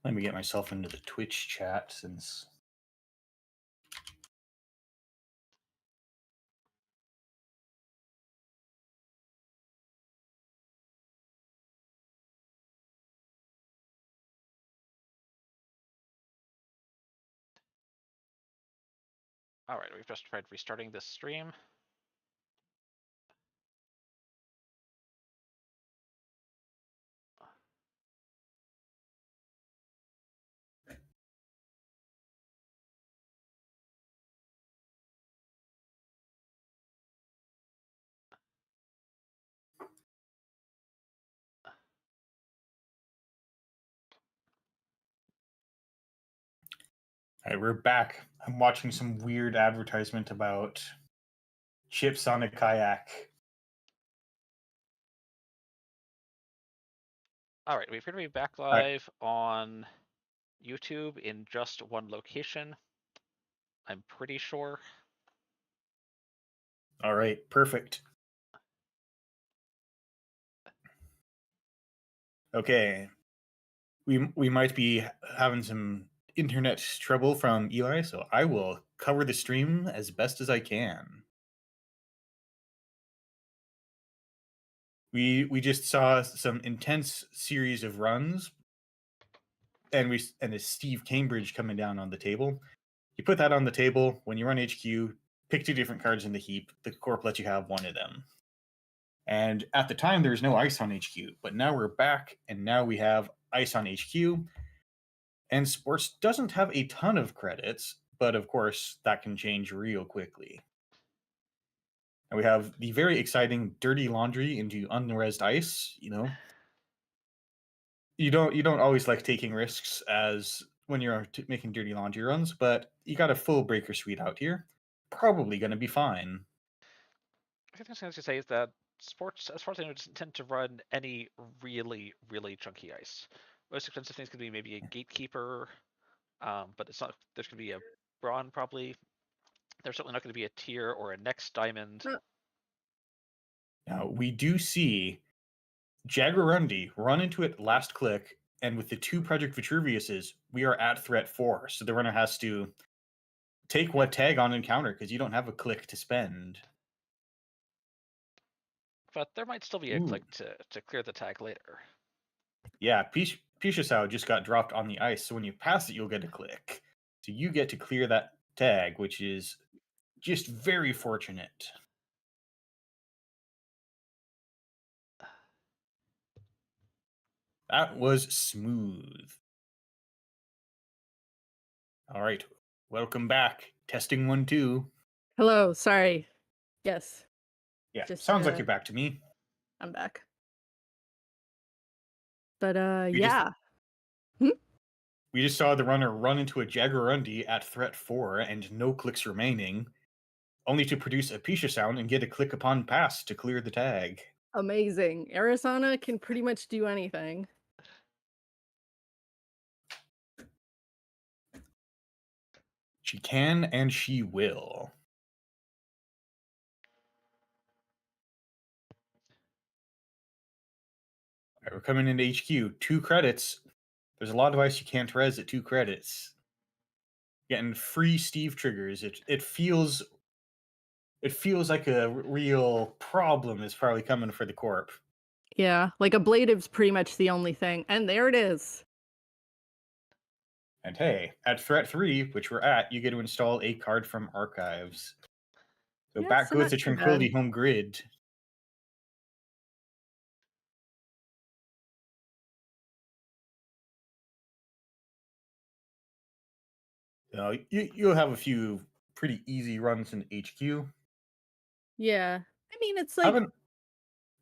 Let me get myself into the Twitch chat since. All right, we've just tried restarting this stream. All right, we're back. I'm watching some weird advertisement about chips on a kayak. All right, we're going to be back All right. live on YouTube in just one location. I'm pretty sure. All right, perfect. Okay, we might be having some internet trouble from Eli, so I will cover the stream as best as I can. We just saw some intense series of runs, and there's Steve Cambridge coming down on the table. You put that on the table when you run HQ. Pick two different cards in the heap. The corp lets you have one of them. And at the time, there was no ice on HQ, but now we're back, and now we have ice on HQ. And sports doesn't have a ton of credits, but of course, that can change real quickly. And we have the very exciting dirty laundry into unresed ice. You don't always like taking risks as when you're making dirty laundry runs, but you got a full breaker suite out here. Probably going to be fine. I think the thing I was going to say is that sports, as far as I know, doesn't tend to run any really, really chunky ice. Most expensive things could be maybe a gatekeeper, but it's not. There's going to be a brawn probably. There's certainly not going to be a tier or a next diamond. Now, we do see Jaguarundi run into it last click, and with the two Project Vitruviuses, we are at threat 4. So the runner has to take what tag on encounter because you don't have a click to spend. But there might still be a click to clear the tag later. Yeah, Pishisao just got dropped on the ice, so when you pass it, you'll get a click. So you get to clear that tag, which is just very fortunate. That was smooth. All right, welcome back. Testing 1, 2. Hello, sorry. Yes. Yeah, Just, sounds like you're back to me. I'm back. But We yeah. We just saw the runner run into a Jaguarundi at threat 4 and no clicks remaining, only to produce a Pisha sound and get a click upon pass to clear the tag. Amazing. Arizona can pretty much do anything. She can and she will. All right, we're coming into HQ. 2 credits. There's a lot of ice you can't res at 2 credits. Getting free Steve triggers. It feels like a real problem is probably coming for the corp. Yeah, like ablative's pretty much the only thing. And there it is. And hey, at threat 3, which we're at, you get to install a card from archives. So Yeah, back so goes not the too Tranquility bad. home grid. You'll have a few pretty easy runs in HQ. Yeah. I mean, it's like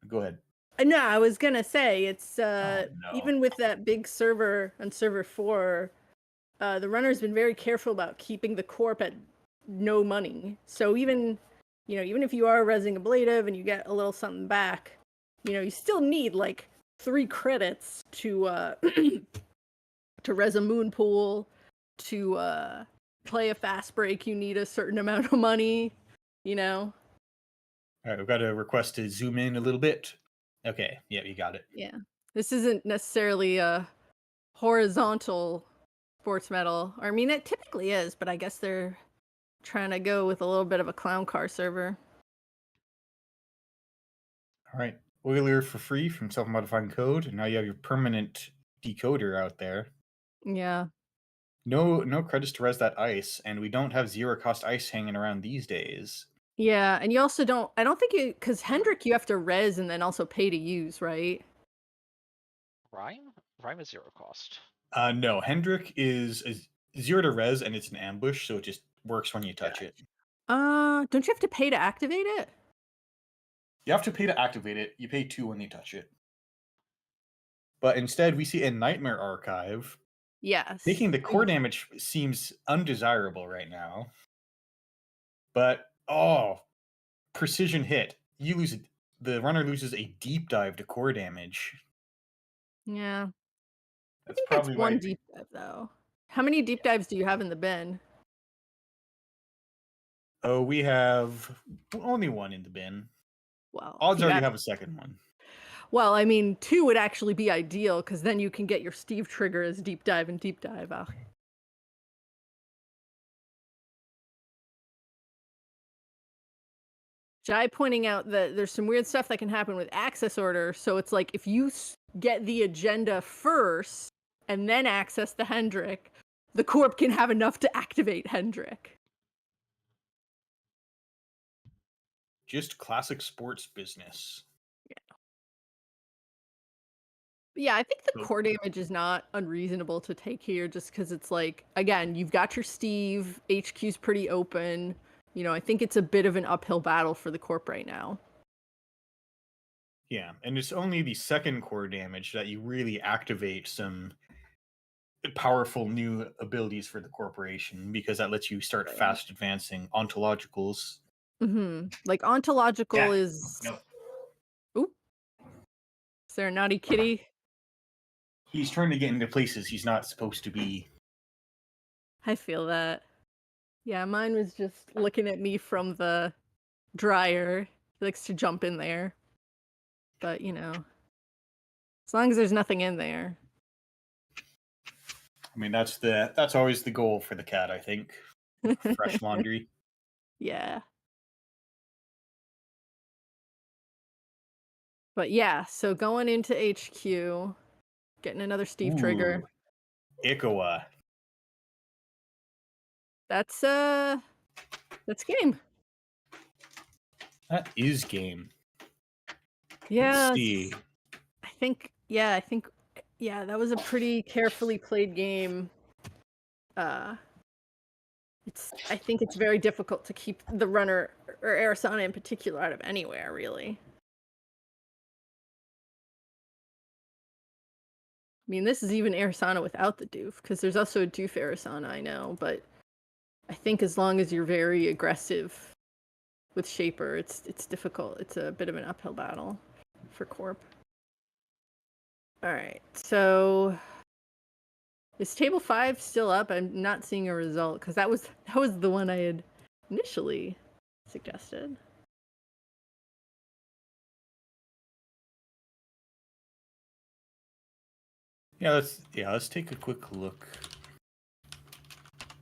Go ahead. no, I was gonna say it's Oh no. even with that big server on server 4, the runner's been very careful about keeping the corp at no money. So even if you are resing ablative and you get a little something back, you still need like 3 credits to to res a moon pool, to play a fast break. You need a certain amount of money. All right, we've got a request to zoom in a little bit. Okay, yeah, you got it. Yeah, this isn't necessarily a horizontal sports medal. Or, I mean, it typically is, but I guess they're trying to go with a little bit of a clown car server. All right. Oiler for free from self-modifying code. And now you have your permanent decoder out there. Yeah. No credits to res that ice, and we don't have zero cost ice hanging around these days. Yeah, and you also don't, I don't think you, because Hendrik you have to res and then also pay to use, right? Rhyme? Rhyme is 0 cost. No, Hendrik is 0 to res, and it's an ambush, so it just works when you touch it. Don't you have to pay to activate it? You have to pay to activate it. You pay 2 when you touch it. But instead, we see a Nightmare Archive. Yes. Taking the core damage seems undesirable right now. But, precision hit. You lose it. The runner loses a deep dive to core damage. Yeah. I That's think that's probably one why. deep dive, though. How many deep dives do you have in the bin? Oh, we have only 1 in the bin. Well, Odds are you have a second one. Well, I mean, 2 would actually be ideal, because then you can get your Steve trigger as deep dive and deep dive. Jai pointing out that there's some weird stuff that can happen with access order. So it's like if you get the agenda first and then access the Hendrik, the Corp can have enough to activate Hendrik. Just classic sports business. Yeah, I think the So- core damage is not unreasonable to take here just because it's like, again, you've got your Steve, HQ's pretty open. You know, I think it's a bit of an uphill battle for the Corp right now. Yeah, and it's only the second core damage that you really activate some powerful new abilities for the corporation, because that lets you start fast advancing ontologicals. Like ontological Yeah. is. No. Oop. Is there a naughty kitty? He's trying to get into places he's not supposed to be. I feel that. Yeah, mine was just looking at me from the dryer. He likes to jump in there. But, you know, as long as there's nothing in there. I mean, that's always the goal for the cat, I think. Fresh laundry. Yeah. But yeah, so going into HQ, getting another Steve trigger. Ooh, Ikoa. That's game. That is game. Yeah. Let's see. I think that was a pretty carefully played game. I think it's very difficult to keep the runner or Arisana in particular out of anywhere, really. I mean, this is even Arisana without the doof, because there's also a doof Arisana, I know, but I think as long as you're very aggressive with Shaper, it's difficult. It's a bit of an uphill battle for Corp. All right, so is table 5 still up? I'm not seeing a result because that was the one I had initially suggested. Let's take a quick look.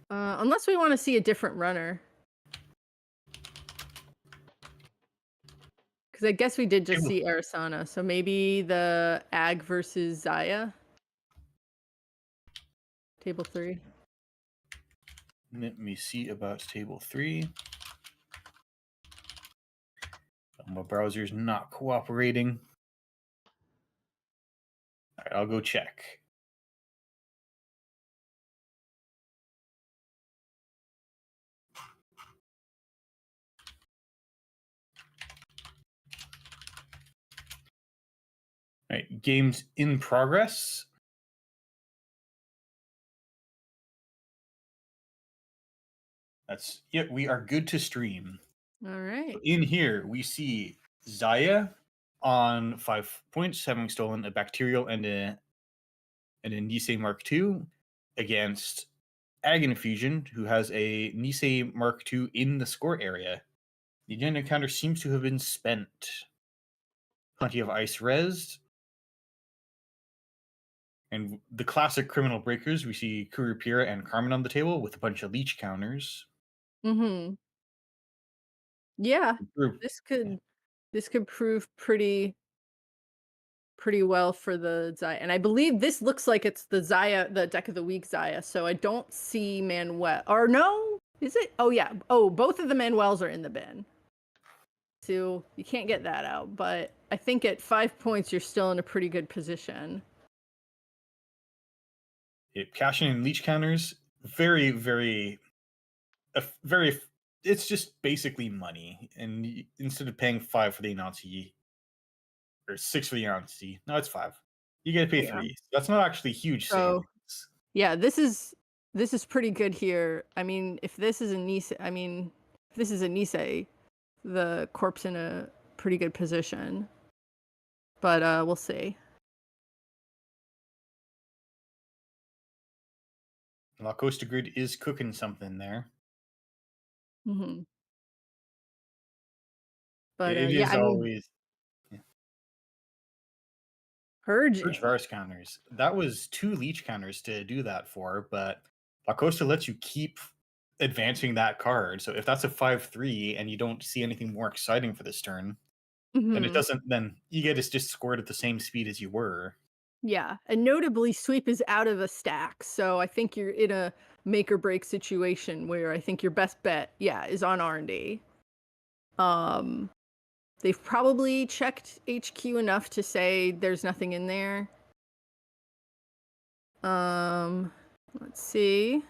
Unless we want to see a different runner. Because I guess we did just see Arisana, so maybe the Ag versus Zaya. Table 3. Let me see about table 3. My browser's not cooperating. All right, I'll go check. All right, games in progress. We are good to stream. All right. In here, we see Zaya on 5 points, having stolen a Bacterial and a Nisei Mark II against Ag Infusion, who has a Nisei Mark II in the score area. The agenda counter seems to have been spent. Plenty of ice rezzed. And the classic criminal breakers, we see Kurupira and Carmen on the table with a bunch of leech counters. Mm-hmm. Yeah, Group. this could prove pretty well for the Zaya. And I believe this looks like it's the Zaya, the deck of the week Zaya. So I don't see Manuel. Or no, is it? Oh yeah. Oh, both of the Manuels are in the bin. So you can't get that out. But I think at 5 points, you're still in a pretty good position. Cashing in leech counters, very, very, very. It's just basically money, and instead of paying 5 for the Anansi or 6 for the Anansi, no, it's 5. You get to pay Yeah. 3. That's not actually huge So- savings. Yeah, this is pretty good here. I mean, if this is a Nisei, the corp's in a pretty good position. But we'll see. La Costa Grid is cooking something there. Mm-hmm. But It yeah, is I mean, always Purge. Purge Varus counters. That was 2 leech counters to do that for, but La Costa lets you keep advancing that card. So if that's a 5-3 and you don't see anything more exciting for this turn, then it Mhm. doesn't. Then you get it just scored at the same speed as you were. Yeah, and notably, Sweep is out of a stack, so I think you're in a make or break situation where I think your best bet, is on R&D. They've probably checked HQ enough to say there's nothing in there. Let's see.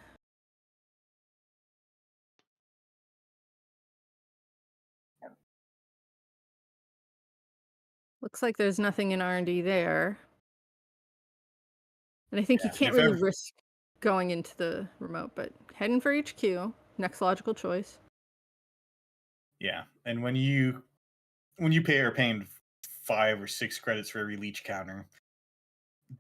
Looks like there's nothing in R&D there. And I think you Yeah, can't if really ever- risk going into the remote, but heading for HQ, next logical choice. Yeah, and when you are paying 5 or 6 credits for every leech counter,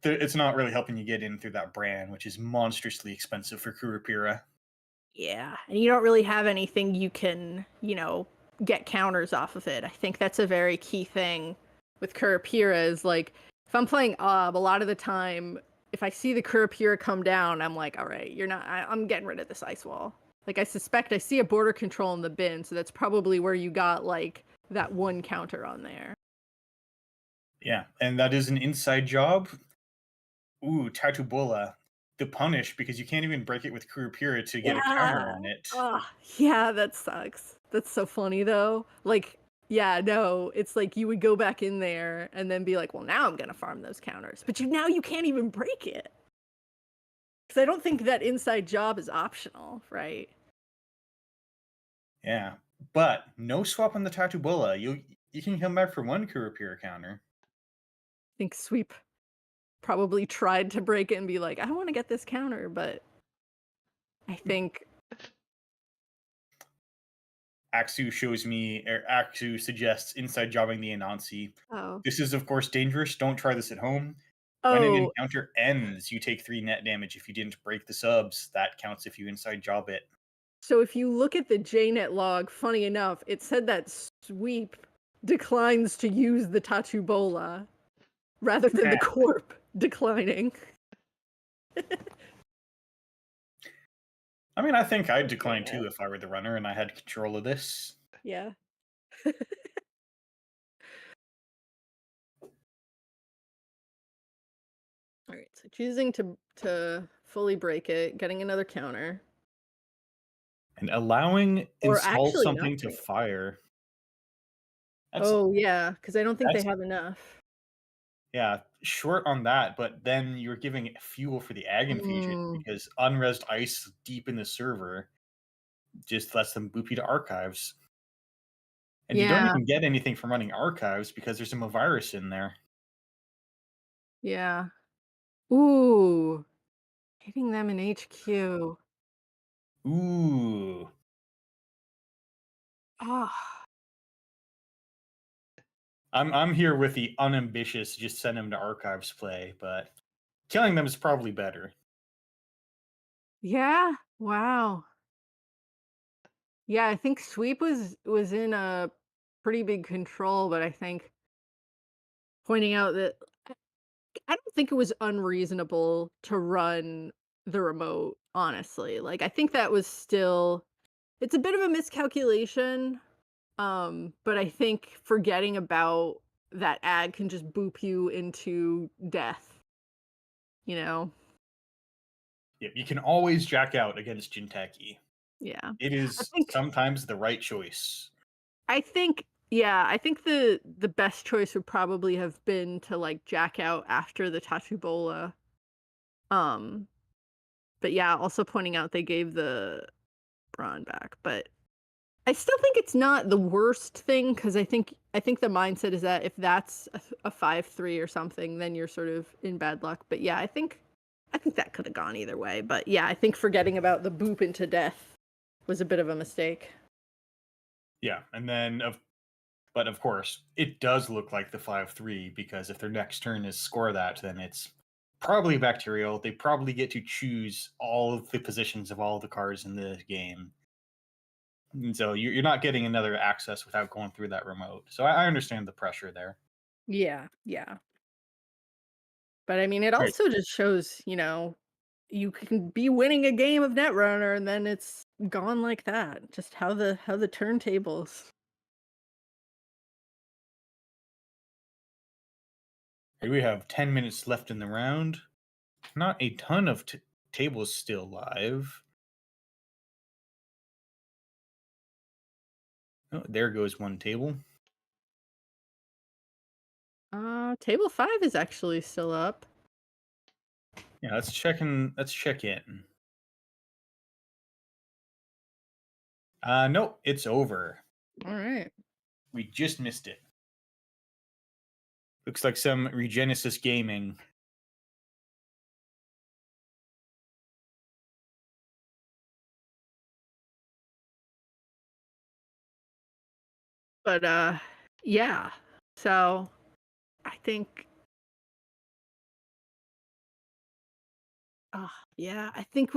it's not really helping you get in through that brand, which is monstrously expensive for Kurupira. Yeah, and you don't really have anything you can, get counters off of it. I think that's a very key thing with Kurapira is like, if I'm playing Ob, a lot of the time, if I see the Kurapira come down, I'm like, all right, I'm getting rid of this ice wall. Like, I suspect I see a border control in the bin, so that's probably where you got, like, that one counter on there. Yeah, and that is an inside job. Ooh, Tatubola. The punish because you can't even break it with Kurupira to get a counter on it. Yeah, that sucks. That's so funny though. Like, yeah, no, it's like you would go back in there and then be like, well, now I'm gonna farm those counters, but now you can't even break it because I don't think that inside job is optional, right? Yeah, but no swap on the Tatubola. You can come back for one Kurupira counter. I think Sweep probably tried to break it and be like, I want to get this counter, but I think Axu suggests inside jobbing the Anansi. oh This is, of course, dangerous. Don't try this at home. When an oh encounter ends, you take 3 net damage. If you didn't break the subs, that counts if you inside job it. so if you look at the JNet log, funny enough, it said that Sweep declines to use the Tatubola rather than the corp declining. I mean, I think I'd decline too if I were the runner and I had control of this. Yeah. All right, so choosing to fully break it, getting another counter. And allowing Or install actually not something to break it. fire. That's, Oh yeah, because I don't think they that's- have enough. yeah, short on that, but then you're giving fuel for the Ag Infusion Mm. because unresed ice deep in the server just lets them boop you to archives. And you don't Yeah. even get anything from running archives because there's a virus in there. Yeah. Ooh. Hitting them in HQ. Ooh. Ah. I'm here with the unambitious just send them to archives play, but killing them is probably better. Yeah. Wow. Yeah, I think Sweep was in a pretty big control, but I think pointing out that I don't think it was unreasonable to run the remote, honestly. Like, I think that was still it's a bit of a miscalculation, but I think forgetting about that ag can just boop you into death, you know? Yeah, you can always jack out against Jinteki. Yeah. It I is think sometimes the right choice. I think yeah, I think the best choice would probably have been to, like, jack out after the Tatubola. Um, but yeah, also pointing out they gave the Brawn back, but I still think it's not the worst thing because I think the mindset is that if that's a 5-3 or something, then you're sort of in bad luck. But yeah, I think that could have gone either way. But yeah, I think forgetting about the boop into death was a bit of a mistake. Yeah, and then but of course, it does look like the 5-3 because if their next turn is score that, then it's probably bacterial. They probably get to choose all of the positions of all the cards in the game. And so you're not getting another access without going through that remote. So I understand the pressure there. Yeah, yeah. But I mean, it Right. also just shows, you can be winning a game of Netrunner and then it's gone like that. Just how the turntables. We have 10 minutes left in the round. Not a ton of tables still live. Oh, there goes one table. Table 5 is actually still up. Yeah, let's check in. Let's check in. Nope, it's over. All right. We just missed it. Looks like some Regenesis gaming. But yeah. So I think yeah, I think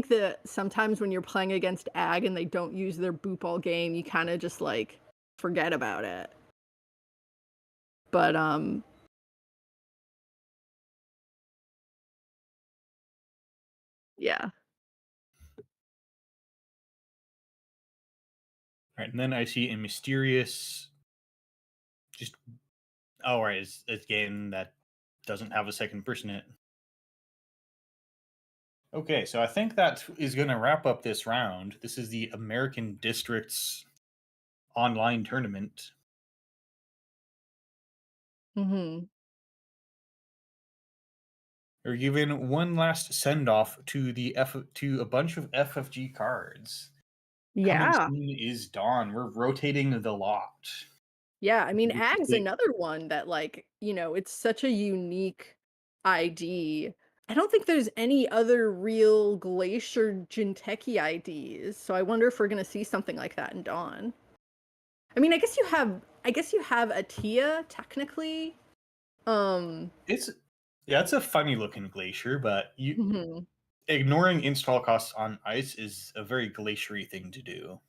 that sometimes when you're playing against ag and they don't use their boop all game, you kind of just like forget about it. But yeah. Right, and then I see a mysterious, just right, it's game that doesn't have a second person in it. Okay, so I think that is going to wrap up this round. This is the American Districts online tournament. Mhm. We're giving one last send off to to a bunch of FFG cards. Coming Yeah. soon is Dawn. We're rotating the lot. Yeah, I mean, Which is ag's big. another one that, like, it's such a unique ID. I don't think there's any other real Glacier Jinteki IDs, so I wonder if we're gonna see something like that in Dawn. I mean, I guess you have Atia technically. Um, It's a funny looking glacier, but mhm. ignoring install costs on ice is a very glaciery thing to do.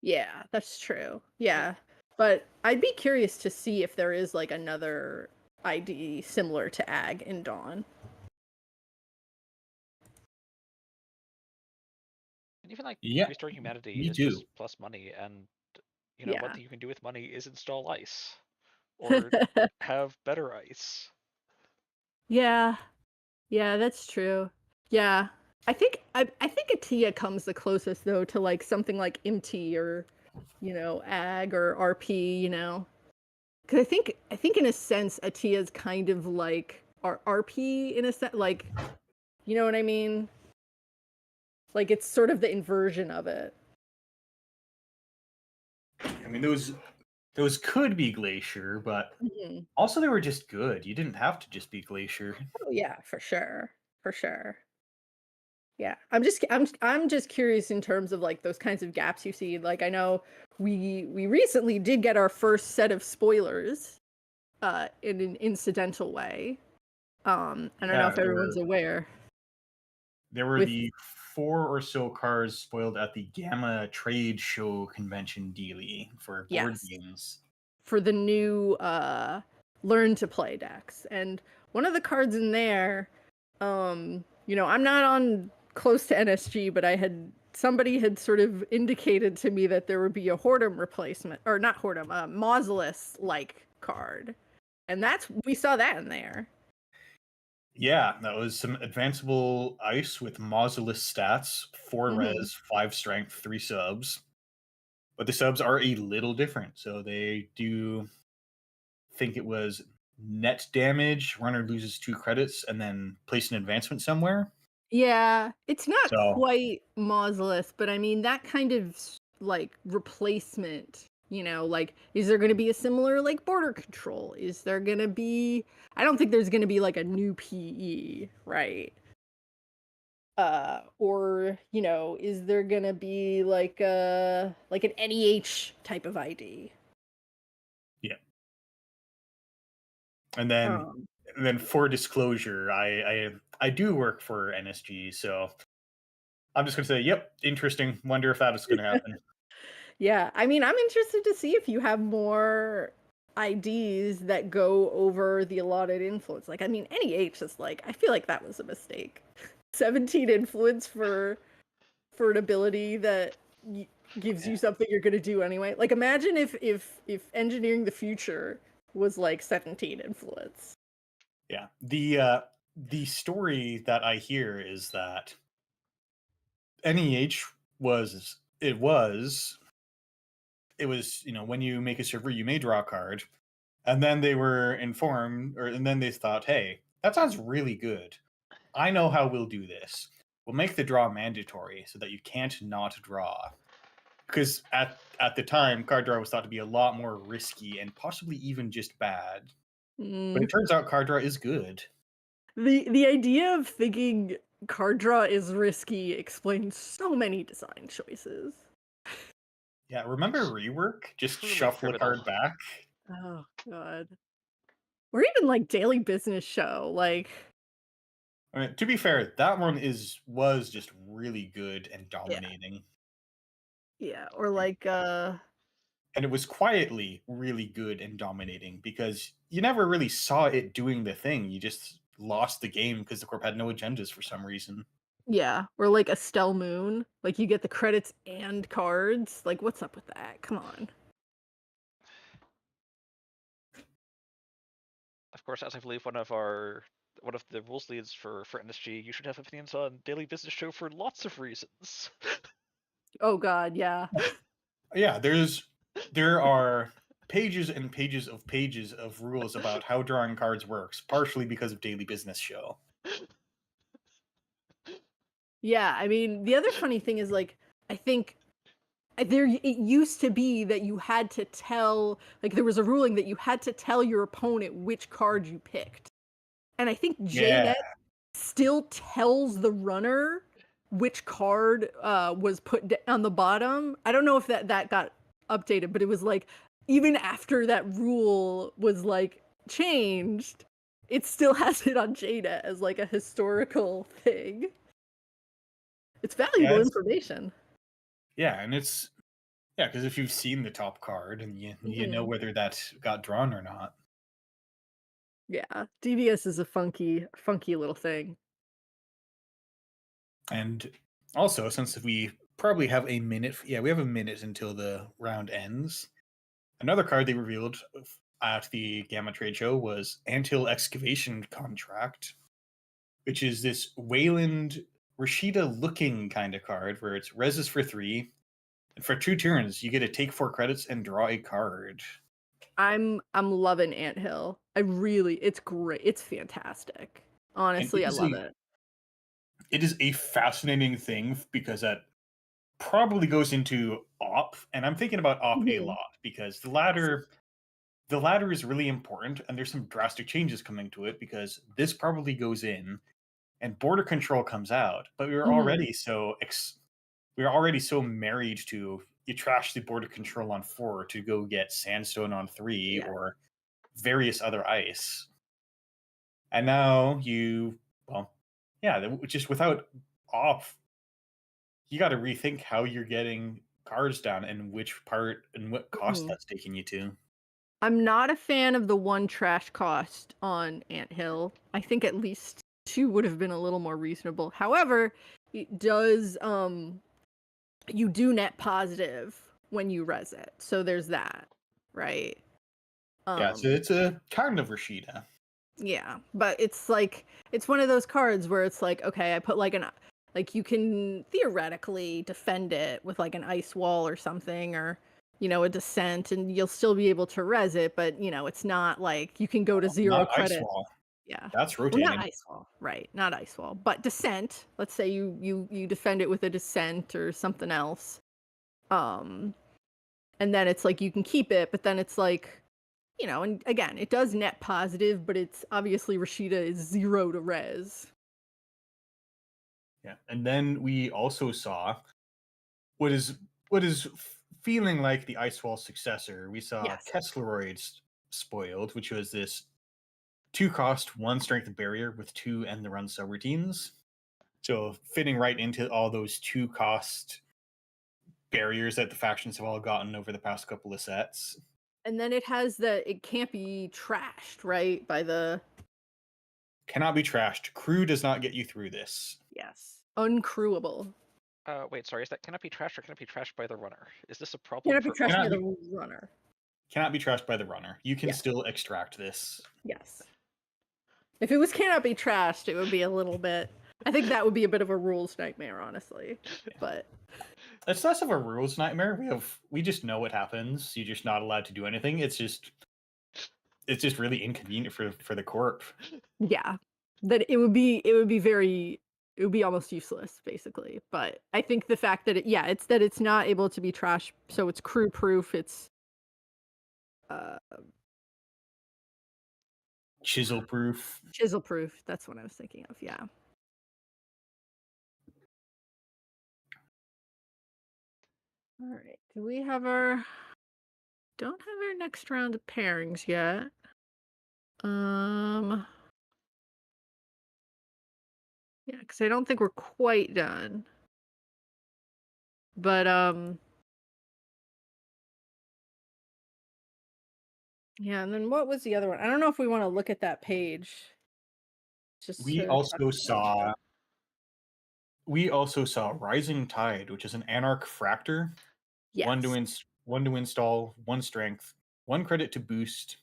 Yeah, that's true. Yeah. But I'd be curious to see if there is like another ID similar to Ag in Dawn. And even like Yeah, restoring humanity me is too. just plus money, and one Yeah. thing you can do with money is install ice or have better ice. Yeah. Yeah, that's true. Yeah. I think Atia comes the closest though to like something like MT or Ag or RP. Cuz I think in a sense Atia's kind of like RP in a sense, like, you know what I mean? Like it's sort of the inversion of it. I mean, those could be glacier, but Mhm. also they were just good. You didn't have to just be glacier. Oh yeah, for sure. For sure. Yeah. I'm just curious in terms of like those kinds of gaps you see. Like I know we recently did get our first set of spoilers in an incidental way. I don't know Yeah, if everyone's aware there were with the 4 or so cards spoiled at the Gamma Trade Show convention dealie for board yes, games. for the new learn to play decks. And one of the cards in there, you know, I'm not on close to NSG, but somebody had sort of indicated to me that there would be a Hordem replacement, or not Hordem, Mausolus like card, and we saw that in there. Yeah, that was some advanceable ice with Mausolus stats, 4 res, 5 strength, 3 subs. But the subs are a little different. So they do think it was net damage, runner loses 2 credits, and then place an advancement somewhere. Yeah, it's not So- quite Mausolus, but I mean that kind of like replacement, you know, like is there going to be a similar like border control? Is there going to be I don't think there's going to be like a new PE, right? Or, you know, is there going to be like an NEH type of ID? Yeah. And then for disclosure, I do work for NSG, so I'm just gonna say, yep, interesting. Wonder if that is gonna happen. Yeah, I mean, I'm interested to see if you have more IDs that go over the allotted influence. Like, I mean, NEH is like, I feel like that was a mistake. 17 influence for an ability that gives you something you're gonna do anyway. Like, imagine if engineering the future was like 17 influence. Yeah. The story that I hear is that NEH was, you know, when you make a server, you may draw a card. And then they were informed, and then they thought, hey, that sounds really good. I know how we'll do this. We'll make the draw mandatory so that you can't not draw. Because at the time, card draw was thought to be a lot more risky and possibly even just bad. But it turns out card draw is good. The idea of thinking card draw is risky explains so many design choices. Yeah, remember rework? Just Truly shuffle a card criminal. back. Oh god. Or even like Daily Business Show, like I mean, to be fair, that one was just really good and dominating. yeah, or like And it was quietly really good and dominating because you never really saw it doing the thing. You just lost the game because the corp had no agendas for some reason. yeah, or like Estelle Moon, like you get the credits and cards. Like what's up with that? Come on. Of course, as I believe one of the rules leads for NSG, you should have opinions on Daily Business Show for lots of reasons. Oh god, yeah. Yeah, there are pages and pages of rules about how drawing cards works, partially because of Daily Business Show. Yeah, I mean, the other funny thing is like I think it used to be that you had to tell, like there was a ruling that you had to tell your opponent which card you picked. And I think JNet still tells the runner which card was put on the bottom. I don't know if that got updated, but it was like even after that rule was like changed, it still has it on JNet as like a historical thing. It's valuable information. Yeah, and because if you've seen the top card and you know whether that got drawn or not. Yeah, DBS is a funky little thing. And also, since we probably have a minute, we have a minute until the round ends. Another card they revealed at the Gamma Trade Show was Anthill Excavation Contract, which is this Wayland Rashida looking kind of card where it's reses for 3, and for 2 turns you get to take 4 credits and draw a card. I'm loving Anthill. It's great. It's fantastic. Honestly, I love it. It is a fascinating thing because that probably goes into op, and I'm thinking about op a lot because the ladder is really important, and there's some drastic changes coming to it because this probably goes in and border control comes out, but we were already so married to you trash the border control on 4 to go get sandstone on 3 or various other ice, and now just without off, you got to rethink how you're getting cards down and which part and what cost that's taking you to. I'm not a fan of the 1 trash cost on Anthill. I think at least 2 would have been a little more reasonable. However, it does you do net positive when you res it. So there's that, right? Yeah, so it's a kind of Rashida. Yeah, but it's like it's one of those cards where it's like, okay, I put like you can theoretically defend it with like an ice wall or something, or a descent, and you'll still be able to res it, but it's not like you can go to 0 Not credit. Ice Wall. Yeah. That's Well, rotating. not ice wall, right? Not ice wall, but descent. Let's say you defend it with a descent or something else. And then it's like you can keep it, but then it's like, and again, it does net positive, but it's obviously Rashida is 0 to res. Yeah, and then we also saw what is feeling like the Ice Wall successor. We saw Yes. Kessleroids spoiled, which was this 2-cost, 1 strength barrier with 2 end the run subroutines. So fitting right into all those 2-cost barriers that the factions have all gotten over the past couple of sets. And then it has that it can't be trashed, right? By the Cannot be trashed. Crew does not get you through this. yes, uncrewable. Wait, sorry. Is that cannot be trashed or cannot be trashed by the runner? Is this a problem? Cannot be trashed Cannot by be- the runner. Cannot be trashed by the runner. You can Yeah. still extract this. Yes. If it was cannot be trashed, it would be a little bit. I think that would be a bit of a rules nightmare, honestly. But It's less of a rules nightmare. We just know what happens. You're just not allowed to do anything. It's just really inconvenient for the corp. yeah, that it would be almost useless, basically. But I think the fact that it's not able to be trashed, so it's crew proof. It's Chisel proof. chisel proof. That's what I was thinking of. Yeah. All right. Do we have our? Don't have our next round of pairings yet. Yeah, because I don't think we're quite done. But yeah, and then what was the other one? I don't know if we want to look at that page. We to also talk about saw Rising Tide, which is an Anarch Fractor. Yes. One to install, 1 strength, 1 credit to boost,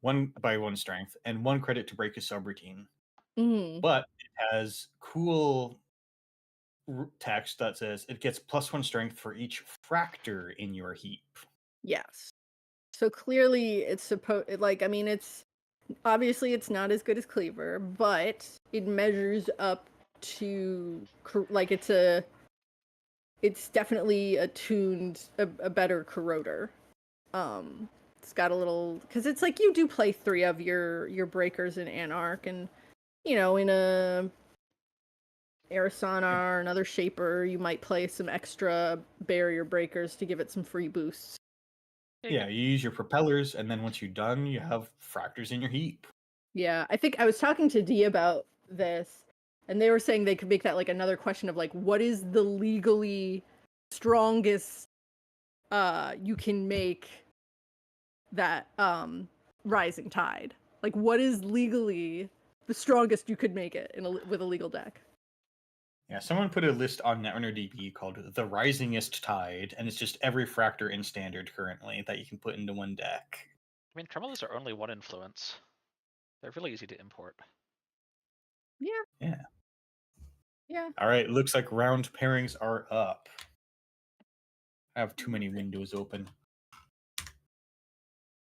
1 strength, and 1 credit to break a subroutine. Mhm. But it has cool text that says it gets +1 strength for each fractor in your heap. Yes. So clearly it's supposed it's obviously it's not as good as Cleaver, but it measures up to it's definitely a better corroder. It's got a little because it's like you do play 3 of your breakers in Anarch, and in a Arisana or another shaper you might play some extra barrier breakers to give it some free boosts. Yeah, you use your propellers, and then once you're done, you have fractors in your heap. Yeah, I think I was talking to Dee about this, and they were saying they could make that like another question of like, what is the legally strongest you can make that Rising Tide? Like, what is legally the strongest you could make it with a legal deck? Yeah, someone put a list on NetRunnerDB called the Risingest Tide, and it's just every fractor in standard currently that you can put into one deck. I mean, tremolos are only 1 influence. They're really easy to import. Yeah. All right, looks like round pairings are up. I have too many windows open.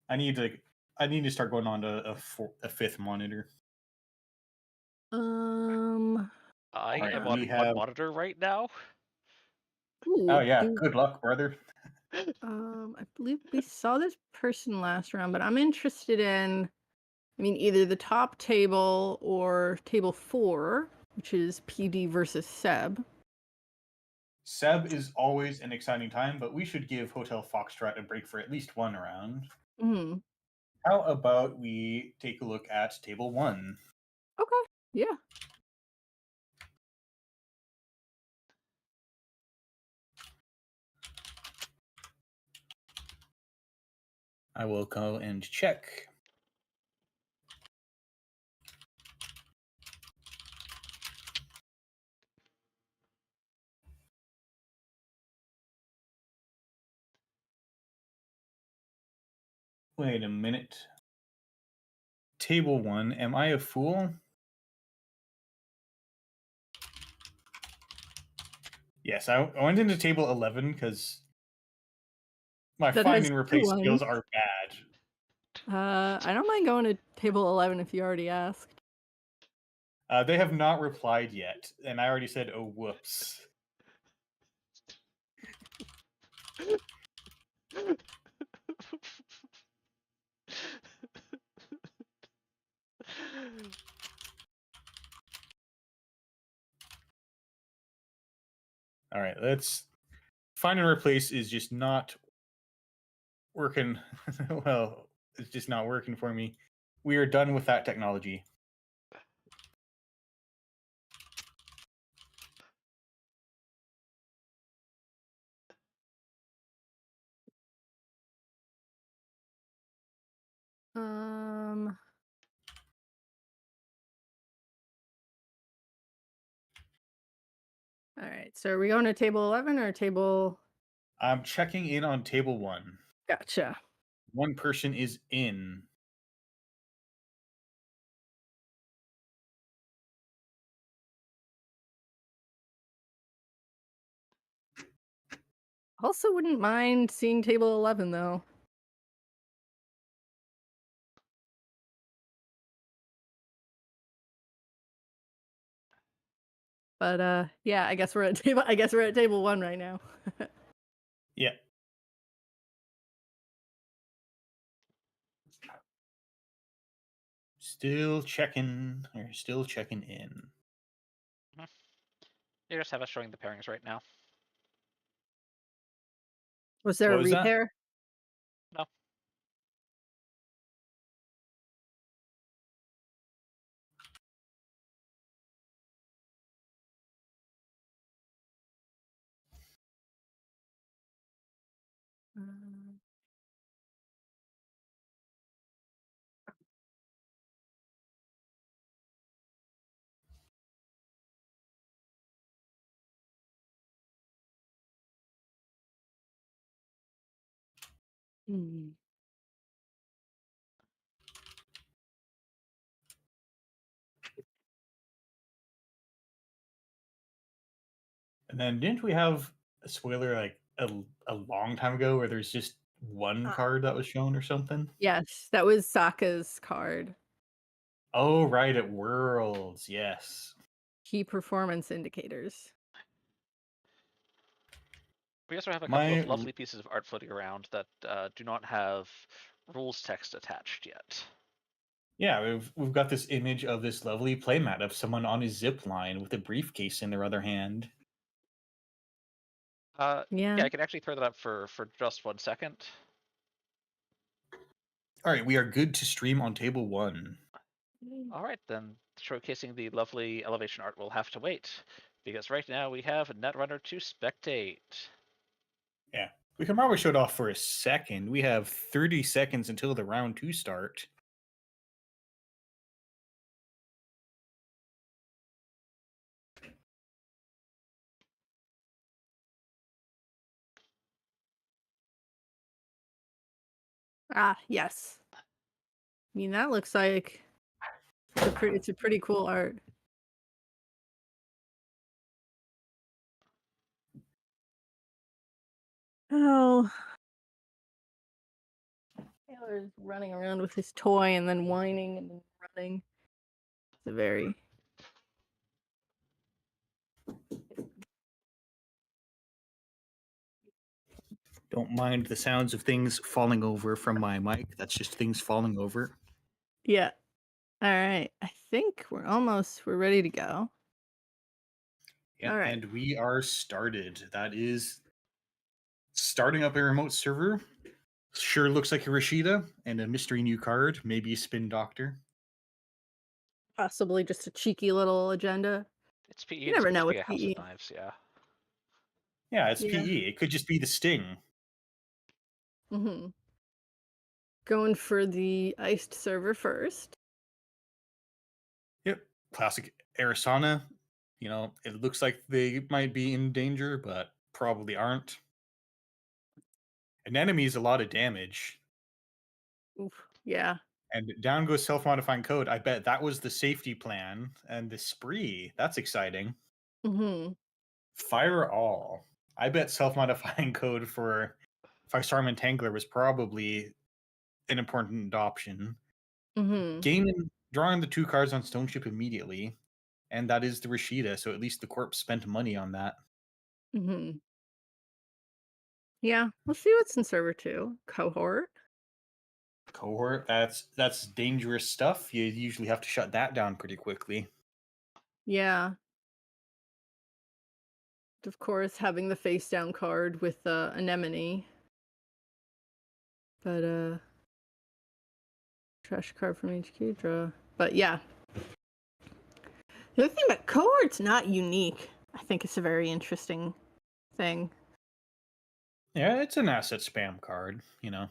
I need to start going on to a 5th monitor. I Alright, am we on have- monitor right now. Ooh, Oh yeah, good luck, brother. I believe we saw this person last round, but I'm interested in, either the top table or table 4, which is PD versus Seb. Seb is always an exciting time, but we should give Hotel Foxtrot a break for at least 1 round. Mm-hmm. How about we take a look at table 1? Okay. Yeah. I will go and check. Wait a minute. Table 1, am I a fool? Yes, I went into table 11 because my That find has and two replace skills ones. are bad. I don't mind going to table 11 if you already asked. They have not replied yet, and I already said, oh, whoops. All right, let's find and replace is just not working. Well, it's just not working for me. We are done with that technology. All right. So are we going to table 11 or table? I'm checking in on table 1. Gotcha. One person is in. Also, wouldn't mind seeing table 11 though. But yeah, I guess we're at table 1 right now. Yeah. Still checking in. You just have us showing the pairings right now. Was there What a was that? repair? No. Hmm. And then didn't we have a spoiler like a long time ago where there's just one card that was shown or something? Yes, that was Sokka's card. Oh, right, at Worlds, yes. Key performance indicators. We also have a couple of lovely pieces of art floating around that do not have rules text attached yet. Yeah, we've got this image of this lovely playmat of someone on a zip line with a briefcase in their other hand. Yeah, I can actually throw that up for just 1 second. All right, we are good to stream on table 1. All right, then showcasing the lovely elevation art will have to wait, because right now we have Netrunner to spectate. Yeah, we can probably show it off for a second. We have 30 seconds until the round 2 start. Ah, yes. I mean, that looks like it's a pretty cool art. Oh. Taylor's running around with his toy and then whining and then running. It's a very... Don't mind the sounds of things falling over from my mic. That's just things falling over. Yeah. All right. I think we're ready to go. Yeah, all right. And we are started. That is starting up a remote server. Sure looks like a Rashida and a mystery new card, maybe a Spin Doctor. Possibly just a cheeky little agenda. It's PE. You never know with with House PE. of Knives, yeah. Yeah, it's Yeah. PE. It could just be the Sting. Mm-hmm. Going for the iced server first. Yep, classic Arisana. You know, it looks like they might be in danger, but probably aren't. An enemy is a lot of damage. Oof. Yeah. And down goes self-modifying code. I bet that was the safety plan. And the spree, that's exciting. Mm-hmm. Fire all. I bet self-modifying code for Firestorm and Tangler was probably an important option. Mm-hmm. Gaining, drawing the 2 cards on Stone Ship immediately, and that is the Rashida, so at least the corp spent money on that. Mm-hmm. Yeah. We'll see what's in server 2. Cohort. Cohort, that's dangerous stuff. You usually have to shut that down pretty quickly. Yeah. Of course, having the face down card with Anemone. But trash card from HQ draw. But yeah. The other thing about cohort's not unique. I think it's a very interesting thing. Yeah, it's an asset spam card, you know.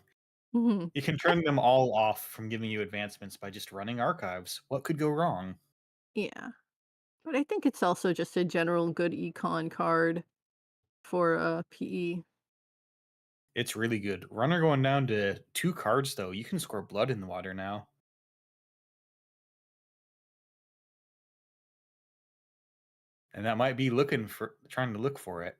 Mm-hmm. You can turn them all off from giving you advancements by just running archives. What could go wrong? Yeah. But I think it's also just a general good econ card for PE. It's really good. Runner going down to 2 cards though. You can score blood in the water now. And that might be trying to look for it.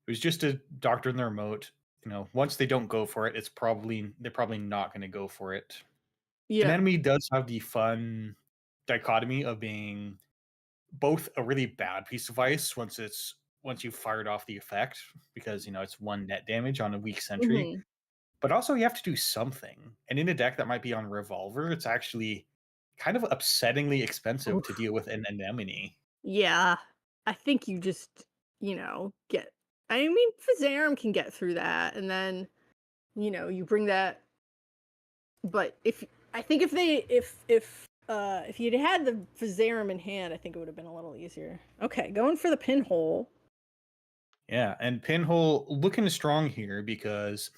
It was just a doctor in the remote. You know, once they don't go for it, they're probably not going to go for it. An Yeah. enemy does have the fun dichotomy of being both a really bad piece of ice once you've fired off the effect, because you know it's 1 net damage on a weak sentry, Mm-hmm. but also you have to do something. And in a deck that might be on Revolver, it's actually kind of upsettingly expensive to Oof. deal with an anemone. Yeah. I think you just, get. I mean, Fizarum can get through that, and then, you bring that. But if you'd had the Fizarum in hand, I think it would have been a little easier. Okay, going for the pinhole. Yeah, and Pinhole looking strong here because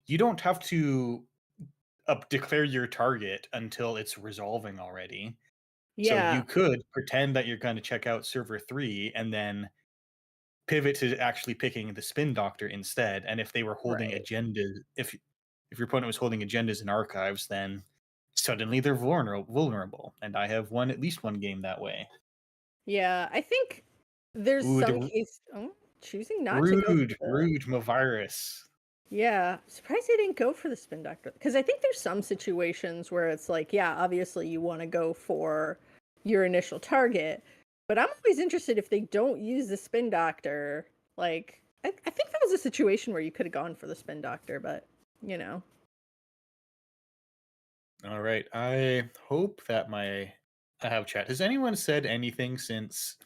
you don't have to declare your target until it's resolving already. So Yeah. you could pretend that you're going to check out server 3 and then pivot to actually picking the Spin Doctor instead. And if they were holding Right. agendas, if your opponent was holding agendas in archives, then suddenly they're vulnerable. And I have won at least 1 game that way. Yeah, I think there's Ooh, some the case. Oh, choosing not to go for the. rude Mavirus. Yeah, surprised they didn't go for the spin doctor, because I think there's some situations where it's like, yeah, obviously you want to go for your initial target, but I'm always interested if they don't use the spin doctor. Like, I think that was a situation where you could have gone for the spin doctor, but All right. I hope that I have chat. Has anyone said anything since?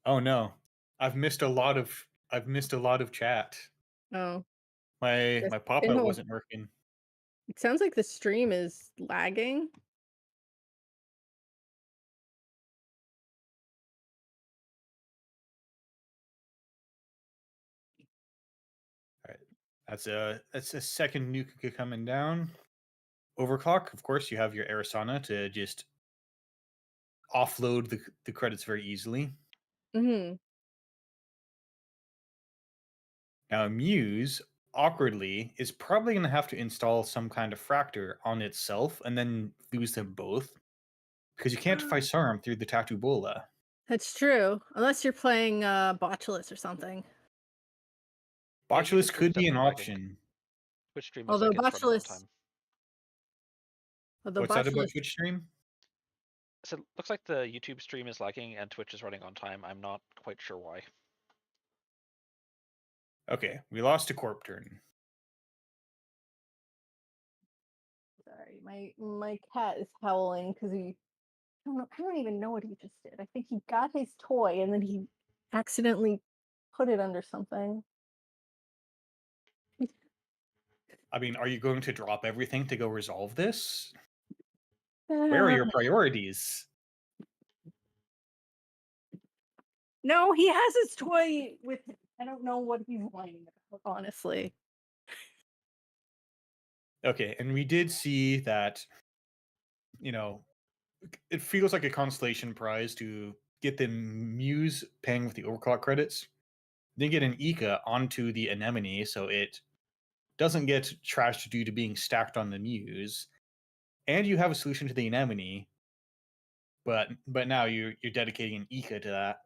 Oh no, I've missed a lot of chat. Oh, My yes, pop out pinhole. wasn't working. It sounds like the stream is lagging. All right, that's a second nuke coming down. Overclock, of course, you have your Arisana to just offload the credits very easily. Mm-hmm. Now, Muse, awkwardly, is probably going to have to install some kind of Fractor on itself and then lose them both, because you can't Firesarm through the Tattoo Bola. That's true, unless you're playing Botulus or something. Yeah, Botulus YouTube stream's could be an definitely lagging. option. Twitch stream is Although like it's running on Botulus, time. although What's that about Botulus, Twitch stream? So it looks like the YouTube stream is lagging and Twitch is running on time. I'm not quite sure why. Okay, we lost a corp turn. sorry, my cat is howling because I don't even know what he just did. I think he got his toy and then he accidentally put it under something. I mean, are you going to drop everything to go resolve this? Where are your priorities? No, he has his toy with. I don't know what he's whining about, honestly. Okay, and we did see that, it feels like a consolation prize to get the Muse paying with the overclock credits. Then get an Ika onto the Anemone, so it doesn't get trashed due to being stacked on the Muse. And you have a solution to the Anemone, but now you're dedicating an Ika to that.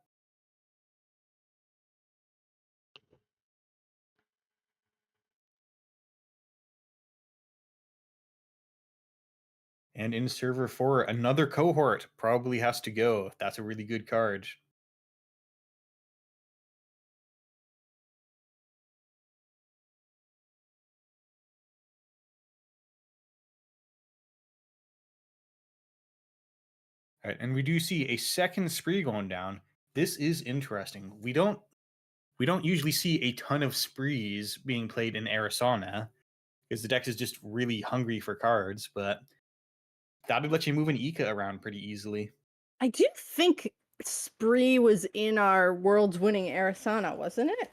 And in server 4, another cohort probably has to go. That's a really good card. All right, and we do see a second spree going down. This is interesting. We don't usually see a ton of sprees being played in Arizona because the deck is just really hungry for cards, but that would let you move an Ika around pretty easily. I do think Spree was in our World's Winning Arizona, wasn't it?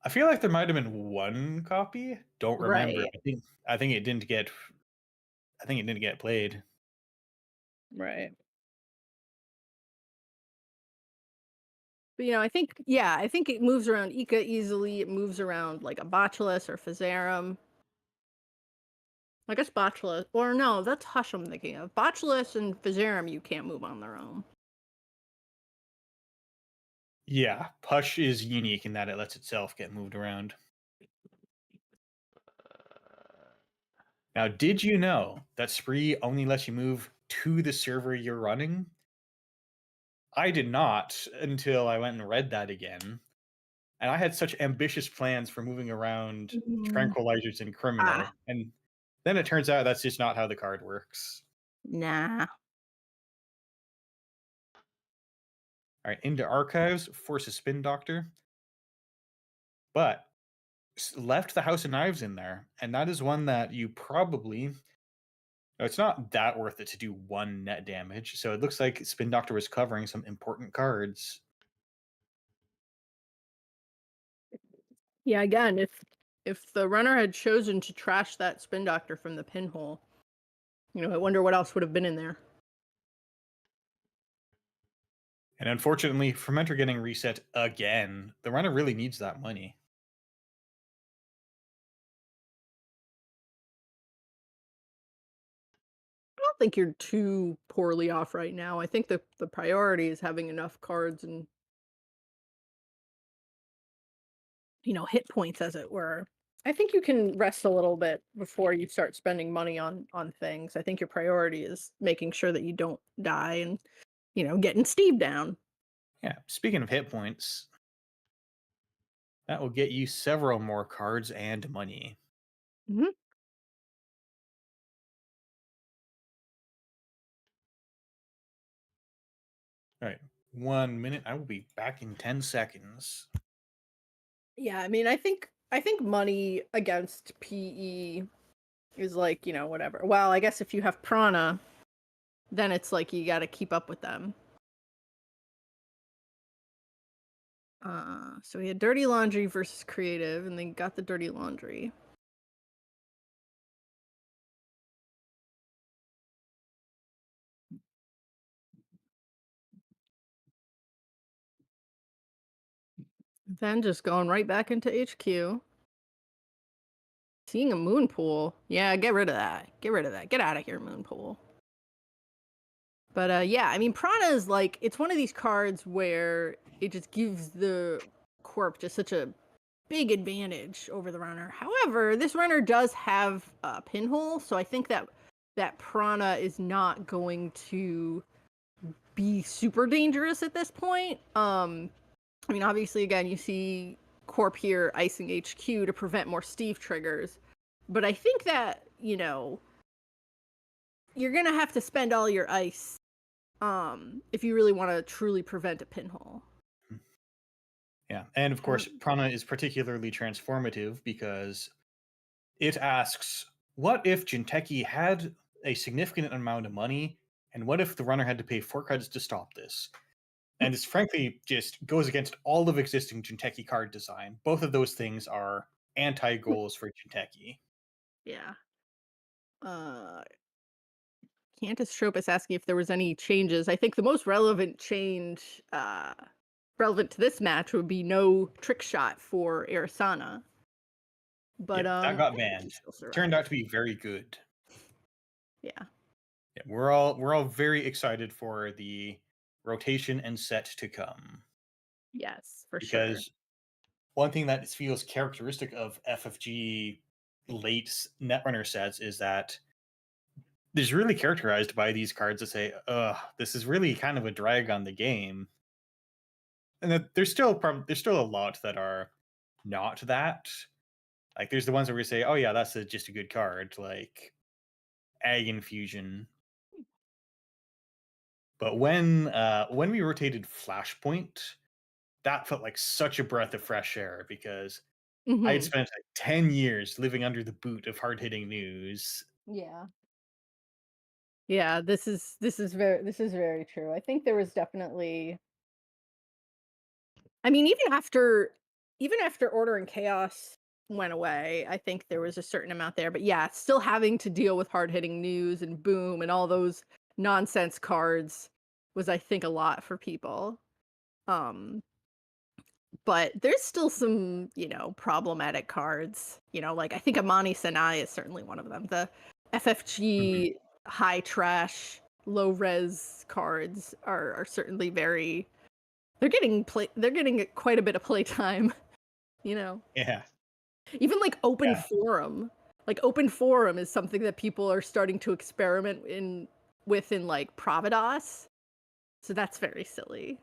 I feel like there might have been one copy. Don't remember. Right. I think it didn't get played. Right. But I think it moves around Ika easily. It moves around like a Botulus or Phaserum. I guess Botulus, or no, that's Hush I'm thinking of. Botulus and Phaserum you can't move on their own. Yeah, Push is unique in that it lets itself get moved around. Now, did you know that Spree only lets you move to the server you're running? I did not until I went and read that again. And I had such ambitious plans for moving around Tranquilizers and Criminal. And then it turns out that's just not how the card works. Nah. All right, into Archives, force a Spin Doctor. But left the House of Knives in there. And that is one that you probably... It's not that worth it to do 1 net damage. So it looks like Spin Doctor was covering some important cards. Yeah, again, if the runner had chosen to trash that Spin Doctor from the pinhole, I wonder what else would have been in there. And unfortunately, Fermenter getting reset again. The runner really needs that money. I don't think you're too poorly off right now. I think the priority is having enough cards and hit points, as it were. I think you can rest a little bit before you start spending money on things. I think your priority is making sure that you don't die and getting Steve down. Yeah, speaking of hit points, that will get you several more cards and money. Mm-hmm. All right, 1 minute. I will be back in 10 seconds. Yeah, I mean, I think money against PE is like, whatever. Well, I guess if you have Prana, then it's like you got to keep up with them. So we had Dirty Laundry versus Creative, and then got the Dirty Laundry. Then just going right back into HQ. Seeing a Moon Pool. Yeah, get rid of that. Get rid of that. Get out of here, Moon Pool. But yeah, I mean, Prana is like, it's one of these cards where it just gives the Corp just such a big advantage over the runner. However, this runner does have a pinhole, so I think that Prana is not going to be super dangerous at this point. I mean, obviously, again, you see Corp here icing HQ to prevent more Steve triggers, but I think that, you're gonna have to spend all your ice if you really want to truly prevent a pinhole. Yeah, and of course, Prana is particularly transformative because it asks, what if Jinteki had a significant amount of money, and what if the runner had to pay 4 credits to stop this? And it's frankly just goes against all of existing Jinteki card design. Both of those things are anti-goals for Jinteki. Yeah. Cantus Tropus asking if there was any changes. I think the most relevant change, relevant to this match, would be no trick shot for Arisana. But Yep, that I got think he banned. still Turned out survived. to be very good. Yeah. Yeah, we're all very excited for the rotation and set to come, Yes, for sure. because one thing that feels characteristic of FFG late Netrunner sets is that there's really characterized by these cards that say, this is really kind of a drag on the game. And that there's still a lot that are not that. Like there's the ones where we say, oh yeah, that's just a good card, like Ag Infusion. But when we rotated Flashpoint, that felt like such a breath of fresh air, because I had Mhm. spent like 10 years living under the boot of hard-hitting news. Yeah. Yeah, this is very true. I think there was definitely, I mean, even after Order and Chaos went away, I think there was a certain amount there. But yeah, still having to deal with hard-hitting news and boom and all those nonsense cards was, I think, a lot for people. Um but there's still some, problematic cards. Like I think Amani Senai is certainly one of them. The FFG high trash, low res cards are certainly very, they're getting quite a bit of playtime, you know. Yeah. Even like open Yeah. forum. Like open forum is something that people are starting to experiment with in like Providas. So that's very silly.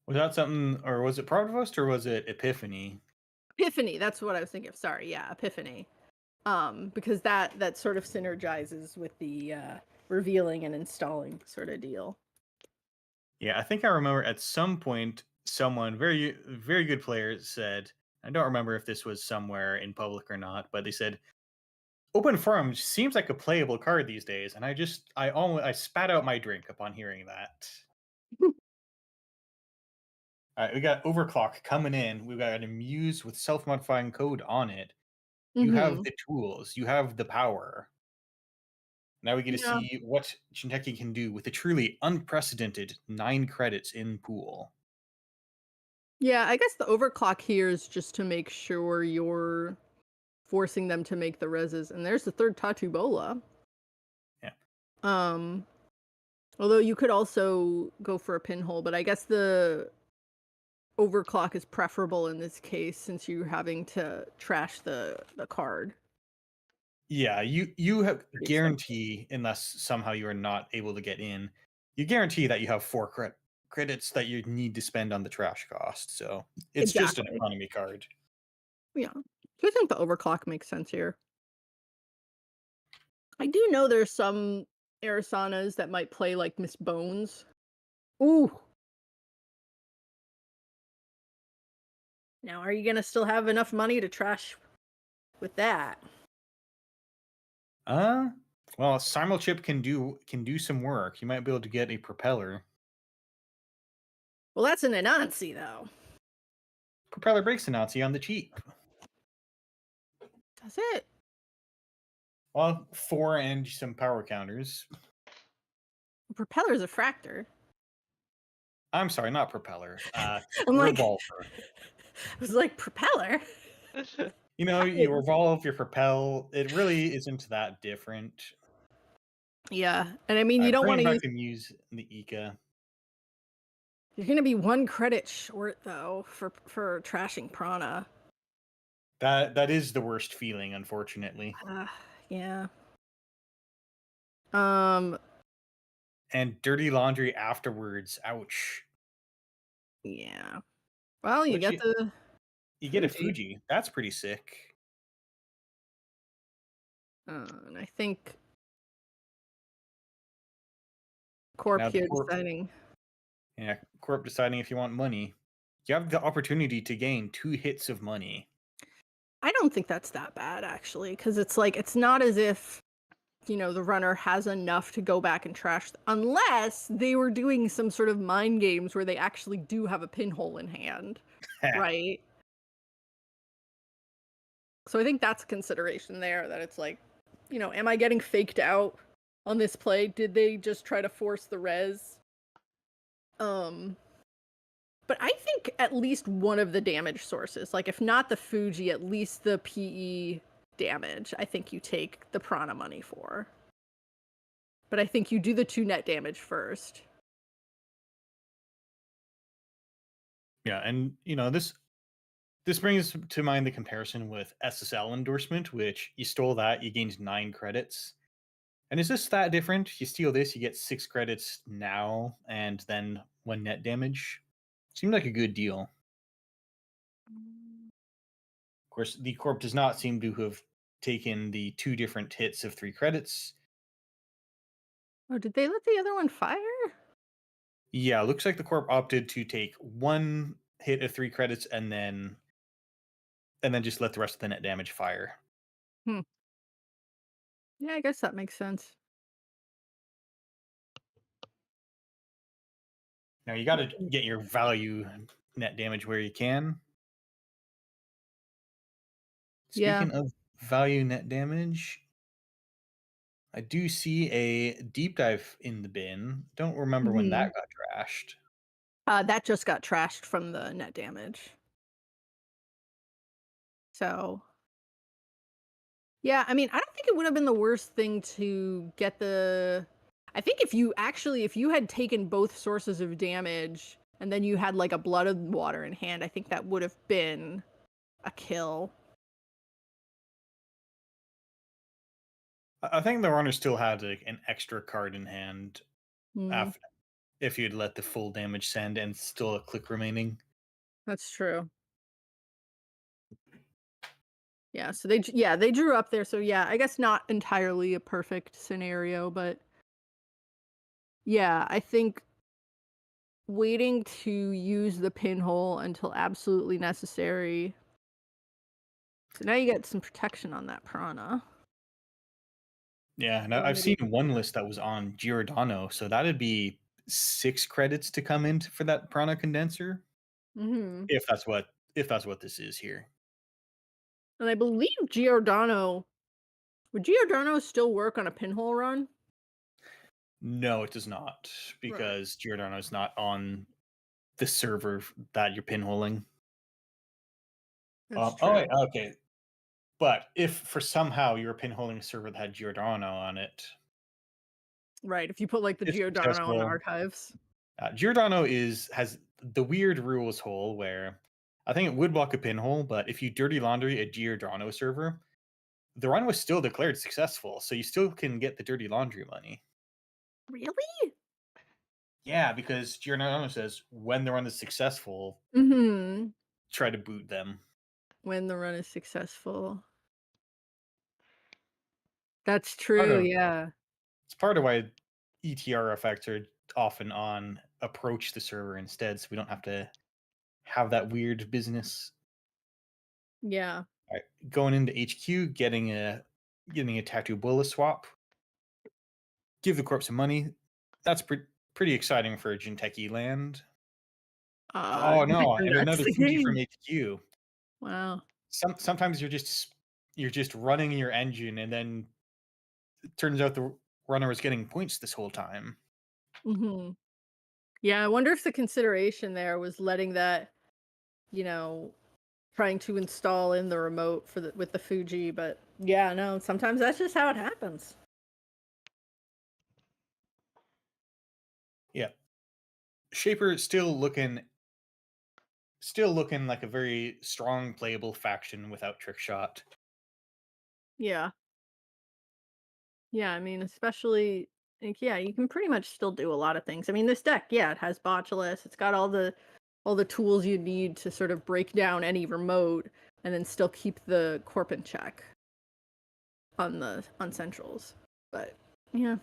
Was that something, or was it Provost, or was it Epiphany? Epiphany, that's what I was thinking of. Sorry, yeah, Epiphany. Because that sort of synergizes with the revealing and installing sort of deal. Yeah, I think I remember at some point someone, very very good player, said, I don't remember if this was somewhere in public or not, but they said Open Forum seems like a playable card these days, and I spat out my drink upon hearing that. All right, we got Overclock coming in. We've got an Amuse with self-modifying code on it. You have Mm-hmm. the tools. You have the power. Now we get to Yeah. see what Jinteki can do with a truly unprecedented 9 credits in pool. Yeah, I guess the overclock here is just to make sure you're forcing them to make the reses. And there's the third Tatu Bola. Yeah. Although you could also go for a pinhole, but I guess the overclock is preferable in this case since you're having to trash the card. Yeah, you have Pretty guarantee, unless somehow you are not able to get in, you guarantee that you have 4 credits that you need to spend on the trash cost. So it's just an Exactly. economy card. Yeah. So I think the overclock makes sense here. I do know there's some Arisanas that might play like Miss Bones. Ooh. Now, are you gonna still have enough money to trash with that? Well, Simulchip can do some work. You might be able to get a propeller. Well, that's an Anansi, though. Propeller breaks Nazi on the cheap. That's it. Well, 4 and some power counters. Propeller's a fractor. I'm sorry, not propeller. I'm like, Revolver. I was like, propeller? You know, you revolve, your propel. It really isn't that different. Yeah, and I mean, you don't want to use the Ika. You're gonna be 1 credit short though for trashing Prana. That is the worst feeling, unfortunately. Yeah. And dirty laundry afterwards. Ouch. Yeah. Well, you get a Fuji. That's pretty sick. And I think Corp here deciding. Yeah, Corp deciding if you want money. You have the opportunity to gain 2 hits of money. I don't think that's that bad, actually, because it's like, it's not as if, the runner has enough to go back and trash, unless they were doing some sort of mind games where they actually do have a pinhole in hand, right? So I think that's a consideration there, that it's like, you know, am I getting faked out on this play? Did they just try to force the res? But I think at least one of the damage sources, like if not the Fuji, at least the PE damage, I think you take the Prana money for. But I think you do the 2 net damage first. Yeah, and you know, this brings to mind the comparison with SSL endorsement, which you stole that, you gained 9 credits. And is this that different? You steal this, you get 6 credits now, and then 1 net damage. Seemed like a good deal. Of course, the Corp does not seem to have taken the 2 different hits of 3 credits. Oh, did they let the other one fire? Yeah, looks like the Corp opted to take 1 hit of 3 credits and then just let the rest of the net damage fire. Yeah, I guess that makes sense. Now you got to get your value net damage where you can. Yeah. Speaking of value net damage, I do see a deep dive in the bin. Don't remember when that got trashed. That just got trashed from the net damage. So, yeah, I mean, I don't think it would have been the worst thing to get the. I think if you had taken both sources of damage and then you had like a Blood and Water in hand, I think that would have been a kill. I think the runner still had like an extra card in hand Mm, after if you'd let the full damage send and still a click remaining. that's true. Yeah, so they drew up there. So yeah, I guess not entirely a perfect scenario, but yeah, I think waiting to use the pinhole until absolutely necessary. So now you get some protection on that Prana. Yeah, and I've seen one list that was on Giordano, so that'd be 6 credits to come in for that Prana condenser. Mm-hmm. If that's what this is here. And I believe Giordano. Would Giordano still work on a pinhole run? No, it does not, because Giordano is not on the server that you're pinholing. That's Oh, true. wait, okay. But if for somehow you're pinholing a server that had Giordano on it, Right, if you put like the it's Giordano on successful. archives. Giordano has the weird rules hole where I think it would block a pinhole, but if you dirty laundry a Giordano server, the run was still declared successful, so you still can get the dirty laundry money. Really? Yeah, because Giordano says when the run is successful, Mm-hmm. try to boot them. When the run is successful. That's true, yeah. It's part of why ETR effects are often on approach the server instead, so we don't have to have that weird business. Yeah. All right, going into HQ, getting a tattoo bullet swap. Give the corp some money. That's pretty exciting for a Jinteki land. Oh no, and that's another the Fuji from game. HQ. Wow. Sometimes you're just running your engine, and then it turns out the runner was getting points this whole time. Mm-hmm. Yeah, I wonder if the consideration there was letting that, you know, trying to install in the remote with the Fuji, but yeah, no, sometimes that's just how it happens. Yeah, Shaper still looking like a very strong playable faction without trick shot. Yeah. Yeah, I mean, especially like, yeah, you can pretty much still do a lot of things. I mean, this deck, yeah, it has Botulus. It's got all the tools you need to sort of break down any remote and then still keep the corp in check on centrals. But yeah.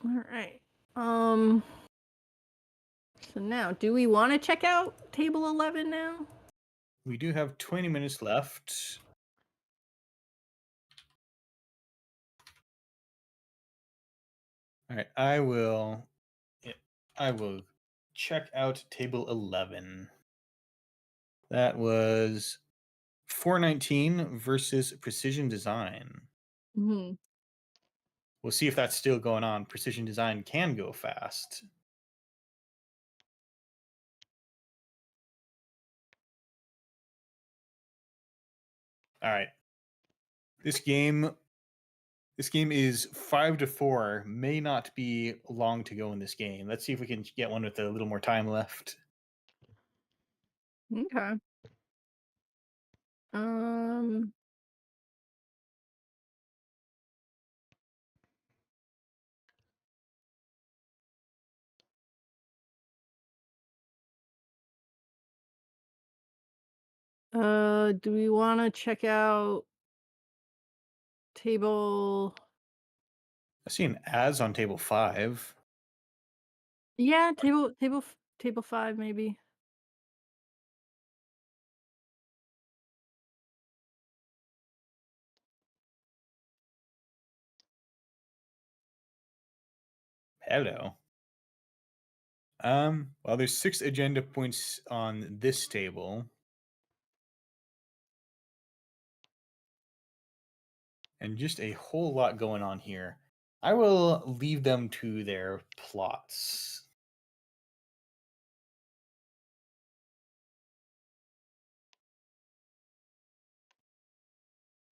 All right. So now, do we want to check out table 11 now? We do have 20 minutes left. All right, I will check out table 11. That was 419 versus Precision Design. Hmm. We'll see if that's still going on. Precision Design can go fast. All right. This game is 5-4. May not be long to go in this game. Let's see if we can get one with a little more time left. Okay. Um. Do we want to check out table? I see an as on table 5. Yeah, table 5 maybe. Hello. Well, there's 6 agenda points on this table. And just a whole lot going on here. I will leave them to their plots.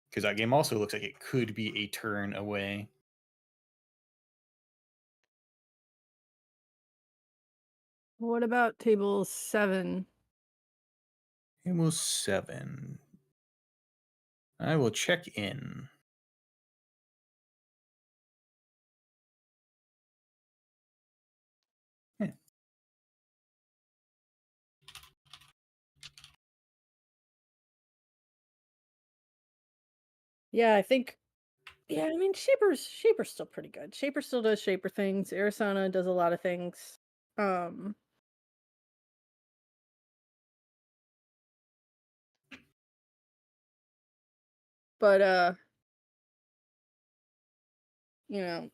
Because that game also looks like it could be a turn away. What about table 7? Table 7. I will check in. Yeah. Yeah, I think. Yeah, I mean Shaper's still pretty good. Shaper still does Shaper things. Arizona does a lot of things. Um. But you know,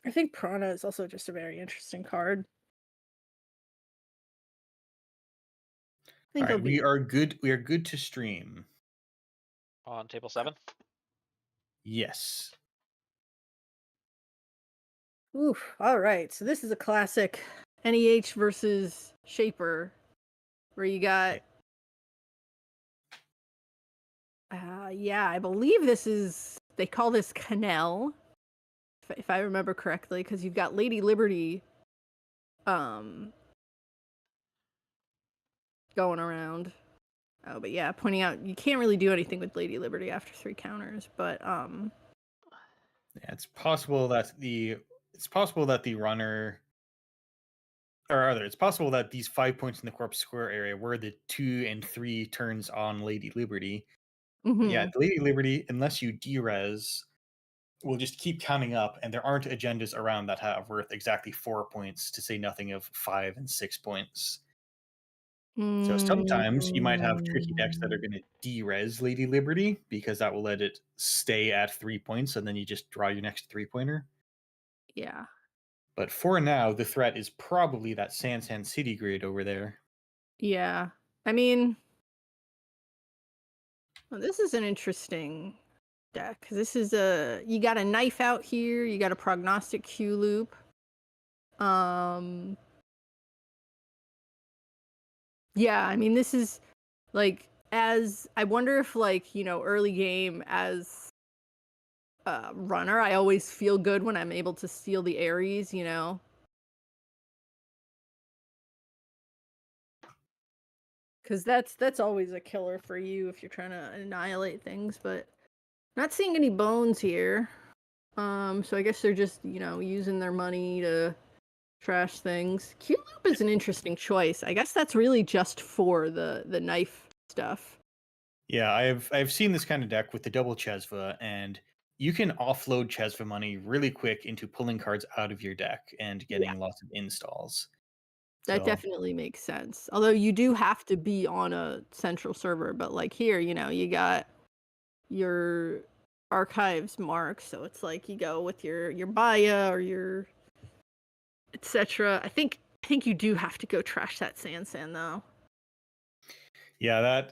I think Prana is also just a very interesting card. I think All right, it'll be we are good. We are good to stream. On table 7. Yes. Oof. All right. So this is a classic NEH versus Shaper, where you got. Yeah, I believe this is. They call this Canal, if I remember correctly, because you've got Lady Liberty, going around. Oh, but yeah, pointing out you can't really do anything with Lady Liberty after 3 counters, but Yeah, it's possible that the runner, or rather, it's possible that these 5 points in the corpse square area were the 2 and 3 turns on Lady Liberty. Yeah, mhm. the Lady Liberty, unless you derez, will just keep counting up, and there aren't agendas around that have worth exactly 4 points, to say nothing of 5 and 6 points. So sometimes you might have tricky decks that are going to derez Lady Liberty because that will let it stay at 3 points, and then you just draw your next 3-pointer. Yeah. But for now, the threat is probably that Sansan City grid over there. Yeah. I mean, well, this is an interesting deck. This is you got a knife out here, you got a prognostic Q loop. Yeah, I mean this is like, as I wonder if, like, early game as runner, I always feel good when I'm able to steal the Ares, because that's always a killer for you if you're trying to annihilate things. But not seeing any bones here. So I guess they're just using their money to trash things. Q loop is an interesting choice. I guess that's really just for the knife stuff. Yeah, I've seen this kind of deck with the double Chesva, and you can offload Chesva money really quick into pulling cards out of your deck and getting lots of installs. That So definitely makes sense. Although you do have to be on a central server, but like here, you got your archives mark, so it's like you go with your Baya or your etc. I think you do have to go trash that Sansan though. Yeah,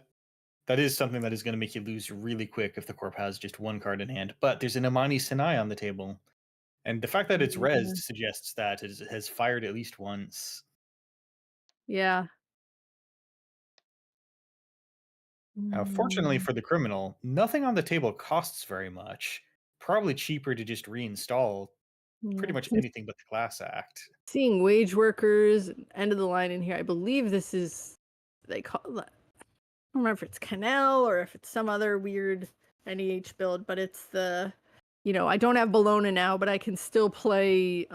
that is something that is going to make you lose really quick if the corp has just one card in hand. But there's an Amani Sinai on the table. And the fact that it's rezzed suggests that it has fired at least once. Yeah. Now, fortunately for the criminal, nothing on the table costs very much. Probably cheaper to just reinstall pretty Yeah. much anything but the Class Act. Seeing wage workers, end of the line in here. I believe this is, they call it, I don't remember if it's Canal or if it's some other weird NEH build, but it's the, I don't have Bologna now, but I can still play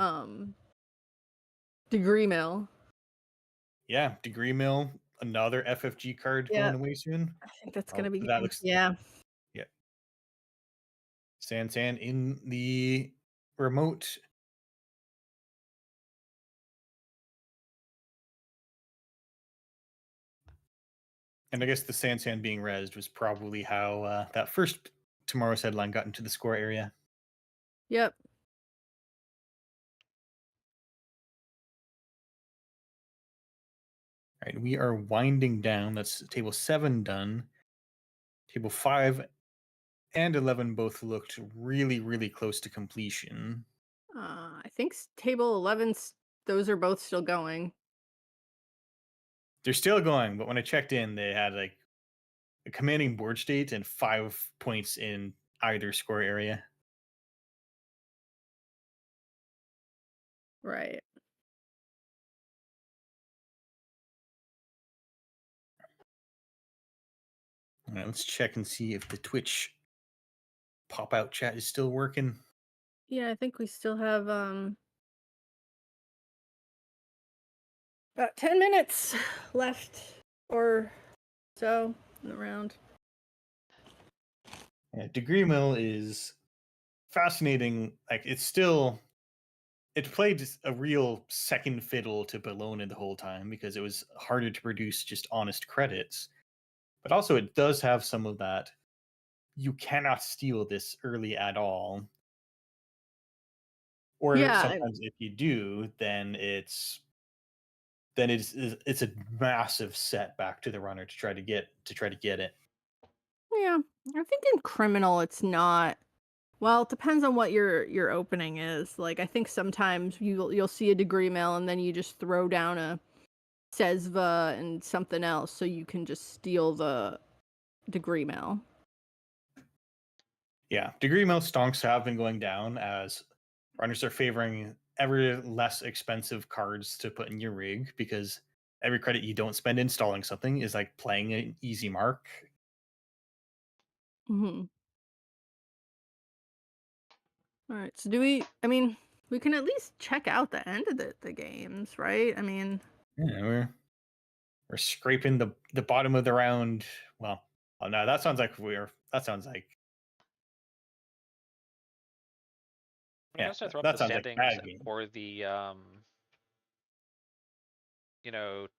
Degree Mill. Yeah, Degree Mill, another FFG card Yeah. going away soon. I think that's gonna be That looks yeah. Yeah. Sansan in the remote. And I guess the Sansan being rezzed was probably how that first tomorrow's headline got into the score area. Yep. All right, we are winding down. That's table 7 done. Table 5 and 11 both looked really, really close to completion. I think table 11's, those are both still going. They're still going, but when I checked in, they had like a commanding board state and 5 points in either score area. Right. All right, let's check and see if the Twitch pop-out chat is still working. Yeah, I think we still have about 10 minutes left or so in the round. Yeah, Degree Mill is fascinating. Like it played a real second fiddle to Bologna the whole time because it was harder to produce just honest credits. But also it does have some of that. You cannot steal this early at all. Or sometimes if you do, then it's a massive setback to the runner to try to get it. Yeah, I think in criminal it's not. Well, it depends on what your opening is. Like I think sometimes you'll see a Degree Mill and then you just throw down a Sesva and something else so you can just steal the Degree Mill. Yeah, Degree Mill stonks have been going down as runners are favoring ever less expensive cards to put in your rig because every credit you don't spend installing something is like playing an easy mark. Mm-hmm. All right, so we can at least check out the end of the games, right? I mean, yeah, we're scraping the bottom of the round. Well, oh no, that sounds like yeah, that throw up sounds the like standings bad game. for the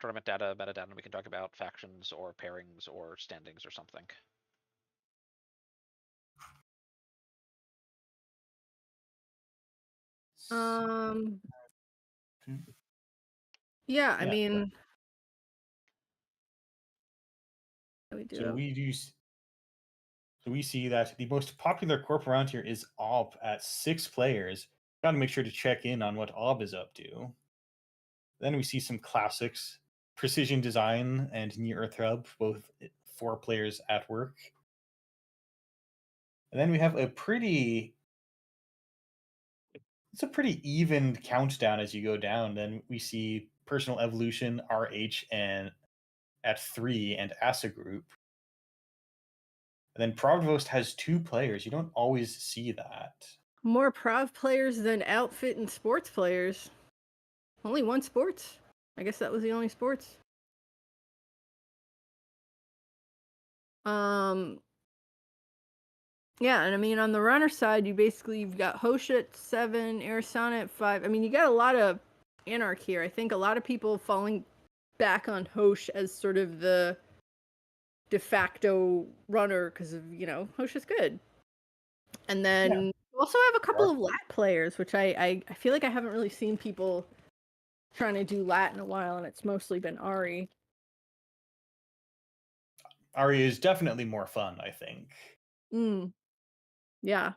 tournament data, metadata, and we can talk about factions or pairings or standings or something. Yeah, I mean, we see that the most popular corp around here is Ob at 6 players. Got to make sure to check in on what Ob is up to. Then we see some classics, Precision Design and Near Earth Hub, both 4 players at work. And then we have a pretty even countdown as you go down. Then we see Personal Evolution, RH, and at 3, and Asa Group. And then Provost has 2 players. You don't always see that. More Prov players than Outfit and Sports players. Only one Sports. I guess that was the only Sports. Yeah, and I mean on the runner side, you've got Hosh at 7, Arizona at 5. I mean, you got a lot of Anarch here. I think a lot of people falling back on Hosh as sort of the de facto runner because of Hosh is good. And then you also have a couple of lat players, which I feel like I haven't really seen people trying to do lat in a while, and it's mostly been Ari. Aria is definitely more fun, I think. Mm. Yeah.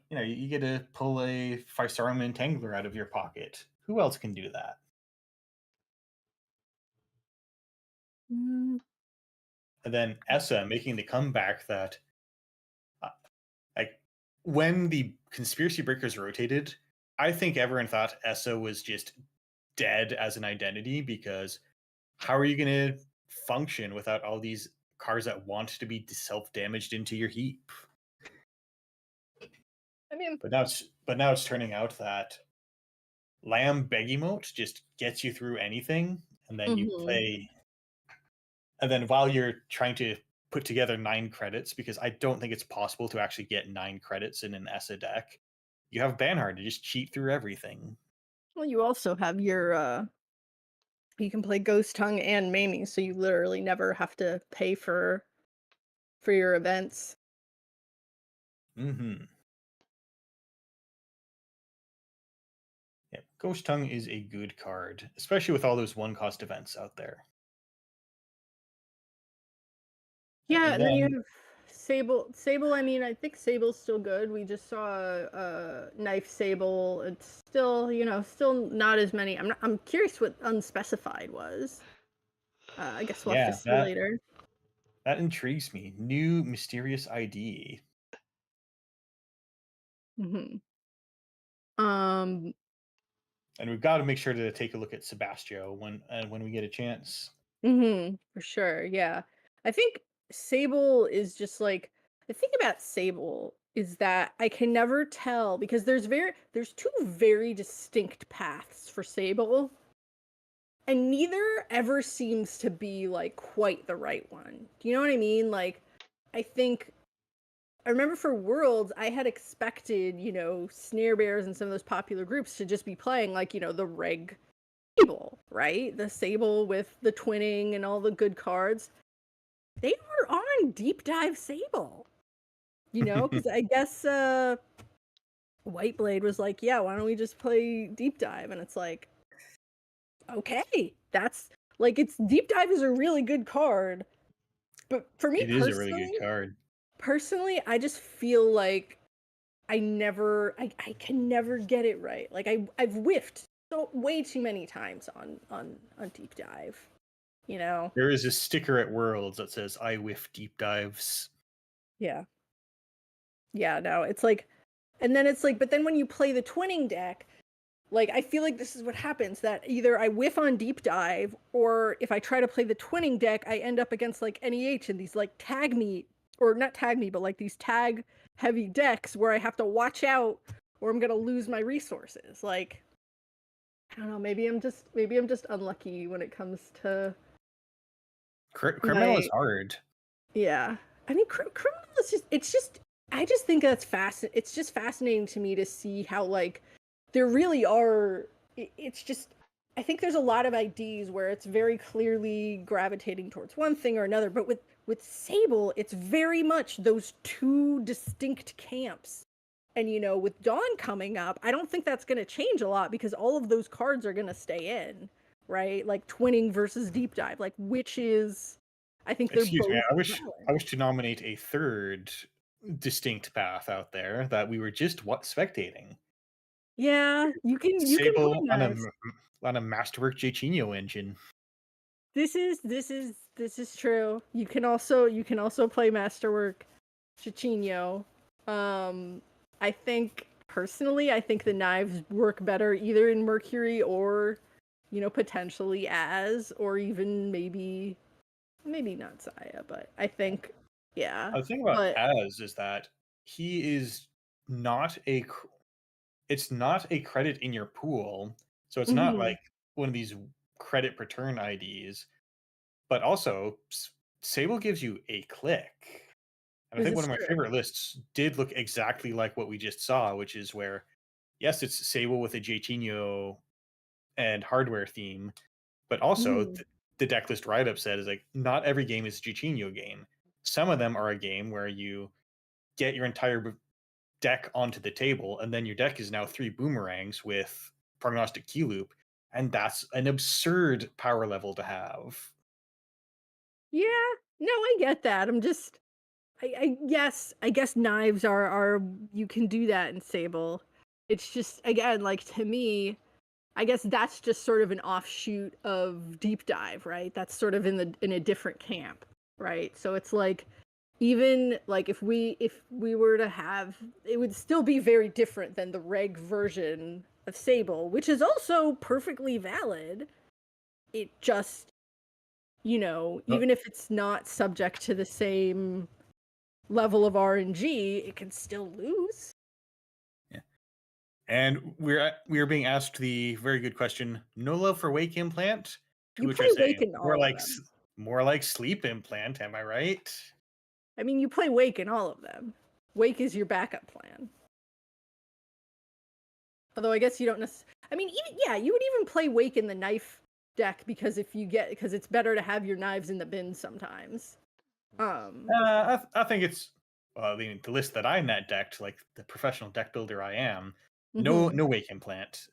You know, you get to pull a 5-star Entangler out of your pocket. Who else can do that? Mm. And then Essa making the comeback that, like, when the Conspiracy Breakers rotated, I think everyone thought Essa was just dead as an identity, because how are you going to function without all these cards that want to be self-damaged into your heap? I mean, But now it's turning out that Lamb Begemote just gets you through anything, and then you play. And then while you're trying to put together 9 credits, because I don't think it's possible to actually get 9 credits in an Essa deck, you have Banhard to just cheat through everything. well, you also have your you can play Ghost Tongue and Mamie, so you literally never have to pay for your events. Mm-hmm. Yeah, Ghost Tongue is a good card, especially with all those 1-cost events out there. Yeah, and then you then have Sable. Sable, I mean, I think Sable's still good. We just saw Knife Sable. It's still, still not as many. I'm curious what Unspecified was. I guess we'll have to see later. that intrigues me. New mysterious ID. Mm-hmm. Um, And we've got to make sure to take a look at Sebastio when we get a chance. For sure, yeah. I think Sable is just like, the thing about Sable is that I can never tell, because there's 2 very distinct paths for Sable, and neither ever seems to be like quite the right one. Do you know what I mean? Like, I remember for Worlds, I had expected, Snare Bears and some of those popular groups to just be playing like, the reg Sable, right? The Sable with the twinning and all the good cards. They were on Deep Dive Sable, because I guess Whiteblade was like, yeah, why don't we just play Deep Dive? And it's like, okay, that's like, it's Deep Dive is a really good card, but for me It is a really good card. Personally, I just feel like I can never get it right. Like I've whiffed way too many times on Deep Dive. There is a sticker at Worlds that says "I whiff deep dives." Yeah. Yeah, no, it's like, and then it's like, but then when you play the twinning deck, like, I feel like this is what happens, that either I whiff on Deep Dive, or if I try to play the twinning deck, I end up against like NEH and these like tag me, or not tag me, but like these tag heavy decks where I have to watch out or I'm gonna lose my resources. Like, I don't know, maybe I'm just unlucky when it comes to Criminal is hard. Yeah. I mean, Criminal is just, I just think that's it's just fascinating to me to see how, like, there really are, it's just, I think there's a lot of IDs where it's very clearly gravitating towards one thing or another, but with Sable, it's very much those 2 distinct camps. And, with Dawn coming up, I don't think that's going to change a lot, because all of those cards are going to stay in, right? Like twinning versus Deep Dive, like, which is, I think they're Excuse both me, valid. I wish to nominate a third distinct path out there that we were just spectating. Yeah, you can Sable play Knives. on a Masterwork Jachinho engine. This is true. You can also play Masterwork Chichinho. I think personally, I think the knives work better either in Mercury or, potentially as, or even maybe not Saya, but I think, yeah. The thing about Az is that he is not it's not a credit in your pool, so it's not like one of these credit per turn IDs, but also Sable gives you a click. And I think one of my favorite lists did look exactly like what we just saw, which is where, yes, it's Sable with a Jachinho and hardware theme, but also the deck list write-up said is like, not every game is a Jachinho game. Some of them are a game where you get your entire deck onto the table, and then your deck is now 3 boomerangs with Prognostic Key Loop, and that's an absurd power level to have. Yeah, No, I get that. I'm just I guess knives are you can do that in Sable. It's just again, like to me, I guess that's just sort of an offshoot of Deep Dive, right? That's sort of in a different camp, right? So it's like even like if we were to have it would still be very different than the reg version of Sable, which is also perfectly valid. It just, Oh, even if it's not subject to the same level of RNG, it can still lose. yeah. And we are being asked the very good question: no love for wake implant? To You which play I say, Wake in all of them. more like sleep implant. Am I right? I mean, you play Wake in all of them. Wake is your backup plan. Although I guess you don't necessarily. I mean, even yeah, you would even play Wake in the knife deck because because it's better to have your knives in the bin sometimes. I think it's well, the list that I net decked, like the professional deck builder I am. No, Mhm. no wake implant.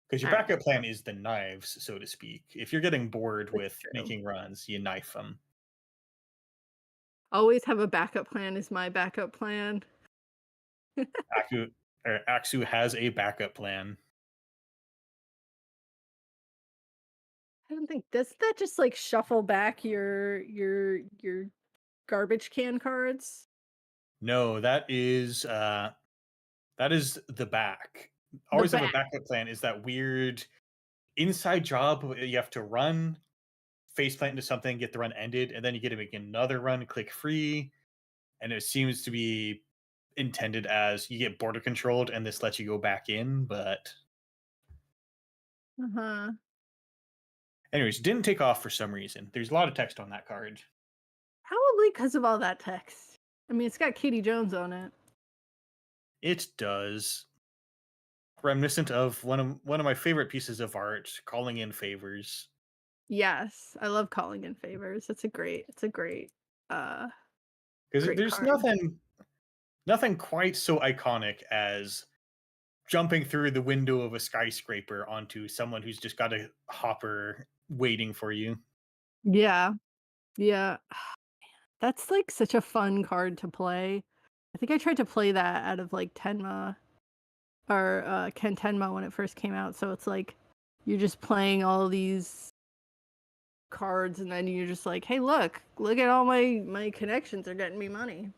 Because your All right, backup plan is the knives, so to speak. If you're getting bored that's with true. making runs, you knife them. Always have a backup plan is my backup plan. Axu has a backup plan. I don't think does that just like shuffle back your garbage can cards? No, that is the back. The Always have a back. backup plan. Is that weird inside job where you have to run, face plant into something, get the run ended, and then you get to make another run, click free, and it seems to be intended as you get border controlled and this lets you go back in, but Uh-huh. anyways, didn't take off for some reason. There's a lot of text on that card. Probably because of all that text. I mean, it's got Katie Jones on it. It does. Reminiscent of one of my favorite pieces of art, Calling in Favors. Yes, I love calling in favors. It's a uh Because great there's card. nothing quite so iconic as jumping through the window of a skyscraper onto someone who's just got a hopper waiting for you. Yeah. Yeah. That's like such a fun card to play. I think I tried to play that out of like Tenma or Ken Tenma when it first came out. So it's like you're just playing all these cards and then you're just like, hey, look at all my connections are getting me money.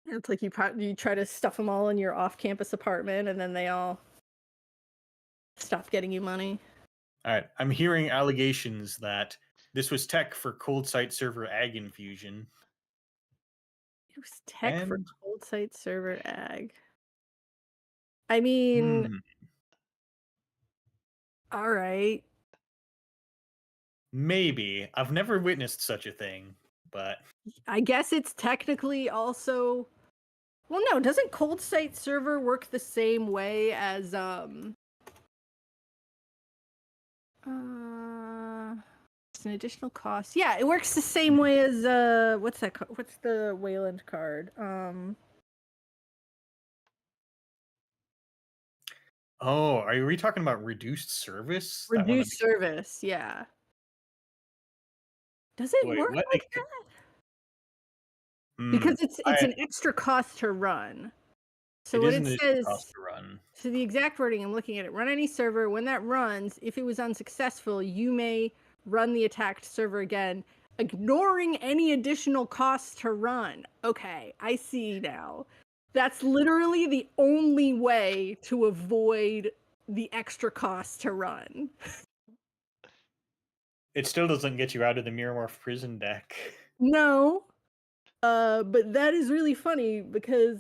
And it's like you try to stuff them all in your off-campus apartment and then they all stop getting you money. All right, I'm hearing allegations that this was tech for cold site server ag infusion. It was tech for And cold site server ag. I mean, all right. maybe. I've never witnessed such a thing, but I guess it's technically also well no, doesn't cold site server work the same way as it's an additional cost. Yeah, it works the same way as what's what's the Wayland card? oh, are we talking about reduced service? That one. Reduced service, yeah. Does it Wait, work what? like that? Hmm. Because it's an extra cost to run. So It what is it an additional cost says, to run. so the exact wording, I'm looking at it. Run any server. When that runs, if it was unsuccessful, you may run the attacked server again, ignoring any additional costs to run. Okay, I see now. That's literally the only way to avoid the extra cost to run. It still doesn't get you out of the Miramorph prison deck. No, but that is really funny because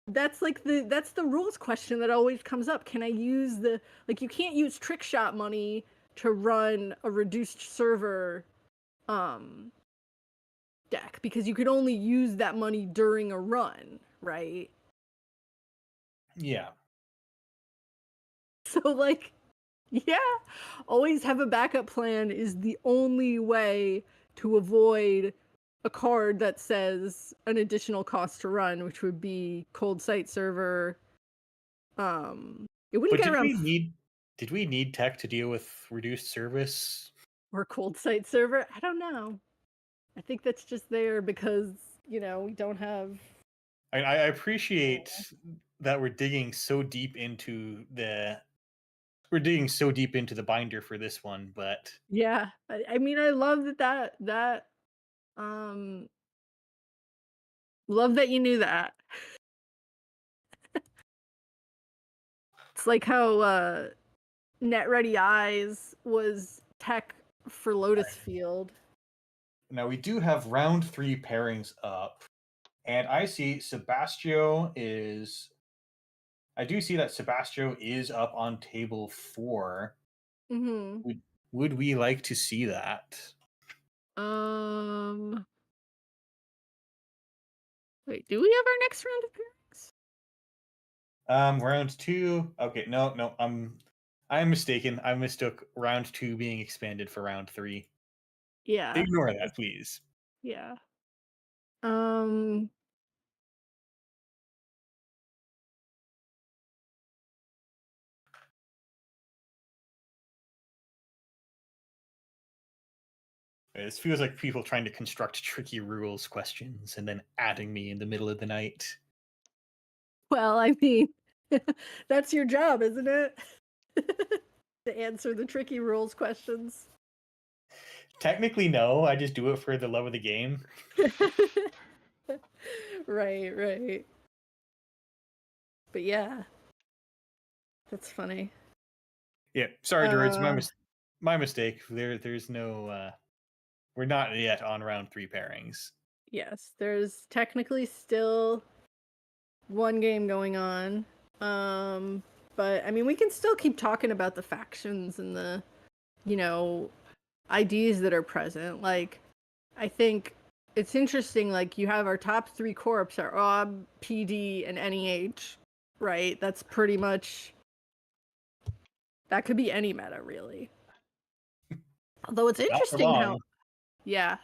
that's like that's the rules question that always comes up. Can I use the like you can't use trick shot money to run a reduced server deck because you could only use that money during a run, right? Yeah. So like yeah, always have a backup plan is the only way to avoid a card that says an additional cost to run, which would be cold site server. It wouldn't But get did around. we need Did we need tech to deal with reduced service? Or cold site server. I don't know. I think that's just there because, we don't have. I appreciate that we're digging so deep into the binder for this one, but Yeah. I mean, I love that love that you knew that. It's like how NetReady Eyes was tech for Lotus Field. now we do have round 3 pairings up, and I see Sebastio is. I do see that Sebastio is up on table 4. Mm-hmm. Would we like to see that? Wait, do we have our next round of pairings? Round 2. Okay, no, I'm mistaken. I mistook round 2 being expanded for round 3. Yeah. Ignore that, please. Yeah. This feels like people trying to construct tricky rules questions and then adding me in the middle of the night. Well, I mean, that's your job, isn't it? To answer the tricky rules questions. Technically, no. I just do it for the love of the game. Right. But yeah. That's funny. Yeah, sorry, droids. My mistake. There's no. We're not yet on round 3 pairings. Yes, there's technically still one game going on. But I mean, we can still keep talking about the factions and the, IDs that are present. Like, I think it's interesting. Like, you have our top 3 corps are OB, PD, and NEH, right? That's pretty much. That could be any meta, really. Although it's interesting how. Yeah.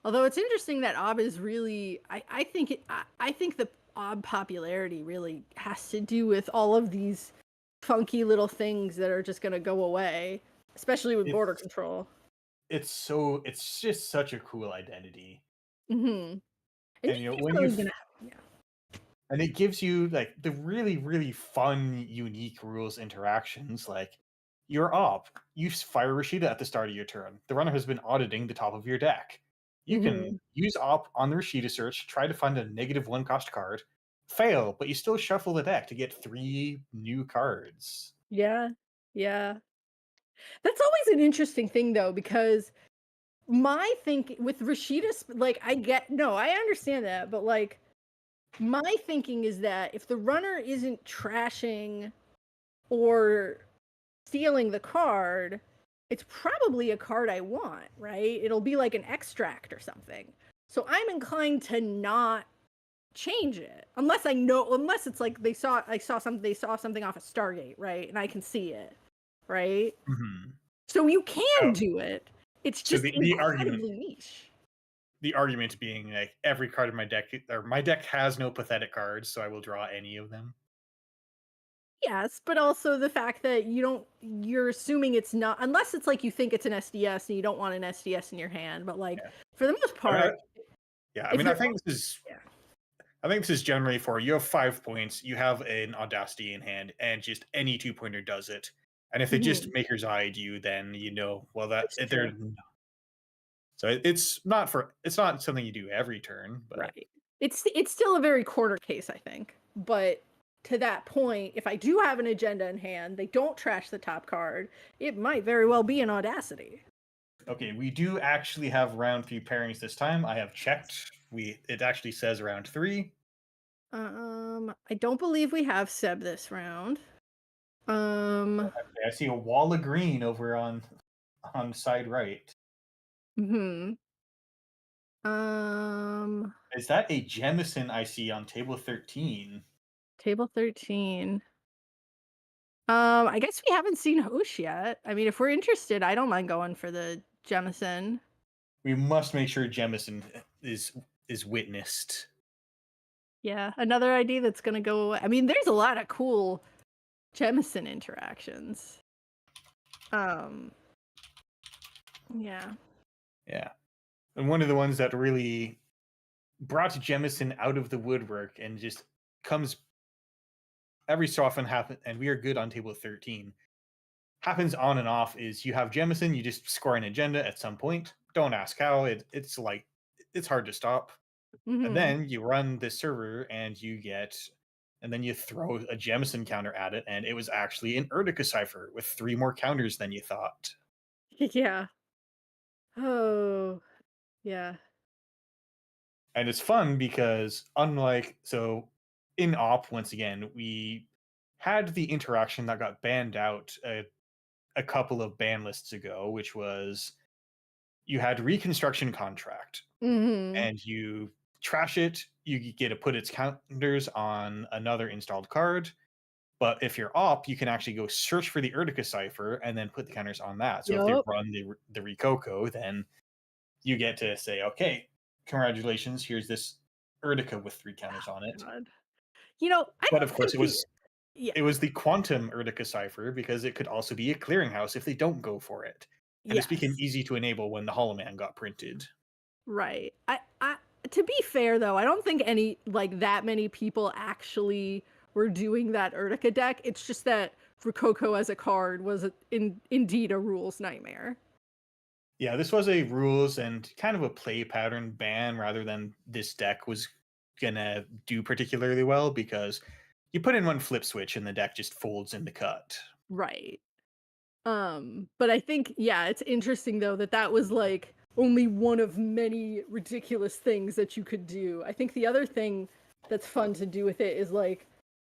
Although it's interesting that OB is really, I think the OB popularity really has to do with all of these funky little things that are just going to go away, especially with border control. It's just such a cool identity. Mm-hmm. And when and it gives you like the really, really fun, unique rules interactions. Like you're up, you fire Rashida at the start of your turn. The runner has been auditing the top of your deck. You can use op on the Rashida search, try to find a -1 cost card, fail, but you still shuffle the deck to get 3 new cards. Yeah. That's always an interesting thing, though, because my thinking with Rashida, like, I understand that, but like, my thinking is that if the runner isn't trashing or stealing the card, it's probably a card I want, right? It'll be like an extract or something. So I'm inclined to not change it unless it's like they saw something off a Stargate, right? And I can see it, right? Mm-hmm. So you can do it. It's just incredibly niche. The argument being like every card in my deck, or my deck has no pathetic cards, so I will draw any of them. Yes, but also the fact that you're assuming it's not, unless it's like you think it's an SDS and you don't want an SDS in your hand, but like for the most part. I think this is generally for you have 5 points, you have an Audacity in hand, and just any 2-pointer does it. And if they just Maker's Eyed you, then so it's not something you do every turn, but right. It's still a very quarter case, I think. But to that point, if I do have an agenda in hand, they don't trash the top card, it might very well be an Audacity. Okay, we do actually have round 3 pairings this time. I have checked. It actually says round 3. I don't believe we have Seb this round. I see a wall of green over on side right. Is that a Jemison I see on table 13? Table 13. I guess we haven't seen Hosh yet. I mean, if we're interested, I don't mind going for the Jemison. We must make sure Jemison is witnessed. Yeah, another ID that's gonna go away. I mean, there's a lot of cool Jemison interactions. Um, yeah. Yeah. And one of the ones that really brought Jemison out of the woodwork and just comes every so often happen, and we are good on table 13. Happens on and off is you have Jemison, you just score an agenda at some point. Don't ask how. It's like it's hard to stop. And Mhm. then you run this server and you get, and then you throw a Jemison counter at it, and it was actually an Urtica cipher with 3 more counters than you thought. Yeah. Oh, yeah. And it's fun because unlike in op, once again, we had the interaction that got banned out a couple of ban lists ago, which was you had reconstruction contract Mhm. and you trash it, you get to put its counters on another installed card. But if you're op, you can actually go search for the Urtica cipher and then put the counters on that. So if they Yup. run the Rikoko, then you get to say, okay, congratulations, here's this Urtica with 3 counters on it. God. You know, I But don't of course, think yeah. it was the quantum Urtica cipher because it could also be a clearinghouse if they don't go for it. And this became Yes. easy to enable when the Holoman got printed. Right. I to be fair though, I don't think that many people actually were doing that Urtica deck. It's just that Rococo as a card was indeed a rules nightmare. Yeah, this was a rules and kind of a play pattern ban rather than this deck was gonna do particularly well because you put in one flip switch and the deck just folds in the cut. Right. But I think it's interesting though that was like only one of many ridiculous things that you could do. I think the other thing that's fun to do with it is like,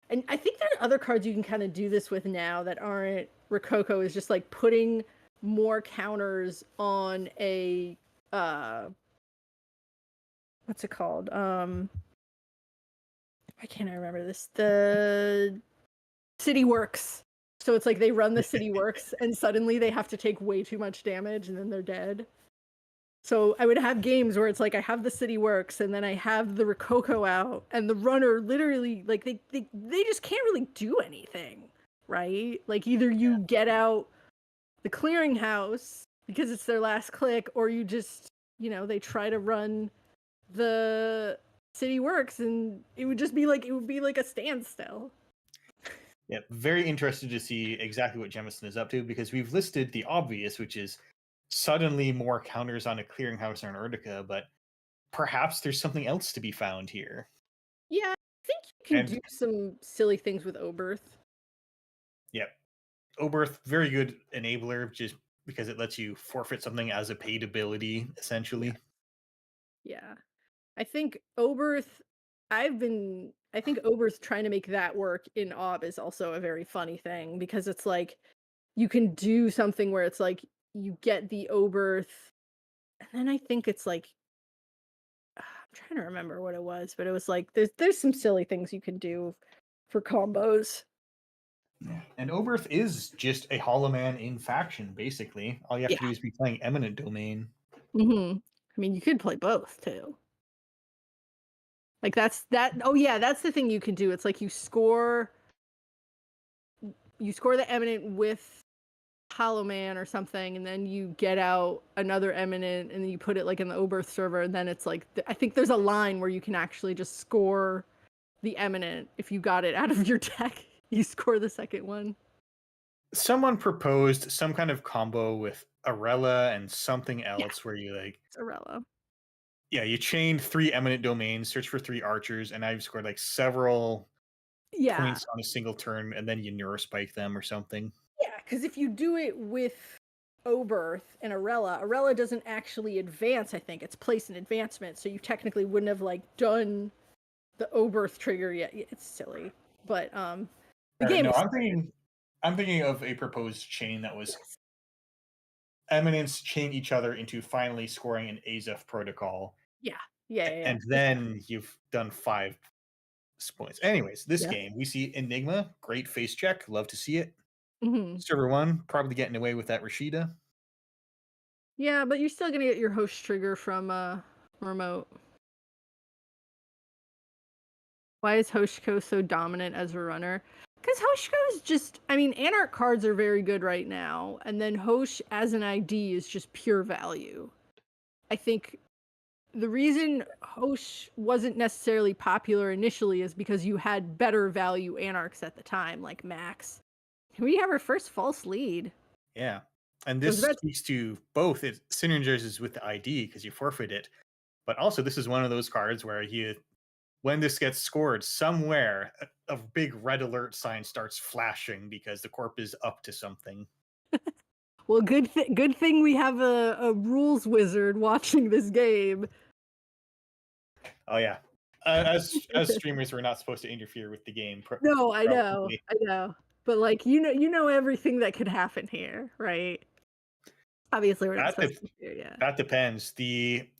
and I think there are other cards you can kind of do this with now that aren't Rococo, is just like putting more counters on a what's it called? Why can't I remember this? The City Works. So it's like they run the City Works and suddenly they have to take way too much damage and then they're dead. So I would have games where it's like I have the City Works and then I have the Rococo out and the runner literally like they just can't really do anything, right? Like either you get out the clearinghouse because it's their last click, or you just, they try to run the City Works and it would be like a standstill. Yeah, very interested to see exactly what Jemison is up to because we've listed the obvious, which is suddenly more counters on a clearinghouse or an Urtica, but perhaps there's something else to be found here. Yeah, I think you can do some silly things with Oberth. Yep. Oberth, very good enabler, just because it lets you forfeit something as a paid ability, essentially. Yeah. I think Oberth trying to make that work in Ob is also a very funny thing because it's like you can do something where it's like you get the Oberth, and then I think it's like I'm trying to remember what it was, but it was like there's some silly things you can do for combos. Yeah. And Oberth is just a Holoman in faction, basically. All you have to do is be playing Eminent Domain. I mean, you could play both too. Like that's the thing you can do. It's like you score the Eminent with Hollow Man or something, and then you get out another Eminent, and then you put it like in the Oberth server, and then it's like I think there's a line where you can actually just score the Eminent if you got it out of your deck. You score the second one. Someone proposed some kind of combo with Arella and something else where you like it's Arella. Yeah, you chain 3 Eminent Domains, search for 3 archers, and now you've scored like several points on a single turn, and then you neurospike them or something. Yeah, because if you do it with Oberth and Arella doesn't actually advance. I think it's placed in advancement, so you technically wouldn't have like done the Oberth trigger yet. It's silly, but the game. No, I'm thinking of a proposed chain that was Eminence chain each other into finally scoring an Azef protocol. Yeah. And then you've done 5 points. Anyways, this game, we see Enigma, great face check, love to see it. Server 1, probably getting away with that Rashida. Yeah, but you're still gonna get your host trigger from remote. Why is Hoshiko so dominant as a runner? Because Hoshko is just, I mean, Anarch cards are very good right now, and then Hosh as an ID is just pure value. I think the reason Hosh wasn't necessarily popular initially is because you had better value Anarchs at the time, like Max. We have our first false lead. Yeah. And So this that's- speaks to both. It synergizes with the ID because you forfeit it. But also, this is one of those cards where when this gets scored somewhere, a big red alert sign starts flashing because the corp is up to something. Well, good thing we have a rules wizard watching this game. Oh yeah. As streamers, we're not supposed to interfere with the game. No, I know, proactively. I know. But like you know everything that could happen here, right? Obviously, we're not That, supposed to interfere yet. that depends.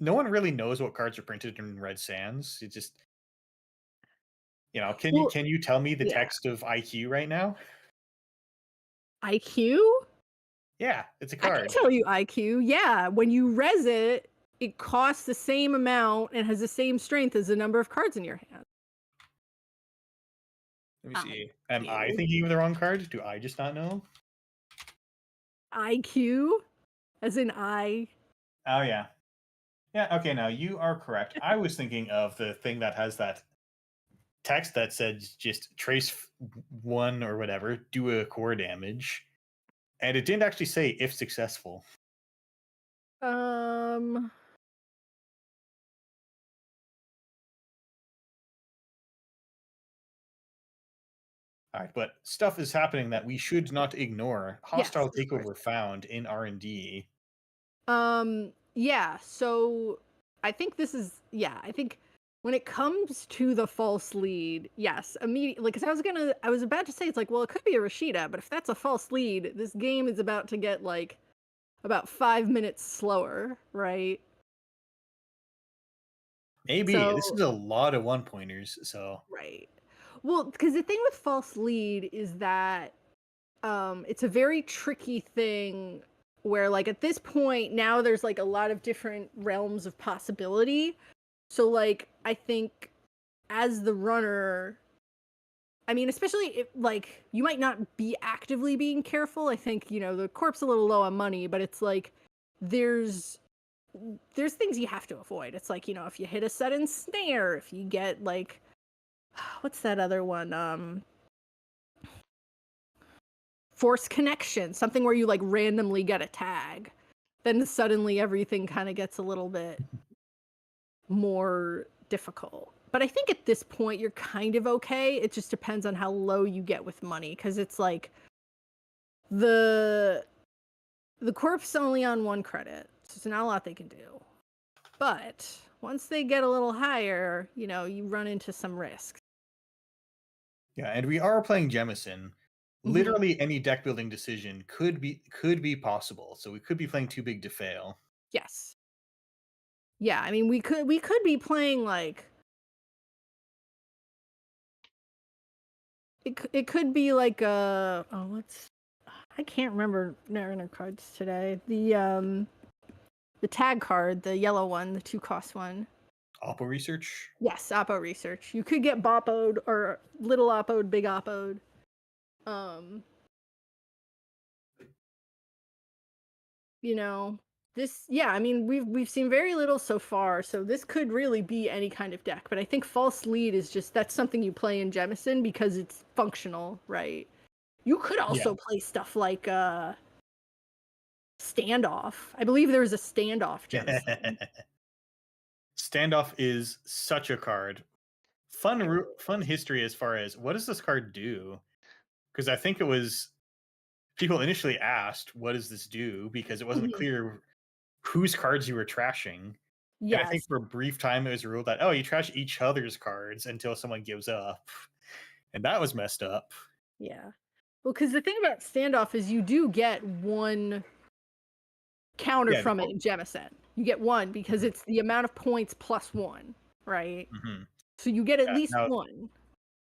No one really knows what cards are printed in Red Sands. It just, can you tell me the yeah. text of IQ right now? IQ? Yeah, it's a I card. can tell you IQ. Yeah, when you res it, it costs the same amount and has the same strength as the number of cards in your hand. Let me see. Am I IQ. thinking of the wrong card? Do I just not know? IQ? As in I. Oh yeah. Yeah, okay, now you are correct. I was thinking of the thing that has that text that said just trace one or whatever, do a core damage. And it didn't actually say if successful. All right, but stuff is happening that we should not ignore. Hostile Yes, of course. takeover found in R&D. Yeah, so I think I think when it comes to the false lead, yes, immediately, because I was about to say, it's like, well, it could be a Rashida, but if that's a false lead, this game is about to get like about 5 minutes slower, right? Maybe. This is a lot of one pointers, so. Right. Well, because the thing with false lead is that it's a very tricky thing where, like, at this point now there's like a lot of different realms of possibility. So like I think as the runner, I mean, especially if like you might not be actively being careful. I think, the corp's a little low on money, but it's like there's things you have to avoid. It's like, if you hit a sudden snare, if you get like what's that other one? Force connection, something where you like randomly get a tag. Then suddenly everything kind of gets a little bit more difficult. But I think at this point you're kind of okay. It just depends on how low you get with money, because it's like the corp's only on 1 credit, so there's not a lot they can do. But once they get a little higher, you run into some risks. Yeah, and we are playing Jemison. Literally any deck building decision could be possible. So we could be playing too big to fail. Yes. Yeah, I mean we could be playing like it could be like I can't remember Mariner cards today. The tag card, the yellow one, the 2-cost one. Oppo research? Yes, Oppo research. You could get Boppoed or little Oppoed, big Oppoed. I mean, we've seen very little so far, so this could really be any kind of deck. But I think false lead is that's something you play in Jemison because it's functional, right? You could also play stuff like Standoff. I believe there's a Standoff Jemison. Standoff is such a card. Fun history as far as what does this card do? Because I think it was people initially asked, what does this do? Because it wasn't clear whose cards you were trashing. Yes. And I think for a brief time it was ruled that, you trash each other's cards until someone gives up. And that was messed up. Yeah. Well, because the thing about Standoff is you do get 1 counter from it in Jemison. You get 1 because it's the amount of points plus 1, right? So you get at least 1.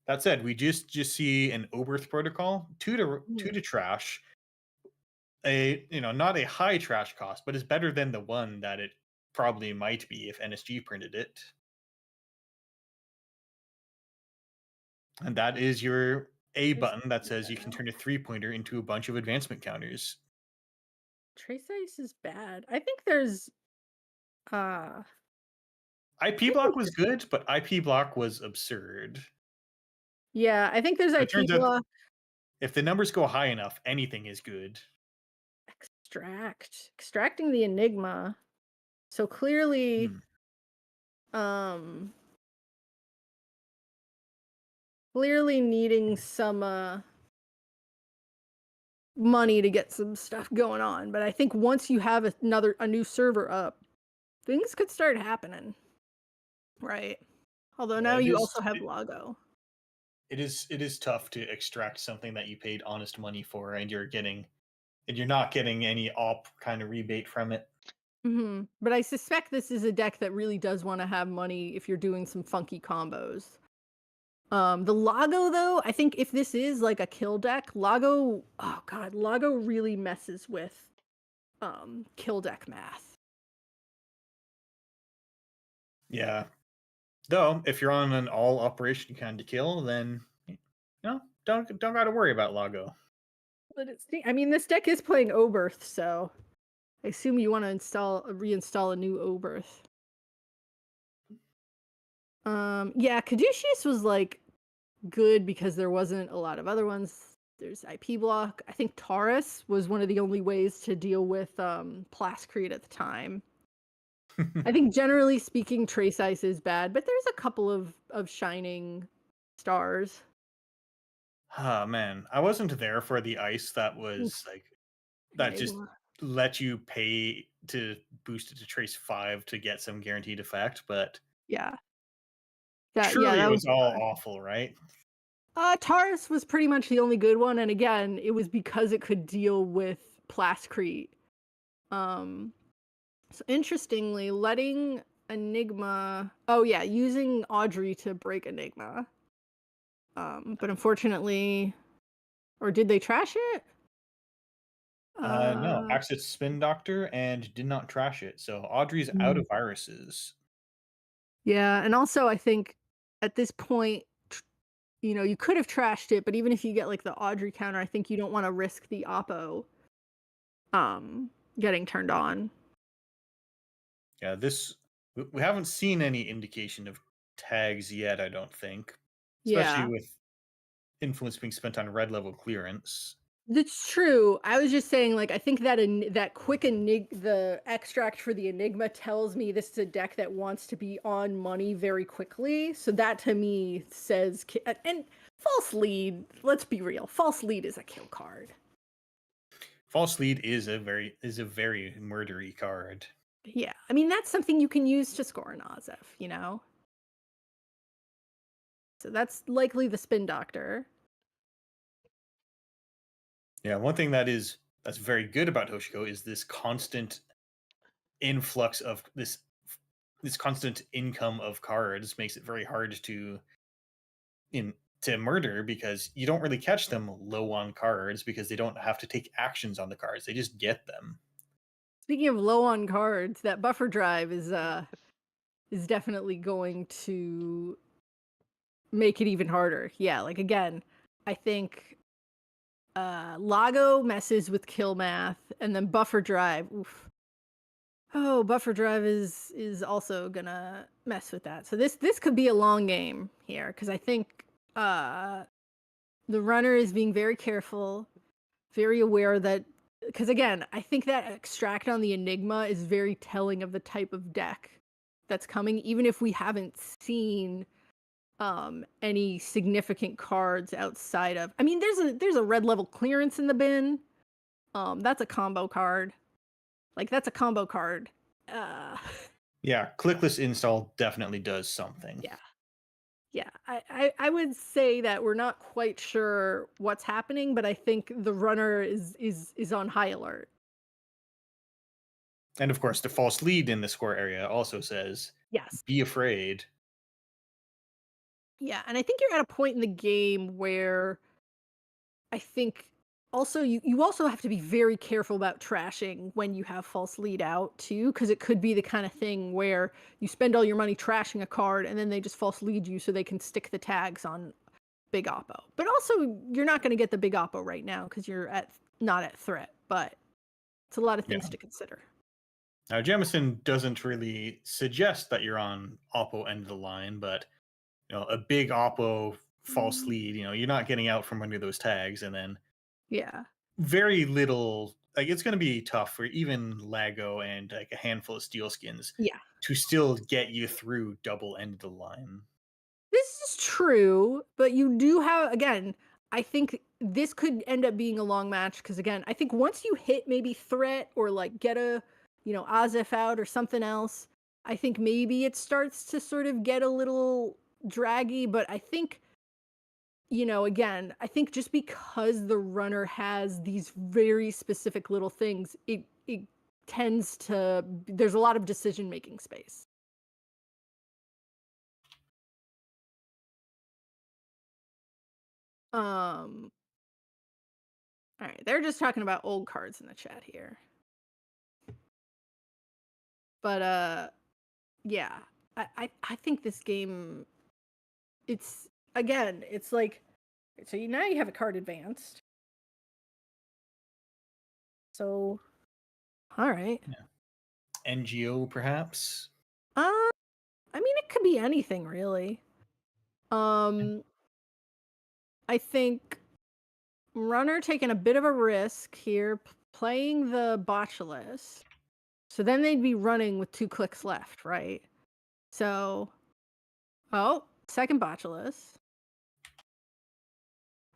That said, we just see an Oberth protocol, 2 to trash. Not a high trash cost, but it's better than the 1 that it probably might be if NSG printed it. And that is your A button that says you can turn a 3-pointer into a bunch of advancement counters. Trace Ice is bad. I think there's uh IP block was good, but IP block was absurd. yeah, I think there's It IP turns out block. if the numbers go high enough, anything is good. Extracting the Enigma. So clearly Hmm. clearly needing some money to get some stuff going on, but I think once you have a new server up, things could start happening. Right. Although Yeah, now it you is- also have it- Lago. It is tough to extract something that you paid honest money for, and you're not getting any op kind of rebate from it. But I suspect this is a deck that really does want to have money if you're doing some funky combos. The Lago, though, I think if this is like a kill deck, Lago really messes with kill deck math. Yeah. Though, if you're on an all operation kind of kill, then don't gotta worry about Lago. But this deck is playing Oberth, so I assume you want to reinstall a new Oberth. Yeah, Caduceus was like good because there wasn't a lot of other ones. There's IP block. I think Taurus was one of the only ways to deal with Plascrete at the time. I think generally speaking, Trace Ice is bad, but there's a couple of shining stars. Oh man, I wasn't there for the ice that was like that just Enigma. let you pay to boost it to trace 5 to get some guaranteed effect, but Yeah. surely that it was was all awful, right? Taurus was pretty much the only good one, and again, it was because it could deal with Plascrete. So interestingly, letting Enigma. Oh yeah, using Audrey to break Enigma. But unfortunately, or did they trash it? No, Axis Spin Doctor and did not trash it. So Audrey's out of viruses. Yeah, and also I think at this point, you could have trashed it, but even if you get like the Audrey counter, I think you don't want to risk the Oppo getting turned on. Yeah, we haven't seen any indication of tags yet, I don't think. Especially Yeah, with influence being spent on red level clearance. that's true. I was just saying, like, I think that the extract for the Enigma tells me this is a deck that wants to be on money very quickly. So that to me says, and False Lead. Let's be real, False Lead is a kill card. False Lead is a very murdery card. Yeah, I mean that's something you can use to score an Ozef, So that's likely the Spin Doctor. Yeah, one thing that's very good about Hoshiko is this constant influx of this constant income of cards makes it very hard to murder because you don't really catch them low on cards because they don't have to take actions on the cards. They just get them. Speaking of low on cards, that buffer drive is definitely going to make it even harder. Yeah, like again, I think Lago messes with kill math, and then buffer drive. Oof. Oh, buffer drive is also gonna mess with that. So this could be a long game here because I think the runner is being very careful, very aware that because again, I think that extract on the Enigma is very telling of the type of deck that's coming, even if we haven't seen any significant cards outside of. I mean, there's a red level clearance in the bin. That's a combo card. Like that's a combo card. Yeah, clickless install definitely does something. Yeah, I would say that we're not quite sure what's happening, but I think the runner is on high alert. And of course, the false lead in the score area also says, Yes. be afraid. Yeah, and I think you're at a point in the game where I think also you also have to be very careful about trashing when you have false lead out too, because it could be the kind of thing where you spend all your money trashing a card and then they just false lead you so they can stick the tags on big oppo. But also, you're not going to get the big oppo right now because you're not at threat. But it's a lot of things to consider. Now, Jamison doesn't really suggest that you're on oppo end of the line, but a big oppo false lead, you're not getting out from under those tags, and then very little. Like, it's going to be tough for even Lago and like a handful of steel skins to still get you through double end of the line. This is true, but you do have, again, I think this could end up being a long match because, again, I think once you hit maybe threat or like get a, Azef out or something else, I think maybe it starts to sort of get a little draggy, but I think, again, I think just because the runner has these very specific little things, it tends to, there's a lot of decision-making space. All right, they're just talking about old cards in the chat here. But yeah, I think this game, it's like, so now you have a card advanced. So, all right. Yeah. NGO perhaps. I mean, it could be anything really. I think runner taking a bit of a risk here, playing the Botulus. So then they'd be running with 2 clicks left, right? So, second Botulus.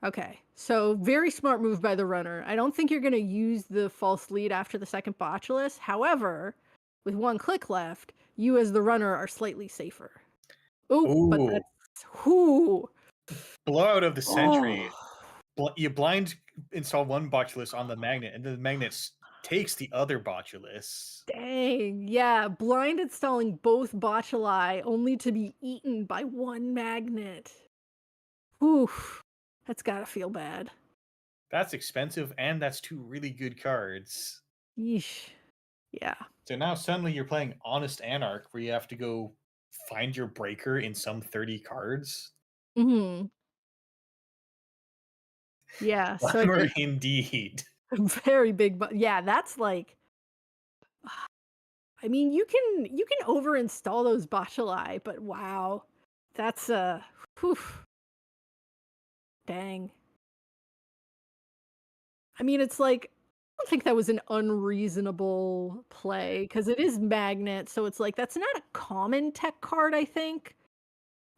Okay, so very smart move by the runner. I don't think you're going to use the false lead after the second Botulus. However, with 1 click left, you as the runner are slightly safer. But that's... Blowout of the century. You blind install 1 Botulus on the magnet, and then the magnet takes the other Botulus. Dang, yeah. Blind installing both Botuli only to be eaten by 1 magnet. Oof. That's gotta feel bad. That's expensive, and that's 2 really good cards. Yeesh. Yeah. So now suddenly you're playing Honest Anarch, where you have to go find your breaker in some 30 cards. Mm-hmm. Yeah. So Indeed. Very big, but yeah, that's like. I mean, you can over-install those Botuli, but wow, that's dang. I mean, it's like, I don't think that was an unreasonable play because it is magnet, so it's like that's not a common tech card, I think.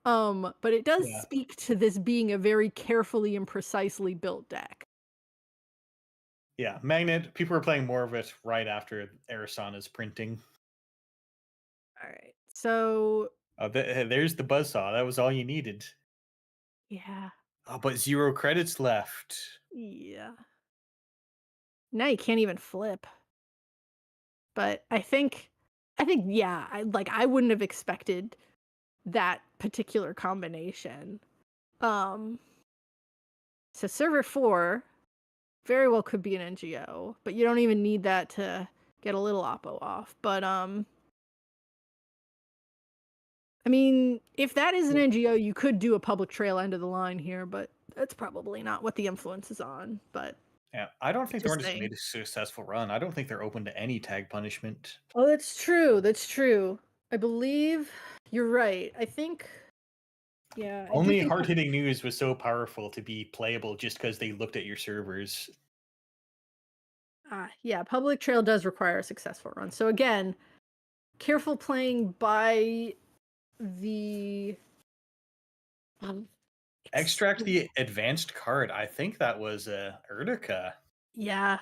But it does speak to this being a very carefully and precisely built deck. Yeah, magnet. People are playing more of it right after Arisana's printing. All right, so there's the buzzsaw. That was all you needed. Yeah. Oh, but 0 credits left. Yeah. Now you can't even flip. But I think yeah, I wouldn't have expected that particular combination. So server 4 very well could be an NGO, but you don't even need that to get a little oppo off. But I mean, if that is an NGO, you could do a public trail end of the line here, but that's probably not what the influence is on. But yeah, I don't think Thorn has made a successful run. I don't think they're open to any tag punishment. Oh, that's true. That's true. I believe you're right. I think, yeah. Only hard-hitting news was so powerful to be playable just because they looked at your servers. Yeah, public trail does require a successful run. So again, careful playing by the extract the advanced card. I think that was Urtica. Yeah,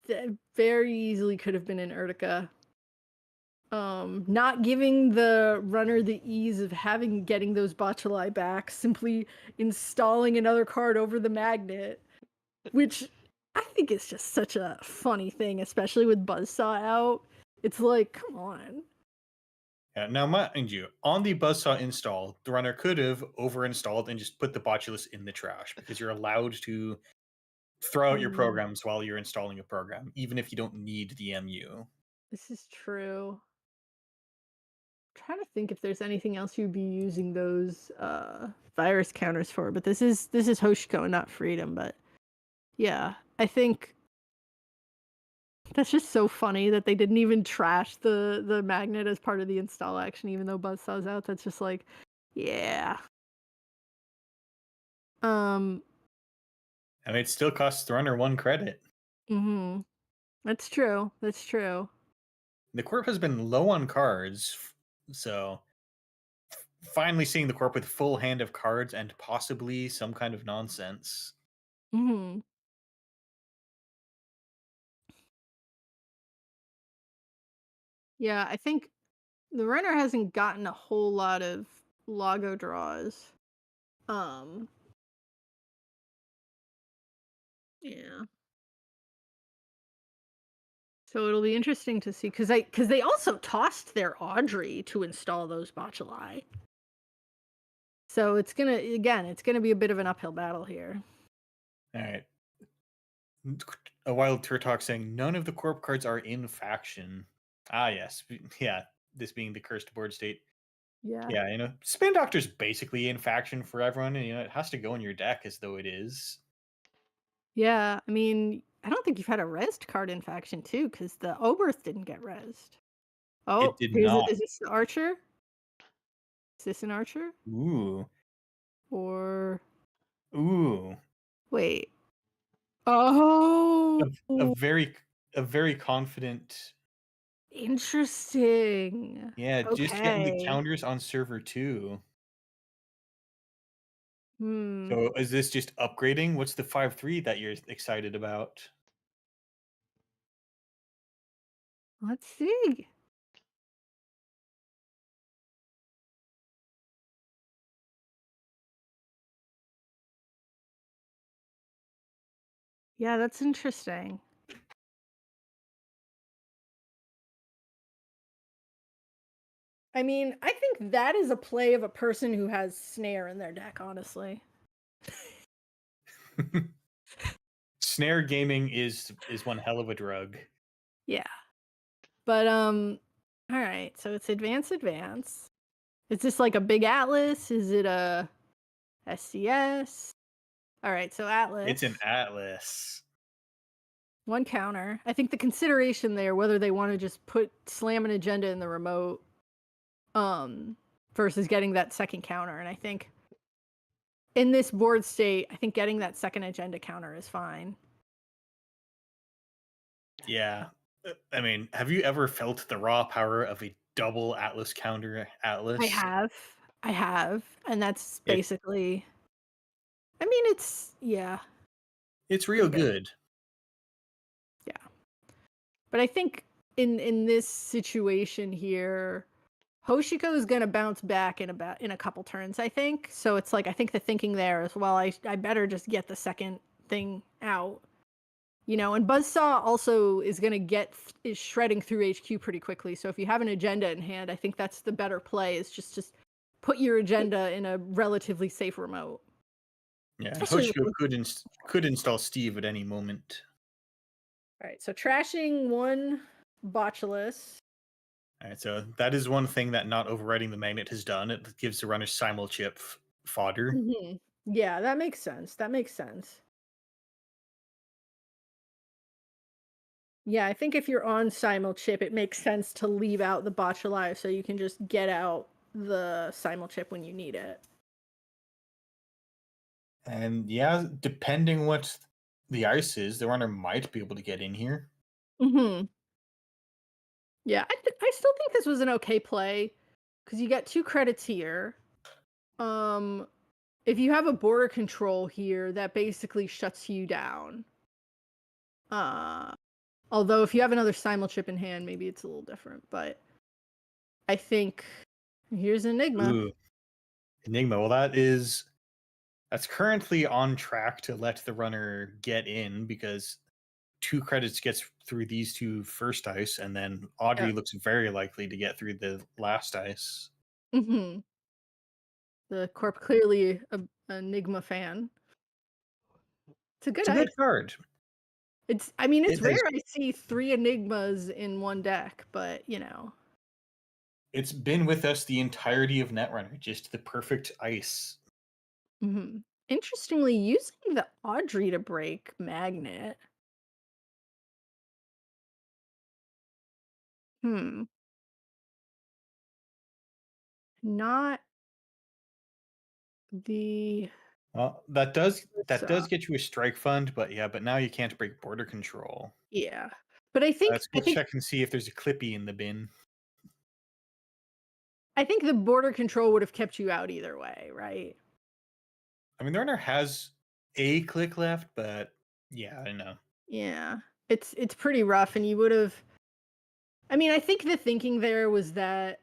that very easily could have been an Urtica. Not giving the runner the ease of getting those Botuli back, simply installing another card over the magnet, which I think is just such a funny thing, especially with Buzzsaw out. It's like, come on. Yeah, now mind you, on the Buzzsaw install, the runner could have over-installed and just put the Botulus in the trash, because you're allowed to throw out your programs while you're installing a program, even if you don't need the MU. This is true. I'm trying to think if there's anything else you'd be using those virus counters for, but this is Hoshiko and not Freedom. But yeah, I think that's just so funny that they didn't even trash the magnet as part of the install action, even though Buzzsaw's out. That's just like, yeah. I mean, it still costs the runner 1 credit. Mm-hmm. That's true. That's true. The corp has been low on cards, so finally seeing the corp with full hand of cards and possibly some kind of nonsense. Mm-hmm. Yeah, I think the runner hasn't gotten a whole lot of logo draws. Yeah. So it'll be interesting to see because they also tossed their Audrey to install those Botuli. So it's gonna be a bit of an uphill battle here. All right. A Wild Turtok saying none of the corp cards are in faction. Ah, yes. Yeah, this being the cursed board state. Yeah. Yeah, Spin Doctor's basically in faction for everyone, and it has to go in your deck as though it is. Yeah, I mean, I don't think you've had a rezzed card in faction too, because the Oberth didn't get rezzed. Oh, It did not. Is this an archer? Is this an archer? Ooh. Or Ooh. wait. Oh, A very confident. interesting. Yeah, just getting the Okay. counters on server 2. Hmm. So is this just upgrading? What's the 5/3 that you're excited about? Let's see. Yeah, that's interesting. I mean, I think that is a play of a person who has snare in their deck, honestly. Snare gaming is one hell of a drug. Yeah. But all right, so it's advance. Is this like a big Atlas? Is it a SCS? All right, so Atlas. It's an Atlas. 1 counter. I think the consideration there, whether they want to just slam an agenda in the remote, versus getting that second counter. And I think in this board state, I think getting that second agenda counter is fine. Yeah. I mean, have you ever felt the raw power of a double Atlas counter Atlas? I have. And that's basically, I mean, it's real good. Yeah. But I think in this situation here, Hoshiko is going to bounce back in a couple turns, I think. So it's like, I think the thinking there is, well, I better just get the second thing out. And Buzzsaw also is going to is shredding through HQ pretty quickly. So if you have an agenda in hand, I think that's the better play, is just put your agenda in a relatively safe remote. Yeah, Hoshiko could install Steve at any moment. All right, so trashing 1 Botulus. All right, so that is one thing that not overriding the magnet has done. It gives the runner simul chip fodder. Mm-hmm. Yeah, that makes sense. Yeah, I think if you're on simul chip, it makes sense to leave out the botch alive so you can just get out the simul chip when you need it. And yeah, depending what the ice is, the runner might be able to get in here. Mm-hmm. Yeah, I still think this was an okay play because you get 2 credits here. If you have a border control here, that basically shuts you down. Although if you have another simul chip in hand, maybe it's a little different. But I think here's Enigma. Ooh. Enigma. Well, that's currently on track to let the runner get in because 2 credits gets through these 2 first ice, and then Audrey looks very likely to get through the last ice. Mm-hmm. The Corp clearly a Enigma fan. It's a good card. It's rare I see 3 Enigmas in one deck, but It's been with us the entirety of Netrunner, just the perfect ice. Hmm. Interestingly, using the Audrey to break Magnet. Hmm. Not the Well, that does so get you a strike fund, but yeah, but now you can't break border control. yeah. But I think Let's I go think check and see if there's a Clippy in the bin. I think the border control would have kept you out either way, right? I mean, the runner has a click left, but yeah, I know. Yeah. It's pretty rough, and you would have. I mean, I think the thinking there was that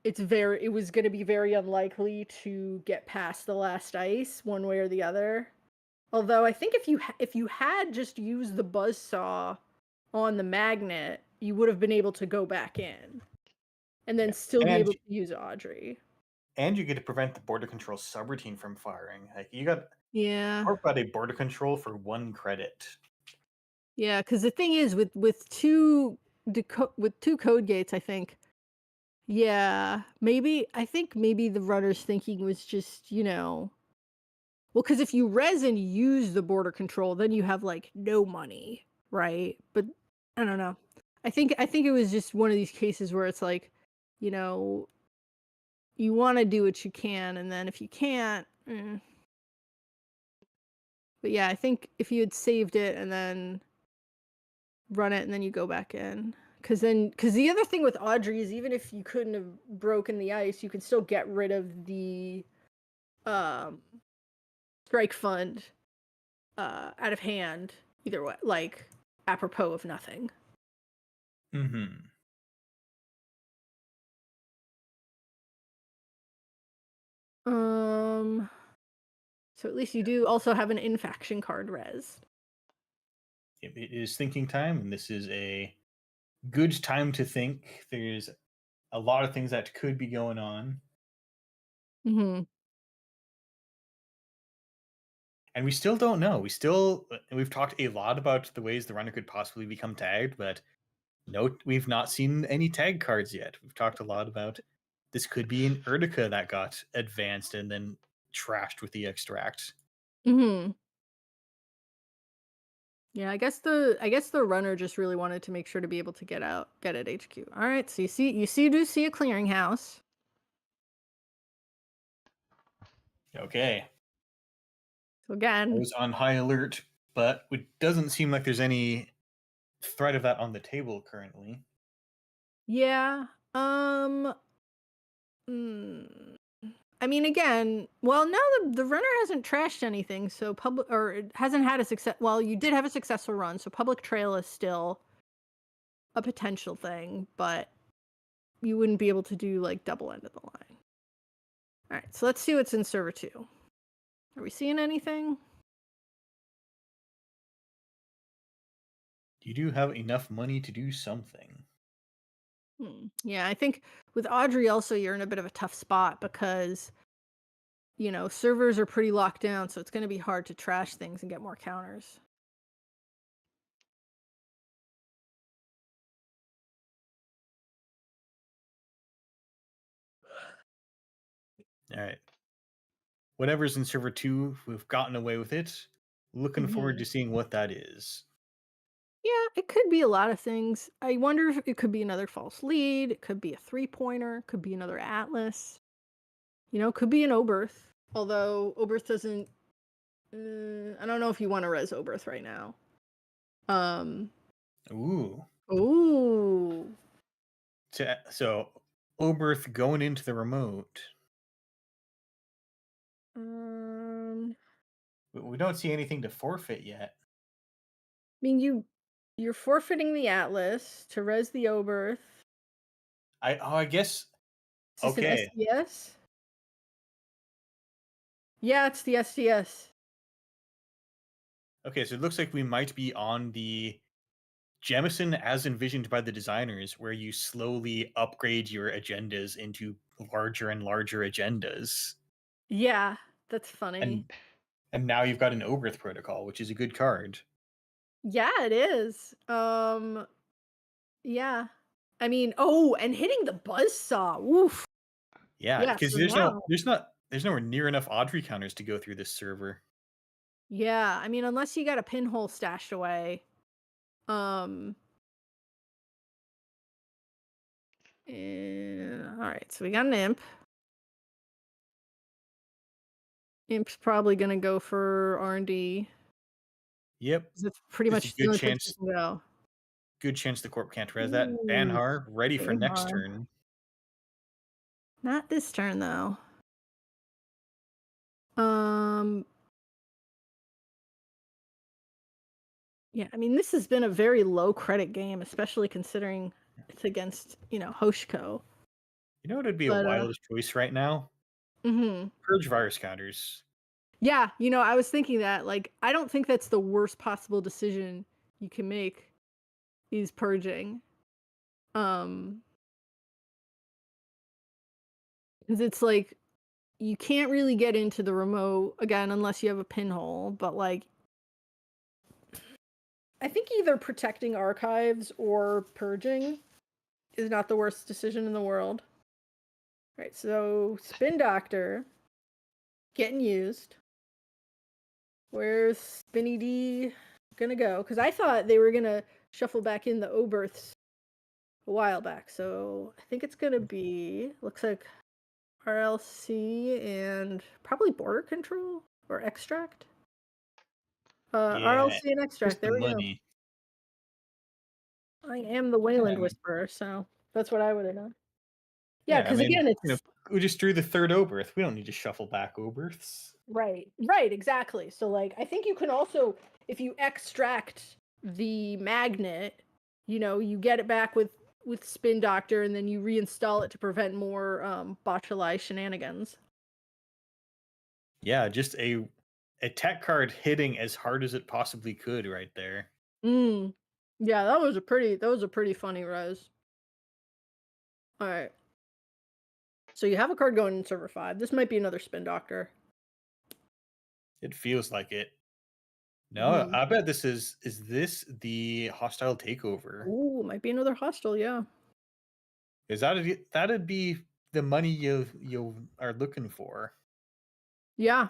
it was going to be very unlikely to get past the last ice one way or the other. Although I think if you had just used the buzzsaw on the Magnet, you would have been able to go back in and then Yeah. still be And able to use Audrey. and you get to prevent the border control subroutine from firing. Like you got Yeah. a border control for 1 credit. Yeah, because the thing is with two code gates, I think. Yeah, I think maybe the runner's thinking was just, well, because if you res and use the border control, then you have like no money, right? But I don't know. I think it was just one of these cases where it's like, you know, you want to do what you can, and then if you can't, But yeah, I think if you had saved it and then run it and then you go back in. Because the other thing with Audrey is even if you couldn't have broken the ice, you can still get rid of the um, strike fund out of hand either way, like apropos of nothing. Mm-hmm. So at least you do also have an in-faction card res. It is thinking time, and this is a good time to think. There's a lot of things that could be going on. Mm-hmm. And we still don't know. We've talked a lot about the ways the runner could possibly become tagged, but we've not seen any tag cards yet. We've talked a lot about this could be an Urtica that got advanced and then trashed with the extract. Mm-hmm. Yeah, I guess the runner just really wanted to make sure to be able to get at HQ. All right, so you do see a clearinghouse. Okay. So I again, was on high alert, but it doesn't seem like there's any threat of that on the table currently. yeah. mm, I mean, again, well, no, the runner hasn't trashed anything, so public or it hasn't had a success. Well, you did have a successful run, so public trail is still a potential thing, but you wouldn't be able to do like double end of the line. All right, so let's see what's in server 2. Are we seeing anything? You do have enough money to do something. Yeah, I think with Audrey also you're in a bit of a tough spot because servers are pretty locked down, so it's going to be hard to trash things and get more counters. All right. Whatever's in server 2, we've gotten away with it. Looking forward to seeing what that is. Yeah, it could be a lot of things. I wonder if it could be another false lead. It could be a 3-pointer. Could be another Atlas. Could be an Oberth. Although Oberth doesn't. I don't know if you want to res Oberth right now. Ooh. Ooh. So, Oberth going into the remote. We don't see anything to forfeit yet. I mean, you're forfeiting the Atlas to res the Oberth. I guess. Is this Okay. an SDS? Yeah, it's the SDS. Okay, so it looks like we might be on the Jemison as envisioned by the designers, where you slowly upgrade your agendas into larger and larger agendas. Yeah, that's funny. And now you've got an Oberth protocol, which is a good card. Yeah, it is. Yeah. I mean, oh, and hitting the buzzsaw. Woof. Yeah, Yeah, because so there's nowhere near enough Audrey counters to go through this server. Yeah, I mean, unless you got a pinhole stashed away. All right, so we got an imp. Imp's probably gonna go for R&D. Yep. It's pretty There's much a the good only place chance. you can go. Good chance the Corp can't res that. Ooh, Banhar ready for next Banhar. turn. Not this turn though. Yeah, I mean, this has been a very low credit game, especially considering it's against, Hoshko. You know what would be a But, wild choice right now? Purge virus counters. yeah, I was thinking that, like, I don't think that's the worst possible decision you can make is purging. Because it's like, you can't really get into the remote, again, unless you have a pinhole, but, like, I think either protecting archives or purging is not the worst decision in the world. Right, so Spin Doctor getting used. Where's Spinny D gonna go? Because I thought they were gonna shuffle back in the Oberths a while back. So I think it's gonna be, looks like RLC and probably Border Control or Extract. RLC and Extract. There we money. go. I am the Wayland Whisperer, so that's what I would have done. Yeah, because again, it's we just drew the third Oberth. We don't need to shuffle back Oberths. Right, exactly. So, like, I think you can also, if you extract the magnet, you get it back with Spin Doctor, and then you reinstall it to prevent more Botchalai shenanigans. Yeah, just a tech card hitting as hard as it possibly could right there. Yeah, that was a pretty funny res. All right. So you have a card going in server 5. This might be another Spin Doctor. It feels like it. No, I bet this is this the hostile takeover? Ooh, might be another hostile, yeah. Is that'd be the money you are looking for. Yeah.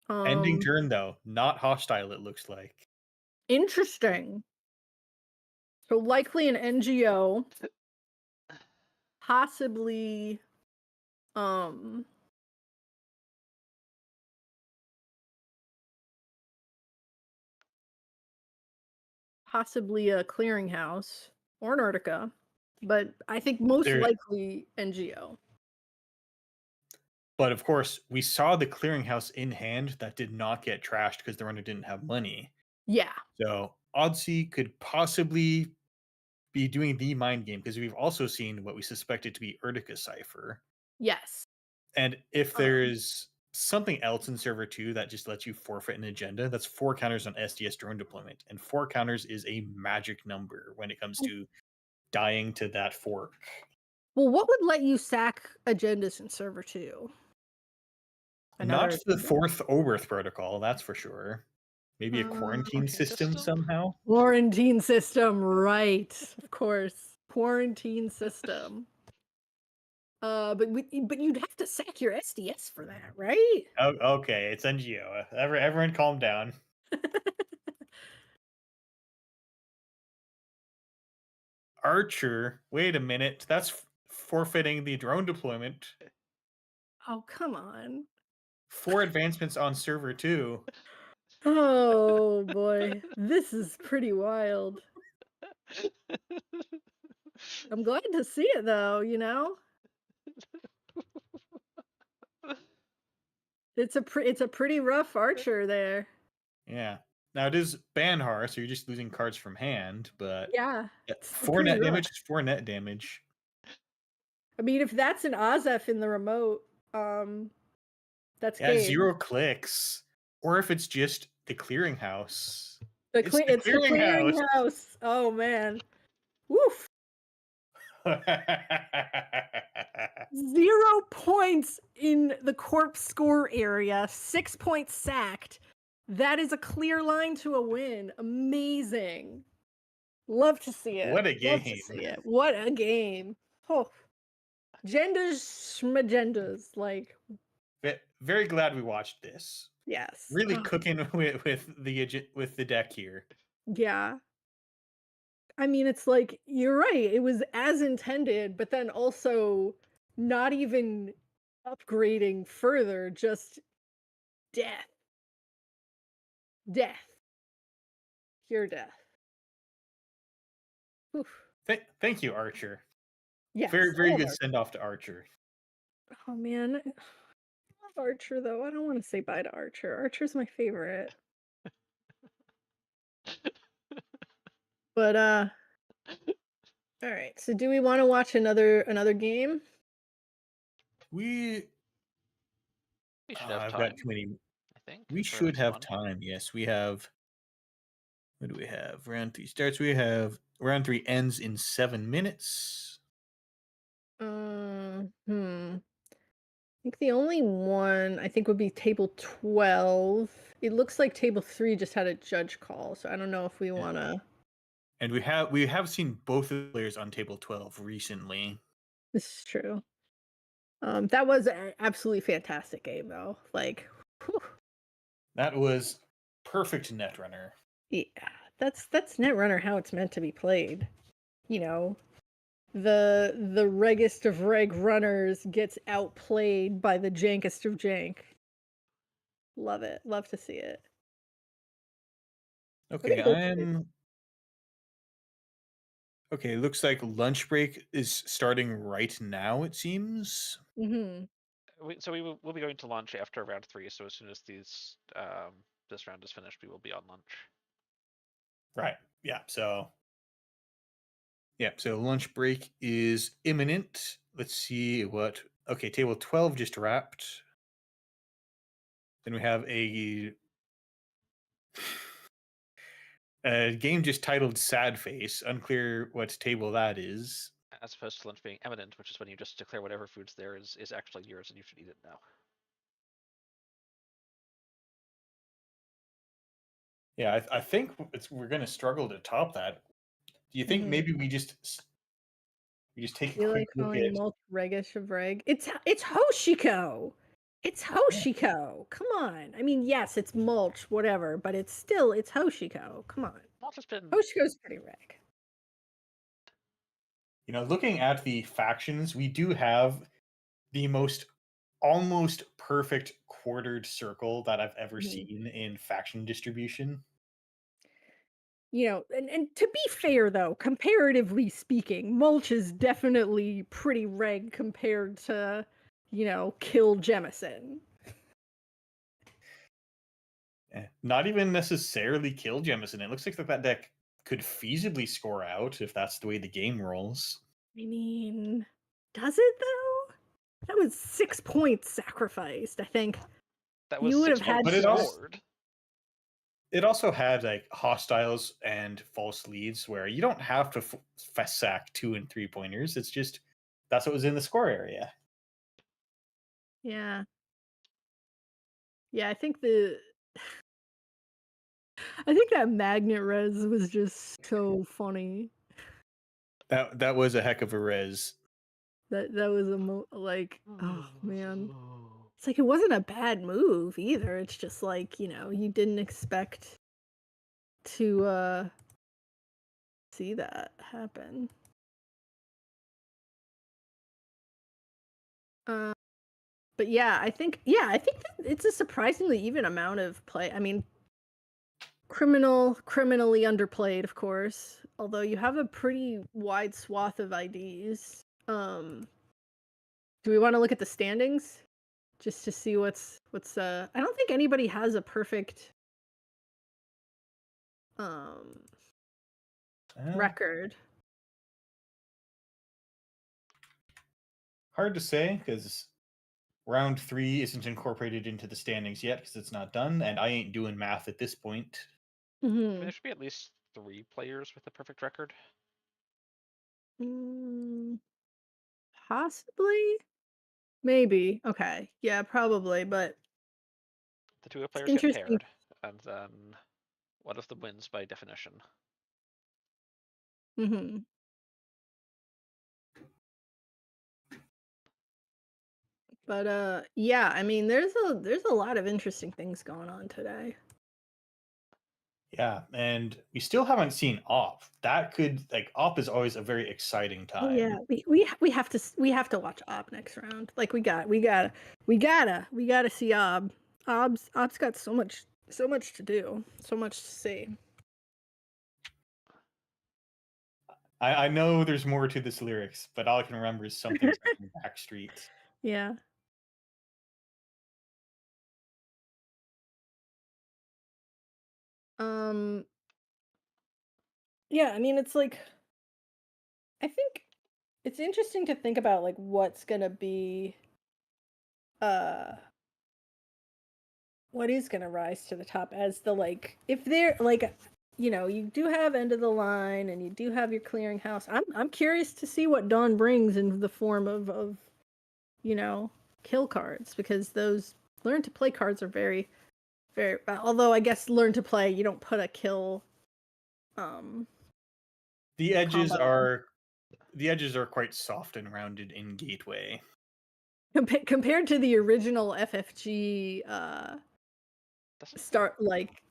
Ending turn though, not hostile, it looks like. Interesting. So likely an NGO. Possibly possibly a clearinghouse or Antarctica, but I think most likely NGO. But of course, we saw the clearinghouse in hand that did not get trashed because the runner didn't have money. Yeah. So Odyssey could possibly be doing the mind game because we've also seen what we suspected to be Urtica Cipher. Yes. And if there's something else in server 2 that just lets you forfeit an agenda, that's 4 counters on SDS drone deployment. And 4 counters is a magic number when it comes to dying to that fork. Well, what would let you sack agendas in server 2? Not the 4th Oberth protocol, that's for sure. Maybe a quarantine system somehow. Quarantine system, right? Of course, quarantine system. But you'd have to sack your SDS for that, right? Oh, okay, it's NGO. Everyone, calm down. Archer, wait a minute. That's forfeiting the drone deployment. Oh, come on. 4 advancements on server 2. Oh boy, this is pretty wild. I'm glad to see it though, It's a pretty rough Archer there. Yeah. Now it is Banhar, so you're just losing cards from hand, but yeah, 4 net damage is 4 net damage. I mean, if that's an Azef in the remote, that's game. 0 clicks. Or if it's just the clearinghouse. It's the clearinghouse. Oh man. Woof. 0 points in the corpse score area, 6 points sacked. That is a clear line to a win. Amazing. Love to see it. What a Love to game. see it. What a game. Oh, genders schmagendas. Like, Very glad we watched this. yes. Really Oh, cooking with the deck here. yeah. I mean, it's like, you're right. It was as intended, but then also not even upgrading further, just death. Death. Pure death. Oof. Thank you, Archer. Yes. Very all good Archer. send off to Archer. Oh man. I love Archer though. I don't want to say bye to Archer. Archer's my favorite. But all right. So do we want to watch another game? We should have I've time, got too many. I think. We for our should next have one. time. Yes, we have. What do we have? Round 3 starts. We have round 3 ends in 7 minutes. I think the only one I think would be table 12. It looks like table 3 just had a judge call, so I don't know if we want to. And we have seen both of the players on table 12 recently. This is true. That was an absolutely fantastic game though. Like, whew. That was perfect Netrunner. Yeah, that's Netrunner how it's meant to be played. You know, the reggest of reg runners gets outplayed by the jankest of jank. Love it. Love to see it. Okay, think that's Okay, looks like lunch break is starting right now, it seems. So we'll be going to lunch after round 3. So as soon as this round is finished, we will be on lunch. Right. Yeah. So lunch break is imminent. Let's see what. Okay, table 12 just wrapped. Then we have a game just titled Sad Face. Unclear what table that is. As opposed to lunch being imminent, which is when you just declare whatever food's there is actually yours and you should eat it now. Yeah, I think we're going to struggle to top that. Do you think maybe we just take a You quick like look calling at? mulch reggish of reg? It's Hoshiko. It's Hoshiko. Come on. I mean, yes, it's mulch, whatever, but it's Hoshiko. Come on. Mulch has been Hoshiko's pretty reg. You know, looking at the factions, we do have the most almost perfect quartered circle that I've ever seen in faction distribution. You know, and to be fair though, comparatively speaking, mulch is definitely pretty reg compared to, you know, kill Jemison. Not even necessarily kill Jemison. It looks like that deck could feasibly score out if that's the way the game rolls. I mean, does it though? That was 6 points sacrificed, I think. that was You would 6 have had points to- scored. It also had like hostiles and false leads where you don't have to sack 2 and 3 pointers. It's just that's what was in the score area. Yeah. Yeah, I think that magnet res was just so funny. That was a heck of a res. That was like, oh man. It's like it wasn't a bad move either. It's just like, you know, you didn't expect to see that happen. But yeah, I think that it's a surprisingly even amount of play. I mean, criminally underplayed, of course. Although you have a pretty wide swath of IDs. Do we want to look at the standings just to see what's I don't think anybody has a perfect record. Hard to say because round 3 isn't incorporated into the standings yet because it's not done, and I ain't doing math at this point. I mean, there should be at least 3 players with a perfect record. Possibly. Maybe. Okay. Yeah, probably, but The 2 players get paired, and then one of them wins by definition. Mm-hmm. But yeah, I mean, there's a lot of interesting things going on today. Yeah, and we still haven't seen Op. That could like Op is always a very exciting Oh time. yeah, we have to watch Ob next round. Like we gotta see Ob. Ob's got so much to do, so much to see. I know there's more to this lyrics, but all I can remember is something from Backstreet. Yeah. Um. Yeah, I mean, it's like I think it's interesting to think about like what's gonna be uh what is gonna rise to the top as the like if they're like you do have end of the line and you do have your clearinghouse. I'm curious to see what Dawn brings in the form of kill cards, because those learn to play cards are very very although I guess learn to play you don't put a kill The edges combo. are quite soft and rounded in Gateway. Compared to the original FFG start like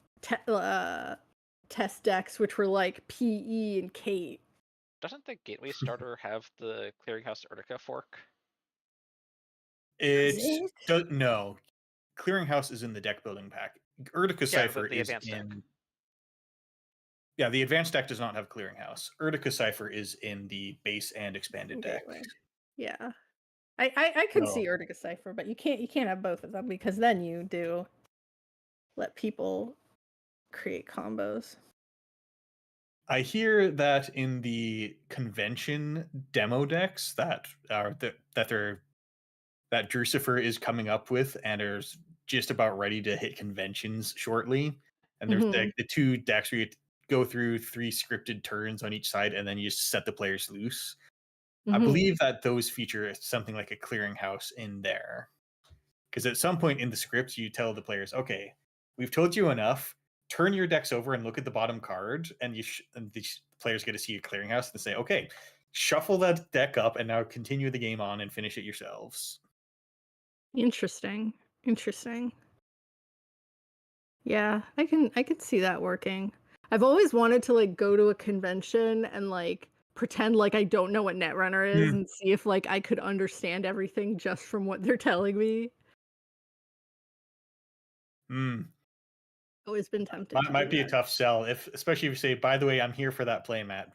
test decks, which were like PE and Kate. Doesn't the Gateway starter have the Clearinghouse Urtica fork? It's no. Clearinghouse is in the deck building pack. Urtica Cipher the is advanced deck. in. Yeah, the advanced deck does not have Clearinghouse. Urtica Cipher is in the base and expanded deck. Gateway. Yeah. I could see Urtica Cipher, but you can't have both of them, because then you do let people create combos. I hear that in the convention demo decks that Drucifer is coming up with and is just about ready to hit conventions shortly. And there's the two decks where you go through 3 scripted turns on each side, and then you just set the players loose. I believe that those feature something like a clearinghouse in there. Because at some point in the script, you tell the players, okay, we've told you enough. Turn your decks over and look at the bottom card, and and the players get to see a clearinghouse and say, okay, shuffle that deck up and now continue the game on and finish it yourselves. Interesting. Yeah, I can see that working. I've always wanted to like go to a convention and like pretend like I don't know what Netrunner is and see if like I could understand everything just from what they're telling me. Always been tempted. Might be a tough sell, especially if you say, by the way, I'm here for that playmat.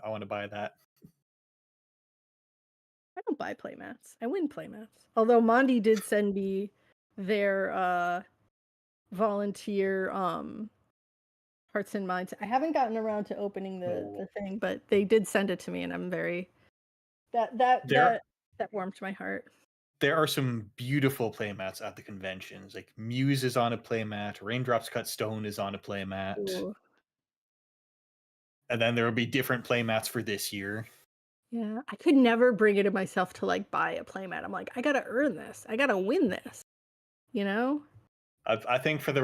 I want to buy that. I don't buy playmats. I win playmats. Although Mondi did send me their volunteer Hearts and Minds. I haven't gotten around to opening the thing, but they did send it to me, and I'm very that warmed my heart. There are some beautiful playmats at the conventions. Like Muse is on a playmat, Raindrops Cut Stone is on a playmat. Ooh. And then there will be different playmats for this year. Yeah, I could never bring it in myself to like buy a playmat. I'm like, I gotta earn this. I gotta win this. You know? I think for the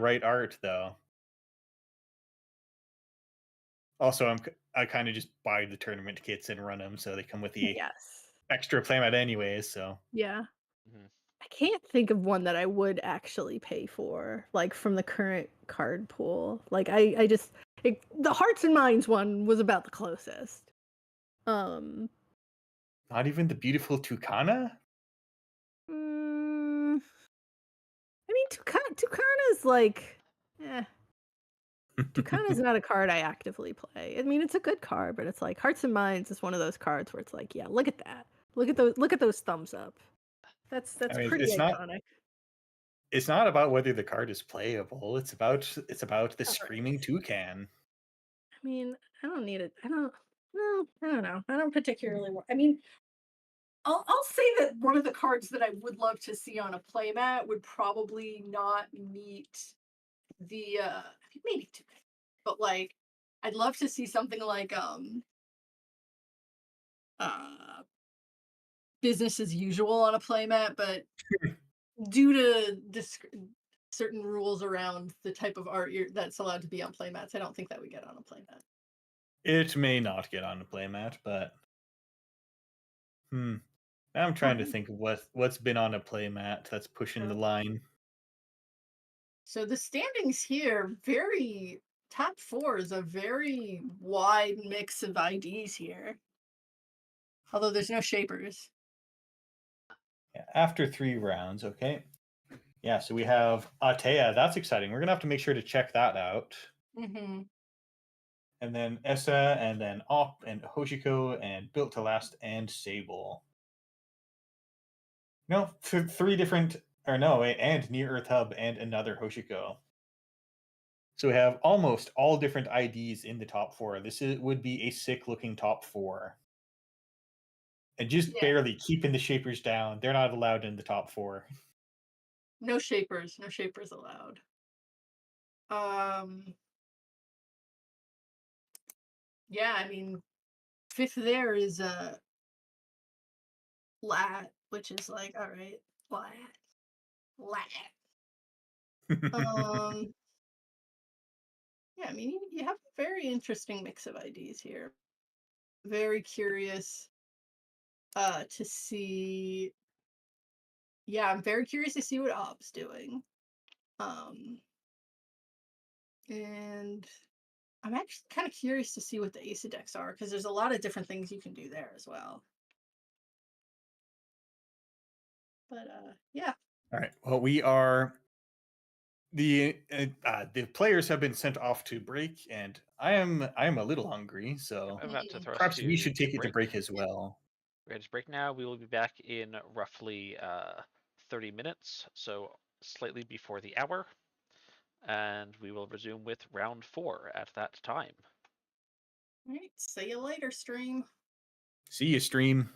right art though. Also, I kind of just buy the tournament kits and run them, so they come with the extra playmat anyways. So yeah, I can't think of one that I would actually pay for, like from the current card pool. Like I just the Hearts and Minds one was about the closest. Not even the beautiful Tucana. I mean, Tucana's like, Tucana's not a card I actively play. I mean, it's a good card, but it's like Hearts and Minds is one of those cards where it's like, yeah, look at that. Look at those thumbs up. That's pretty iconic. It's not about whether the card is playable. It's about the screaming toucan. I mean, I don't need it. I don't know. I don't particularly want. I mean, I'll say that one of the cards that I would love to see on a playmat would probably not meet the maybe two, but like I'd love to see something like business as usual on a playmat, but due to certain rules around the type of art that's allowed to be on playmats, I don't think that we get on a playmat. It may not get on the playmat, but I'm trying to think of what's been on a playmat that's pushing the line. So the standings here, very top four is a very wide mix of IDs here. Although there's no shapers. Yeah, after 3 rounds, okay. Yeah, so we have Atea. That's exciting. We're gonna have to make sure to check that out. Mm-hmm. And then Essa, and then Op, and Hoshiko, and Built to Last, and Sable. No, 3 different, or no, wait, and Near Earth Hub, and another Hoshiko. So we have almost all different IDs in the top 4. Would be a sick looking top 4. And just barely keeping the shapers down. They're not allowed in the top 4. No shapers allowed. Yeah, I mean, 5th there is Lat, which is like, all right, Lat. Yeah, I mean, you have a very interesting mix of IDs here. Very curious to see. Yeah, I'm very curious to see what Op's doing. And I'm actually kind of curious to see what the Ace decks are, because there's a lot of different things you can do there as well. But yeah. All right. Well, we are the players have been sent off to break, and I am a little hungry, so I'm about to throw us perhaps we to should take it to break as well. We're going to break now. We will be back in roughly 30 minutes, so slightly before the hour. And we will resume with round 4 at that time. All right. See you later, stream. See you, stream.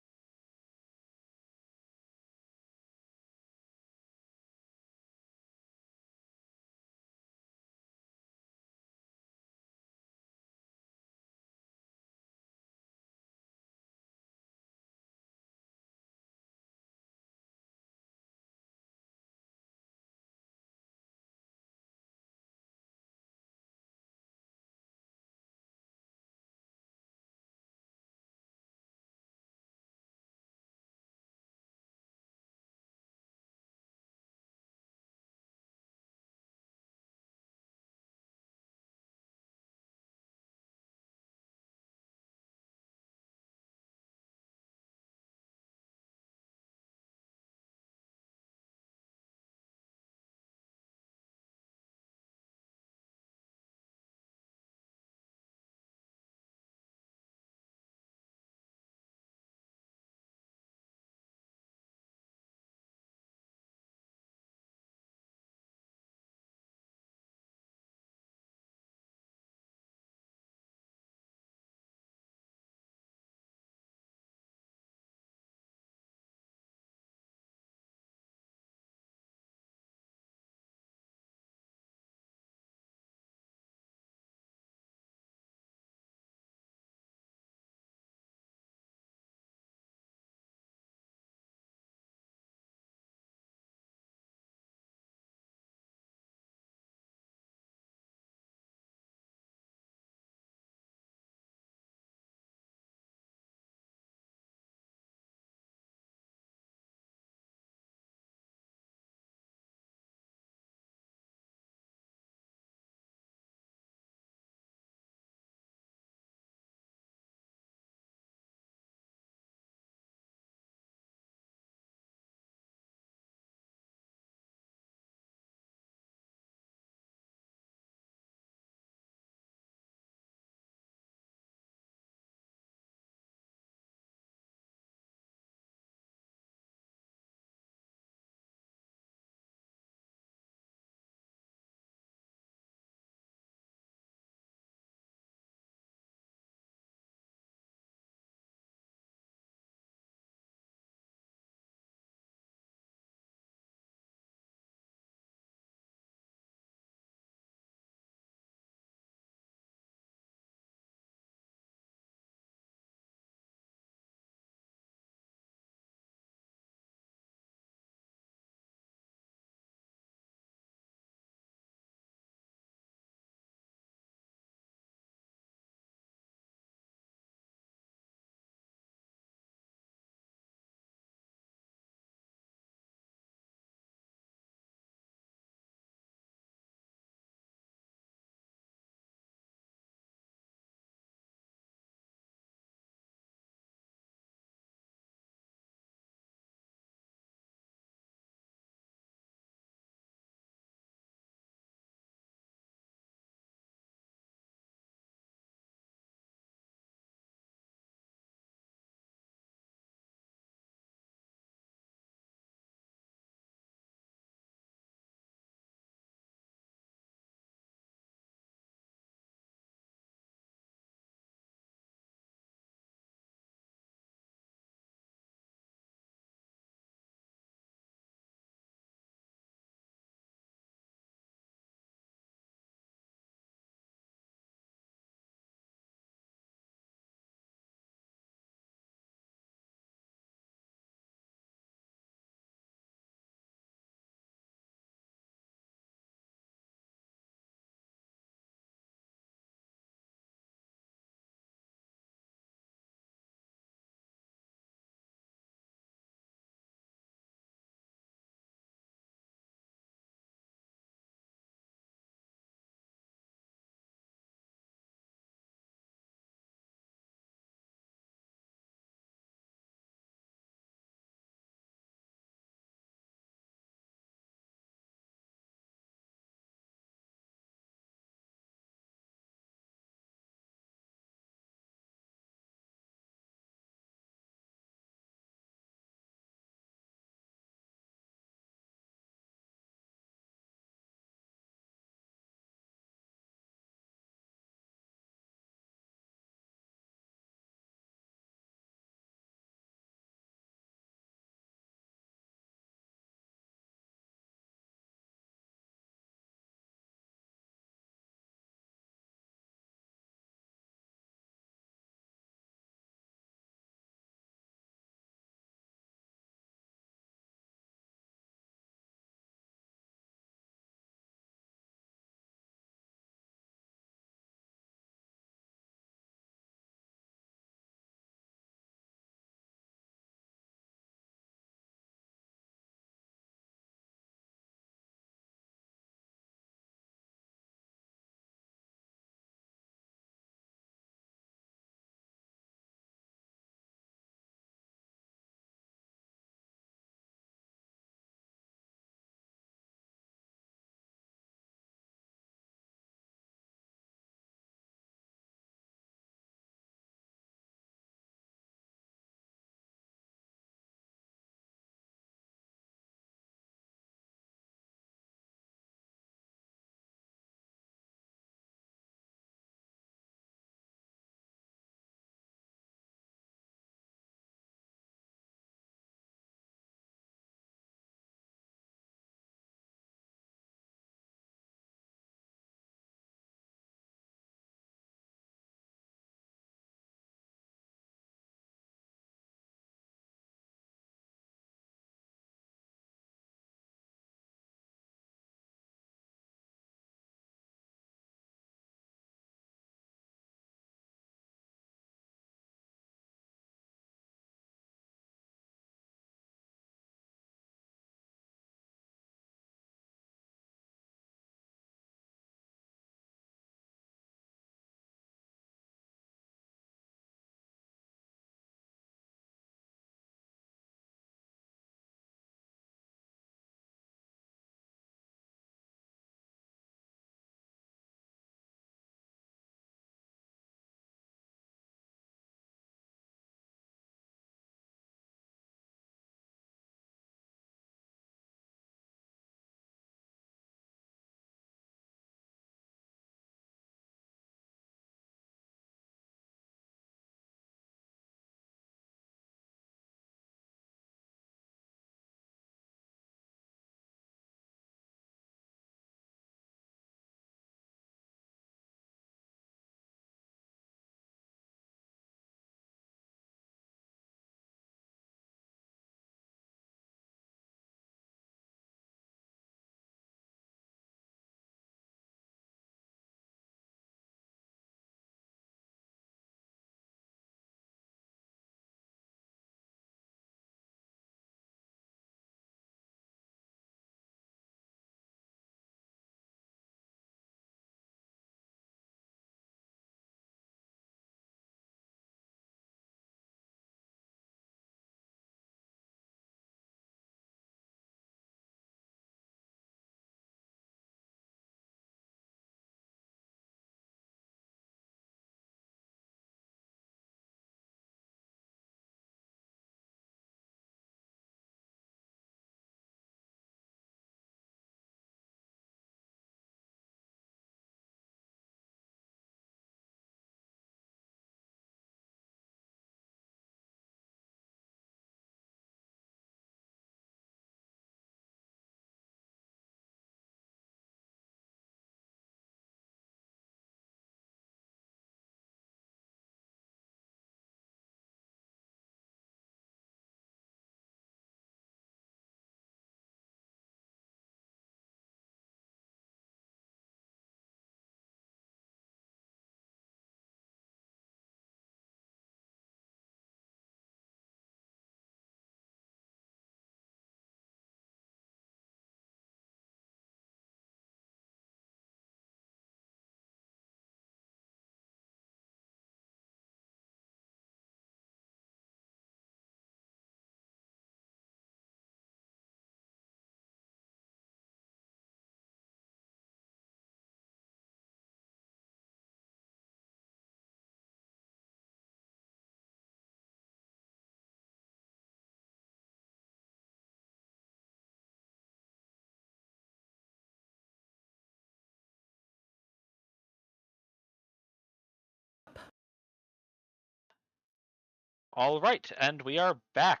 All right, and we are back.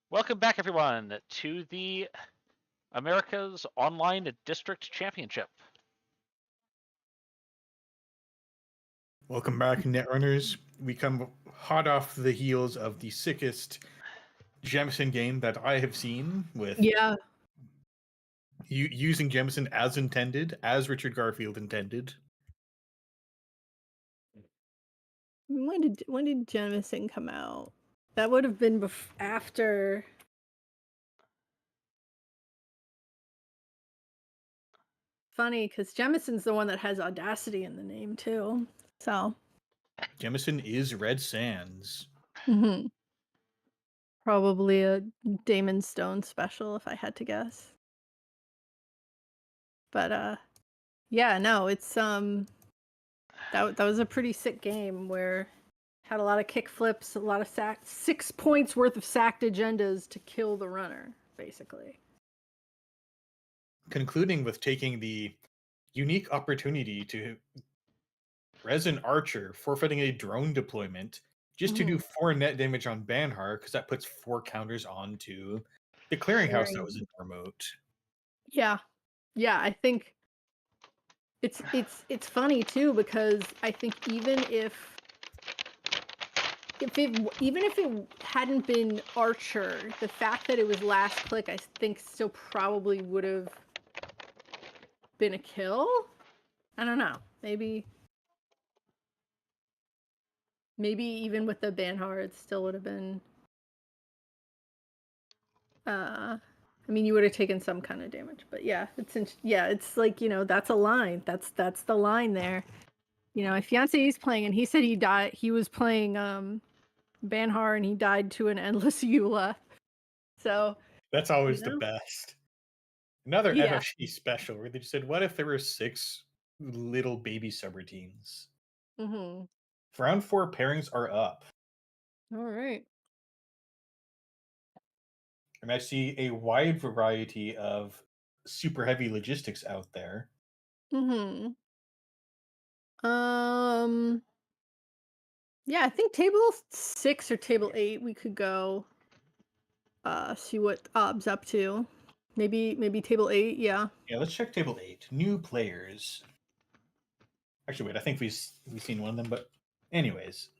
Welcome back, everyone, to the America's Online District Championship. Welcome back, Netrunners. We come hot off the heels of the sickest Jemison game that I have seen, with Yeah. using Jemison as intended, as Richard Garfield intended. When did Jemison come out? That would have been after. Funny, because Jemison's the one that has Audacity in the name too. So. Jemison is Red Sands. Mm-hmm. Probably a Damon Stone special, if I had to guess. But yeah, no, it's that was a pretty sick game where had a lot of kick flips, a lot of 6 points worth of sacked agendas to kill the runner, basically. Concluding with taking the unique opportunity to resin Archer, forfeiting a drone deployment just to do 4 net damage on Banhar, because that puts 4 counters onto the clearinghouse that was in remote. Yeah, I think it's funny too, because I think even if it hadn't been Archer, the fact that it was last click, I think still probably would have been a kill. I don't know. Maybe even with the Banhar, it still would have been. I mean, you would have taken some kind of damage, but yeah, it's like, that's a line. That's the line there. My fiance is playing, and he said he died. He was playing Banhar, and he died to an endless Eula. So that's always the best. Another FFC special where they just said, "What if there were 6 little baby subroutines?" Mm-hmm. Round 4 pairings are up. All right. And I see a wide variety of super heavy logistics out there. Mm-hmm. Yeah, I think table 6 or table 8 we could go see what Ob's up to. Maybe table 8, yeah. Yeah, let's check table 8. New players. Actually, wait, I think we've seen one of them, but anyways.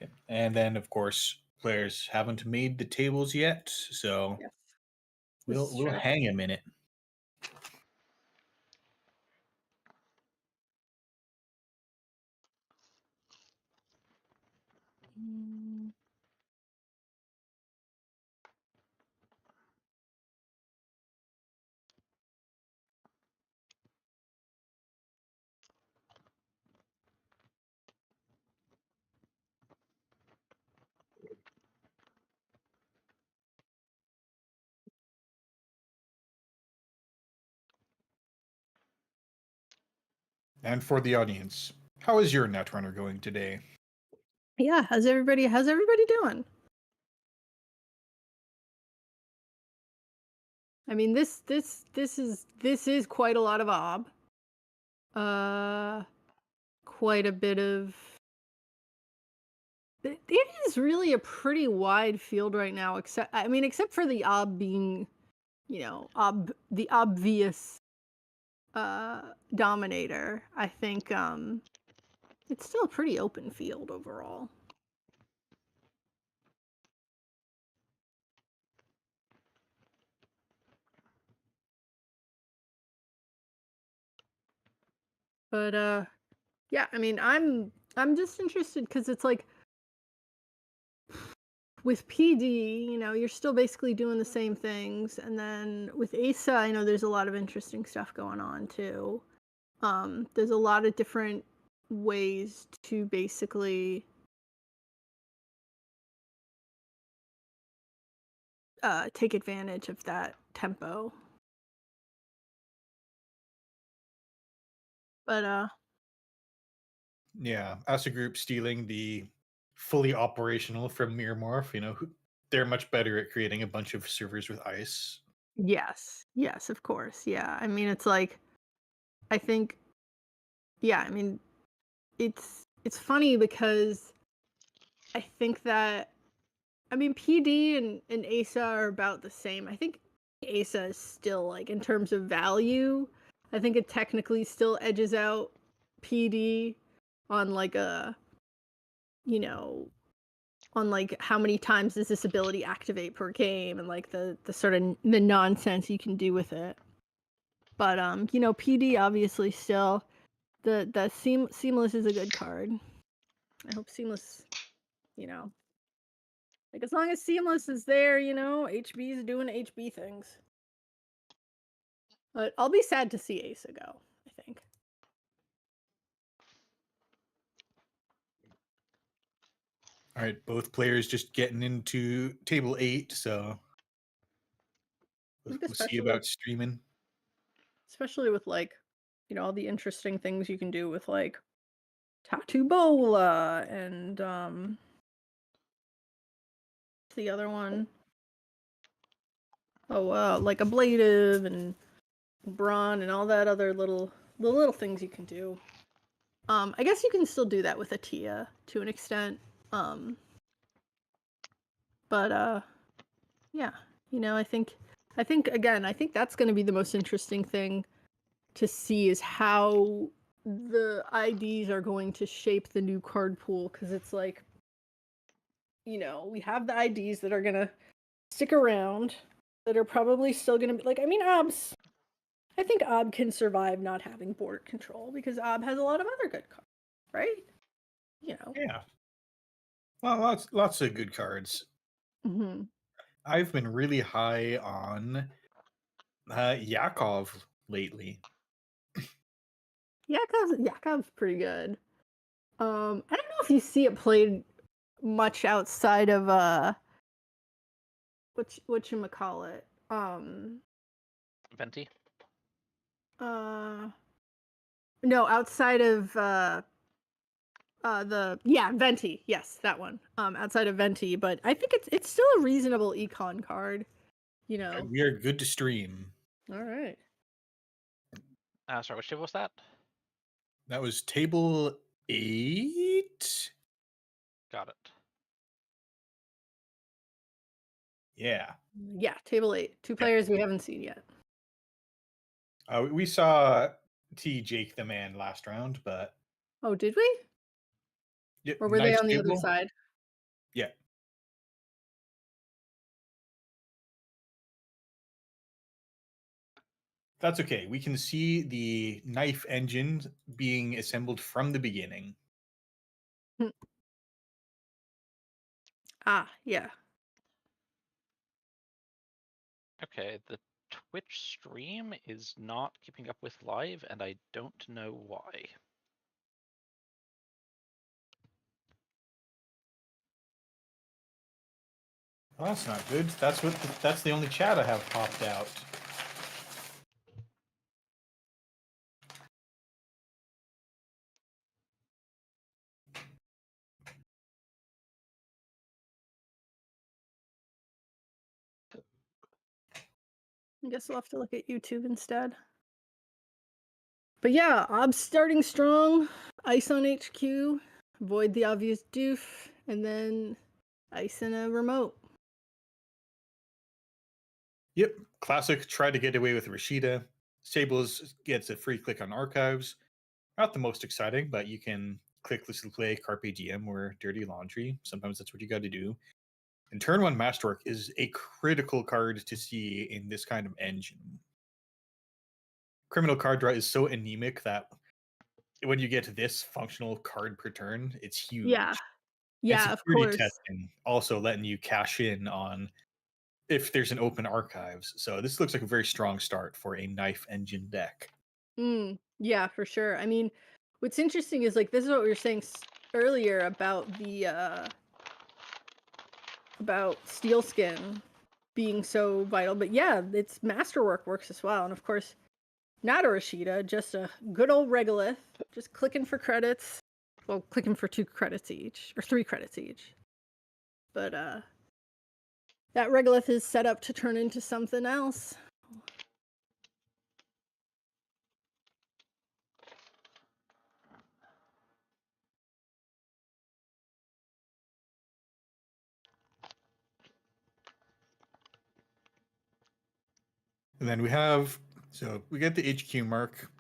Okay. And then, of course, players haven't made the tables yet, so Yes. we'll hang a minute. And for the audience, how is your Netrunner going today? Yeah, how's everybody doing? I mean, this is quite a lot of ob. Quite a bit of. It is really a pretty wide field right now, except for the ob being, the obvious dominator. I think it's still a pretty open field overall. But yeah, I mean, I'm just interested because it's like with PD, you're still basically doing the same things, and then with ASA, I know there's a lot of interesting stuff going on too. There's a lot of different ways to basically take advantage of that tempo. But yeah, as a group stealing the fully operational from Miramorph, they're much better at creating a bunch of servers with ice. Yes, of course. Yeah, I mean, it's like, I think, yeah, I mean, it's funny because I think that PD and Asa are about the same. I think Asa is still, like, in terms of value, I think it technically still edges out PD on, like, a, on, like, how many times does this ability activate per game, and, like, the sort of the nonsense you can do with it. But PD obviously still the Seamless is a good card. I hope Seamless, like, as long as Seamless is there, HB is doing HB things. But I'll be sad to see Asa go, I think. All right, both players just getting into table 8, so we'll see about streaming. Especially with, like, all the interesting things you can do with, like, Tattoo Bola and the other one. Oh, like Ablative and Brawn and all that other little things you can do. I guess you can still do that with Atia to an extent. But yeah, I think again, I think that's going to be the most interesting thing to see is how the IDs are going to shape the new card pool, because it's like, we have the IDs that are going to stick around, that are probably still going to be, like, I think Ob can survive not having border control because Ob has a lot of other good cards, right? Yeah. Well, lots of good cards. Mm-hmm. I've been really high on Yakov lately. Yakov's pretty good. I don't know if you see it played much outside of whatchamacallit? Venti? No, outside of Venti. Yes, that one. Outside of Venti, but I think it's still a reasonable econ card, We are good to stream. All right. Sorry, which table was that? That was table 8. Got it. Yeah, table 8. Two players we haven't seen yet. We saw T Jake the Man last round, but Oh, did we? yeah, Or were they on the other side? Yeah. That's okay. We can see the knife engine being assembled from the beginning. Yeah. Okay, the Twitch stream is not keeping up with live, and I don't know why. Well, that's not good. That's the only chat I have popped out. I guess we'll have to look at YouTube instead. But yeah, Ob's starting strong. Ice on HQ. Avoid the obvious doof. And then Ice in a remote. Yep. Classic. Try to get away with Rashida. Sables gets a free click on archives. Not the most exciting, but you can clicklessly play Carpe Diem or Dirty Laundry. Sometimes that's what you got to do. And turn 1 Masterwork is a critical card to see in this kind of engine. Criminal card draw is so anemic that when you get this functional card per turn, it's huge. Yeah, of course. Testing also letting you cash in on if there's an open archives. So this looks like a very strong start for a knife engine deck. Yeah, for sure. I mean, what's interesting is, like, this is what we were saying earlier about the about Steelskin being so vital, but yeah, its Masterwork works as well. And of course, not a Rashida, just a good old Regolith, just clicking for credits. Well, clicking for 2 credits each, or 3 credits each. But that Regolith is set up to turn into something else. And then we get the HQ mark,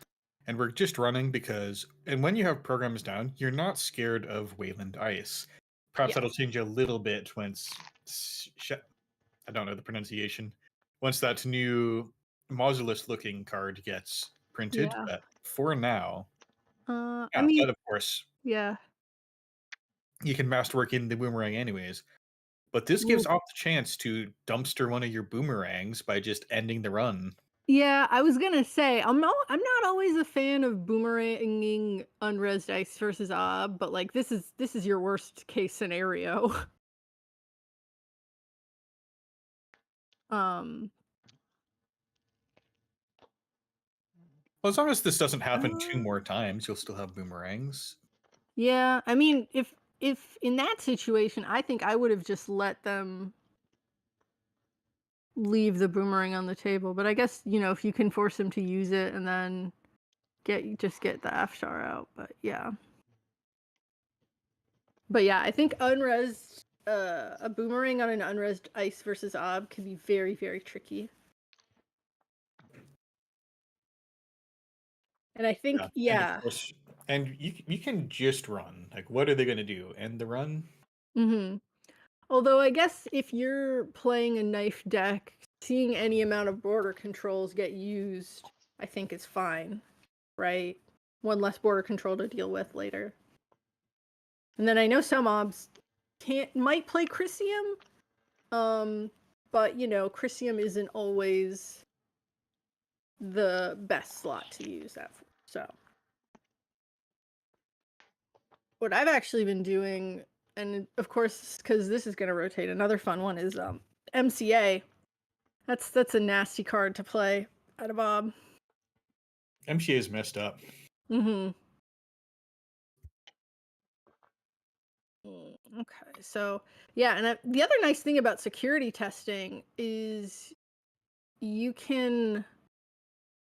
and we're just running because, and when you have programs down, you're not scared of Wayland Ice. Perhaps Yeah. that'll change a little bit once, I don't know the pronunciation, once that new Mausolus looking card gets printed. Yeah. But for now, I but mean, of course, yeah. you can masterwork in the boomerang anyways. But this gives Op the chance to dumpster one of your boomerangs by just ending the run. Yeah, I was gonna say I'm not always a fan of boomeranging unresed ice versus ob, but like this is your worst case scenario. um Well, as long as this doesn't happen 2 more times, you'll still have boomerangs. Yeah, I mean if in that situation, I think I would have just let them leave the boomerang on the table, but I guess, if you can force them to use it and then get the Afshar out, but yeah. But yeah, I think unresed a boomerang on an unresed ice versus ob can be very, very tricky. And I think, And of course, and you can just run. Like, what are they going to do? End the run? Mm-hmm. Although I guess if you're playing a knife deck, seeing any amount of border controls get used, I think is fine, right? One less border control to deal with later. And then I know some obs might play Chrysium, but Chrysium isn't always the best slot to use that for. So what I've actually been doing, and of course, because this is going to rotate, another fun one is MCA. That's a nasty card to play at a Bob. MCA is messed up. Mm-hmm. Okay, so yeah, and the other nice thing about security testing is you can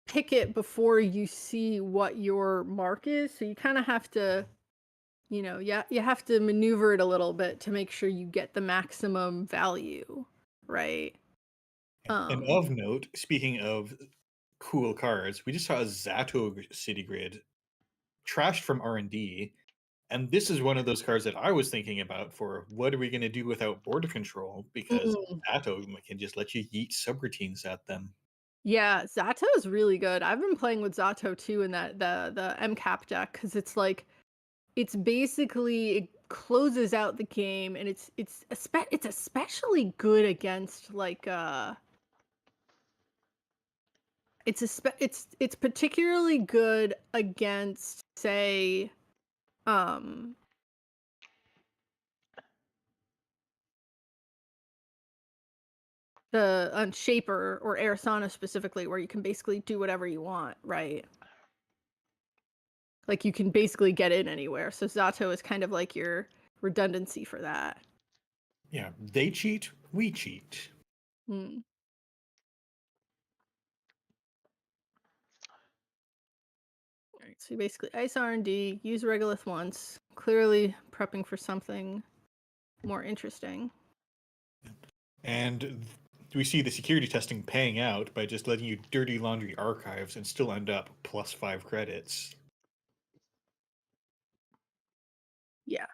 pick it before you see what your mark is, so you kind of have to, you have to maneuver it a little bit to make sure you get the maximum value, right? And of note, speaking of cool cards, we just saw a Zato City Grid trashed from R&D, and this is one of those cards that I was thinking about for what are we going to do without border control, because Zato can just let you yeet subroutines at them. Yeah, Zato is really good. I've been playing with Zato too in that the MCAP deck, because it's basically, it closes out the game, and it's especially good against like it's particularly good against, say, the Shaper or Arisana specifically, where you can basically do whatever you want, right? Like you can basically get in anywhere. So Zato is kind of like your redundancy for that. Yeah, they cheat, we cheat. Hmm. All right, so basically ice R&D, use Regolith once, clearly prepping for something more interesting. And we see the security testing paying out by just letting you dirty laundry archives and still end up +5 credits. Yeah.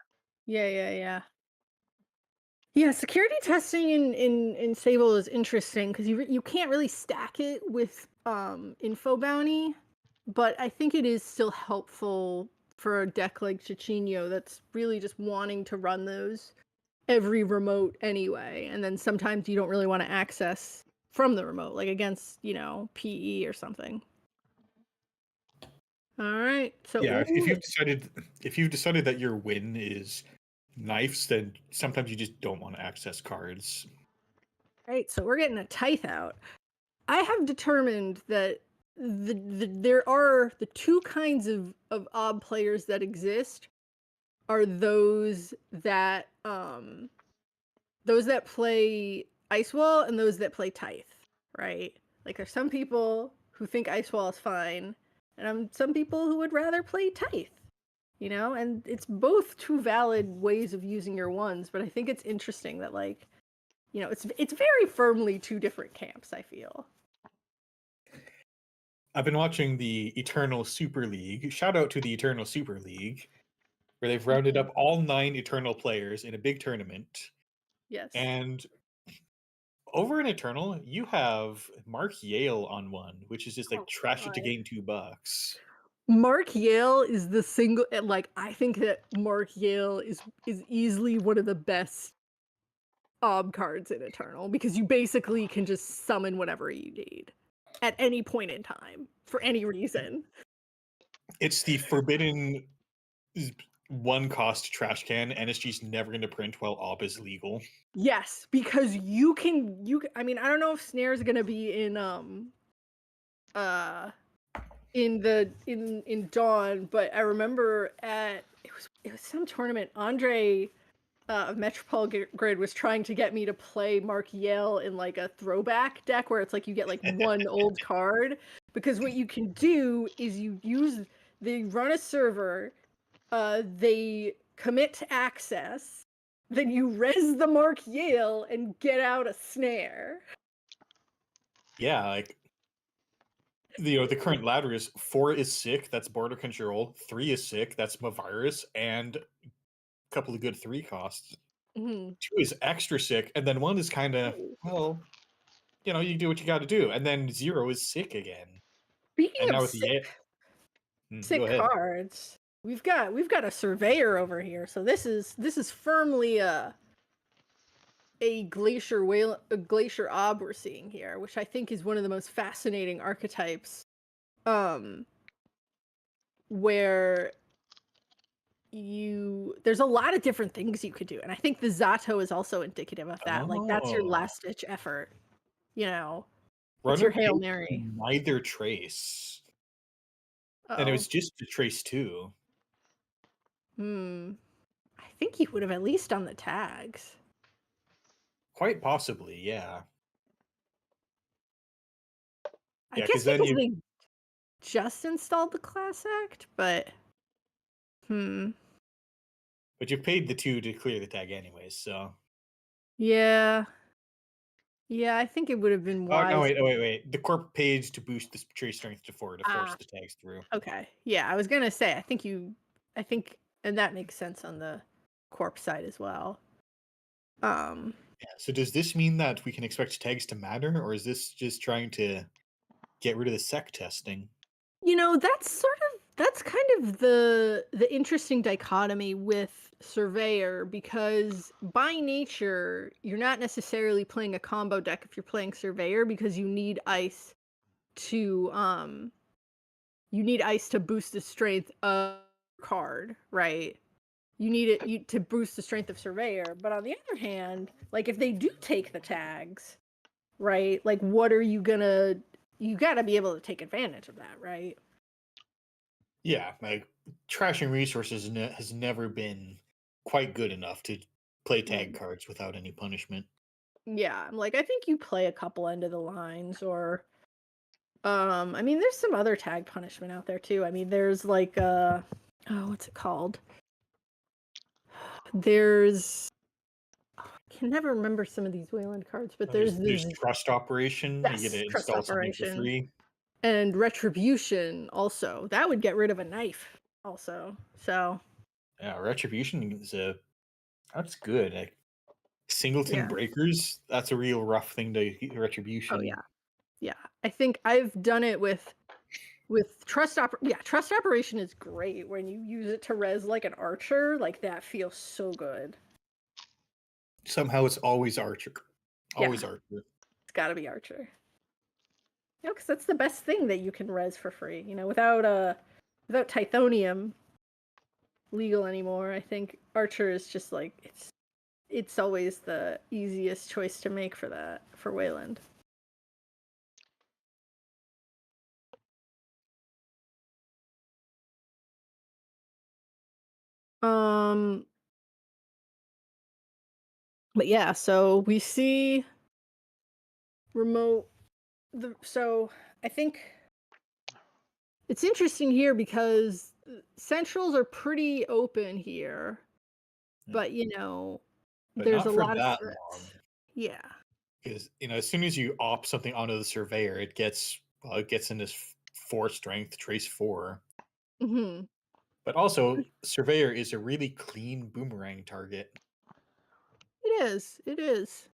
Yeah, security testing in Sable is interesting because you can't really stack it with info bounty, but I think it is still helpful for a deck like Chichinho that's really just wanting to run those every remote anyway, and then sometimes you don't really want to access from the remote, like against PE or something. All right, so yeah, if you've decided that your win is knives, then sometimes you just don't want to access cards. Right, so we're getting a Tithe out. I have determined that there are the two kinds of ob players that exist are those that play Ice Wall and those that play Tithe, right? Like there's some people who think Ice Wall is fine, and some people who would rather play Tithe. And it's both two valid ways of using your ones, but I think it's interesting that it's very firmly two different camps, I feel. I've been watching the Eternal Super League. Shout out to the Eternal Super League, where they've rounded up all 9 Eternal players in a big tournament. Yes. And over in Eternal, you have Mark Yale on one, which is just like Oh, trash it to God. gain $2. Mark Yale is the single, like, I think that Mark Yale is easily one of the best cards in Eternal, because you basically can just summon whatever you need at any point in time for any reason. It's the forbidden 1-cost trash can. NSG's never going to print while OB is legal. Yes, because you I mean, I don't know if Snare's gonna be in in Dawn, but I remember it was some tournament, Andre of Metropole Grid was trying to get me to play Mark Yale in like a throwback deck where it's like you get like one old card, because what you can do is they run a server, they commit to access, then you res the Mark Yale and get out a Snare. Yeah, like the current ladder is 4 is sick, that's border control, 3 is sick, that's Mavirus, and a couple of good 3 costs. 2 is extra sick, and then 1 is kind of, well, you do what you got to do, and then 0 is sick again. Speaking And of now with the sick cards, we've got a Surveyor over here, so this is firmly a Glacier Ob we're seeing here, which I think is one of the most fascinating archetypes, where there's a lot of different things you could do, and I think the Zato is also indicative of that. Like, that's your last ditch effort, it's your Hail Mary. Neither trace. And it was just a trace too. I think he would have at least done the tags. Quite possibly, yeah. I guess because they just installed the Class Act, but But you paid the 2 to clear the tag anyways, so. Yeah. Yeah, I think it would have been wise. Oh, no, wait. The corp paid to boost the trace strength to 4 to force the tags through. Okay. Yeah, I was gonna say, I think, and that makes sense on the corp side as well. Yeah, so does this mean that we can expect tags to matter, or is this just trying to get rid of the sec testing? That's kind of the interesting dichotomy with Surveyor, because by nature you're not necessarily playing a combo deck if you're playing Surveyor, because you need ice to boost the strength of the card, right? You need it to boost the strength of Surveyor. But on the other hand, like, if they do take the tags, right, like, what are you gonna, you gotta be able to take advantage of that, right? Yeah, like, trashing resources has never been quite good enough to play tag cards without any punishment. Yeah, like, I think you play a couple end of the lines, or I mean, there's some other tag punishment out there too. I mean, there's like what's it called? There's I can never remember some of these Wayland cards, but there's Trust Operation. Yes, You get to Trust install something Operation. for free. And Retribution also. That would get rid of a knife also. So yeah, Retribution is that's good. Like, Singleton Breakers, that's a real rough thing to Retribution. Oh yeah. Yeah. I think I've done it with Trust Operation is great when you use it to res like an archer. Like, that feels so good. Somehow it's always Archer. Always Archer. It's gotta be Archer. Because that's the best thing that you can res for free. Without Tithonium legal anymore, I think Archer is just like, it's always the easiest choice to make for that, for Wayland. But yeah, so we see remote. So I think it's interesting here because centrals are pretty open here, but there's a lot of threats. Because as soon as you opt something onto the Surveyor, it gets in this 4 strength, trace 4. Hmm. But also, Surveyor is a really clean boomerang target. It is. It is.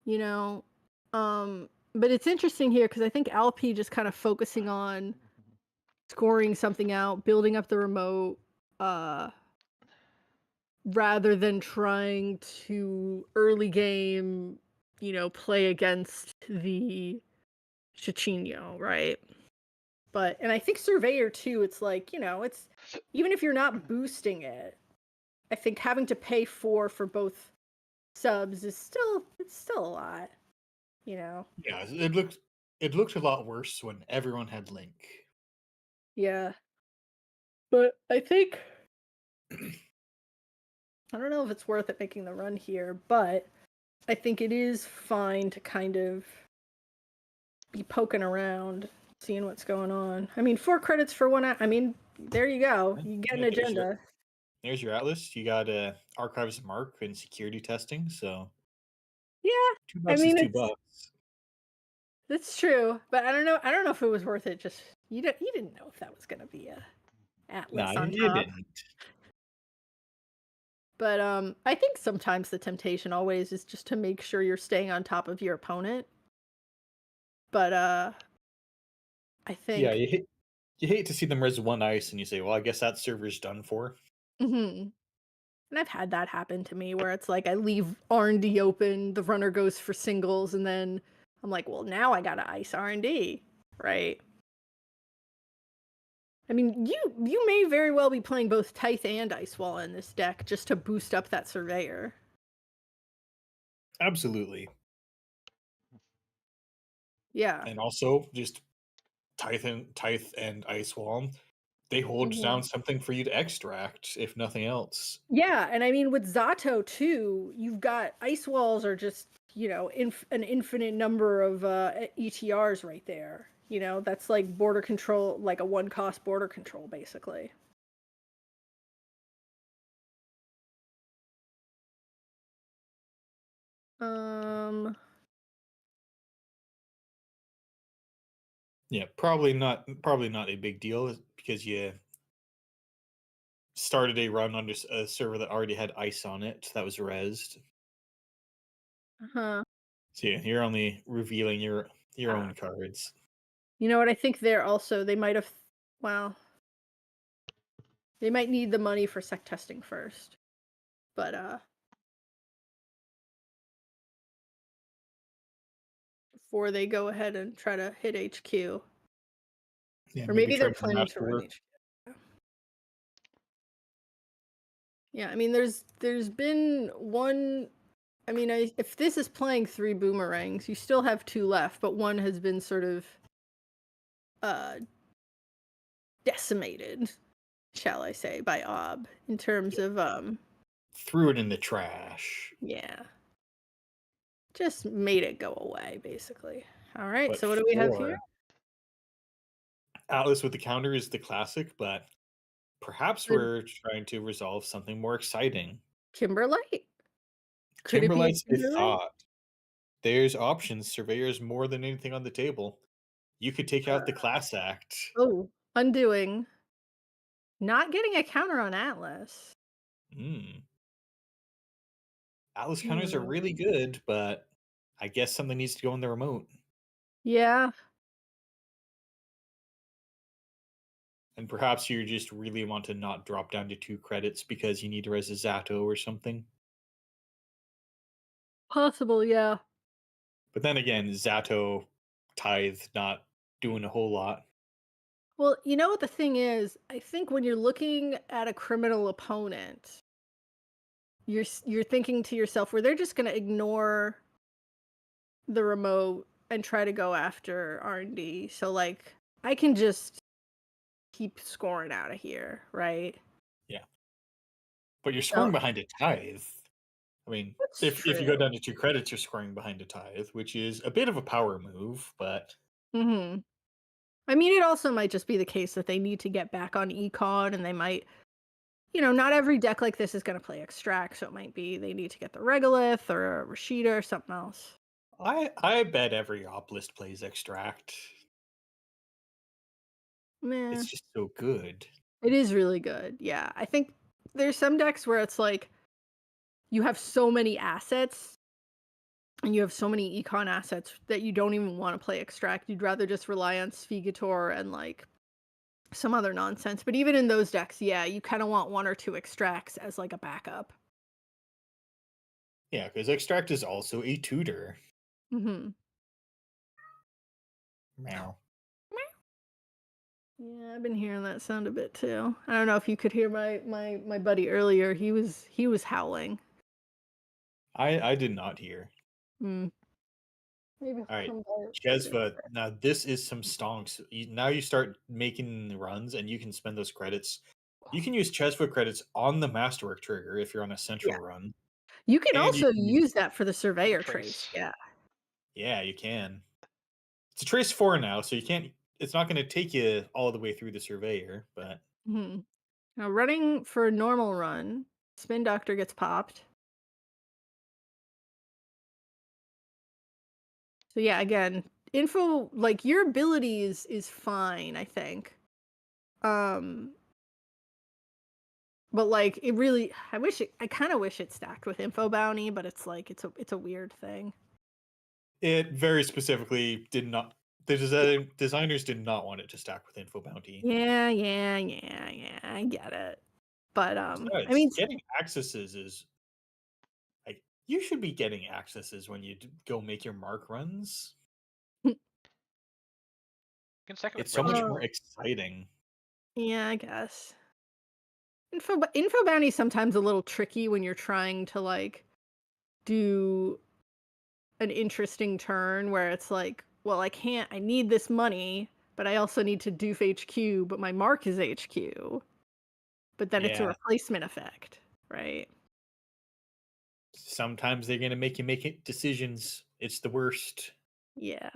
You know, but it's interesting here because I think Alp just kind of focusing on scoring something out, building up the remote, rather than trying to early game, play against the Chichinho, right? And I think Surveyor too, it's like, it's even if you're not boosting it, I think having to pay 4 for both subs is still a lot, Yeah, it looked a lot worse when everyone had Link. Yeah. But I think I don't know if it's worth it making the run here, but I think it is fine to kind of be poking around, seeing what's going on. I mean, 4 credits for one. I mean, there you go. You get an agenda. There's your Atlas. You got Archives of Mark and security testing. So Yeah, $2 is $2. That's true, but I don't know. I don't know if it was worth it. Just you didn't know if that was going to be a Atlas on you top. didn't. But I think sometimes the temptation always is just to make sure you're staying on top of your opponent. But I think Yeah, you hate to see them res 1 ice and you say, well, I guess that server's done for. Mm-hmm. And I've had that happen to me where it's like I leave R&D open, the runner goes for singles, and then I'm like, well, now I gotta ice R&D, right? I mean, you may very well be playing both Tithe and Ice Wall in this deck just to boost up that Surveyor. Absolutely. Yeah. And also, just Tithe and Ice Wall, they hold down something for you to extract, if nothing else. Yeah, and I mean with Zato too, you've got Ice Walls are just, an infinite number of ETRs right there. That's like border control, like a 1-cost border control, basically. Yeah, probably not a big deal because you started a run on a server that already had ice on it that was rezzed. Uh-huh. So yeah, you're only revealing your own cards. You know what? I think they might have, well, they might need the money for sec testing first. But before they go ahead and try to hit HQ. Yeah, or maybe they're try planning to run HQ. Yeah, I mean there's been one. I mean, if this is playing 3 boomerangs, you still have 2 left, but one has been sort of decimated, shall I say, by Ob in terms of threw it in the trash. Yeah. Just made it go away, basically. All right, But so what do we have here? Atlas with the counter is the classic, but perhaps we're trying to resolve something more exciting. Kimberlite? Kimberlite's a thought. There's options. Surveyor's more than anything on the table. You could take out the class act. Oh, undoing. Not getting a counter on Atlas. Atlas counters are really good, but I guess something needs to go in the remote. Yeah. And perhaps you just really want to not drop down to 2 credits because you need to res a Zato or something. Possible, yeah. But then again, Zato, Tithe, not doing a whole lot. Well, you know what the thing is? I think when you're looking at a criminal opponent, you're thinking to yourself, where they're just going to ignore the remote and try to go after R&D. So, like, I can just keep scoring out of here, right? Yeah. But you're scoring behind a Tithe. I mean, if you go down to 2 credits, you're scoring behind a Tithe, which is a bit of a power move, but... I mean, it also might just be the case that they need to get back on Econ, and they might, not every deck like this is going to play Extract, so it might be they need to get the Regolith or a Rashida or something else. I bet every op list plays Extract. Meh. It's just so good. It is really good. Yeah. I think there's some decks where it's like you have so many assets and you have so many econ assets that you don't even want to play extract. You'd rather just rely on Svigator and like some other nonsense. But even in those decks, yeah, you kind of want one or two extracts as like a backup. Yeah, because extract is also a tutor. Mm-hmm. Meow. Yeah, I've been hearing that sound a bit too. I don't know if you could hear my buddy earlier. He was howling. I did not hear. Mm. Maybe All right, come by. Chesva. Now this is some stonks. Now you start making the runs, and you can spend those credits. You can use Chesva credits on the Masterwork trigger if you're on a central run. You can And you also can use that for the surveyor trace. trace. Yeah. Yeah, you can. It's a trace 4 now, so you can't. It's not going to take you all the way through the surveyor, but Hmm. Now running for a normal run, Spin Doctor gets popped. So yeah, again, info like your abilities is fine, I think. But like it really I kind of wish it stacked with info bounty, but it's like it's a weird thing. it very specifically did not. The designers did not want it to stack with info bounty. Yeah, I get it. But I Besides, mean getting accesses is like you should be getting accesses when you go make your mark runs. You can stack it with It's so much Reggie. more exciting. yeah, I guess. Info bounty is sometimes a little tricky when you're trying to like do an interesting turn where it's like, well, I need this money, but I also need to doof HQ, but my mark is HQ. But then it's a Yeah. replacement effect, right? Sometimes they're gonna make you make it decisions. It's the worst. Yeah.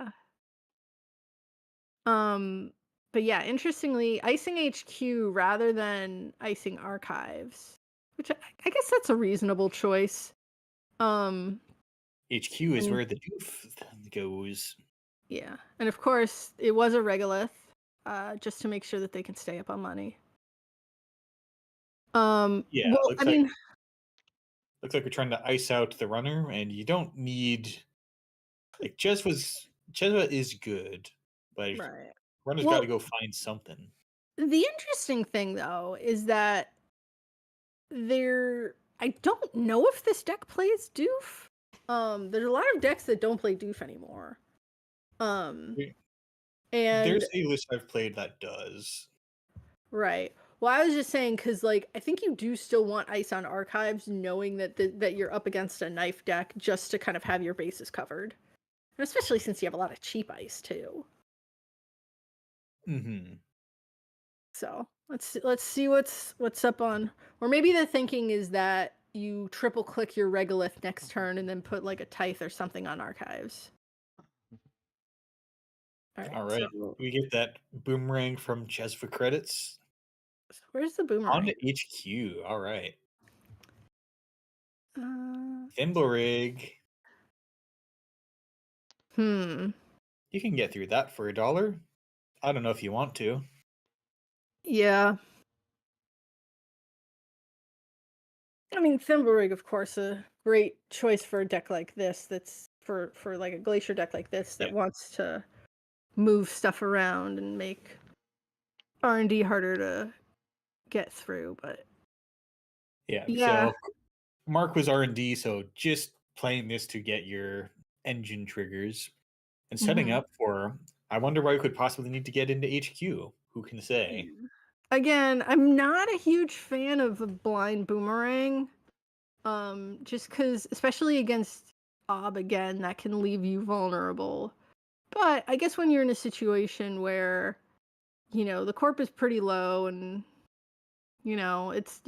But yeah, interestingly, icing HQ rather than icing archives, which I guess that's a reasonable choice. HQ is And where the doof goes. yeah, and of course it was a regolith, just to make sure that they can stay up on money. Yeah, Well, I mean, looks like we're trying to ice out the runner, and you don't need like Chesva is good, but right. runner's got Well, to go find something. the interesting thing though is that I don't know if this deck plays doof. There's a lot of decks that don't play doof anymore. Yeah. And There's a list I've played that does. right. Well, I was just saying because, like, I think you do still want ice on archives, knowing that that you're up against a knife deck, just to kind of have your bases covered, and especially since you have a lot of cheap ice too. Mm-hmm. So let's see what's up on, or maybe the thinking is that you triple click your regolith next turn and then put like a tithe or something on archives. All right. So We get that boomerang from Chesva credits. where's the On boomerang? to HQ. All right. Uh, Thimblerig. hmm. You can get through that for $1. I don't know if you want to. Yeah. I mean, Thimblerig, of course, a great choice for a deck like this. That's for like a glacier deck like this that Yeah. wants to move stuff around and make R&D harder to get through. But So Mark was R&D, so just playing this to get your engine triggers and setting up for. I wonder why we could possibly need to get into HQ. Who can say? Again, I'm not a huge fan of a blind boomerang. Just because, especially against Ob again, that can leave you vulnerable. But I guess when you're in a situation where, the corp is pretty low and, you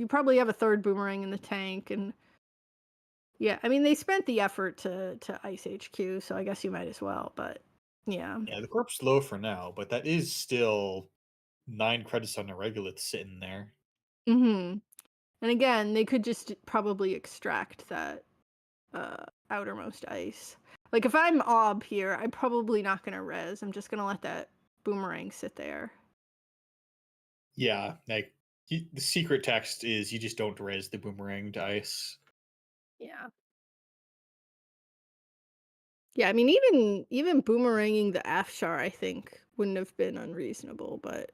probably have a third boomerang in the tank. And yeah, I mean, they spent the effort to ice HQ, so I guess you might as well. But yeah. Yeah, the corp's low for now, but that is still 9 credits on the regolith sitting there. And again, they could just probably extract that outermost ice. Like if I'm Ob here, I'm probably not gonna res. I'm just gonna let that boomerang sit there. Yeah, like the secret text is you just don't res the boomerang dice. Yeah. Yeah, I mean, even boomeranging the Afshar, I think, wouldn't have been unreasonable, but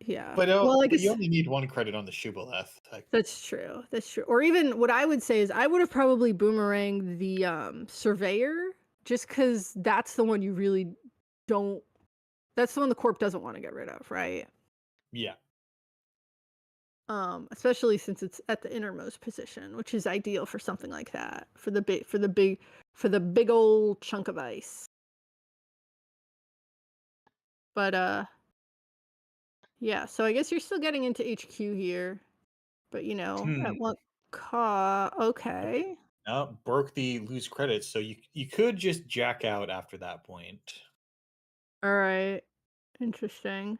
yeah. But Well, I but you guess only need one credit on the Shubbaleth. Like, that's true. That's true. Or even what I would say is I would have probably boomeranged the Surveyor, just because that's the one you really don't. That's the one the Corp doesn't want to get rid of, right? yeah, Especially since it's at the innermost position, which is ideal for something like that, for the big old chunk of ice. But yeah, so I guess you're still getting into HQ here, but at what cost? Okay. no, broke the lose credits, so you could just jack out after that point. All right. Interesting.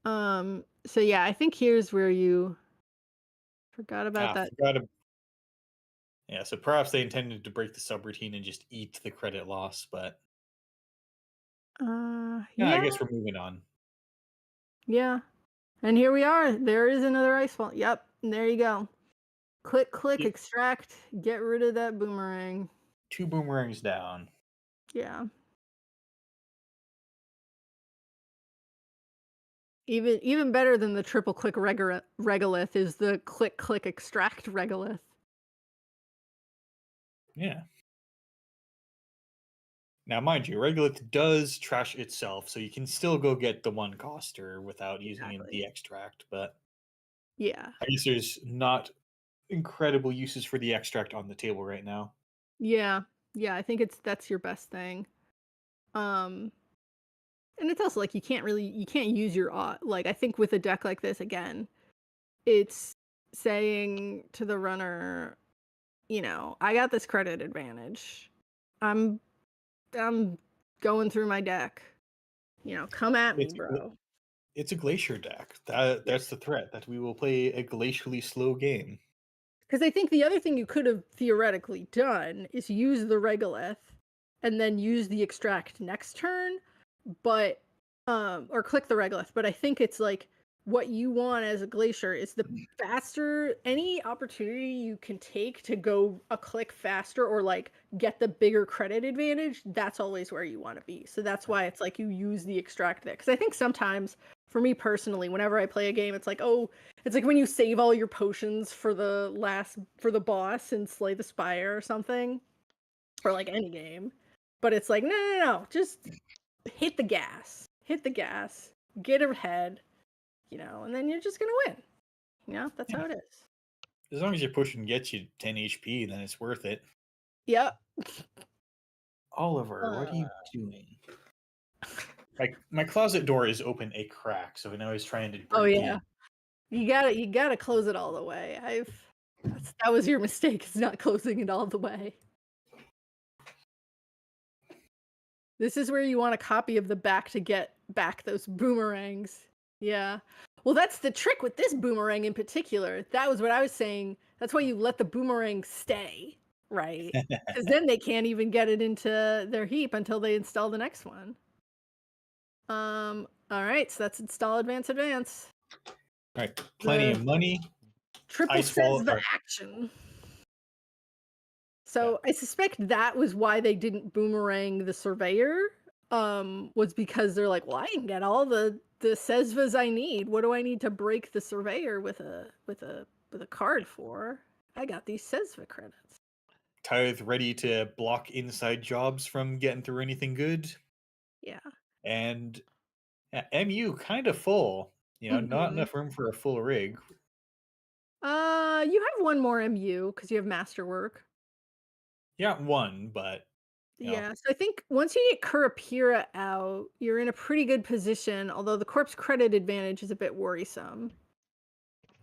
So yeah, I think here's where you forgot about that. Forgot. Yeah, so perhaps they intended to break the subroutine and just eat the credit loss, but yeah, I Yeah, guess we're moving on. yeah. And here we are. There is another ice fall. Yep, and there you go. Click, click, Yep. extract, get rid of that boomerang. 2 boomerangs down. Yeah. Even better than the triple click regolith is the click, click, extract regolith. Yeah. Now, mind you, Regolith does trash itself, so you can still go get the 1 coster without using Exactly. the extract, but Yeah. I guess there's not incredible uses for the extract on the table right now. Yeah. Yeah, I think that's your best thing. And it's also like you can't use your like I think with a deck like this again, it's saying to the runner, I got this credit advantage. I'm going through my deck. Come at me, bro. It's a glacier deck. That's the threat, that we will play a glacially slow game. Because I think the other thing you could have theoretically done is use the regolith and then use the extract next turn, but or click the regolith. But I think it's like what you want as a glacier is the faster any opportunity you can take to go a click faster or like get the bigger credit advantage. That's always where you want to be. So that's why it's like you use the extract there. Because I think sometimes for me personally, whenever I play a game, it's like, oh, it's like when you save all your potions for the boss in Slay the Spire or something, or like any game. But it's like, no, just hit the gas, get ahead, and then you're just gonna win. That's how it is. As long as your pushing gets you 10 HP, then it's worth it. Yep. Oliver, what are you doing? Like, my closet door is open a crack, so now he's trying to break in. You gotta close it all the way. That was your mistake, is not closing it all the way. This is where you want a copy of the back to get back those boomerangs. Yeah. Well, that's the trick with this boomerang in particular. That was what I was saying. That's why you let the boomerang stay, right? Because then they can't even get it into their heap until they install the next one. All right, so that's install advance. All right, plenty of money. Triple says the action. So I suspect that was why they didn't boomerang the Surveyor. Was because they're like, well, I can get all the Sesvas I need. What do I need to break the Surveyor with a card for? I got these Sesva credits. Tithe ready to block inside jobs from getting through anything good. Yeah. And MU kind of full. Not enough room for a full rig. You have one more MU because you have Masterwork. Yeah, one, but yeah. So I think once you get Kurapira out, you're in a pretty good position. Although the Corp's credit advantage is a bit worrisome.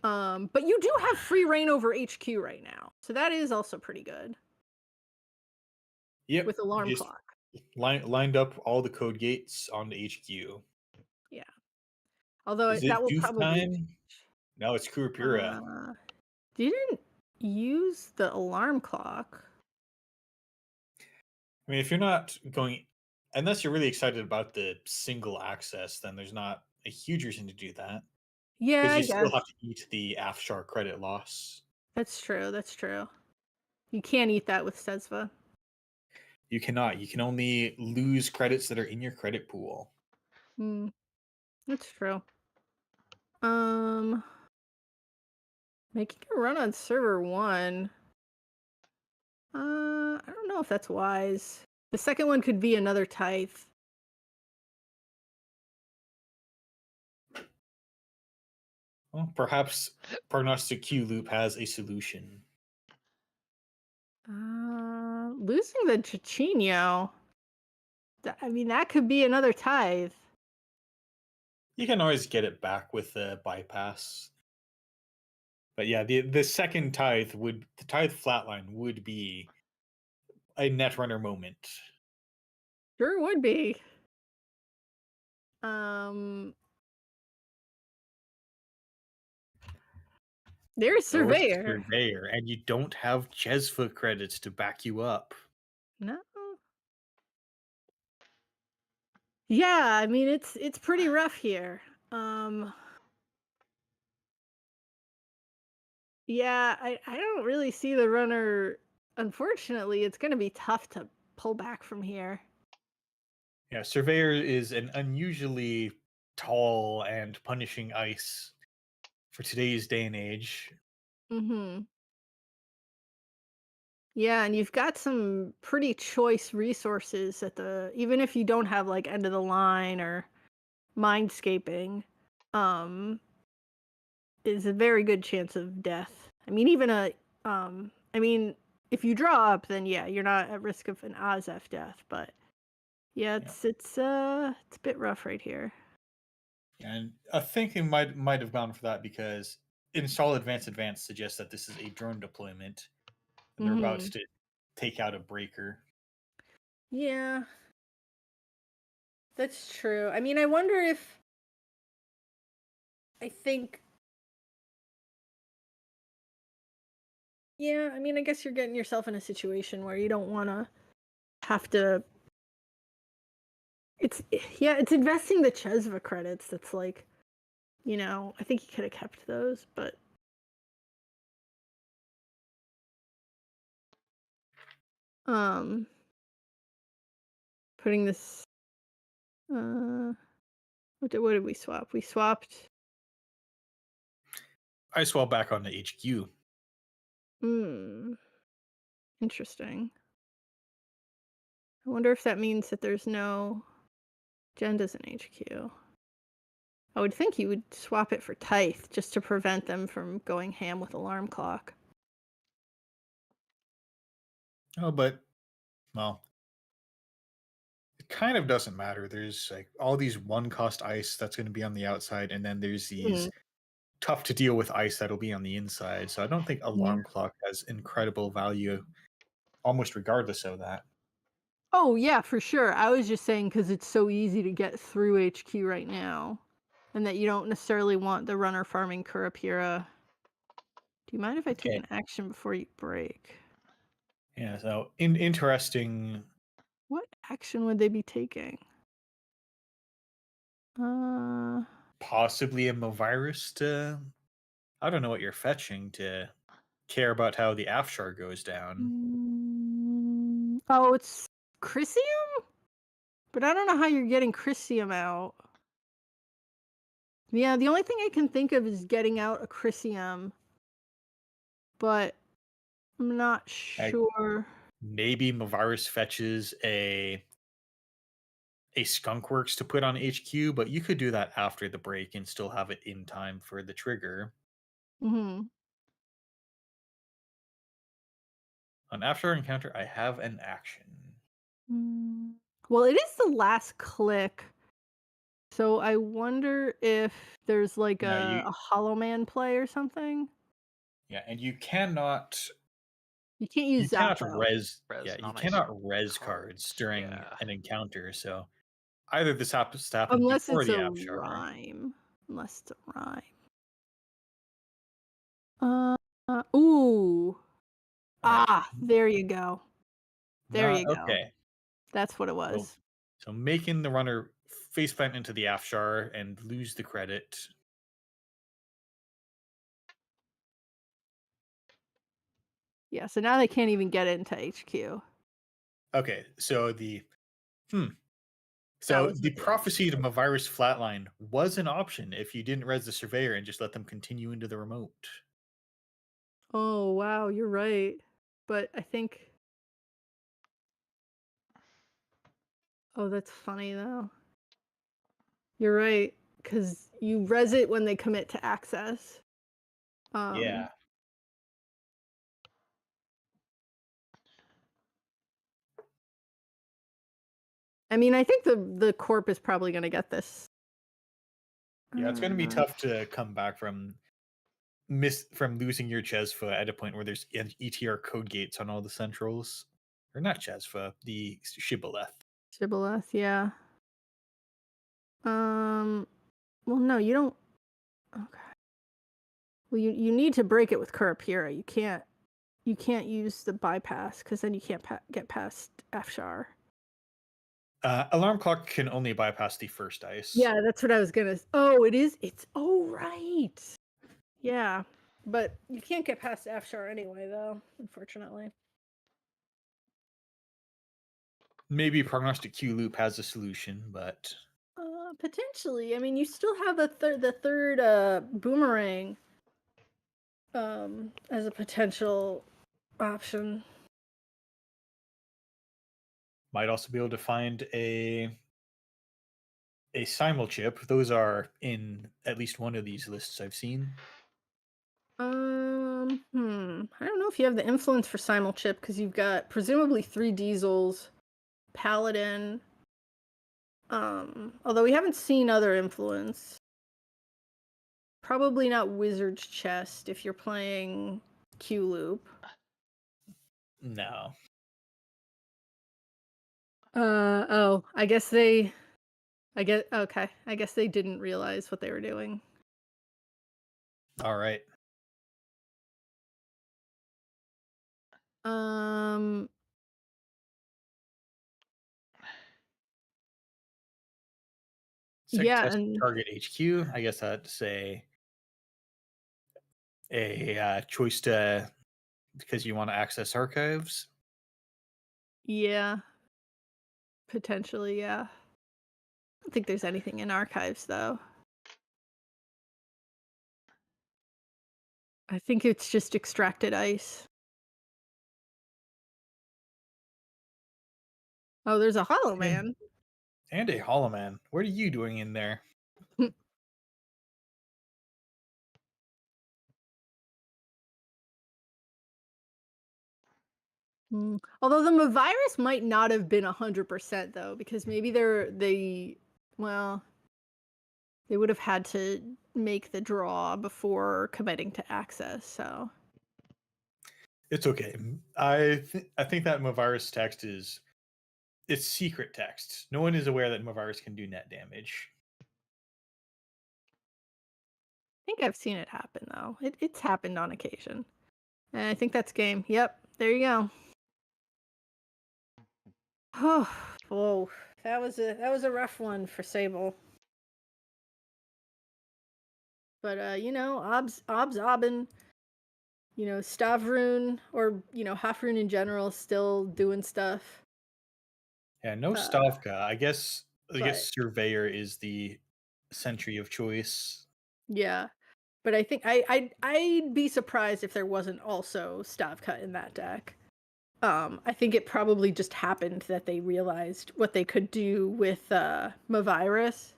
But you do have free reign over HQ right now, so that is also pretty good. Yep. With alarm clock. Lined up all the code gates on the HQ. Yeah. Although is that will Doof probably time? No, it's Kurapira. Didn't use the alarm clock. I mean, if you're not going, unless you're really excited about the single access, then there's not a huge reason to do that Yeah, because I you still guess. have to eat the Afshar credit loss. That's true. That's true. You can't eat that with Sezva. You cannot. You can only lose credits that are in your credit pool. Hmm. That's true. Um, Making a run on server 1. I don't know if that's wise. The second one could be another tithe. Well, perhaps Prognostic Q Loop has a solution. Losing the Chichinho. I mean, that could be another tithe. You can always get it back with the bypass. But yeah, the second tithe the tithe flatline would be a Netrunner moment. Sure would be. Um, there's Or Surveyor. Surveyor, and you don't have Jesva credits to back you up. No. Yeah, I mean it's pretty rough here. Yeah, I don't really see the runner. Unfortunately, it's going to be tough to pull back from here. Yeah, Surveyor is an unusually tall and punishing ice for today's day and age. Mm-hmm. Yeah, and you've got some pretty choice resources at even if you don't have like end of the line or mindscaping, is a very good chance of death. I mean, even I mean, if you draw up, then yeah, you're not at risk of an Azef death, but yeah, it's a bit rough right here. And I think it might have gone for that because install advance suggests that this is a drone deployment and they're about to take out a breaker. Yeah. That's true. I mean, I wonder if I think yeah, I mean, I guess you're getting yourself in a situation where you don't want to have to it's investing the Chesva credits that's like, I think he could have kept those, but putting this what did we swap? We swapped I swap back on the HQ. Interesting. I wonder if that means that there's no agendas in HQ. I would think you would swap it for Tithe just to prevent them from going ham with Alarm Clock. Oh, but well, it kind of doesn't matter. There's like all these one cost ice that's going to be on the outside, and then there's these tough to deal with ice that'll be on the inside. So I don't think Alarm Clock has incredible value, almost regardless of that. Oh yeah, for sure. I was just saying because it's so easy to get through HQ right now, and that you don't necessarily want the runner farming Kurapira. Do you mind if I take an action before you break? Yeah. So interesting. What action would they be taking? Possibly a Movirus to. I don't know what you're fetching to care about how the Afshar goes down. Oh, it's Chrysium? But I don't know how you're getting Chrysium out. Yeah, the only thing I can think of is getting out a Chrysium. But I'm not sure. Maybe Movirus fetches a Skunkworks to put on HQ, but you could do that after the break and still have it in time for the trigger. On after encounter, I have an action. Well, it is the last click. So I wonder if there's like a Hollow Man play or something. Yeah, and you cannot. You can't use Zappo. You cannot res cards during an encounter. So either this happens to happen unless before it's the a Afshar. rhyme. Unless it's a rhyme. Ooh. There you go. There you go. Okay. That's what it was. So making the runner faceplant into the Afshar and lose the credit. Yeah, so now they can't even get into HQ. Okay, so That So was the the prophecy to Mavirus flatline was an option if you didn't res the surveyor and just let them continue into the remote. Oh, wow, you're right. But I think... Oh, that's funny, though. You're right, because you res it when they commit to access. Yeah. I mean, I think the Corp is probably going to get this. Yeah, it's going to be Uh, tough to come back from losing your Chesfa at a point where there's ETR code gates on all the centrals. Or not Chesfa, the Shibboleth. Shibboleth, yeah. Well, no, you don't... Okay. Well, you need to break it with Kurapira. You can't use the bypass, because then you can't get past Afshar. Alarm clock can only bypass the first ice. Yeah, that's what I was gonna... Oh, it is? Oh, right. Yeah, but you can't get past Afshar anyway, though, unfortunately. Maybe Prognostic Q Loop has a solution, but... Potentially. I mean, you still have the third boomerang as a potential option. Might also be able to find a simul chip. Those are in at least one of these lists I've seen. I don't know if you have the influence for simul chip, because you've got presumably 3 diesels, Paladin. Although we haven't seen other influence. Probably not Wizard's Chest if you're playing Q Loop. No. Oh, I guess they didn't realize what they were doing. All right. Yeah, Test and target HQ. I guess I'd say a choice to, because you want to access archives. yeah, potentially, yeah. I don't think there's anything in archives, though. I think it's just extracted ice. Oh, there's a Hollow Man. And a Hollow Man. What are you doing in there? Although the Mavirus might not have been 100%, though, because maybe they would have had to make the draw before committing to access, so... It's okay. I think that Mavirus text it's secret text. No one is aware that Mavirus can do net damage. I think I've seen it happen, though. It's happened on occasion. And I think that's game. Yep, there you go. Oh, whoa. That was a rough one for Sable. But Obs, Stavrun, or Hafrun in general, still doing stuff. Yeah, no Stavka. I guess but- Surveyor is the sentry of choice. Yeah. But I think I'd be surprised if there wasn't also Stavka in that deck. I think it probably just happened that they realized what they could do with Mavirus.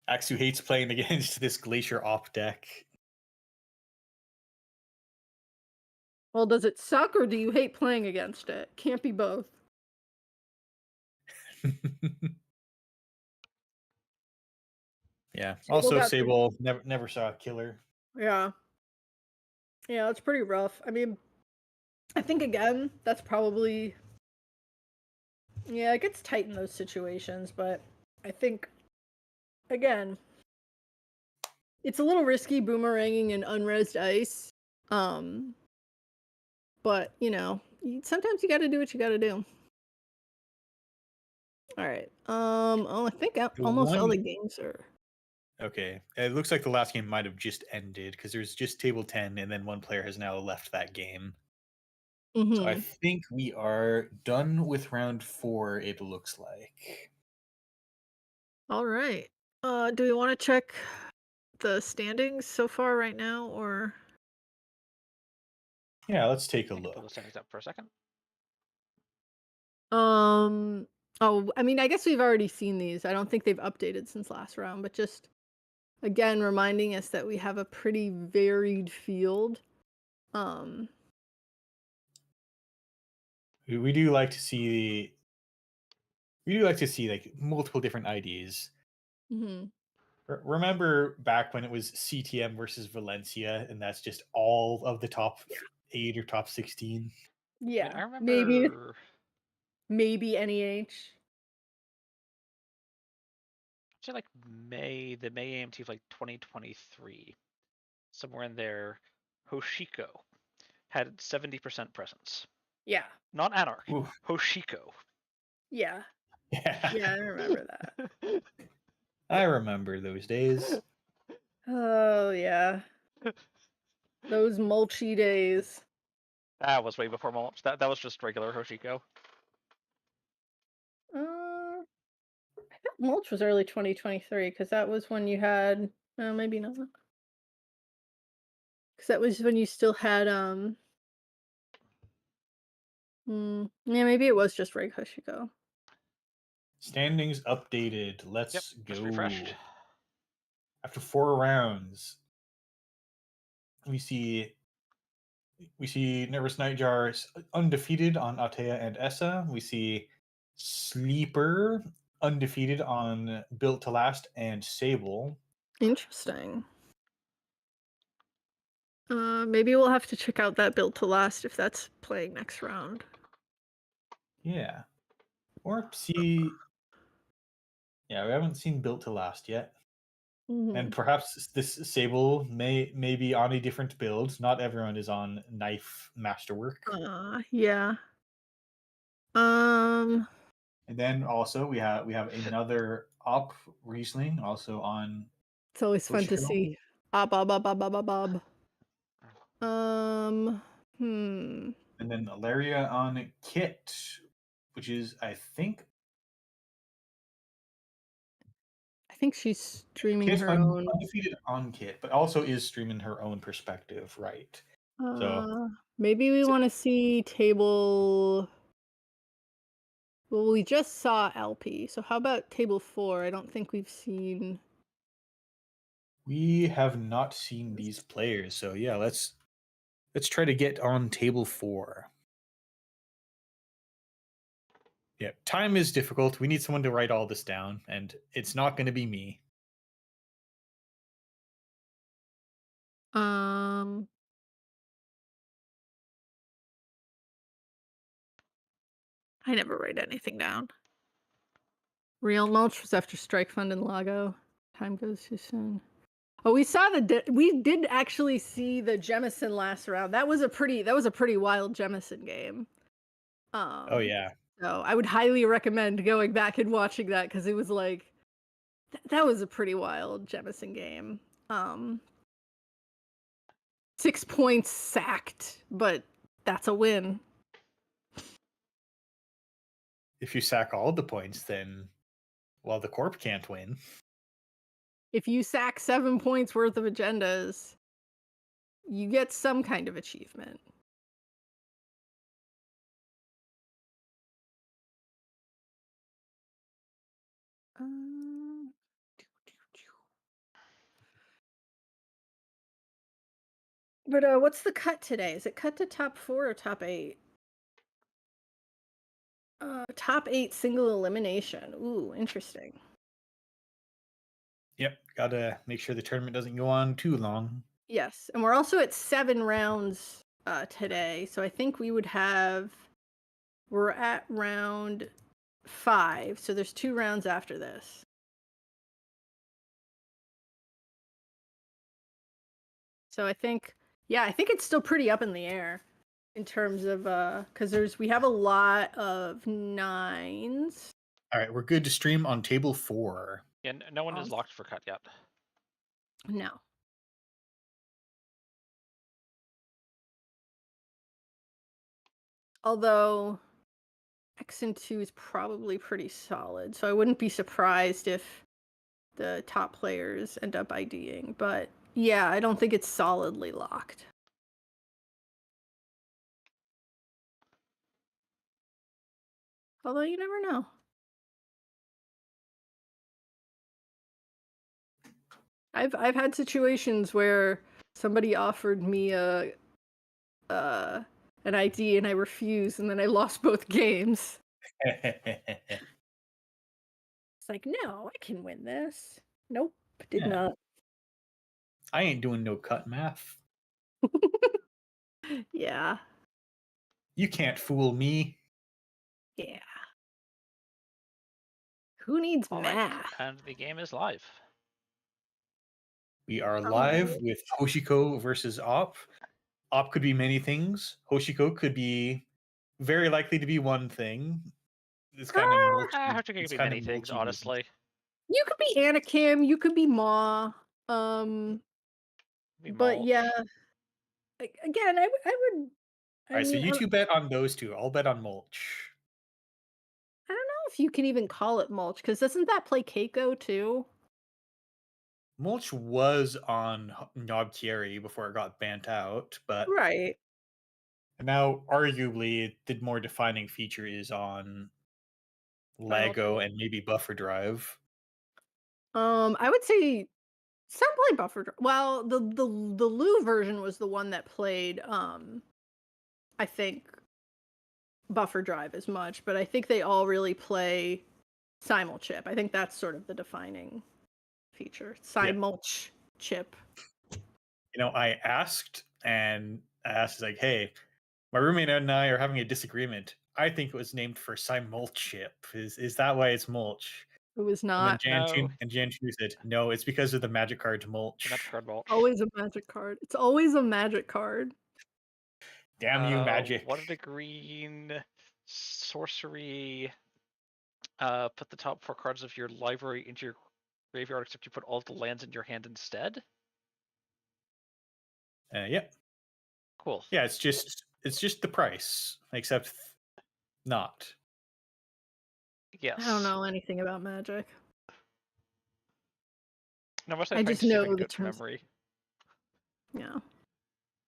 Axu hates playing against this Glacier Op deck. Well, does it suck, or do you hate playing against it? Can't be both. Yeah. Sable Also, got Sable never saw a killer. Yeah. Yeah, it's pretty rough. I mean, I think, again, that's probably... Yeah, it gets tight in those situations, but I think, again, it's a little risky boomeranging and unresed ice. But, sometimes you got to do what you got to do. All right. I think almost all the games are. Okay. It looks like the last game might have just ended because there's just table 10 and then one player has now left that game. So I think we are done with round 4, it looks like. All right. Do we want to check the standings so far right now, or? Yeah, let's take a I can pull look. the standings up for a second. Oh, I mean, I guess we've already seen these. I don't think they've updated since last round, but just again reminding us that we have a pretty varied field. We do like to see like multiple different IDs. Remember back when it was CTM versus Valencia, and that's just all of the top 8 or top 16. Yeah, I remember maybe NEH. Actually, like the May AMT of like 2023, somewhere in there, Hoshiko had 70% presence. Yeah. Not Anarch. Oof. Hoshiko. Yeah. Yeah. Yeah, I remember that. I remember those days. Oh yeah. Those mulchy days. That was way before mulch. That was just regular Hoshiko. I thought mulch was early 2023 because that was when you had maybe not. Because that was when you still had yeah, maybe it was just Reg Hoshiko. Standings updated. Let's go. Just refreshed. After 4 rounds, we see Nervous Nightjar undefeated on Atea and Essa. We see Sleeper undefeated on Built to Last and Sable. Interesting. Maybe we'll have to check out that Built to Last if that's playing next round. Yeah. Or see. Yeah, we haven't seen Built to Last yet. And perhaps this Sable may be on a different build. Not everyone is on Knife Masterwork. Yeah. And then also we have another Op Riesling also on. It's always fun to see. Bob. And then Alaria on Kit, which is I think she's streaming Kit's her own. undefeated on Kit, but also is streaming her own perspective, right? So maybe we want to see table. Well, we just saw LP, so how about table 4? I don't think we've seen. We have not seen these players, so yeah, let's try to get on table 4. Yeah, time is difficult. We need someone to write all this down, and it's not going to be me. I never write anything down. Real mulch was after Strike Fund and Lago. Time goes too soon. Oh, we saw we did actually see the Jemison last round. That was a pretty wild Jemison game. Oh yeah. So I would highly recommend going back and watching that because it was like that was a pretty wild Jemison game. 6 points sacked, but that's a win. If you sack all the points, then well, the Corp can't win. If you sack 7 points worth of agendas, you get some kind of achievement. But what's the cut today? Is it cut to top 4 or top 8? Top 8 single elimination. Ooh, interesting. Yep, gotta make sure the tournament doesn't go on too long. Yes, and we're also at 7 rounds today, so I think we're at round 5, so there's 2 rounds after this. So I think it's still pretty up in the air. in terms of because we have a lot of 9s. All right, we're good to stream on table 4. Yeah, no one is Awesome. locked for cut yet. No. Although X and 2 is probably pretty solid, so I wouldn't be surprised if the top players end up IDing. But yeah, I don't think it's solidly locked. Although you never know. I've had situations where somebody offered me an ID and I refused, and then I lost both games. It's like, no, I can win this. Nope, did Yeah. not. I ain't doing no cut math. Yeah, You can't fool me. yeah. Who needs All right, math? and the game is live. We are All live right. with Hoshiko versus Op. Op could be many things. Hoshiko could be very likely to be one thing. It's kind of Hard to be many things, honestly. You could be Anakim, you could be Ma. Be But Mulch. yeah, again, I would. All right, so mean, you two bet on those two. I'll bet on Mulch. I don't know if you can even call it mulch, because doesn't that play Keiko too? Mulch was on Nob Kieri before it got banned out, but Right. now arguably the more defining feature is on Lego and maybe Buffer Drive. I would say some play Buffer Drive. Well, the Lou version was the one that played I think Buffer Drive as much, but I think they all really play Simulchip. I think that's sort of the defining feature. Simulch chip. You know, I asked like, hey, my roommate and I are having a disagreement. I think it was named for Simulchip. Is that why it's Mulch? It was And not. then No. Jan Chu said, no, it's because of the magic card Mulch. The Magic card Mulch. Always a magic card. It's always a magic card. Damn you, magic. What are the green sorcery? Put the top 4 cards of your library into your graveyard, except you put all of the lands in your hand instead. Yeah. Cool. Yeah, it's just the price, except not. Yes. I don't know anything about Magic. No, much I just know the terms. memory. Yeah.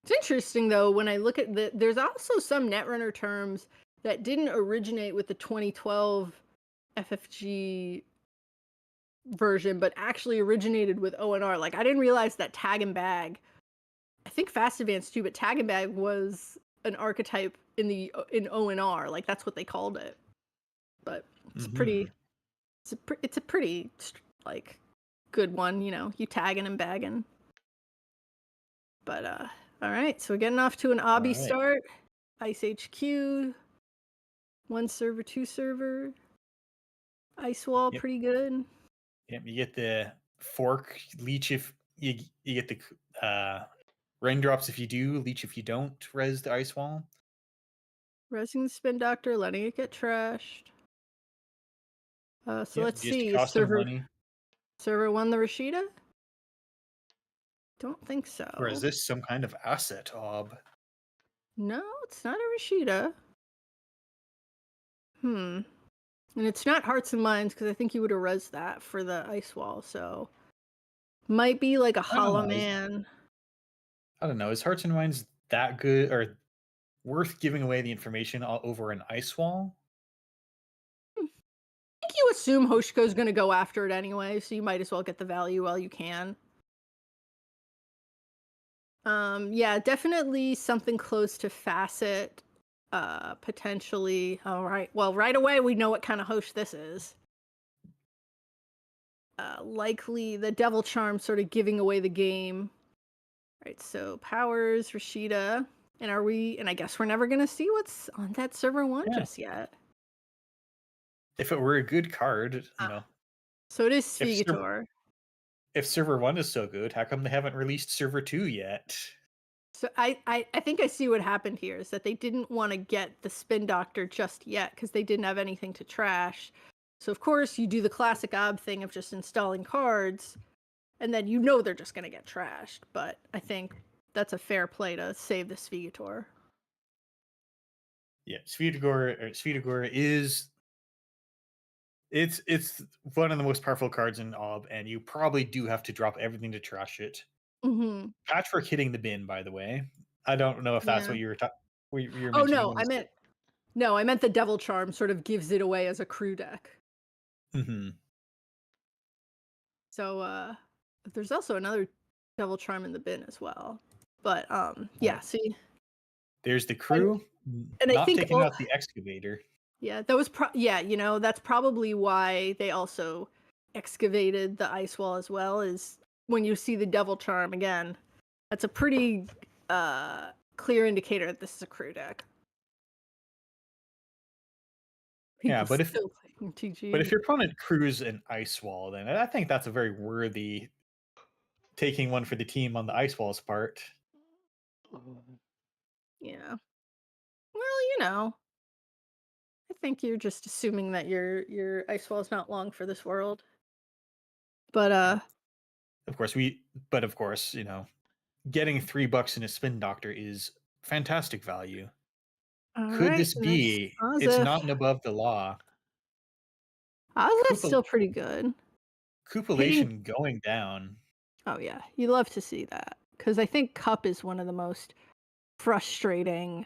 It's interesting though when I look at there's also some Netrunner terms that didn't originate with the 2012 FFG version, but actually originated with ONR. Like I didn't realize that Tag and Bag, I think Fast Advance too, but Tag and Bag was an archetype in ONR. Like that's what they called it. But it's it's a pretty like good one, you know. You tagging and bagging. But all right, so we're getting off to an obby start. Ice HQ, 1 server, 2 server. Ice wall, pretty good. Yep, you get the fork leech if you get the raindrops if you do, leech if you don't res the ice wall. Resing the Spin Doctor, letting it get trashed. So let's see. Server 1 the Rashida? Don't think so. Or is this some kind of asset, Ob? No, it's not a Rashida. And it's not Hearts and Minds, because I think you would have res that for the ice wall, so might be like a Hollow Man. I don't know. Is Hearts and Minds that good or worth giving away the information over an ice wall? I think you assume Hoshiko's going to go after it anyway, so you might as well get the value while you can. Yeah, definitely something close to Facet. Potentially. All right. Well, right away we know what kind of Hosh this is. Likely the Devil Charm sort of giving away the game. Right, so Powers, Rashida, and I guess we're never gonna see what's on that server 1 just yet. If it were a good card, you know. So it is Sphigator. If server 1 is so good, how come they haven't released server 2 yet? So I think I see what happened here is that they didn't want to get the Spin Doctor just yet because they didn't have anything to trash. So of course you do the classic Ob thing of just installing cards, and then they're just gonna get trashed. But I think that's a fair play to save the Sphigator. Yeah, Sphedogor is it's one of the most powerful cards in Ob, and you probably do have to drop everything to trash it. Mm-hmm. Patchwork hitting the bin, by the way. I don't know if that's Yeah. what you were what you were Oh mentioning. no, I meant the Devil Charm sort of gives it away as a crew deck. Mm-hmm. So there's also another Devil Charm in the bin as well. But yeah, see. There's the crew, and I not think taking out the excavator. Yeah, that was that's probably why they also excavated the ice wall as well, is when you see the Devil Charm again, that's a pretty clear indicator that this is a crew deck. Yeah, People but if still playing TG. But if your opponent crews an ice wall, then I think that's a very worthy taking one for the team on the ice wall's part. Yeah. Well, I think you're just assuming that your ice wall is not long for this world. But Of course, getting $3 in a Spin Doctor is fantastic value. Could this be? It's not above the law. Ozef's still pretty good. Cupulation going down. Oh yeah, you love to see that, because I think Cup is one of the most frustrating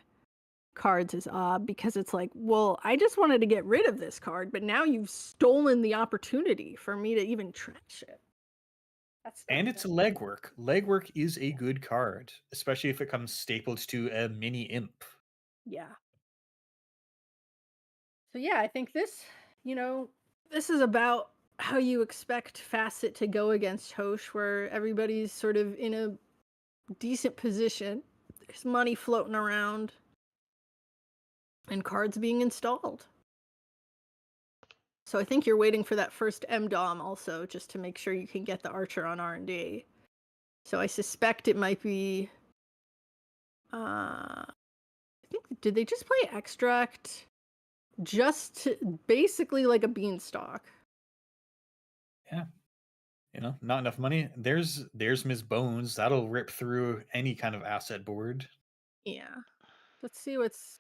cards as Ob, because it's like, well, I just wanted to get rid of this card, but now you've stolen the opportunity for me to even trash it. And it's legwork. Legwork is a good card, especially if it comes stapled to a mini imp. Yeah. So yeah, I think this is about how you expect Facet to go against Hosh, where everybody's sort of in a decent position. There's money floating around and cards being installed. So I think you're waiting for that first MDOM also, just to make sure you can get the Archer on R&D. So I suspect it might be I think, did they just play Extract? Just basically like a beanstalk. Yeah. Not enough money. There's Ms. Bones. That'll rip through any kind of asset board. Yeah. Let's see what's...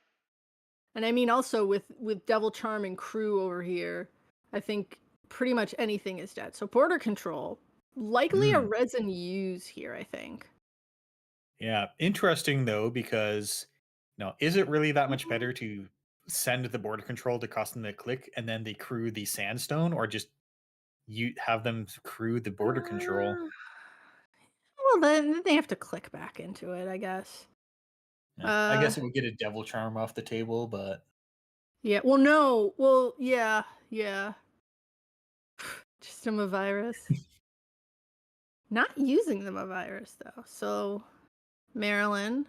And I mean, also with Devil Charm and Crew over here, I think pretty much anything is dead. So Border Control, likely a resin use here, I think. Yeah. Interesting, though, because, is it really that much better to send the Border Control to cost them the click and then they crew the Sandstone, or just you have them crew the Border Control? Well, then they have to click back into it, I guess. Yeah, I guess it would get a Devil Charm off the table, but... Yeah, well, no. Well, yeah. Just a virus. Not using the virus, though. So, Maryland.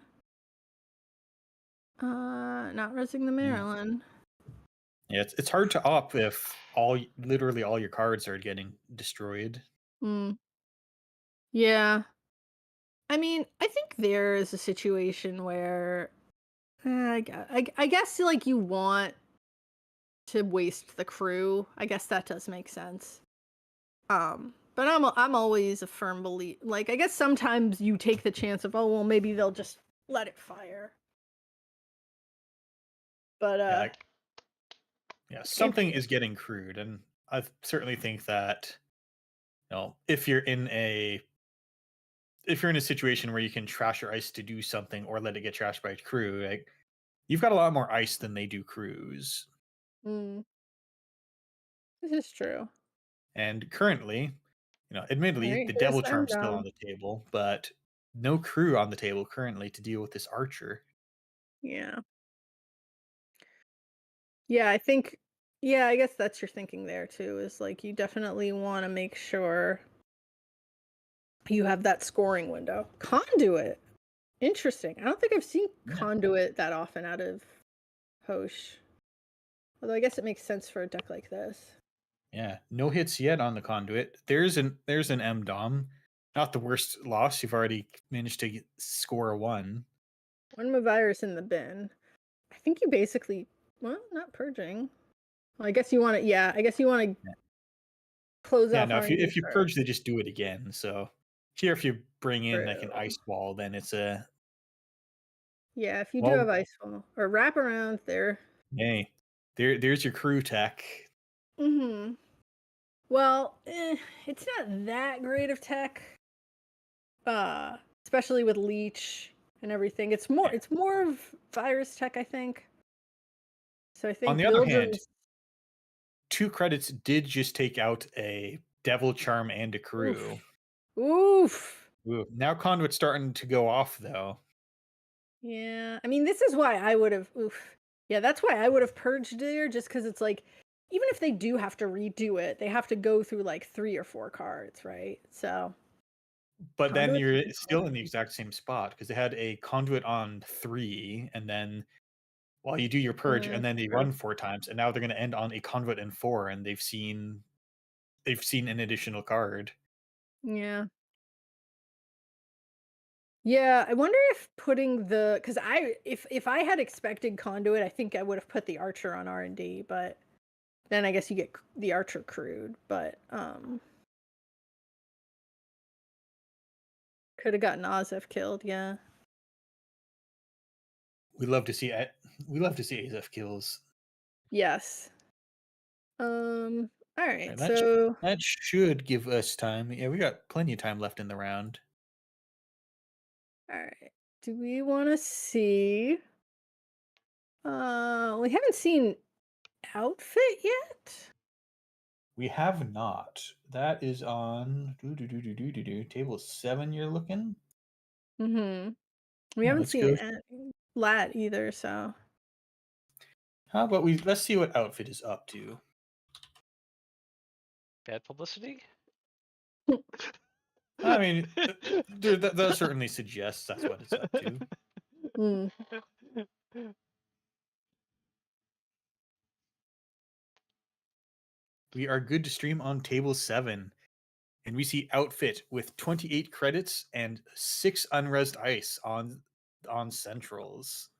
Not resing the Maryland. Yeah, it's hard to op if literally all your cards are getting destroyed. Yeah. I mean, I think there is a situation where I guess like you want to waste the crew. I guess that does make sense. But I'm always a firm believer. Like, I guess sometimes you take the chance of, oh well, maybe they'll just let it fire. But something is getting crewed, and I certainly think that if you're in a situation where you can trash your ice to do something or let it get trashed by a crew, like, you've got a lot more ice than they do crews. This is true. And currently, admittedly, the Devil Charm's still on the table, but no crew on the table currently to deal with this Archer. Yeah. Yeah, I think, I guess that's your thinking there too, is like you definitely want to make sure you have that scoring window. Conduit. Interesting. I don't think I've seen Conduit that often out of Hosh. Although I guess it makes sense for a deck like this. Yeah, no hits yet on the Conduit. There's an MDOM. not the worst loss. You've already managed to score a 1. One Mavirus in the bin. I think you basically, well, not purging. Well, I guess you want to, yeah, I guess you want to close Yeah, off no, R&D if you first. purge, they just do it again. So here, if you bring in like an True. ice wall, then it's a Yeah, if you do well, have ice wall or wrap around there. hey, there's your crew tech. Mm-hmm. Well, it's not that great of tech. Especially with leech and everything. It's more of virus tech, I think. So I think On the other hand, Vildrum's 2 credits did just take out a Devil Charm and a crew. oof. Ooh, now Conduit's starting to go off though. Yeah, I mean, this is why I would have. Oof. Yeah, that's why I would have purged there, just because it's like, even if they do have to redo it, they have to go through like 3 or 4 cards, right? So. But then Conduit's you're pretty still cool. in the exact same spot because they had a Conduit on 3, and then while you do your purge, and then they True. run 4 times, and now they're going to end on a Conduit in 4, and they've seen an additional card. Yeah. Yeah, I wonder if putting the because if I had expected Conduit, I think I would have put the Archer on R&D, but then I guess you get the Archer crewed, but could have gotten Ozef killed, yeah. We love to see Azef kills. Yes. All right. And So that should give us time. Yeah, we got plenty of time left in the round. all right. Do we want to see we haven't seen outfit yet? We have not. That is on table 7 you're looking? Mhm. We Yeah, haven't let's seen go. Lat either, so How about let's see what outfit is up to. Bad publicity? I mean, that certainly suggests that's what it's up to. mm. We are good to stream on table 7. And we see outfit with 28 credits and 6 unresed ice on centrals.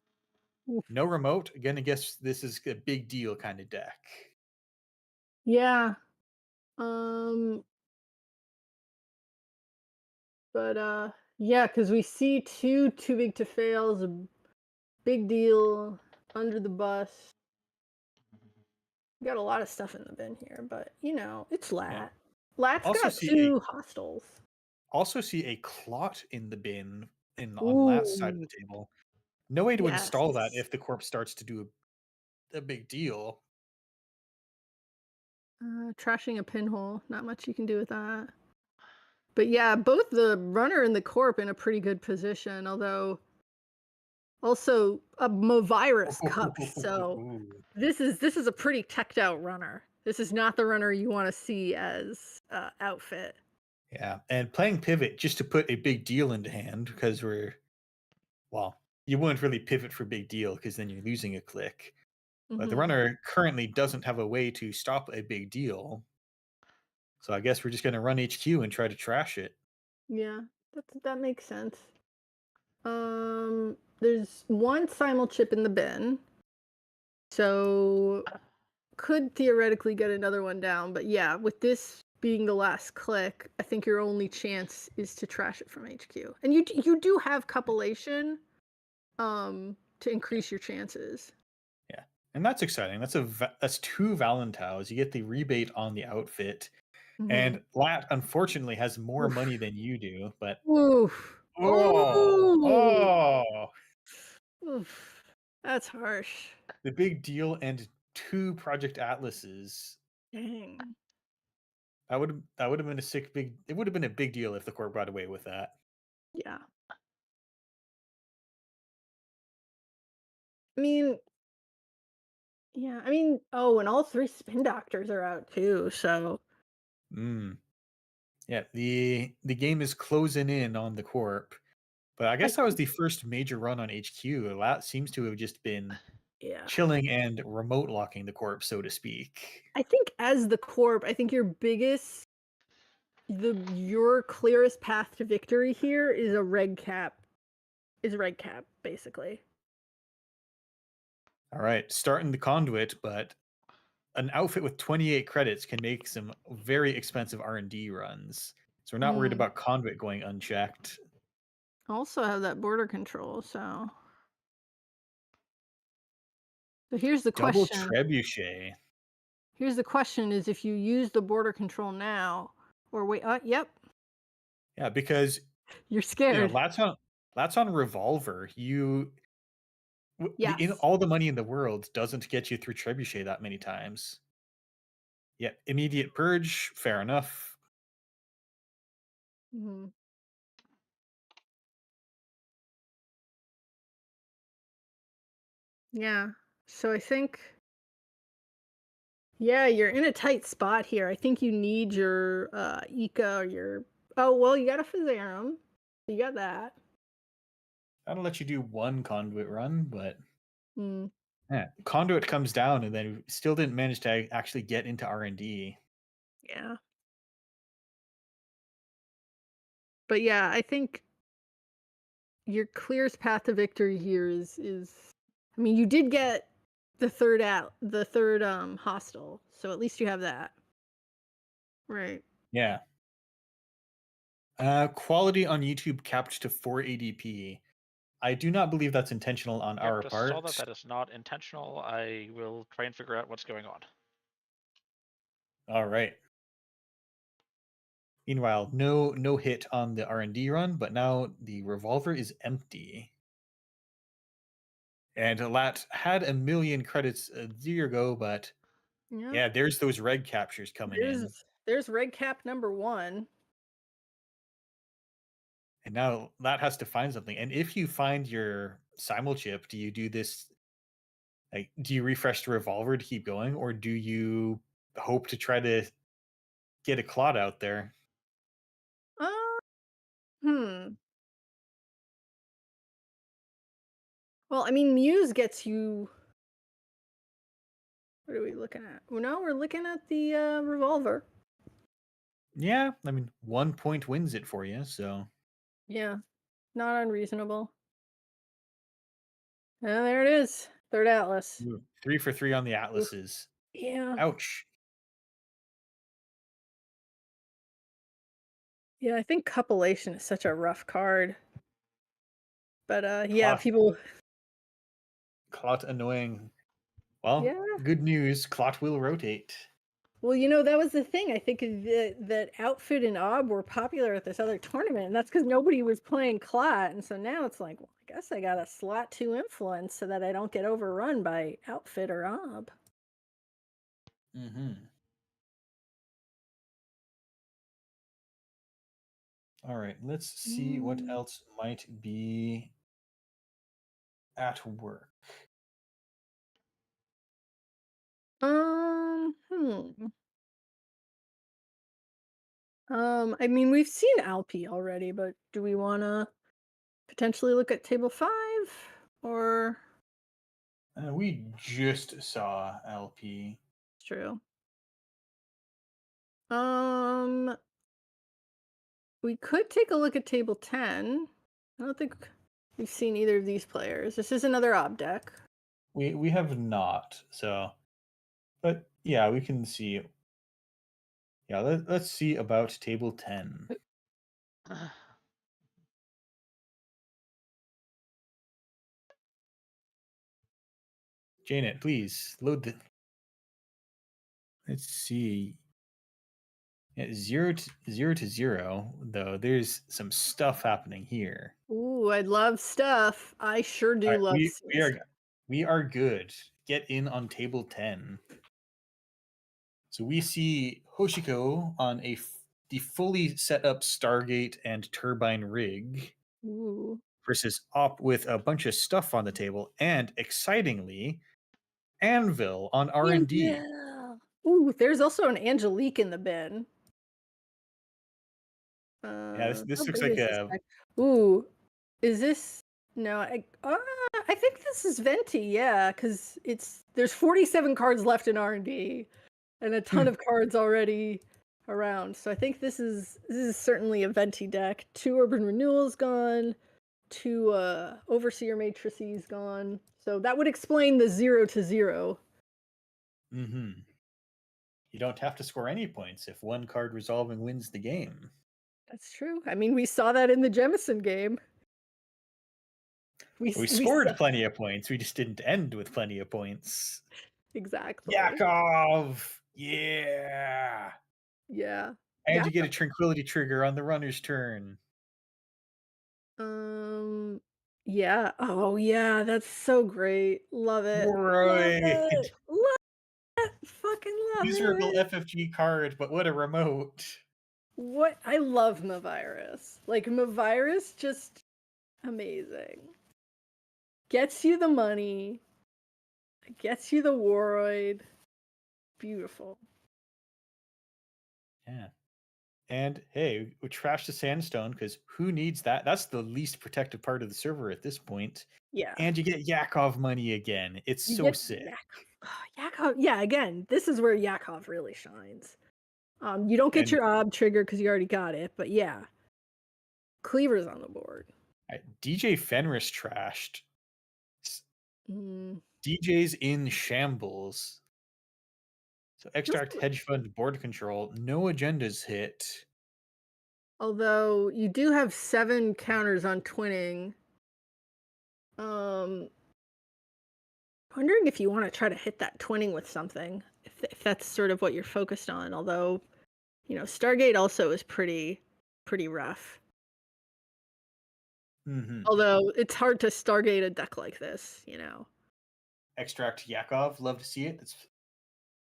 Oof. No remote. Gonna guess this is a big deal kind of deck. Yeah. But yeah, because we see too big to fails, a big deal, under the bus. We got a lot of stuff in the bin here, but it's Lat. Yeah. Lat's Also got see 2 hostiles. Also see a clot in the bin on Lat's side of the Ooh, table. No way to install that yes. if the corpse starts to do a big deal. Trashing a pinhole. Not much you can do with that. But yeah, both the runner and the corp in a pretty good position, although also a Mavirus cup. So this is a pretty teched out runner. This is not the runner you want to see as outfit. Yeah, and playing pivot just to put a big deal into hand because you wouldn't really pivot for big deal because then you're losing a click. But the Mhm. runner currently doesn't have a way to stop a big deal. So I guess we're just going to run HQ and try to trash it. Yeah, that makes sense. There's 1 simul chip in the bin, so could theoretically get another one down. But yeah, with this being the last click, I think your only chance is to trash it from HQ, and you do have cupellation, to increase your chances. Yeah, and that's exciting. That's 2 Valentaus. You get the rebate on the outfit. Mhm. And Lat, unfortunately, has more Oof. money than you do, but Oof. oh, Oof. That's harsh. the big deal and 2 Project Atlases. Dang. That would have been it would have been a big deal if the court brought away with that. Yeah. I mean, yeah. I mean, oh, and all 3 spin doctors are out too. So Yeah, the game is closing in on the corp. But I guess that was the first major run on HQ. That seems to have just been yeah. chilling and remote locking the corp, so to speak. I think as the corp, I think your biggest your clearest path to victory here is a red cap. Basically. All right, starting the conduit, but an outfit with 28 credits can make some very expensive R&D runs. So we're not worried about conduit going unchecked. Also have that border control, so here's the Double question. trebuchet. Here's the question: is if you use the border control now, or wait? Yep, Yeah, because you're scared. Lats on revolver. In Yes. all the money in the world doesn't get you through trebuchet that many times. Yeah, immediate purge. Fair enough. Mhm. Yeah. So I think, yeah, you're in a tight spot here. I think you need your Ika or your. Oh well, you got a Physarum. You got that. That'll let you do one conduit run, but Mm. yeah, conduit comes down and then still didn't manage to actually get into R&D. Yeah. But yeah, I think your clearest path to victory here is I mean, you did get the third hostile, so at least you have that. Right. Yeah. Quality on YouTube capped to 480p. I do not believe that's intentional on our Just part. saw that is not intentional. I will try and figure out what's going on. All right. Meanwhile, no hit on the R&D run, but now the revolver is empty. And Lat had 1 million credits a year ago, but yeah, there's those red captures coming in. There's red cap number 1. And now Lat has to find something. And if you find your simul chip, do you do this? Like, do you refresh the revolver to keep going, or do you hope to try to get a clot out there? Well, I mean, Muse gets you. What are we looking at? Well, no, we're looking at the revolver. Yeah, I mean, 1 point wins it for you, so. Yeah, not unreasonable. There it is. Third Atlas. Ooh, 3 for 3 on the Atlases. Yeah. Ouch. Yeah, I think Copulation is such a rough card. But yeah, Clot. people. Clot annoying. Well, Yeah. good news. Clot will rotate. Well, that was the thing. I think that Outfit and Ob were popular at this other tournament, and that's because nobody was playing Clot. And so now it's like, well, I guess I got a slot 2 influence so that I don't get overrun by Outfit or Ob. Mm-hmm. All right, let's see what else might be at work. I mean, we've seen Alpi already, but do we want to potentially look at table 5 or? We just saw LP. True. We could take a look at table 10. I don't think we've seen either of these players. This is another Ob deck. We have not, so, but yeah, we can see. Yeah, let's see about table 10. Janet, please load the. Let's see. Yeah, 0 to 0, though. There's some stuff happening here. Ooh, I love stuff. I sure do love stuff. We are good. Get in on table 10. So we see Hoshiko on the fully set up Stargate and turbine rig. Ooh. Versus Op with a bunch of stuff on the table, and excitingly, Anvil on R&D. Yeah. Ooh, there's also an Angelique in the bin. Yeah, this looks like a. Ooh, is this? No, I think this is Venti. Yeah, because there's 47 cards left in R&D, and a ton of cards already around. So I think this is certainly a venti deck. 2 urban renewals gone, 2 overseer matrices gone. So that would explain the 0-0. Mm-hmm. You don't have to score any points if one card resolving wins the game. That's true. I mean, we saw that in the Jemison game. We scored plenty of points. We just didn't end with plenty of points. Exactly. Yakov! Yeah! Yeah. And you get a tranquility trigger on the runner's turn. Yeah. Oh, yeah. That's so great. Love it. Right. Love it. Love it. Fucking love Miserable it. FFG card, but what a remote. What? I love Mavirus. Like, Mavirus just amazing. Gets you the money. Gets you the Waroid. Beautiful. Yeah. And hey, we trashed the Sandstone because who needs that? That's the least protected part of the server at this point. Yeah. And you get Yakov money again. It's You so get sick. Yakov. Yeah, again, this is where Yakov really shines. You don't get And- your Ob trigger because you already got it, but yeah. Cleaver's on the board. DJ Fenris trashed. Mm. DJ's in shambles. So extract hedge fund board control. No agendas hit. Although you do have 7 counters on twinning. Wondering if you want to try to hit that twinning with something, if that's sort of what you're focused on. Although, Stargate also is pretty rough. Mm-hmm. Although it's hard to Stargate a deck like this, Extract Yakov. Love to see it.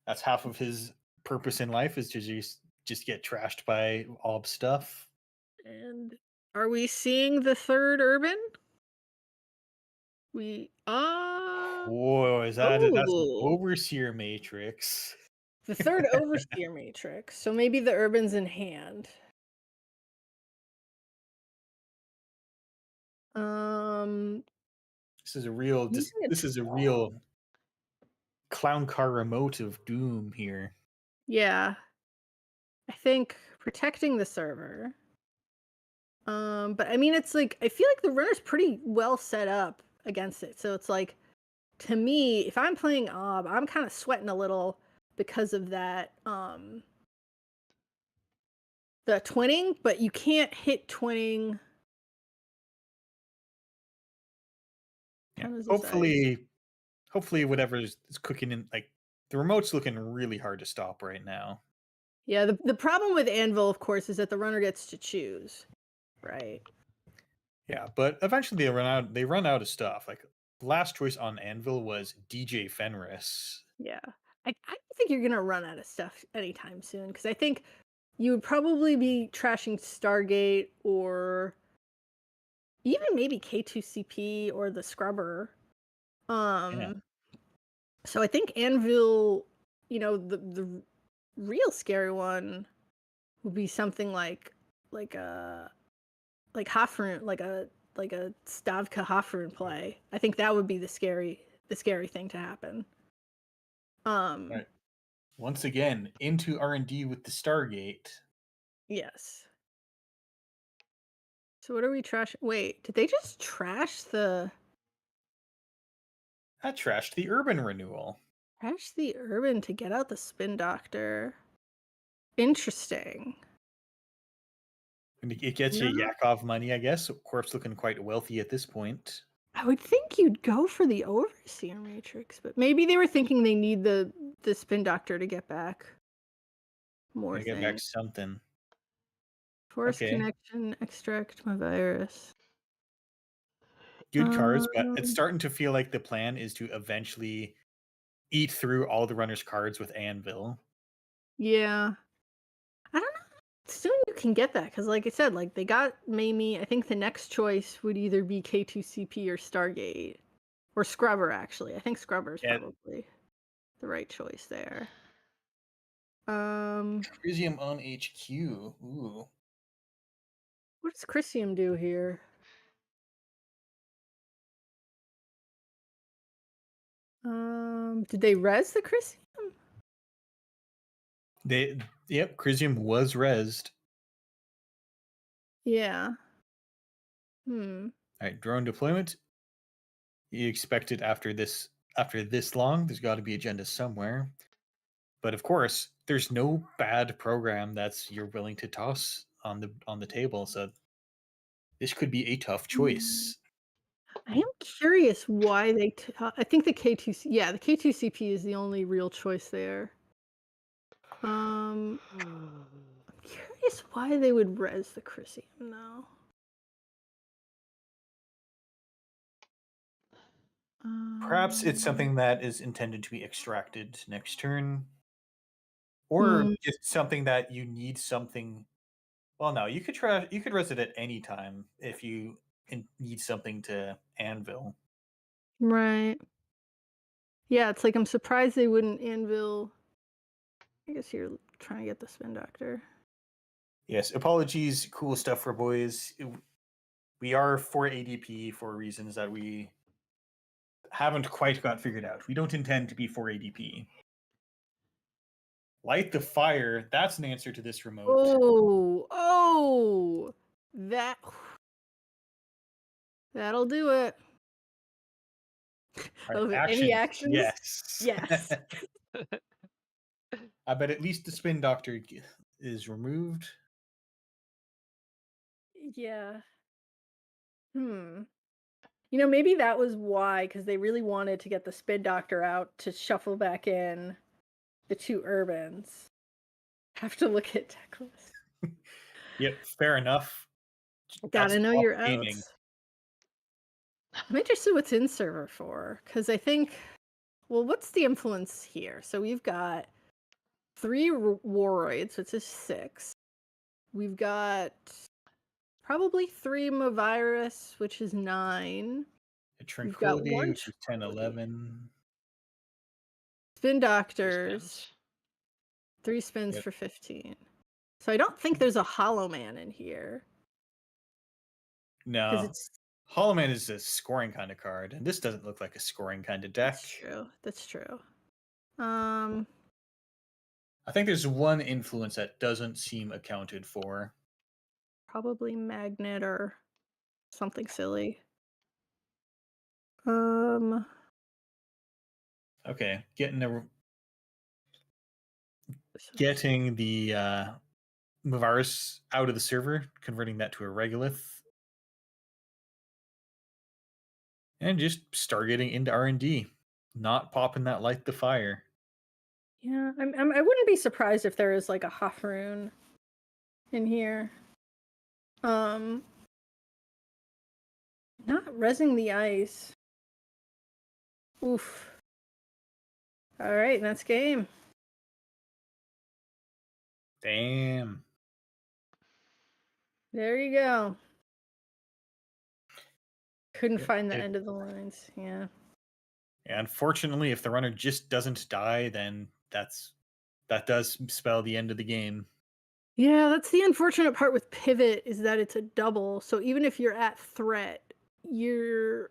That's half of his purpose in life is to just get trashed by Ob stuff. And are we seeing the 3rd urban? Whoa, that's the Overseer Matrix. The 3rd Overseer Matrix. So maybe the urban's in hand. This is a real clown car remote of doom here. Yeah. I think protecting the server. But I mean, it's like, I feel like the runner's pretty well set up against it. So it's like, to me, if I'm playing Ob, I'm kind of sweating a little because of that, the twinning, but you can't hit twinning. Yeah. Hopefully whatever is cooking in, like, the remote's looking really hard to stop right now. Yeah, the problem with Anvil, of course, is that the runner gets to choose, right? Yeah, but eventually they run out of stuff. Like, last choice on Anvil was DJ Fenris. Yeah. I don't think you're gonna run out of stuff anytime soon, because I think you would probably be trashing Stargate or even maybe K2CP or the Scrubber. So I think Anvil, the real scary one would be something like Hofrun, like a Stavka Hofrun play. I think that would be the scary thing to happen. Right. Once again, into R&D with the Stargate. Yes. So what are we trashing? Wait, did they just trash the... That trashed the Urban Renewal. Trash the Urban to get out the Spin Doctor. Interesting. And it gets you Yakov money, I guess. Corp's looking quite wealthy at this point. I would think you'd go for the Overseer Matrix, but maybe they were thinking they need the Spin Doctor to get back more things. Get back something. Force Connection, Extract Mavirus. Good cards, but it's starting to feel like the plan is to eventually eat through all the runner's cards with Anvil. Yeah. I don't know. Soon you can get that, because like I said, like they got Mamie. I think the next choice would either be K2CP or Stargate. Or Scrubber, actually. I think Scrubber's probably the right choice there. Crisium on HQ. Ooh. What does Crisium do here? Did they res the Crisium? Crisium was rezzed. Yeah. All right, drone deployment. You expect it after this long. There's got to be agenda somewhere. But of course, there's no bad program that's you're willing to toss on the table. So this could be a tough choice. I am curious why they. I think the K2. Yeah, the K2CP is the only real choice there. I'm curious why they would res the Crisium though. Perhaps it's something that is intended to be extracted next turn, or just something that you need something. Well, no, you could res it at any time if you need something to anvil. Right. Yeah, it's like I'm surprised they wouldn't anvil. I guess you're trying to get the Spin Doctor. Yes, apologies, cool stuff for boys. We are 4 ADP for reasons that we haven't quite got figured out. We don't intend to be 4 ADP. Light the fire. That's an answer to this remote. Oh, that'll do it. Right, any actions? Yes. Yes. But at least the Spin Doctor is removed. Yeah. Maybe that was why, because they really wanted to get the Spin Doctor out to shuffle back in the 2 Urbans. Have to look at deck list. Yep, fair enough. Gotta know your gaming. outs. I'm interested what's in server 4, because I think, well, what's the influence here? So we've got 3 Waroids, which is 6. We've got probably 3 Mavirus, which is 9. A Tranquility, one which is 10, 11. Spin Doctors. 3 spins for 15. So I don't think there's a Hollow Man in here. No. Hollow Man is a scoring kind of card, and this doesn't look like a scoring kind of deck. That's true. I think there's one influence that doesn't seem accounted for. Probably Magnet or something silly. Okay, getting the Mavirus out of the server, converting that to a Regolith, and just start getting into R&D, not popping that Light the Fire. Yeah, I wouldn't be surprised if there is like a Hofrune in here. Not rezzing the ice. Oof. All right, that's game. Damn. There you go. Couldn't find the end of the lines. Yeah. Yeah, unfortunately, if the runner just doesn't die, then that does spell the end of the game. Yeah, that's the unfortunate part with Pivot, is that it's a double. So even if you're at threat, you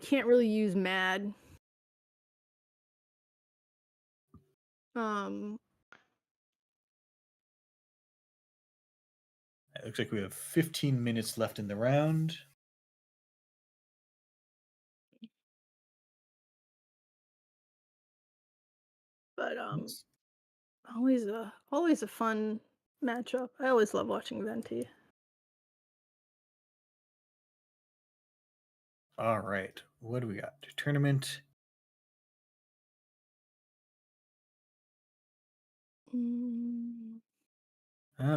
can't really use Mad. It looks like we have 15 minutes left in the round. But always a fun matchup. I always love watching Venti. All right, what do we got? Tournament.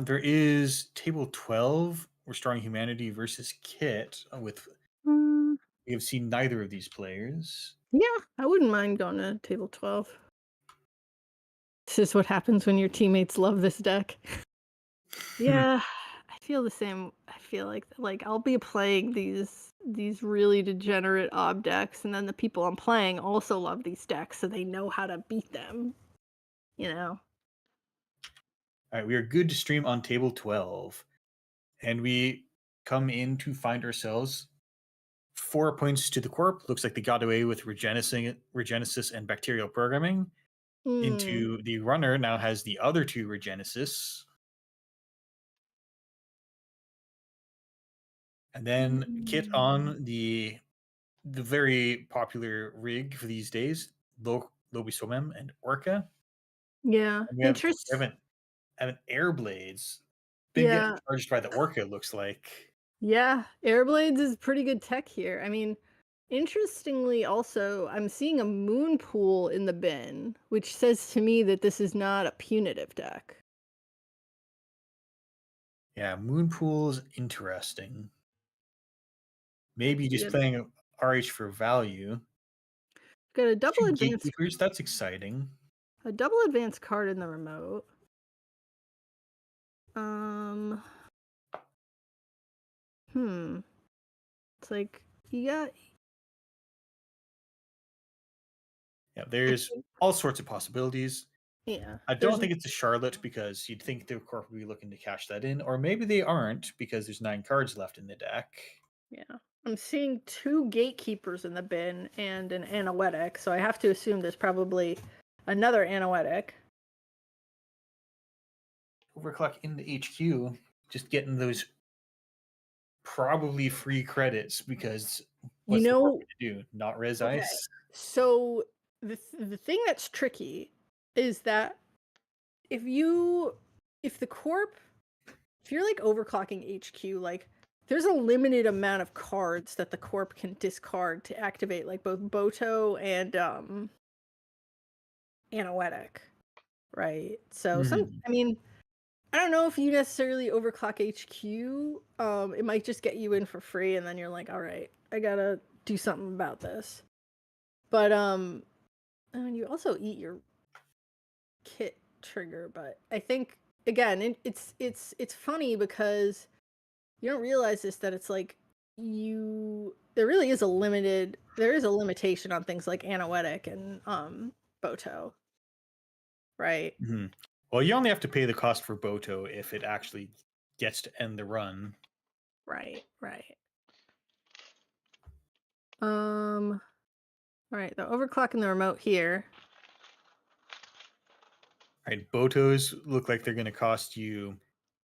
There is table 12, Restoring Humanity versus Kit. We have seen neither of these players. Yeah, I wouldn't mind going to table 12. This is what happens when your teammates love this deck. Yeah, I feel the same. I feel like I'll be playing these really degenerate ob decks, and then the people I'm playing also love these decks, so they know how to beat them. All right, we are good to stream on table 12, and we come in to find ourselves 4 points to the corp. Looks like they got away with Regenesis and Bacterial Programming. Hmm. into the runner now has the other two Regenesis. And then Kit on the very popular rig for these days, Lobisomem and Orca. Yeah. And we have Interest. an Airblades. Been Yeah. getting charged by the Orca, looks like. Yeah. Airblades is pretty good tech here. I mean, interestingly, also, I'm seeing a moon pool in the bin, which says to me that this is not a punitive deck. Yeah, Moonpool's interesting. Maybe just Yeah. playing RH for value. Got a double 2 advance, Gatekeepers, that's exciting. a double advance card in the remote. It's like you got. Yeah, there's all sorts of possibilities. Yeah. I don't think it's a Charlotte because you'd think the Corp would be looking to cash that in, or maybe they aren't because there's 9 cards left in the deck. Yeah. I'm seeing 2 gatekeepers in the bin and an Anoetic, so I have to assume there's probably another Anoetic. Overclock into HQ, just getting those probably free credits because what's the Corp gonna do? Not res Okay. ice? So the thing that's tricky is that if you're like overclocking HQ, like there's a limited amount of cards that the Corp can discard to activate like both Boto and Anoetic, right? So I mean, I don't know if you necessarily overclock HQ. It might just get you in for free, and then you're like, all right, I gotta do something about this. But and you also eat your Kit trigger. But I think again, it's funny because you don't realize this, that it's like there really is a limitation on things like Anoetic and Boto, right? Mm-hmm. Well, you only have to pay the cost for Boto if it actually gets to end the run. Right. All right, the overclock in the remote here. Right, Botos look like they're going to cost you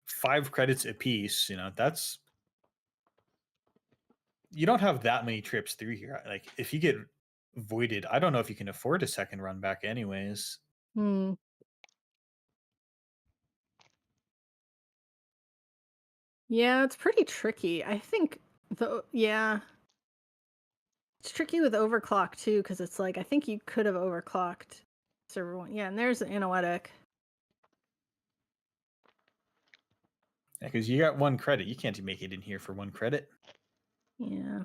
5 credits a piece. You know, that's, you don't have that many trips through here. Like if you get voided, I don't know if you can afford a second run back anyways. Yeah, it's pretty tricky. I think it's tricky with overclock too, because it's like I think you could have overclocked server 1. Yeah, and there's the Anoetic. Yeah, because you got 1 credit. You can't make it in here for 1 credit. Yeah.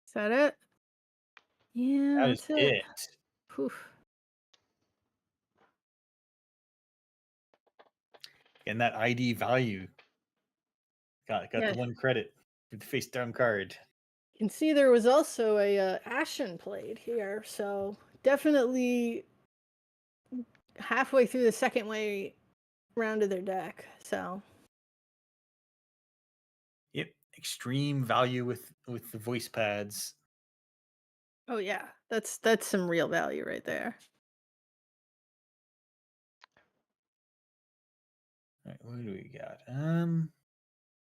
Is that it? Yeah, That that's is it. Poof. And that ID value got Yeah. the 1 credit with the face down card. You can see there was also a Ashen played here, so definitely halfway through the second round of their deck. So Yep, extreme value with the voice pads. oh yeah, that's some real value right there. All right, what do we got? I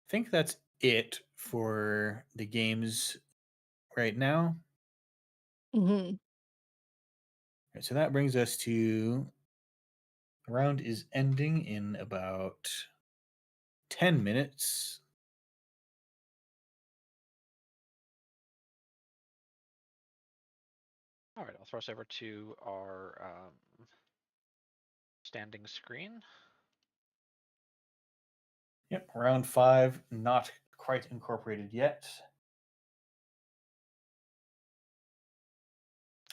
think that's it for the games right now. Mm-hmm. Right, so that brings us to the round is ending in about 10 minutes. All right, I'll throw us over to our standing screen. Yep, round 5, not quite incorporated yet.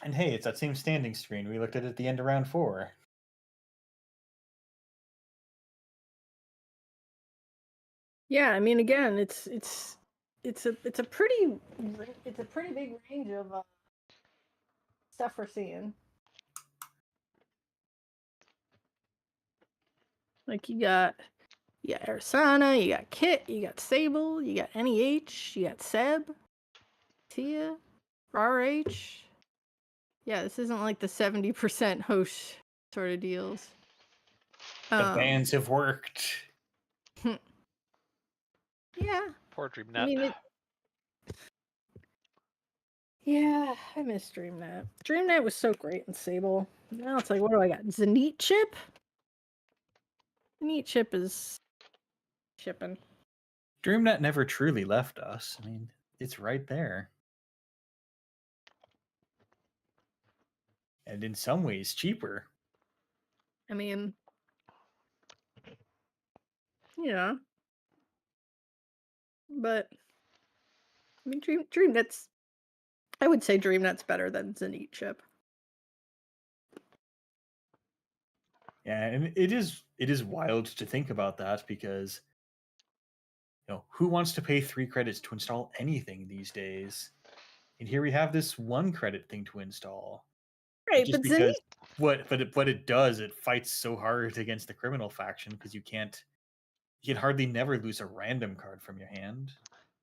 And hey, it's that same standing screen we looked at the end of round 4. Yeah, I mean, again, it's a pretty big range of stuff we're seeing. Like you got Arisana, you got Kit, you got Sable, you got NEH, you got Seb, Tia, RH. Yeah, this isn't like the 70% host sort of deals. The bans have worked. Yeah, Poor DreamNet. I mean, yeah, I miss DreamNet. DreamNet was so great in Sable. Now it's like, what do I got? Zenith chip? Zenith chip is shipping. DreamNet never truly left us. I mean, it's right there. And in some ways, cheaper. I mean, yeah. But, I mean, DreamNet's... I would say DreamNet's better than Zenith chip. Yeah, and it is wild to think about that because who wants to pay 3 credits to install anything these days? And here we have this 1 credit thing to install. Right, Just but because Zenith... what it does, it fights so hard against the criminal faction because you can hardly never lose a random card from your hand.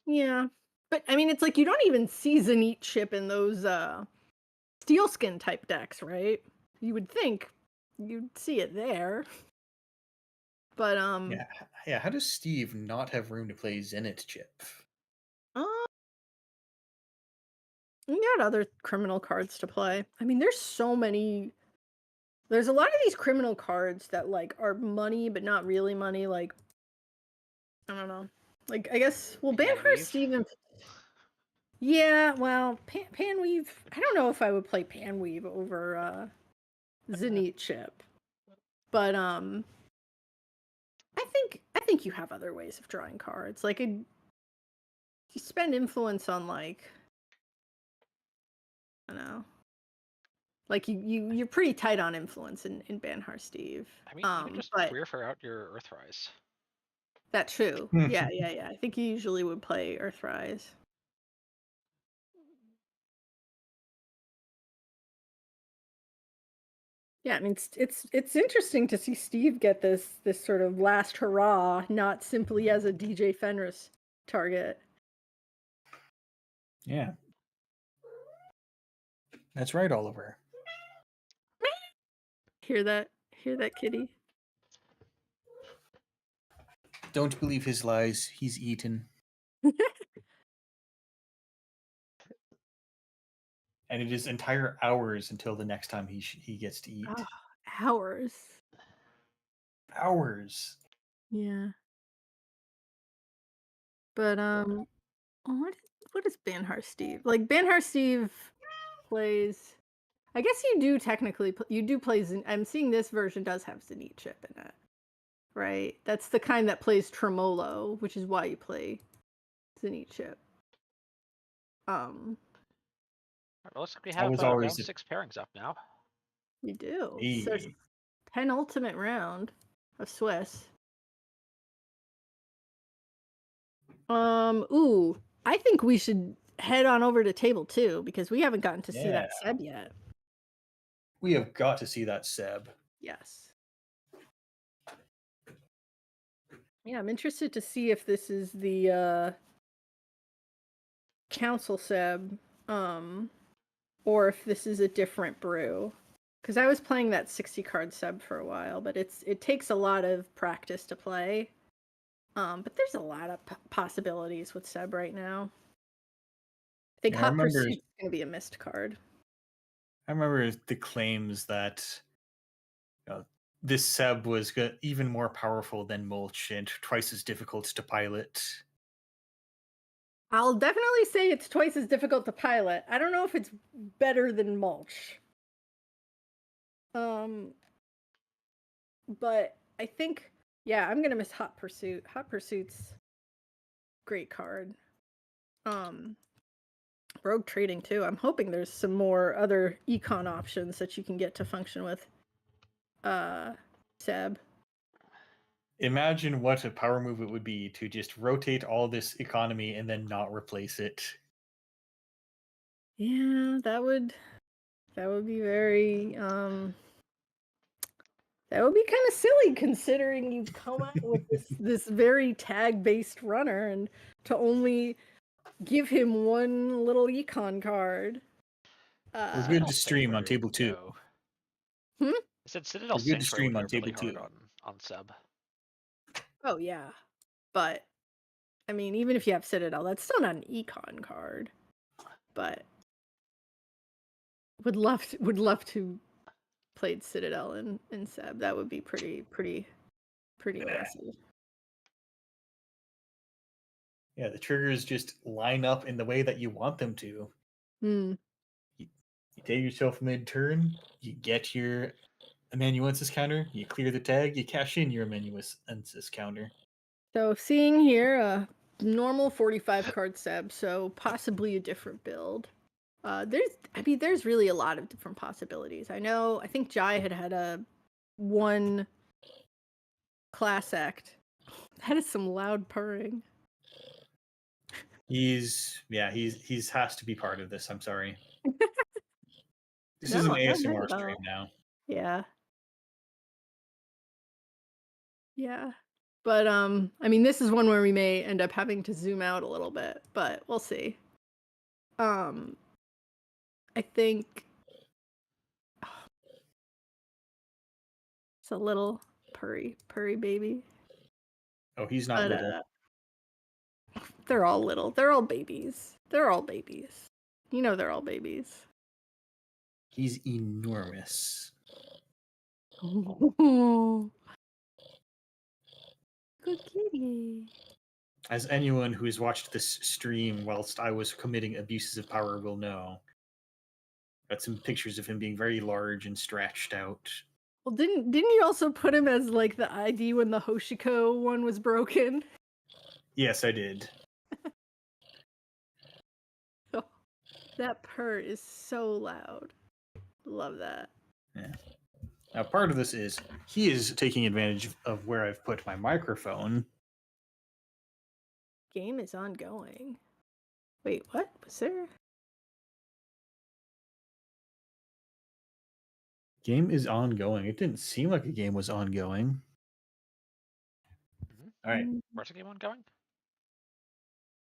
Yeah. But, I mean, it's like you don't even see Zenith chip in those steel skin type decks, right? You would think you'd see it there. But, Yeah, how does Steve not have room to play Zenith chip? You got other criminal cards to play. I mean, there's so many. There's a lot of these criminal cards that like are money, but not really money. Like, I don't know. Like, I guess. Well, Panweave? Banhurst Steven. Yeah, well, Panweave. I don't know if I would play Panweave over Zenith chip, but I think you have other ways of drawing cards. Like, you spend influence on like. I don't know. Like you're pretty tight on influence in Banhar Steve. I mean, you can just but Queer out your Earthrise. that's true. Yeah. I think you usually would play Earthrise. Yeah, I mean it's interesting to see Steve get this sort of last hurrah, not simply as a DJ Fenris target. Yeah. That's right, Oliver. Hear that, kitty? Don't believe his lies. He's eaten. And it is entire hours until the next time he gets to eat. Oh, hours. Hours. Yeah. But what is Banhar Steve? Like Banhar Steve plays. I guess you do technically play. I'm seeing this version does have Zenith chip in it, right? That's the kind that plays Tremolo, which is why you play Zenith chip. Well, looks like we have was round always 6 pairings up now. You do. Hey. So penultimate round of Swiss. Ooh, I think we should head on over to table 2 because we haven't gotten to see that Seb yet. We have got to see that Seb. Yes. Yeah, I'm interested to see if this is the Council Seb, or if this is a different brew. Because I was playing that 60 card Seb for a while, but it takes a lot of practice to play. But there's a lot of possibilities with Seb right now. I think Hot Pursuit is going to be a missed card. I remember the claims that this Seb was even more powerful than Mulch and twice as difficult to pilot. I'll definitely say it's twice as difficult to pilot. I don't know if it's better than Mulch. But I think, yeah, I'm gonna miss Hot Pursuit. Hot Pursuit's great card. Rogue Trading too. I'm hoping there's some more other econ options that you can get to function with Seb. Imagine what a power move it would be to just rotate all this economy and then not replace it. Yeah, that would be very that would be kind of silly considering you come out with this very tag based runner and to only give him one little econ card. We're Uh, good Citadel to stream on Sanctuary table 2. go. Hmm? I said Citadel We're good to Sanctuary stream would on go really table hard 2. on Seb. oh yeah, but I mean, even if you have Citadel, that's still not an econ card. But would love to played Citadel in Seb. That would be pretty massive. Yeah, the triggers just line up in the way that you want them to. Hmm. You take yourself mid-turn, you get your amanuensis counter, you clear the tag, you cash in your amanuensis counter. So seeing here a normal 45 card Seb, so possibly a different build. There's really a lot of different possibilities. I think Jai had a one class act. That is some loud purring. He's has to be part of this. I'm sorry. This No, is an not at ASMR all. stream now. Yeah. Yeah. But I mean this is one where we may end up having to zoom out a little bit, but we'll see. I think it's a little purry baby. Oh, he's not But little. they're all little. They're all babies. They're all babies. You know they're all babies. He's enormous. Good kitty. As anyone who has watched this stream whilst I was committing abuses of power will know. Got some pictures of him being very large and stretched out. Well, didn't you also put him as like the ID when the Hoshiko one was broken? Yes, I did. Oh, that purr is so loud. Love that. Yeah. Now, part of this is he is taking advantage of where I've put my microphone. Game is ongoing. Wait, what? Was there? Game is ongoing. It didn't seem like a game was ongoing. All right. Where's the game ongoing?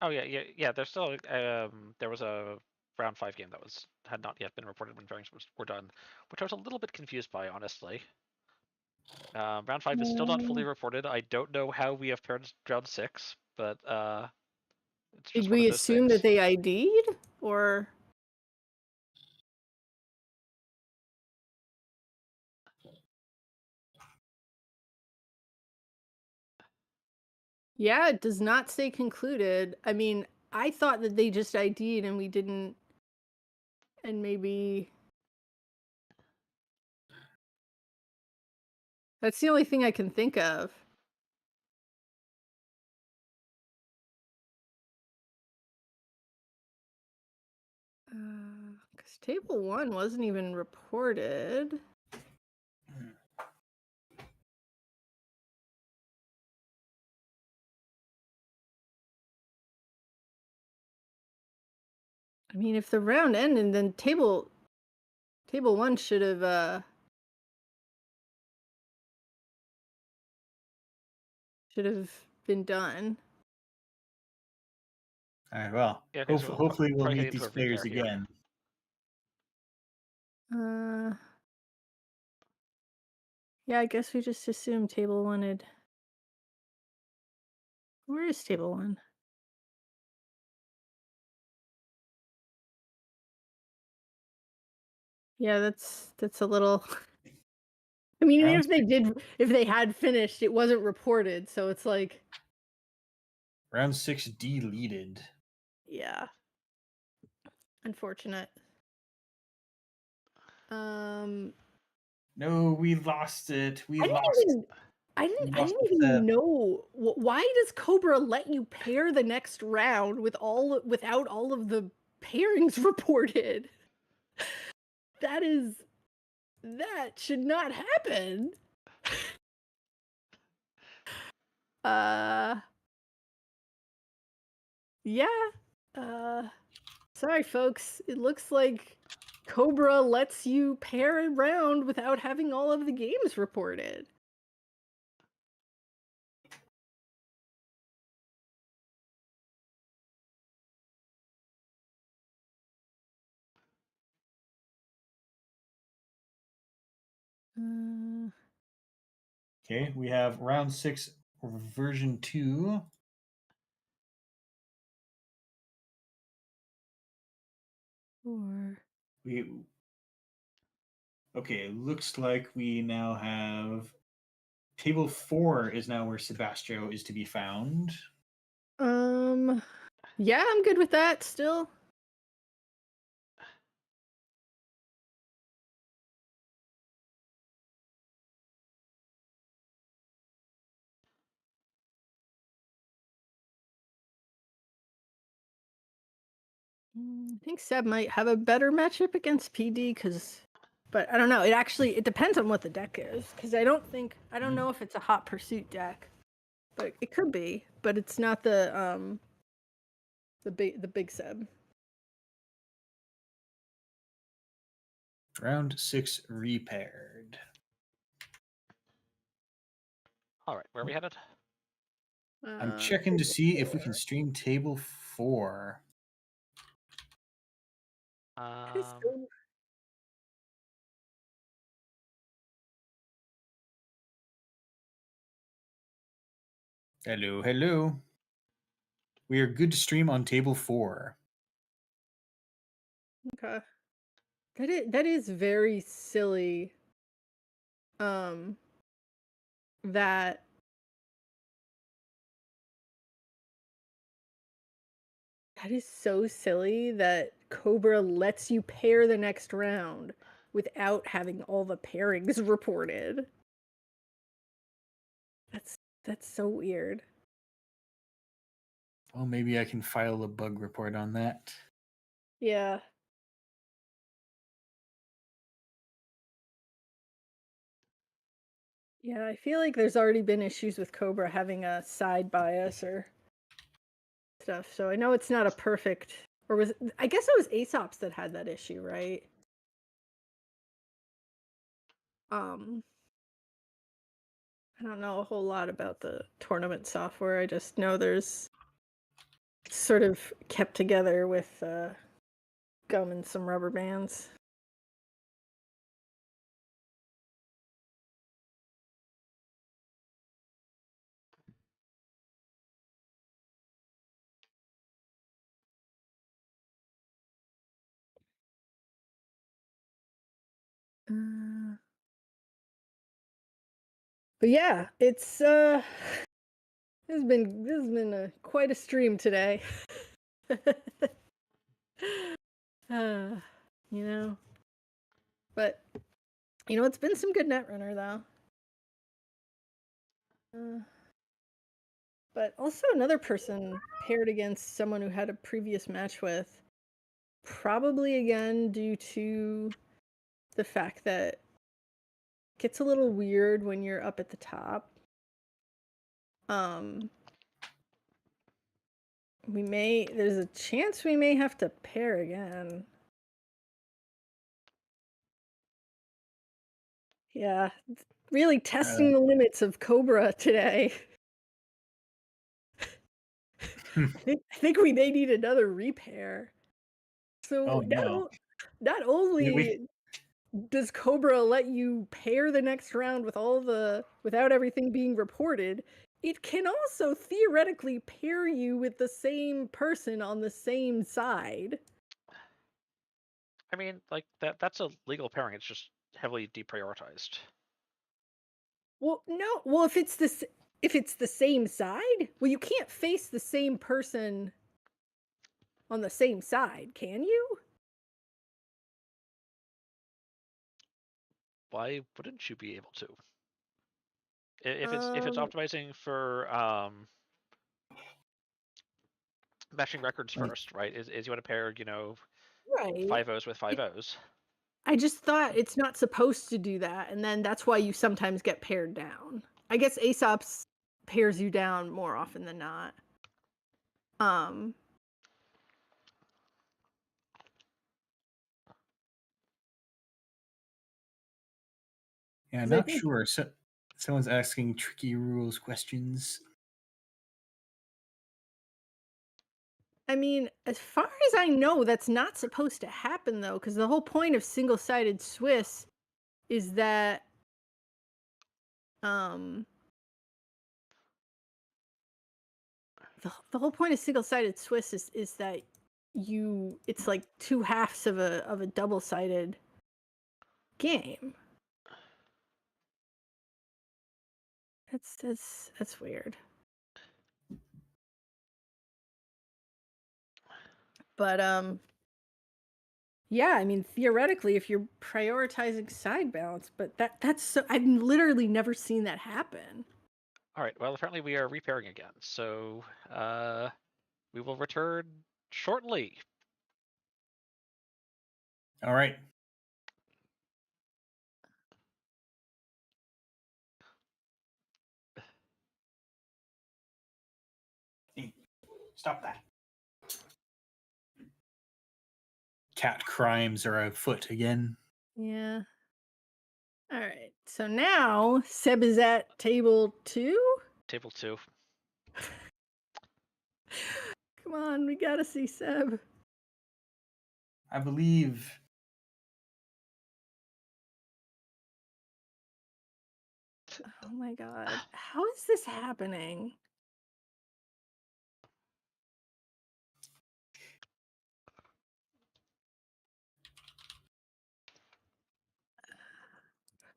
Oh yeah. There's still there was a round 5 game that had not yet been reported when drawings were done, which I was a little bit confused by, honestly. Round 5 is still not fully reported. I don't know how we have paired round 6, but it's just Did one of we those assume things. that they ID'd or? Yeah, it does not say concluded. I mean, I thought that they just ID'd and we didn't, and maybe that's the only thing I can think of. Because table 1 wasn't even reported. I mean, if the round ended, then table 1 should have been done. All right. Well, Yeah, 'cause hopefully we'll probably meet heading to these a players repair here. again. Yeah, I guess we just assumed table 1 had. Where is table 1? Yeah, that's a little. I mean, even if they had finished, it wasn't reported, so it's like. Round 6 deleted. Yeah. Unfortunate. No, we lost it. I didn't even know. Why does Cobra let you pair the next round without all of the pairings reported? That should not happen. Yeah. Sorry folks. It looks like Cobra lets you pair around without having all of the games reported. Okay, we have round 6, version 2. Or Okay, looks like we now have table 4 is now where Sebastio is to be found. yeah, I'm good with that still. I think Seb might have a better matchup against PD but I don't know. It depends on what the deck is because I don't know if it's a hot pursuit deck, but it could be. But it's not the big Seb. Round 6 repaired. All right, where are we headed? I'm checking to see if we can stream table 4. Hello, hello. We are good to stream on table 4. Okay. That is very silly. That is so silly that Cobra lets you pair the next round without having all the pairings reported. That's so weird. Well, maybe I can file a bug report on that. Yeah. Yeah, I feel like there's already been issues with Cobra having a side bias or stuff. So I know it's not a perfect, I guess it was Aesop's that had that issue, right? I don't know a whole lot about the tournament software. I just know there's sort of kept together with gum and some rubber bands. But yeah, it's this has been quite a stream today. You know, but it's been some good Netrunner though. But also another person paired against someone who had a previous match with, probably again due to the fact that it gets a little weird when you're up at the top. There's a chance we may have to pair again. Yeah, really testing the limits of Cobra today. I think we may need another repair. So not only does Cobra let you pair the next round without everything being reported, it can also theoretically pair you with the same person on the same side. I mean, like that's a legal pairing. It's just heavily deprioritized. Well, no. Well, if it's the same side, well, you can't face the same person on the same side, can you? Why wouldn't you be able to? If it's optimizing for matching records first, right? Is you want to pair, right, 5-0s with 5-0s. I just thought it's not supposed to do that, and then that's why you sometimes get paired down. I guess Aesop's pairs you down more often than not. Yeah, I'm not sure. So, someone's asking tricky rules questions. I mean, as far as I know, that's not supposed to happen, though, because the whole point of single-sided Swiss is that um the whole point of single-sided Swiss is that it's like two halves of a double-sided game. That's weird. But yeah, I mean theoretically if you're prioritizing side balance, but that's so I've literally never seen that happen. All right. Well, apparently we are repairing again, so we will return shortly. All right. Hey, stop that. Cat crimes are afoot again. Yeah. All right. So now Seb is at table 2. Table 2. Come on, we gotta see Seb. I believe. Oh my god. How is this happening?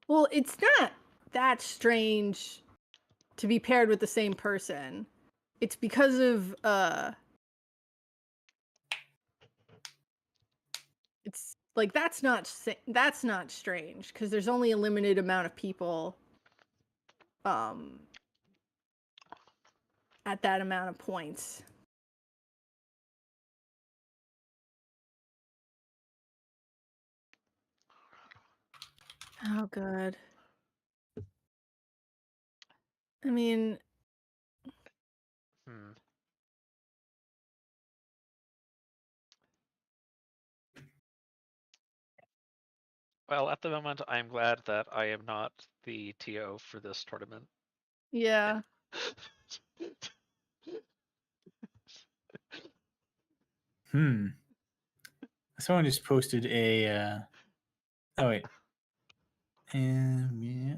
Well, it's not that strange to be paired with the same person. It's because of it's like that's not strange because there's only a limited amount of people at that amount of points. Oh god. I mean, Well, at the moment, I'm glad that I am not the TO for this tournament. yeah. Someone just posted a. Oh wait. Yeah. Yeah.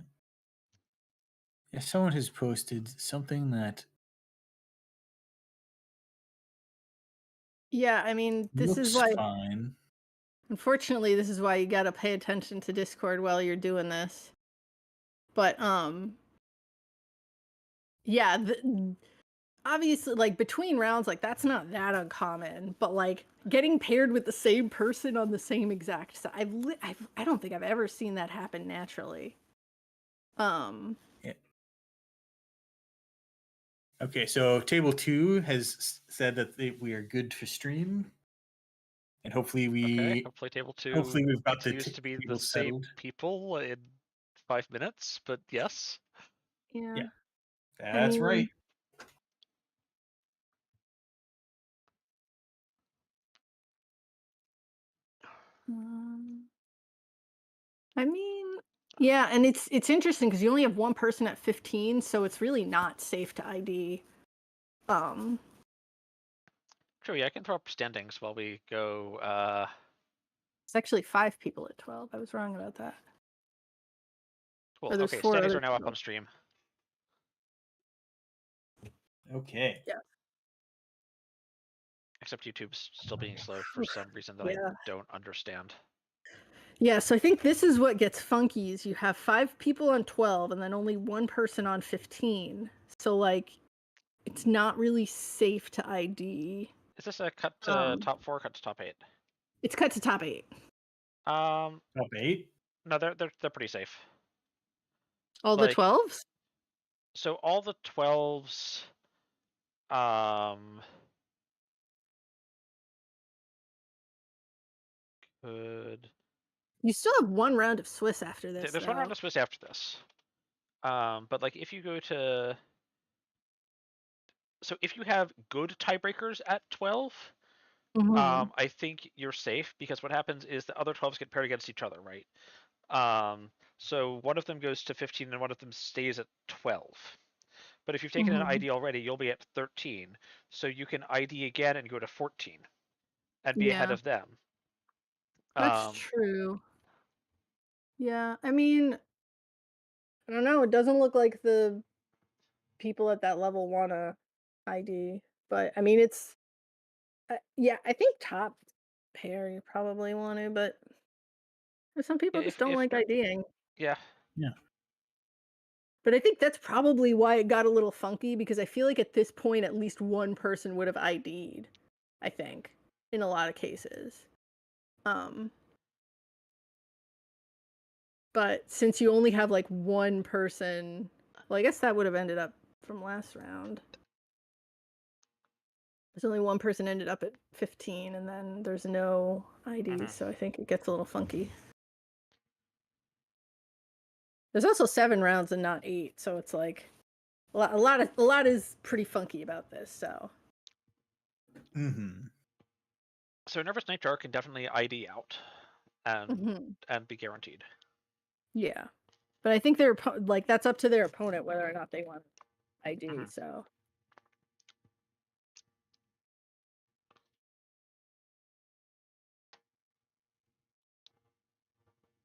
Someone has posted something that. Yeah, I mean, this looks is why fine. unfortunately this is why you got to pay attention to Discord while you're doing this. But yeah, obviously like between rounds like that's not that uncommon, but like getting paired with the same person on the same exact side, I don't think I've ever seen that happen naturally. Yeah. Okay, so table 2 has said that we are good to stream, and hopefully Okay, hopefully table 2 hopefully we've got the continues to be the table same settled. people in 5 minutes, but yes. Yeah. That's right. I mean, yeah, and it's interesting because you only have one person at 15, so it's really not safe to ID. True, yeah, I can throw up standings while we go. It's actually 5 people at 12. I was wrong about that. Cool. Or there's Okay, 4 standings other are now up people. on stream. Okay. Yeah. Except YouTube's still being slow for some reason that I don't understand. Yeah, so I think this is what gets funky is you have 5 people on 12 and then only one person on 15. So like it's not really safe to ID. Is this a cut to top 4, cut to top 8? It's cut to top 8. Top 8? No, they're pretty safe. All the 12s? So all the 12s could. You still have one round of Swiss after this. There's one round of Swiss after this. But like if you go to, so if you have good tiebreakers at 12, I think you're safe because what happens is the other 12s get paired against each other, right? So one of them goes to 15 and one of them stays at 12. But if you've taken an ID already, you'll be at 13. So you can ID again and go to 14 and be ahead of them. That's true. Yeah, I mean, I don't know. It doesn't look like the people at that level want to ID, but I mean, it's yeah. I think top pair you probably want to, but some people Yeah, just don't like IDing. yeah. But I think that's probably why it got a little funky, because I feel like at this point at least one person would have ID'd, I think, in a lot of cases. But since you only have like one person, well, I guess that would have ended up from last round. There's only one person ended up at 15, and then there's no IDs, so I think it gets a little funky. There's also 7 rounds and not 8, so it's like a lot is pretty funky about this. So. So Nervous Nitro can definitely ID out, and be guaranteed. Yeah, but I think they're like that's up to their opponent whether or not they want ID. So.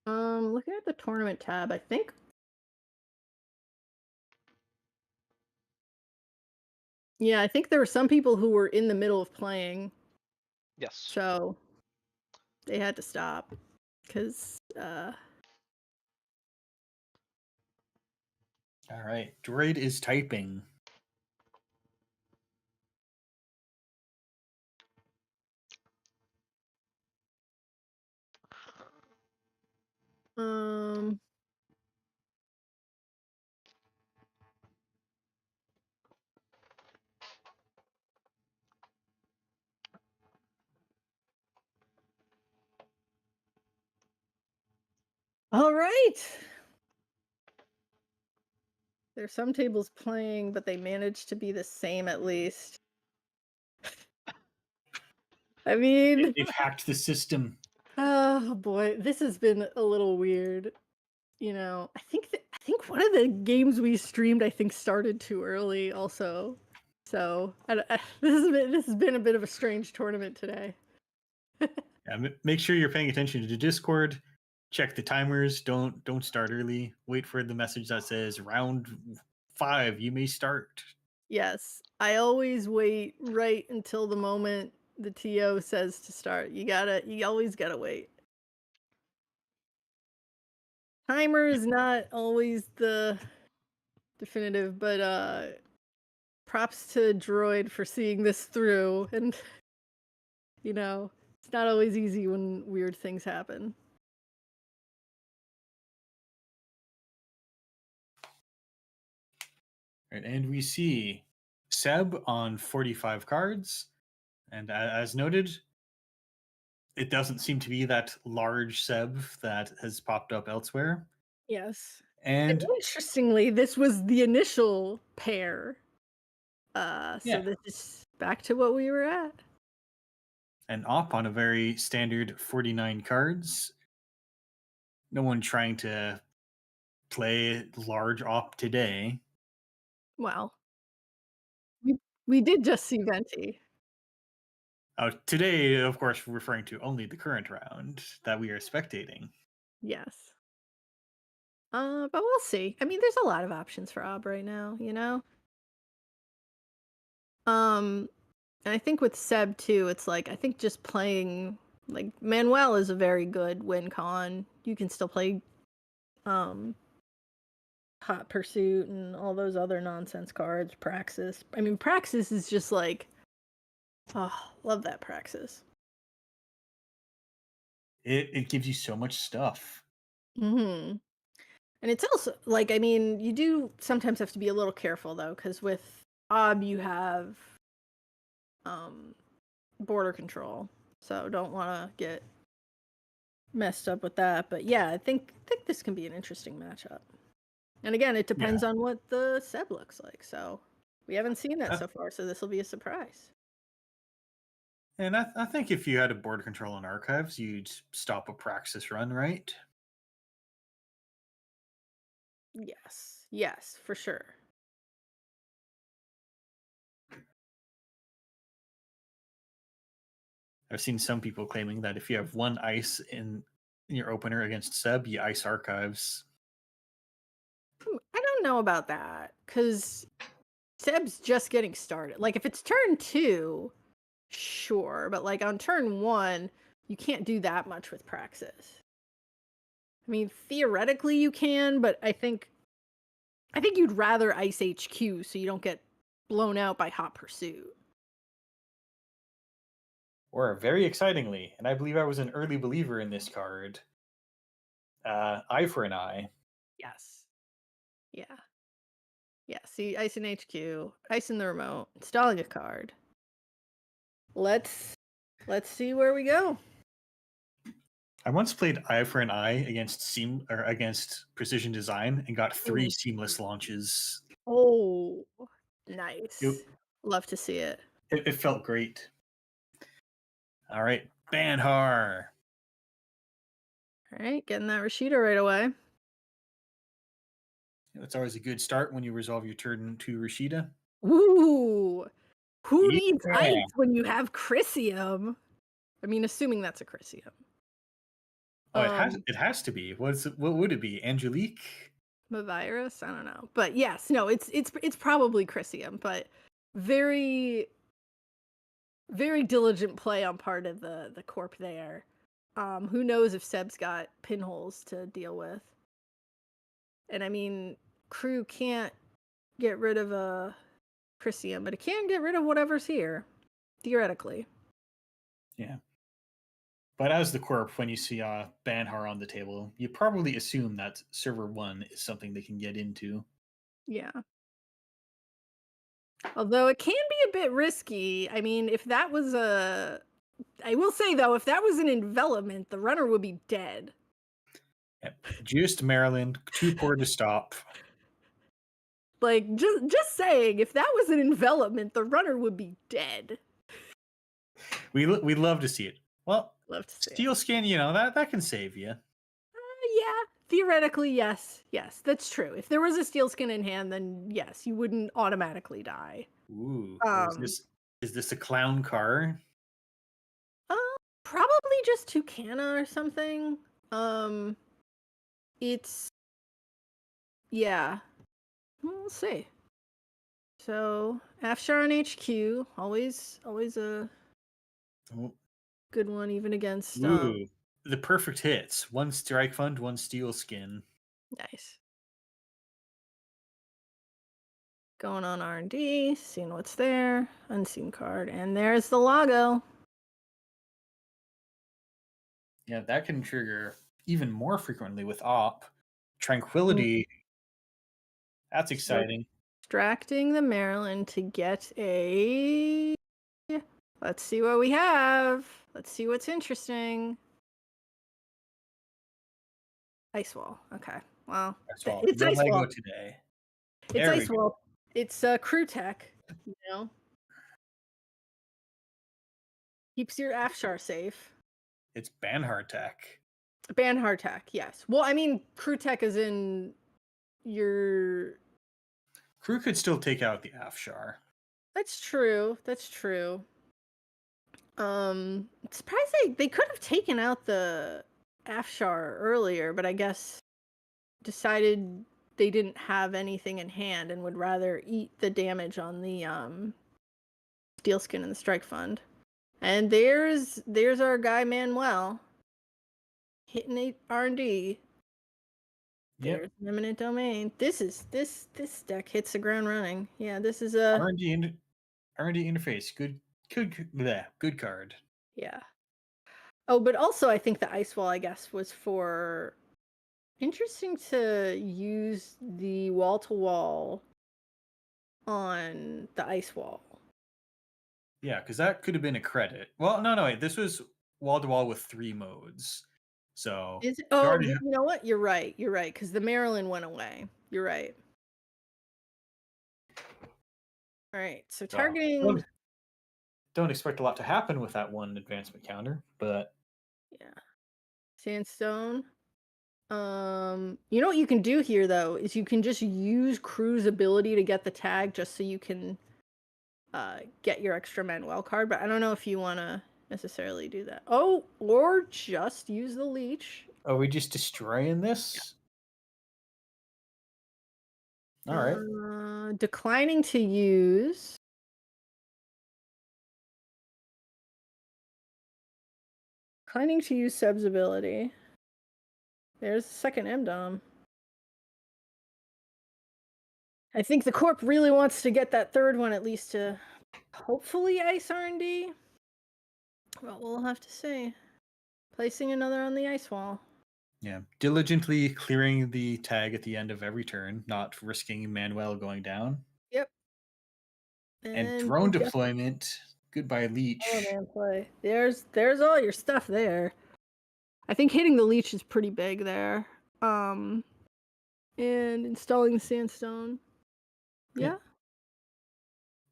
Looking at the tournament tab, I think. Yeah, I think there were some people who were in the middle of playing. Yes. So they had to stop because. All right, Droid is typing. All right. There's some tables playing, but they managed to be the same at least. I mean, they've hacked the system. Oh boy, this has been a little weird. You know, I think one of the games we streamed, I think, started too early also. So this has been a bit of a strange tournament today. Yeah, make sure you're paying attention to Discord. Check the timers. Don't start early. Wait for the message that says round 5. You may start. Yes, I always wait right until the moment the TO says to start. You always gotta wait. Timer is not always the definitive, but props to Droid for seeing this through, and you know, it's not always easy when weird things happen. Right, and we see Seb on 45 cards, and as noted, it doesn't seem to be that large Seb that has popped up elsewhere. Yes. And interestingly, this was the initial pair. So this is back to what we were at. And Op on a very standard 49 cards. No one trying to play large Op today. Well, we did just see Venti. Today, of course, referring to only the current round that we are spectating. Yes. But we'll see. I mean, there's a lot of options for Ob right now, you know? And I think with Seb too, it's like I think just playing like Manuel is a very good win con. You can still play Hot Pursuit and all those other nonsense cards, Praxis. I mean, Praxis is just like, oh, love that Praxis. It gives you so much stuff. And it's also like, I mean, you do sometimes have to be a little careful though, because with Ob you have border control, so don't want to get messed up with that. But yeah, I think this can be an interesting matchup. And again, it depends on what the Seb looks like. So we haven't seen that so far, so this will be a surprise. And I think if you had a border control in Archives, you'd stop a Praxis run, right? Yes, for sure. I've seen some people claiming that if you have one ice in your opener against Seb, you ice Archives. don't know about that because Seb's just getting started. Like if it's turn 2, sure, but like on turn 1, you can't do that much with Praxis. I mean, theoretically you can, but I think you'd rather ice HQ so you don't get blown out by Hot Pursuit. Or very excitingly, and I believe I was an early believer in this card, Eye for an Eye. Yes. Yeah. Yeah, see, ice in HQ, ice in the remote, installing a card. Let's see where we go. I once played Eye for an Eye against Precision Design and got 3 Ooh. seamless launches. Oh, nice. It, Love to see it. it felt great. All right, Banhar. All right, getting that Rashida right away. That's always a good start when you resolve your turn to Rashida. Ooh, who needs Yeah. ice when you have Chrysium? I mean, assuming that's a Chrysium. Oh, it has to be. What would it be? Angelique? Mavirus? I don't know. But yes, no, it's probably Chrysium, but very very diligent play on part of the corp there. Who knows if Seb's got pinholes to deal with. And I mean, crew can't get rid of a Chrysium, but it can get rid of whatever's here, theoretically. Yeah. But as the corp, when you see Banhar on the table, you probably assume that server 1 is something they can get into. Yeah. Although it can be a bit risky. I mean, if that was I will say though, if that was an envelopment, the runner would be dead. Yep. Just Maryland, too poor to stop. Like, just saying, if that was an envelopment, the runner would be dead. We'd love to see it. Well, Love to see it. Steel Skin, that can save you. Yeah, theoretically, yes. Yes, that's true. If there was a steel skin in hand, then yes, you wouldn't automatically die. Ooh, is this a clown car? Probably just Tucana or something. It's yeah. We'll see. So Afshar and HQ, always a good one, even against Ooh, the perfect hits. 1 Strike Fund, 1 Steel Skin. Nice. Going on R&D, seeing what's there. Unseen card, and there's the logo. Yeah, that can trigger even more frequently with Op. Tranquility. That's exciting. Extracting the Maryland to get a... Let's see what we have. Let's see what's interesting. Ice Wall. Okay. Well, it's Ice Wall today. It's Ice Wall. It's Crew Tech, you know. Keeps your Afshar safe. It's Banhar Tech. Banhar Tech, yes. Well, I mean, Crew Tech is in your... Crew could still take out the Afshar. That's true. That's true. Surprising they could have taken out the Afshar earlier, but I guess decided they didn't have anything in hand and would rather eat the damage on the Steel Skin and the Strike Fund. And there's our guy Manuel hitting R&D. Yep. There's an Eminent Domain. This deck hits the ground running. Yeah, this is a R&D interface. Good card. Yeah. Oh, but also I think the Ice Wall, I guess, was for interesting to use the wall-to-wall on the Ice Wall. Yeah, because that could have been a credit. Well, no, wait. This was wall-to-wall with 3 modes. So Is it? Oh, you know what? You're right. You're right, because the Maryland went away. You're right. All right, so targeting... Don't expect a lot to happen with that 1 advancement counter, but... Yeah. Sandstone. You know what you can do here, though, is you can just use Crew's ability to get the tag just so you can get your extra Manuel card, but I don't know if you want to necessarily do that. Oh, or just use the leech. Are we just destroying this? All right. Declining to use. Declining to use Seb's ability. There's the second M-Dom. I think the Corp really wants to get that third one at least to hopefully ice R&D. Well, we'll have to see. Placing another on the ice wall. Yeah, diligently clearing the tag at the end of every turn, not risking Manuel going down. Yep. And drone deployment. Goodbye, Leech. Oh man, play. There's all your stuff there. I think hitting the leech is pretty big there. And installing the sandstone. Yeah.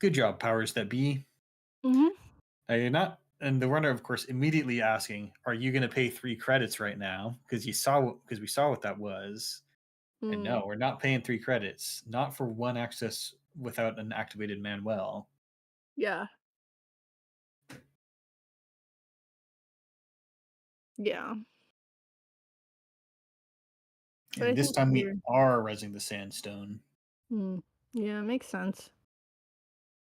Good job, powers that be. Mm-hmm. You're not, and the runner, of course, immediately asking, "Are you going to pay 3 credits right now?" Because we saw what that was. And no, we're not paying 3 credits. Not for 1 access without an activated Manuel. Yeah. Yeah. And this time we are resing the sandstone. Yeah, makes sense.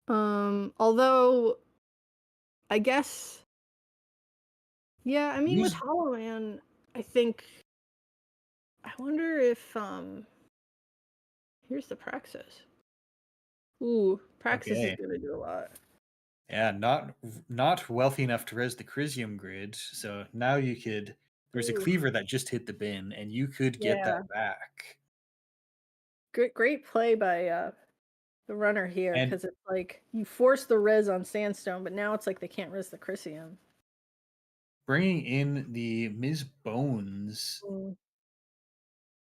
Although I guess yeah, I mean with Hollow Man, I think I wonder if here's the Praxis. Ooh, Praxis is gonna do a lot. Yeah, not wealthy enough to res the Crisium grid, so now you could. There's a cleaver that just hit the bin, and you could get that back. Great play by the runner here, because it's like you force the res on sandstone, but now it's like they can't res the Crisium. Bringing in the Ms. Bones.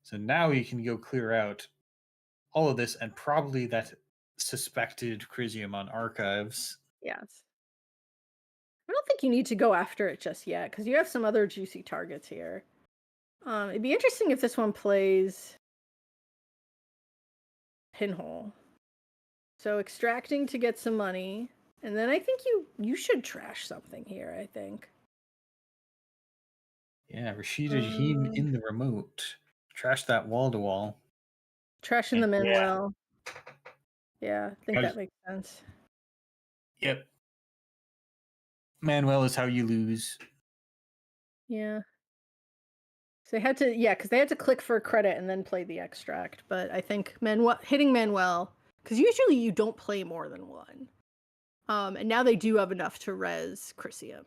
So now you can go clear out all of this and probably that suspected Crisium on archives. Yes. I don't think you need to go after it just yet, because you have some other juicy targets here. It'd be interesting if this one plays Pinhole. So extracting to get some money, and then I think you should trash something here, I think. Yeah, Rashida Heen in the remote. Trash that wall-to-wall. Trashing the Manuel. Yeah, I think that makes sense. Yep. Manuel is how you lose. Yeah. So they had to, because they had to click for a credit and then play the extract. But I think hitting Manuel, because usually you don't play more than 1. And now they do have enough to res Crisium.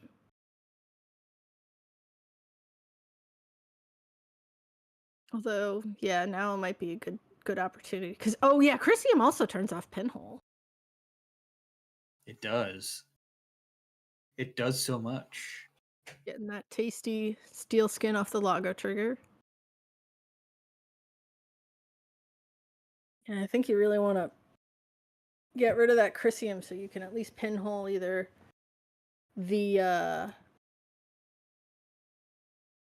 Although, yeah, now it might be a good opportunity. Because, Crisium also turns off Pinhole. It does. It does so much. Getting that tasty steel skin off the Lago trigger. And I think you really want to get rid of that Crisium so you can at least Pinhole either the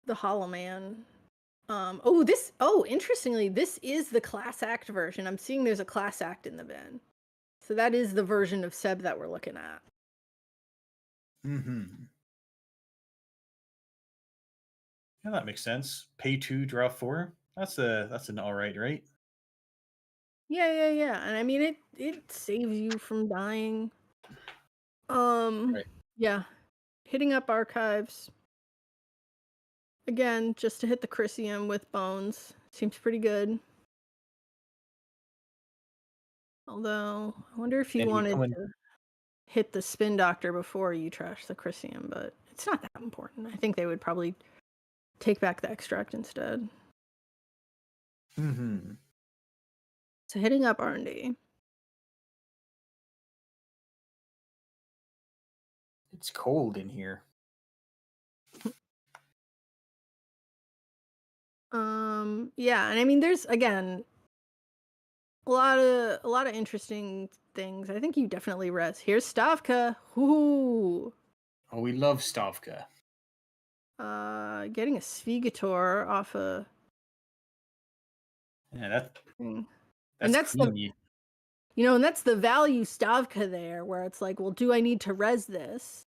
Hollow Man. Interestingly, this is the class act version. I'm seeing there's a class act in the bin. So that is the version of Seb that we're looking at. Mm-hmm. Yeah, that makes sense. Pay 2, draw 4. That's an alright, right? Yeah. And I mean it saves you from dying. Right. Yeah. Hitting up archives. Again, just to hit the Crisium with Bones. Seems pretty good. Although, I wonder if you wanted to hit the Spin Doctor before you trash the Crisium, but it's not that important. I think they would probably take back the extract instead. Mm-hmm. So hitting up R&D. It's cold in here. Yeah, and I mean there's again a lot of interesting things. I think you definitely res. Here's Stavka. Ooh. Oh, we love Stavka. Getting a Svigator off a that's and that's clean. and that's the value Stavka there, where it's like, well, do I need to res this?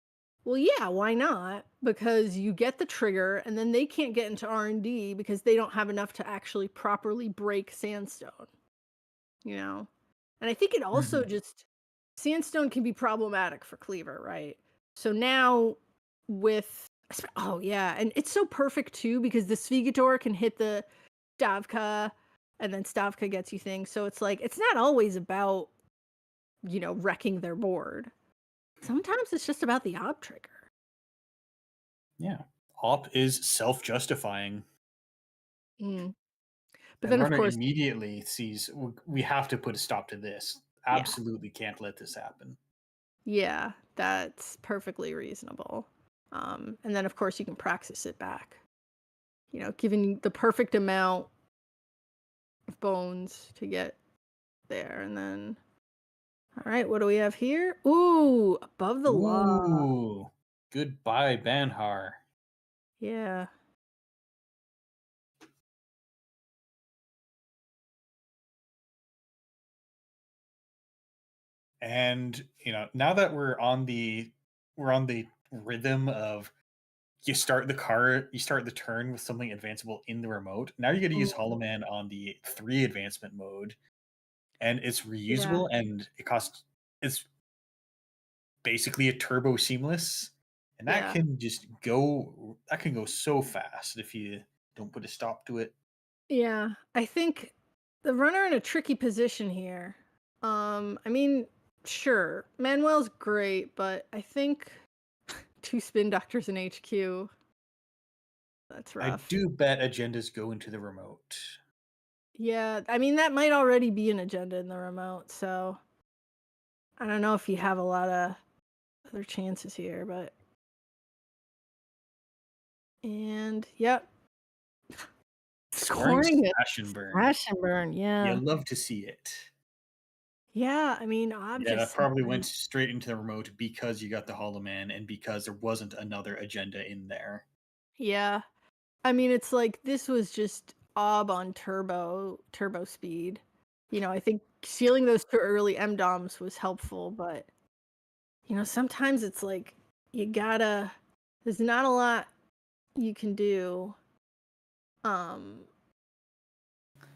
Well, yeah, why not? Because you get the trigger, and then they can't get into R&D because they don't have enough to actually properly break Sandstone. you know. And I think it also Mhm. just sandstone can be problematic for cleaver, right? So now with oh yeah, and it's so perfect too because the Svigator can hit the Stavka and then Stavka gets you things. So it's like it's not always about, wrecking their board. Sometimes it's just about the ob trigger. Yeah. Op is self-justifying. Mm. But And the then of runner course, immediately sees we have to put a stop to this. yeah. Absolutely can't let this happen. Yeah, that's perfectly reasonable. And then of course you can praxis it back. Giving the perfect amount of bones to get there. And then, all right, what do we have here? Ooh, above the law. Ooh. Goodbye, Banhar. Yeah. And now that we're on the rhythm of you start the turn with something advanceable in the remote. Now you get to use Hollow Mm, Man on the 3 advancement mode, and it's yeah. reusable and it's basically a turbo seamless, and Yeah. that can go so fast if you don't put a stop to it. Yeah. I think the runner in a tricky position here. I mean, sure, Manuel's great, but I think two spin doctors in HQ. That's I rough. do bet agendas go into the remote. Yeah, I mean that might already be an agenda in the remote, so I don't know if you have a lot of other chances here, but and yep, Scoring scoring it, Slash and Burn. slash and burn, You yeah, love to see it. yeah. I mean, Yeah, that objects. probably went straight into the remote because you got the Hollow Man and because there wasn't another agenda in there. Yeah, I mean, it's like this was just ob on turbo speed. I think sealing those two early M DOMs was helpful, but sometimes it's like you gotta. There's not a lot you can do. Um,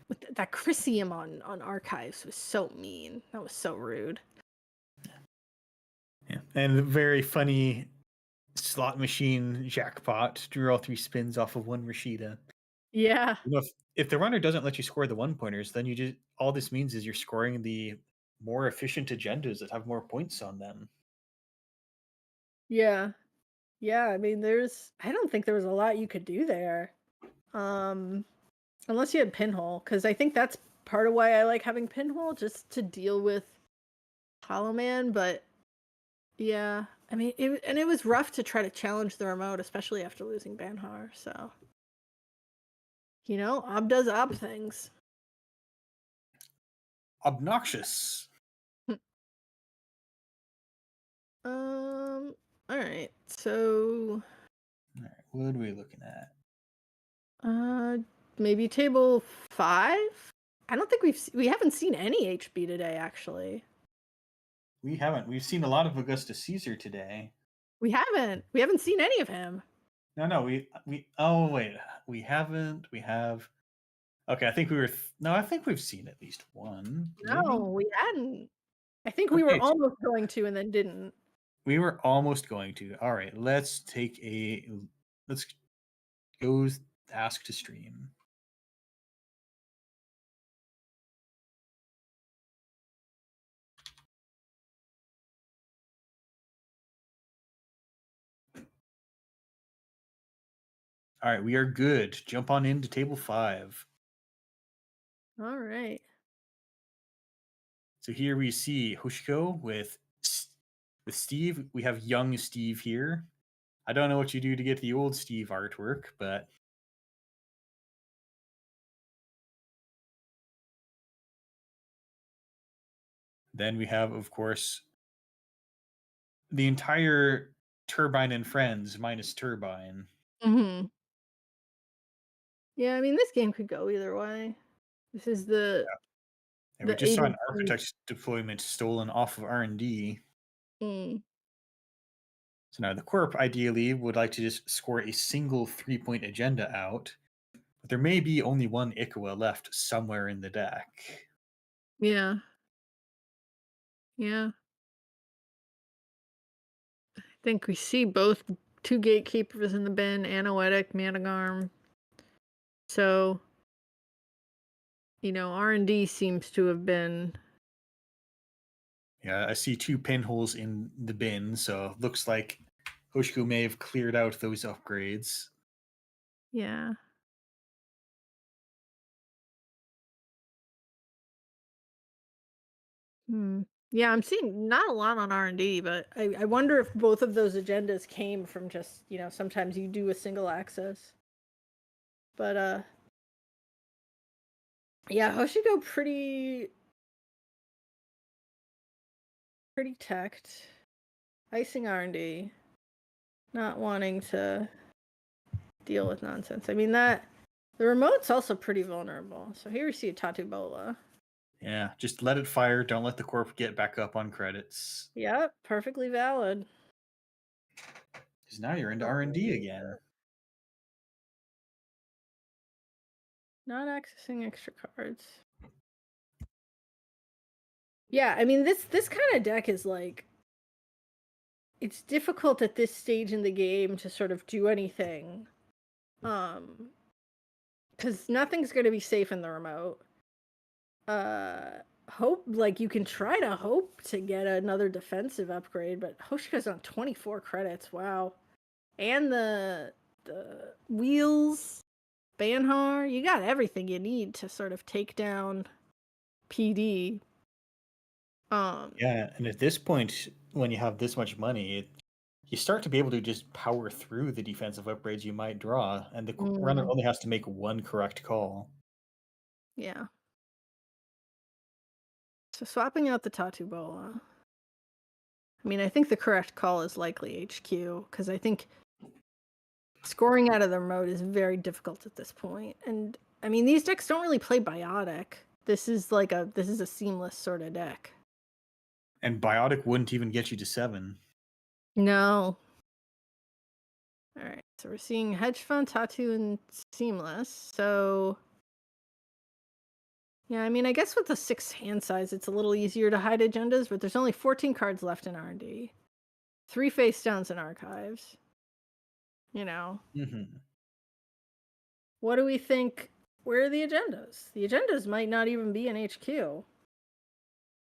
with that Chrysium on archives was so mean. That was so rude. Yeah. And the very funny slot machine jackpot drew all 3 spins off of one Rashida. Yeah. If the runner doesn't let you score the 1 pointers, then you just all this means is you're scoring the more efficient agendas that have more points on them. Yeah. Yeah, I mean I don't think there was a lot you could do there. Um Unless you had pinhole, because I think that's part of why I like having pinhole, just to deal with Hollow Man, but yeah. I mean it was rough to try to challenge the remote, especially after losing Banhar, so Ob does Ob things. Obnoxious. All right. So, All right, what are we looking at? uh, maybe table 5? I don't think we haven't seen any HB today, actually. We haven't. We've seen a lot of Augustus Caesar today. We haven't. We haven't seen any of him. No, we. Oh wait, we haven't. We have. Okay, I think we were. No, I think we've seen at least one. No, Maybe. we hadn't. I think we were Okay, so almost going to and then didn't. we were almost going to. All right, let's go ask to stream. All right, we are good. Jump on into table 5. All right. So here we see Hushiko with Steve. We have young Steve here. I don't know what you do to get the old Steve artwork, but then we have, of course, the entire Turbine and Friends minus Turbine. Mm-hmm. Yeah, I mean, this game could go either way. This is And we the just saw an ABC. Architect's deployment stolen off of R&D. Mm. So now the Corp ideally would like to just score a single 3-point agenda out, but there may be only one Ikawa left somewhere in the deck. Yeah. Yeah. I think we see both two gatekeepers in the bin, Anoetic, Managarm. So, R&D seems to have been. Yeah, I see 2 pinholes in the bin, so looks like Hoshiku may have cleared out those upgrades. Yeah. Hmm. Yeah, I'm seeing not a lot on R&D, but I wonder if both of those agendas came from just, sometimes you do a single access. But yeah, Hoshiko pretty teched. Icing R&D. Not wanting to deal with nonsense. I mean the remote's also pretty vulnerable. So here we see a Tatu Bola. Yeah, just let it fire. Don't let the corp get back up on credits. Yep, perfectly valid. Because now you're into R&D again. Not accessing extra cards. Yeah, I mean this kind of deck is like, it's difficult at this stage in the game to sort of do anything. Because nothing's going to be safe in the remote. Hope, like, you can try to hope to get another defensive upgrade, but Hoshika's on 24 credits. Wow. And the wheels, Banhar, you got everything you need to sort of take down PD. Yeah, and at this point, when you have this much money, you start to be able to just power through the defensive upgrades you might draw, and the runner only has to make one correct call. Yeah. So swapping out the Tatu Bola. I mean, I think the correct call is likely HQ, because I think scoring out of the remote is very difficult at this point. And I mean, these decks don't really play Biotic. This is a seamless sort of deck. And Biotic wouldn't even get you to 7. No. All right, so we're seeing Hedge Fund, Tatu, and Seamless. So yeah, I mean, I guess with the 6 hand size, it's a little easier to hide agendas, but there's only 14 cards left in R&D. 3 face downs in archives. Mm-hmm. What do we think? Where are the agendas? The agendas might not even be in HQ.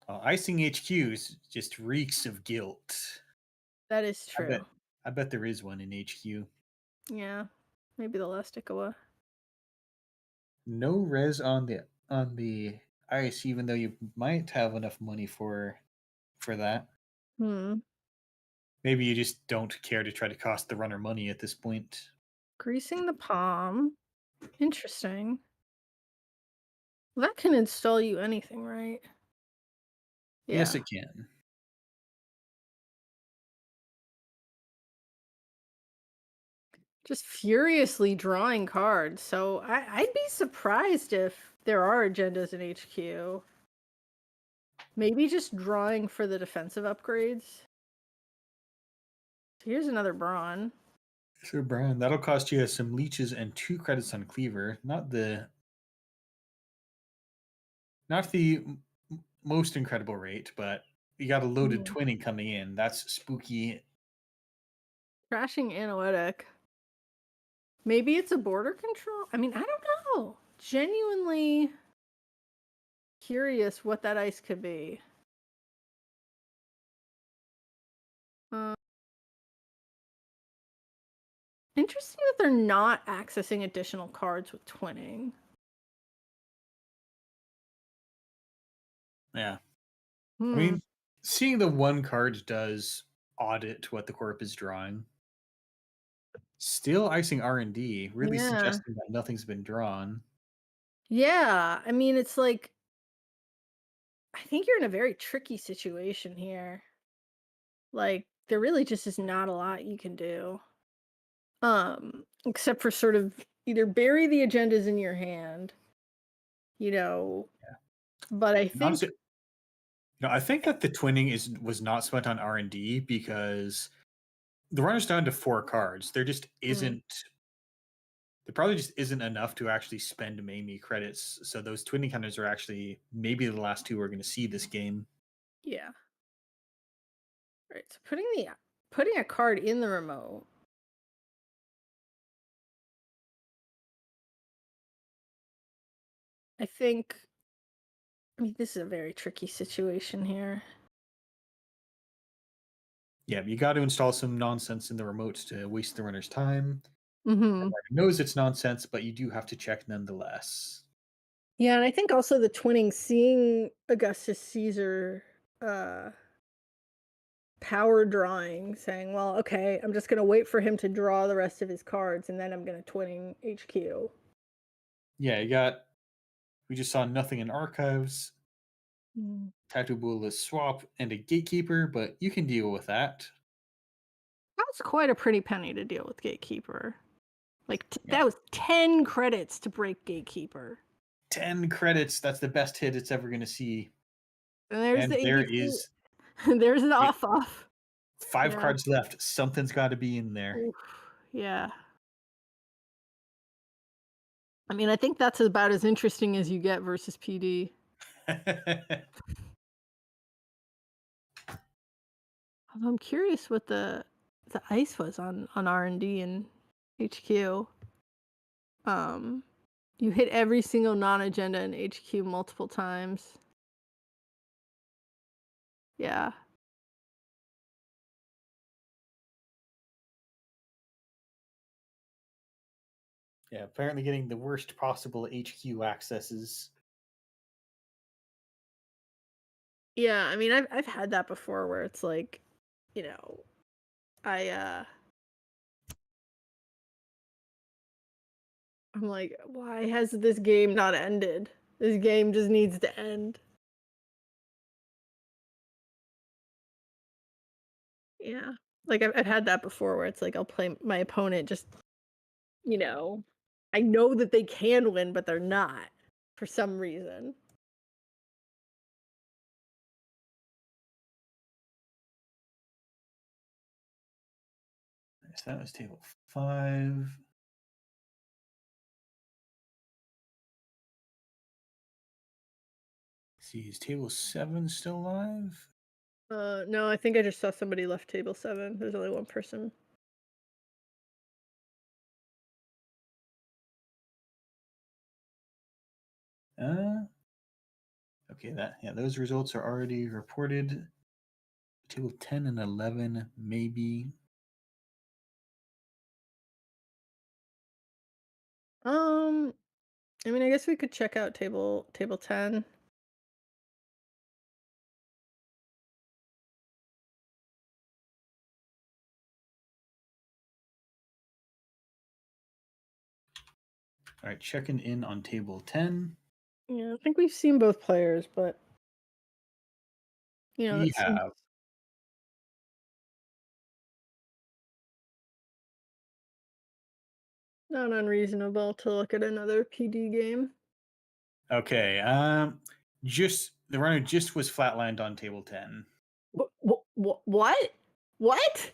Icing HQs just reeks of guilt. That is true. I bet there is one in HQ. Yeah, maybe the last Ikawa. No res on the ice, even though you might have enough money for that. Maybe you just don't care to try to cost the runner money at this point. Greasing the palm. Interesting. Well, that can install you anything, right? Yeah. Yes, it can. Just furiously drawing cards. So I'd be surprised if there are agendas in HQ. Maybe just drawing for the defensive upgrades. Here's another Brawn. Sure, Brian. That'll cost you some leeches and 2 credits on Cleaver. Not the most incredible rate, but you got a loaded twinning coming in. That's spooky. Crashing Anoetic. Maybe it's a border control? I mean, I don't know. Genuinely curious what that ice could be. Interesting that they're not accessing additional cards with twinning. Yeah. I mean, seeing the one card does audit what the corp is drawing. Still icing R&D, really suggesting that nothing's been drawn. Yeah, I mean, it's like, I think you're in a very tricky situation here. Like, there really just is not a lot you can do. Except for sort of either bury the agendas in your hand, but I think I think that the twinning was not spent on R&D because the runner's down to 4 cards. There just isn't there probably just isn't enough to actually spend Mamie credits. So those twin encounters are actually maybe the last two we're going to see this game. Yeah. Right. So putting a card in the remote. I think. I mean, this is a very tricky situation here. Yeah, you got to install some nonsense in the remotes to waste the runner's time. Mm-hmm. Everyone knows it's nonsense, but you do have to check nonetheless. Yeah, and I think also the twinning, seeing Augustus Caesar power drawing, saying, well, okay, I'm just going to wait for him to draw the rest of his cards, and then I'm going to twinning HQ. Yeah, we just saw nothing in archives, Tattoo Bull's swap, and a gatekeeper, but you can deal with that. That's quite a pretty penny to deal with Gatekeeper. Like, Yeah. that was 10 credits to break Gatekeeper. 10 credits, that's the best hit it's ever going to see. And there is there's an off. 5 cards left. Something's got to be in there. Oof, yeah. I mean, I think that's about as interesting as you get versus PD. Although I'm curious what the ice was on R&D and HQ. You hit every single non-agenda in HQ multiple times. Yeah. Yeah, apparently getting the worst possible HQ accesses. Yeah, I mean, I've had that before where it's like, you know, I'm like, why has this game not ended? This game just needs to end. Yeah. Like I've had that before where it's like I'll play my opponent just, you know, I know that they can win, but they're not for some reason. So that was table 5. See, is table 7 still live? No, I think I just saw somebody left table 7. There's only one person. Okay, those results are already reported. Table 10 and 11, maybe. I mean, I guess we could check out table 10. All right, checking in on table 10. Yeah, I think we've seen both players, but you know, We it seems have. not unreasonable to look at another PD game. Okay, the runner just was flatlined on table 10. What? What?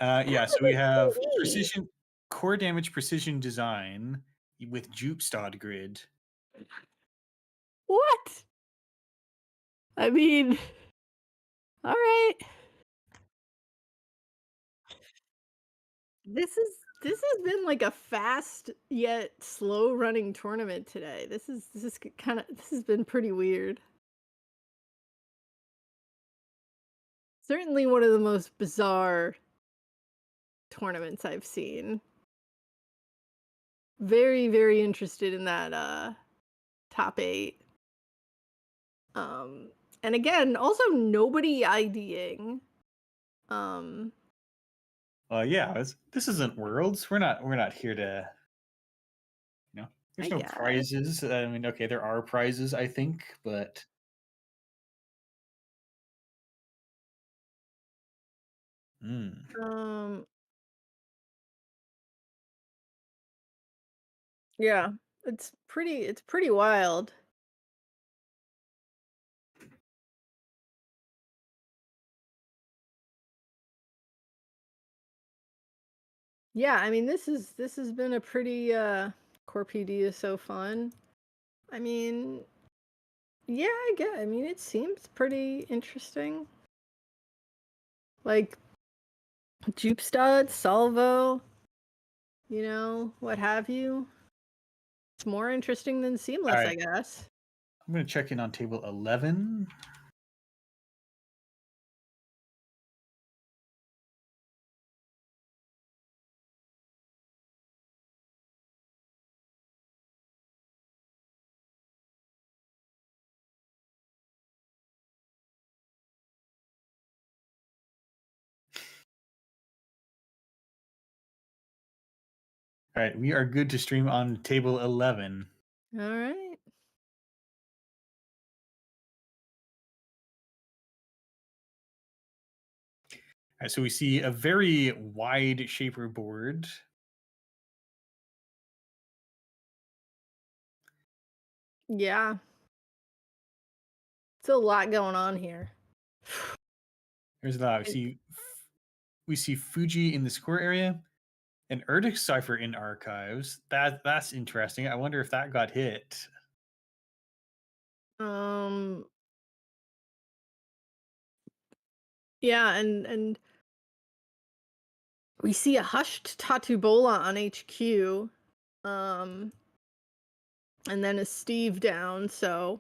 Yeah, so we have PD? precision core damage precision design with Jupstad grid. What? I mean, all right. This has been like a fast yet slow running tournament today. This has been pretty weird. Certainly one of the most bizarre tournaments I've seen. Very, very interested in that top 8. And again, also nobody IDing. Yeah, this isn't Worlds. We're not here to, there's I no guess. prizes. I mean, okay, there are prizes, I think, but Yeah, it's pretty wild. Yeah, I mean this has been a pretty Core PD is so fun. I mean, yeah, I mean it seems pretty interesting. Like Jupe Stud, Salvo, what have you. It's more interesting than Seamless, I Alright. guess. I'm going to check in on table 11. All right, we are good to stream on table 11. All right. All right, so we see a very wide shaper board. Yeah. It's a lot going on here. There's that. We see Fuji in the score area, an Erdic cipher in archives. That's interesting. I wonder if that got hit. Yeah, and we see a hushed Tatu Bola on HQ. And then a Steve down, so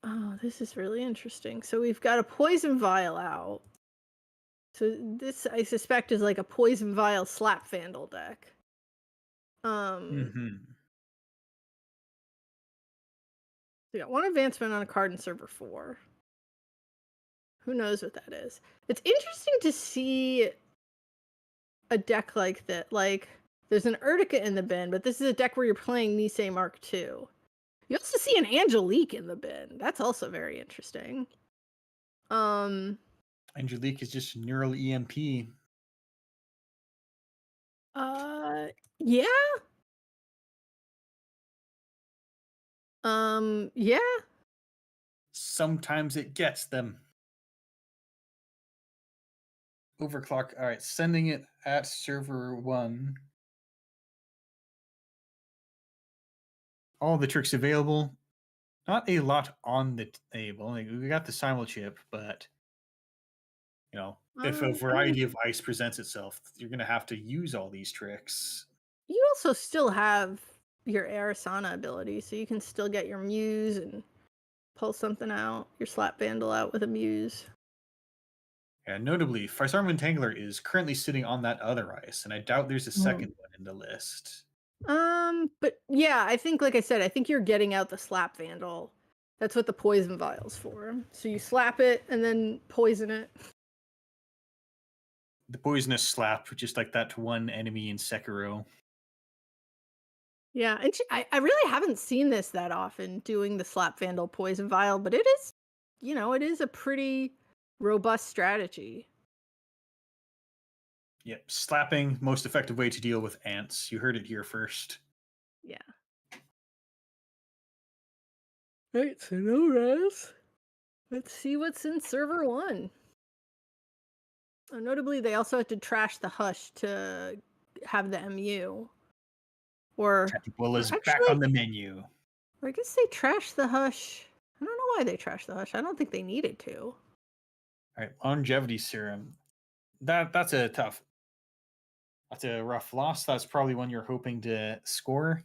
oh, this is really interesting. So we've got a poison vial out. So this I suspect is like a poison vial slap Vandal deck. We got one advancement on a card in server 4. Who knows what that is? It's interesting to see a deck like that. Like, there's an Urtica in the bin, but this is a deck where you're playing Nisei Mark II. You also see an Angelique in the bin. That's also very interesting. Angelique is just neural EMP. Yeah. Yeah. Sometimes it gets them. Overclock. All right, sending it at server 1. All the tricks available. Not a lot on the table. Like, we got the simul chip, but if a variety of ice presents itself, you're going to have to use all these tricks. You also still have your Arasana ability, so you can still get your Muse and pull something out, your Slap Vandal out with a Muse. Yeah, notably, Farsarm Entangler is currently sitting on that other ice, and I doubt there's a second one in the list. But yeah, I think, like I said, I think you're getting out the Slap Vandal. That's what the Poison Vial's for. So you slap it and then poison it. The poisonous slap, just like that one enemy in Sekiro. Yeah, and I really haven't seen this that often, doing the Slap Vandal Poison Vial, but it is, it is a pretty robust strategy. Yep, slapping, most effective way to deal with ants. You heard it here first. Yeah. Right, so no res. Let's see what's in server 1. Notably, they also had to trash the Hush to have the MU. Or Tactibulla's back on the menu. Or I guess they trashed the Hush. I don't know why they trashed the Hush. I don't think they needed to. All right, longevity serum. That's a tough. That's a rough loss. That's probably one you're hoping to score.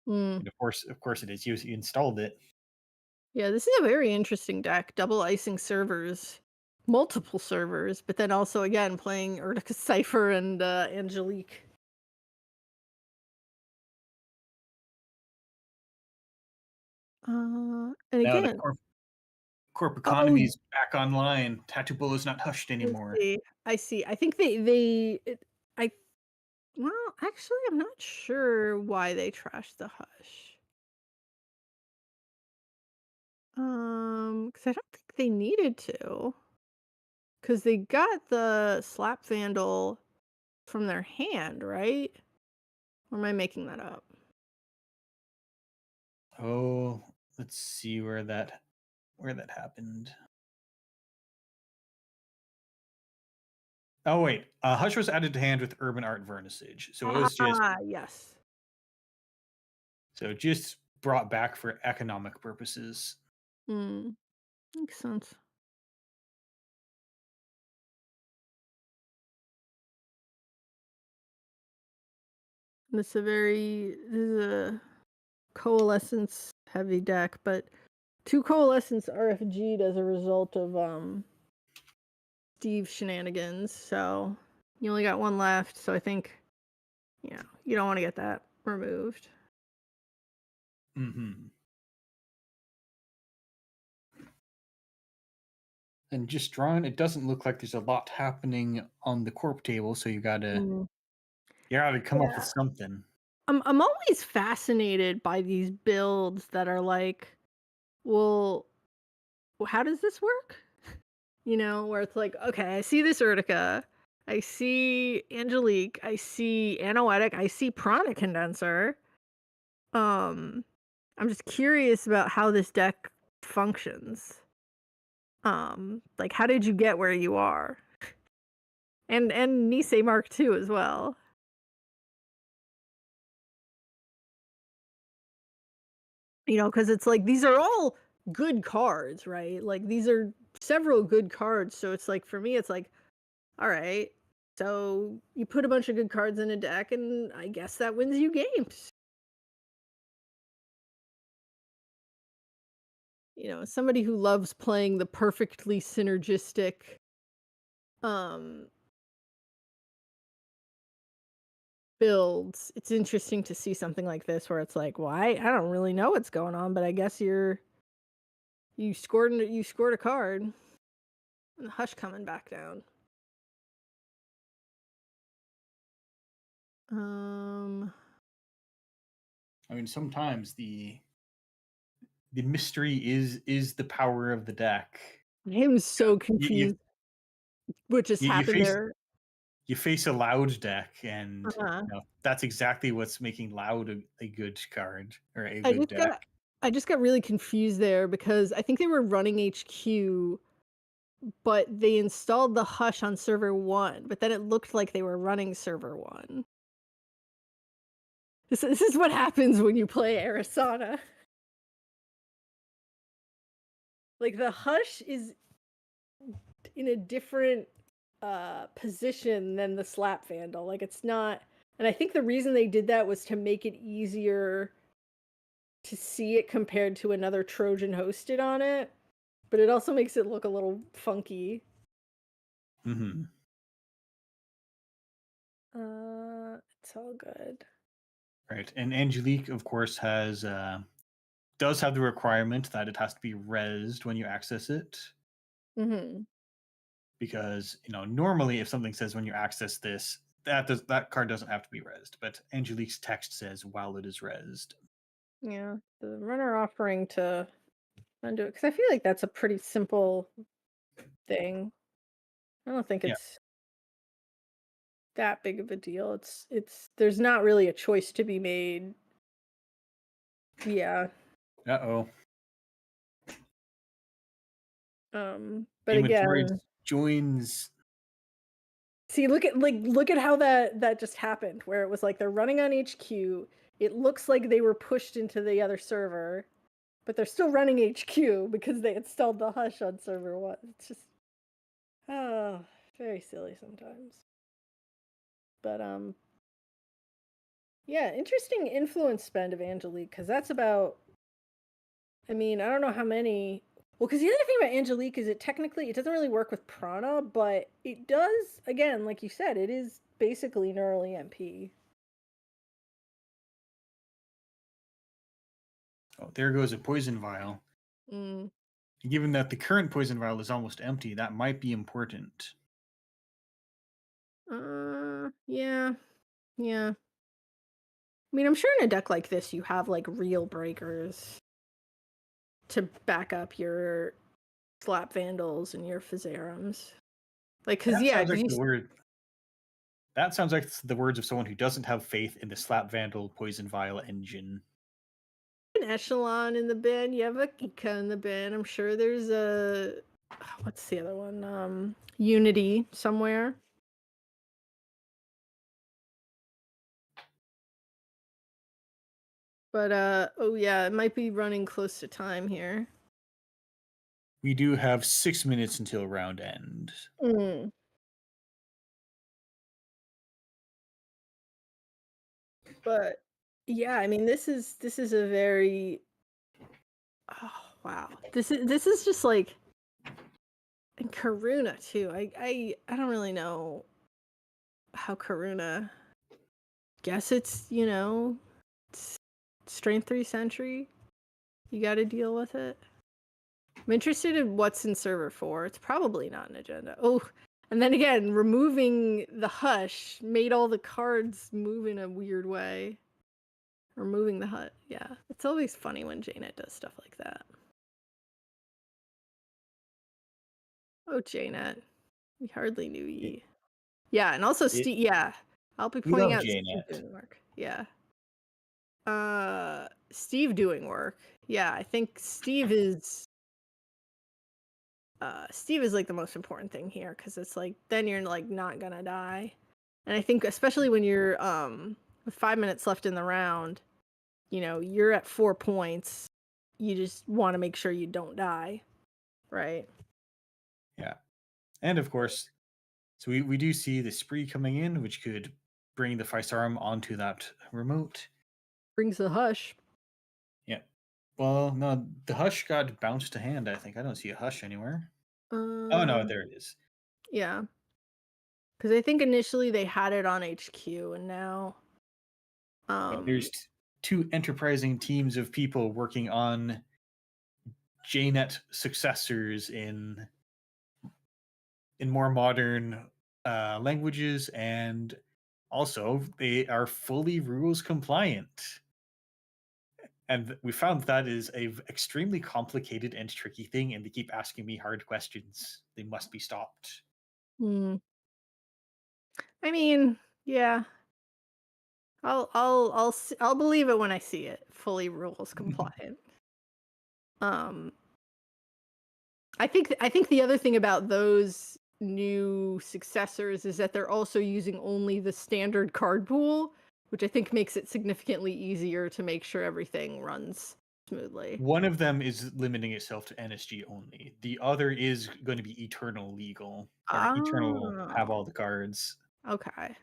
And of course it is. You installed it. Yeah, this is a very interesting deck. Double icing servers, multiple servers, but then also again playing Urtica Cipher and Angelique. And again, the corp economy is back online. Tattoo Bull is not hushed anymore. I see. I think well, actually, I'm not sure why they trashed the Hush. Because I don't think they needed to. Because they got the Slap Vandal from their hand, right? Or am I making that up? Oh, let's see where that happened. Oh wait, Hush was added to hand with Urban Art Vernissage, so it was just Yes. just brought back for economic purposes. Makes sense. This is a coalescence heavy deck, but 2 coalescence RFG'd as a result of Steve shenanigans, so you only got 1 left, so I think you don't want to get that removed. Mm-hmm. And just drawing, it doesn't look like there's a lot happening on the corp table, so you gotta come up with something. I'm always fascinated by these builds that are like, well, how does this work? Where it's like, okay, I see this Urtica, I see Angelique, I see Anoetic, I see Prana Condenser. I'm just curious about how this deck functions. Like, how did you get where you are? And Nisei Mark II as well. Because it's like these are all good cards, right? Like these are several good cards, so it's like for me, it's like, all right, so you put a bunch of good cards in a deck, and I guess that wins you games. Somebody who loves playing the perfectly synergistic builds, it's interesting to see something like this where it's like, well, I don't really know what's going on, but I guess you scored a card, and the Hush coming back down. I mean, sometimes the mystery is the power of the deck. I was so confused what just happened there. You face a Loud deck, and that's exactly what's making Loud a good card or a good deck. I just got really confused there because I think they were running HQ, but they installed the Hush on server 1, but then it looked like they were running server 1. This is what happens when you play Arisana. Like, the Hush is in a different position than the Slap Vandal. Like, it's not... And I think the reason they did that was to make it easier to see it compared to another Trojan hosted on it. But it also makes it look a little funky. Mm-hmm. It's all good. Right, and Angelique, of course, does have the requirement that it has to be rezzed when you access it. Mm-hmm. Because normally, if something says when you access this, that card doesn't have to be rezzed, but Angelique's text says while it is rezzed. Yeah, the runner offering to undo it, because I feel like that's a pretty simple thing. I don't think it's that big of a deal. It's there's not really a choice to be made. Yeah. Uh-oh. But Inventory again, joins. See, look at how that just happened, where it was like they're running on HQ. It looks like they were pushed into the other server, but they're still running HQ because they installed the Hush on server 1. It's just very silly sometimes. But yeah, interesting influence spend of Angelique, because that's about, I mean, I don't know how many. Well, because the other thing about Angelique is it doesn't really work with Prana, but it does, again, like you said, it is basically Neural EMP. Oh, there goes a Poison Vial. Given that the current Poison Vial is almost empty, that might be important. Yeah. I mean, I'm sure in a deck like this, you have like real breakers to back up your Slap Vandals and your Phazarums. Like, because that sounds like the words of someone who doesn't have faith in the Slap Vandal Poison Vial engine. An Echelon in the bin, you have a Ika in the bin. I'm sure there's a what's the other one? Unity somewhere. But oh yeah, it might be running close to time here. We do have 6 minutes until round end. Mm. But yeah, I mean this is a very oh wow. This is just like and Karuna too. I don't really know how Karuna guess it's, it's strength 3 century. You got to deal with it. I'm interested in what's in server 4. It's probably not an agenda. Oh, and then again, removing the hush made all the cards move in a weird way. Removing the hut. Yeah. It's always funny when Jnet does stuff like that. Oh, Jnet. We hardly knew ye. Yeah, and also Steve. Yeah. I'll be We pointing love out Steve Jnet. doing work. Yeah. Steve doing work. Yeah, I think Steve is like the most important thing here because it's like then you're like not gonna die. And I think especially when you're with 5 minutes left in the round, you're at 4 points. You just want to make sure you don't die. Right. Yeah. And of course, so we do see the spree coming in, which could bring the Physarum onto that remote. Brings the hush. Yeah. Well, no, the hush got bounced to hand, I think. I don't see a hush anywhere. Oh no, there it is. Yeah. Because I think initially they had it on HQ and now But there's two enterprising teams of people working on JNet successors in more modern languages, and also they are fully rules compliant. And we found that is a extremely complicated and tricky thing, and they keep asking me hard questions. They must be stopped. I mean, yeah. I'll believe it when I see it. Fully rules compliant. I think the other thing about those new successors is that they're also using only the standard card pool, which I think makes it significantly easier to make sure everything runs smoothly. One of them is limiting itself to NSG only. The other is going to be Eternal legal, or Eternal have all the cards. Okay.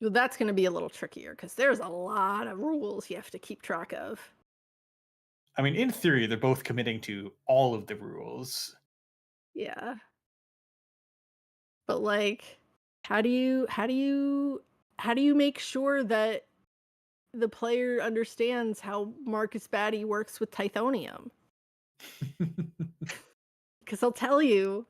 Well, that's going to be a little trickier because there's a lot of rules you have to keep track of. I mean, in theory, they're both committing to all of the rules. Yeah. But like, how do you make sure that the player understands how Marcus Batty works with Tithonium? Because I'll tell you,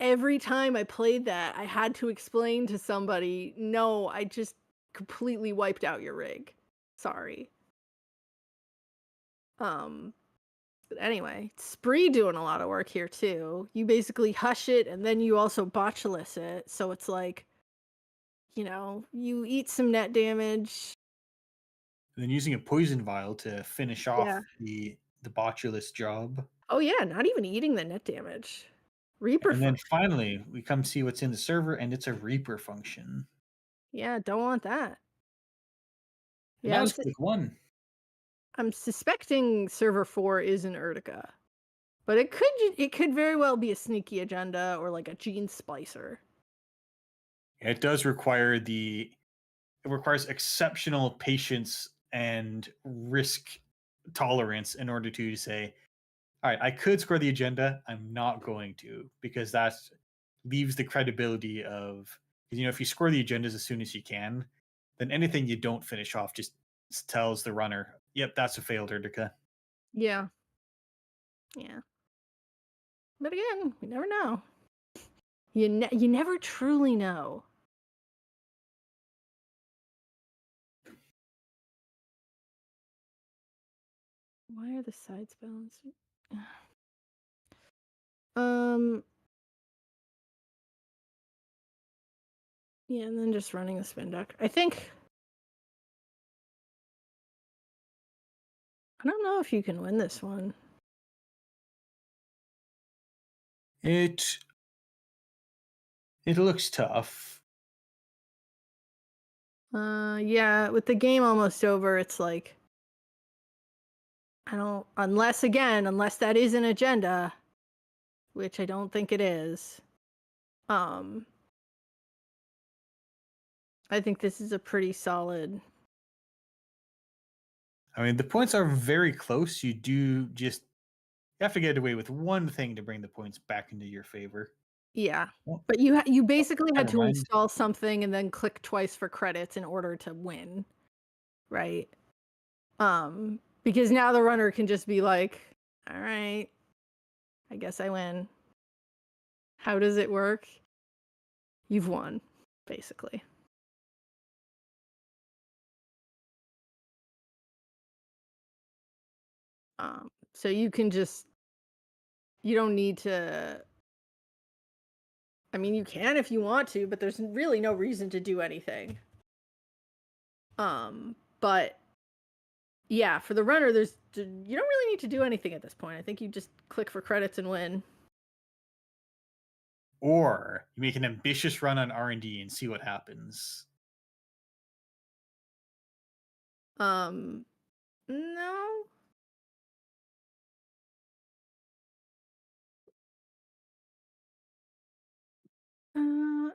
every time I played that, I had to explain to somebody, no, I just completely wiped out your rig. Sorry. But anyway, Spree doing a lot of work here too. You basically hush it and then you also botulus it. So it's like, you eat some net damage. And then using a poison vial to finish off the botulus job. Oh yeah, not even eating the net damage. Reaper and then finally, we come see what's in the server, and it's a Reaper function. Yeah, don't want that. And that was click 1. I'm suspecting server 4 is an Urtica. But it could very well be a sneaky agenda or like a gene splicer. It does require it requires exceptional patience and risk tolerance in order to say, all right, I could score the agenda. I'm not going to, because that leaves the credibility of, if you score the agendas as soon as you can, then anything you don't finish off just tells the runner, yep, that's a failed Urtica. Yeah. Yeah. But again, we never know. You never truly know. Why are the sides balanced? Yeah, and then just running the spin deck. I don't know if you can win this one. It looks tough. Yeah, with the game almost over, it's like I don't unless that is an agenda, which I don't think it is. I think this is a pretty solid. I mean, the points are very close. You have to get away with one thing to bring the points back into your favor. Yeah. Well, But you basically had never to mind. install something and then click twice for credits in order to win. Right? Because now the runner can just be like, all right, I guess I win. How does it work? You've won, basically. So you can you don't need to. I mean, you can if you want to, but there's really no reason to do anything. But yeah, for the runner, you don't really need to do anything at this point. I think you just click for credits and win. Or you make an ambitious run on R&D and see what happens. No.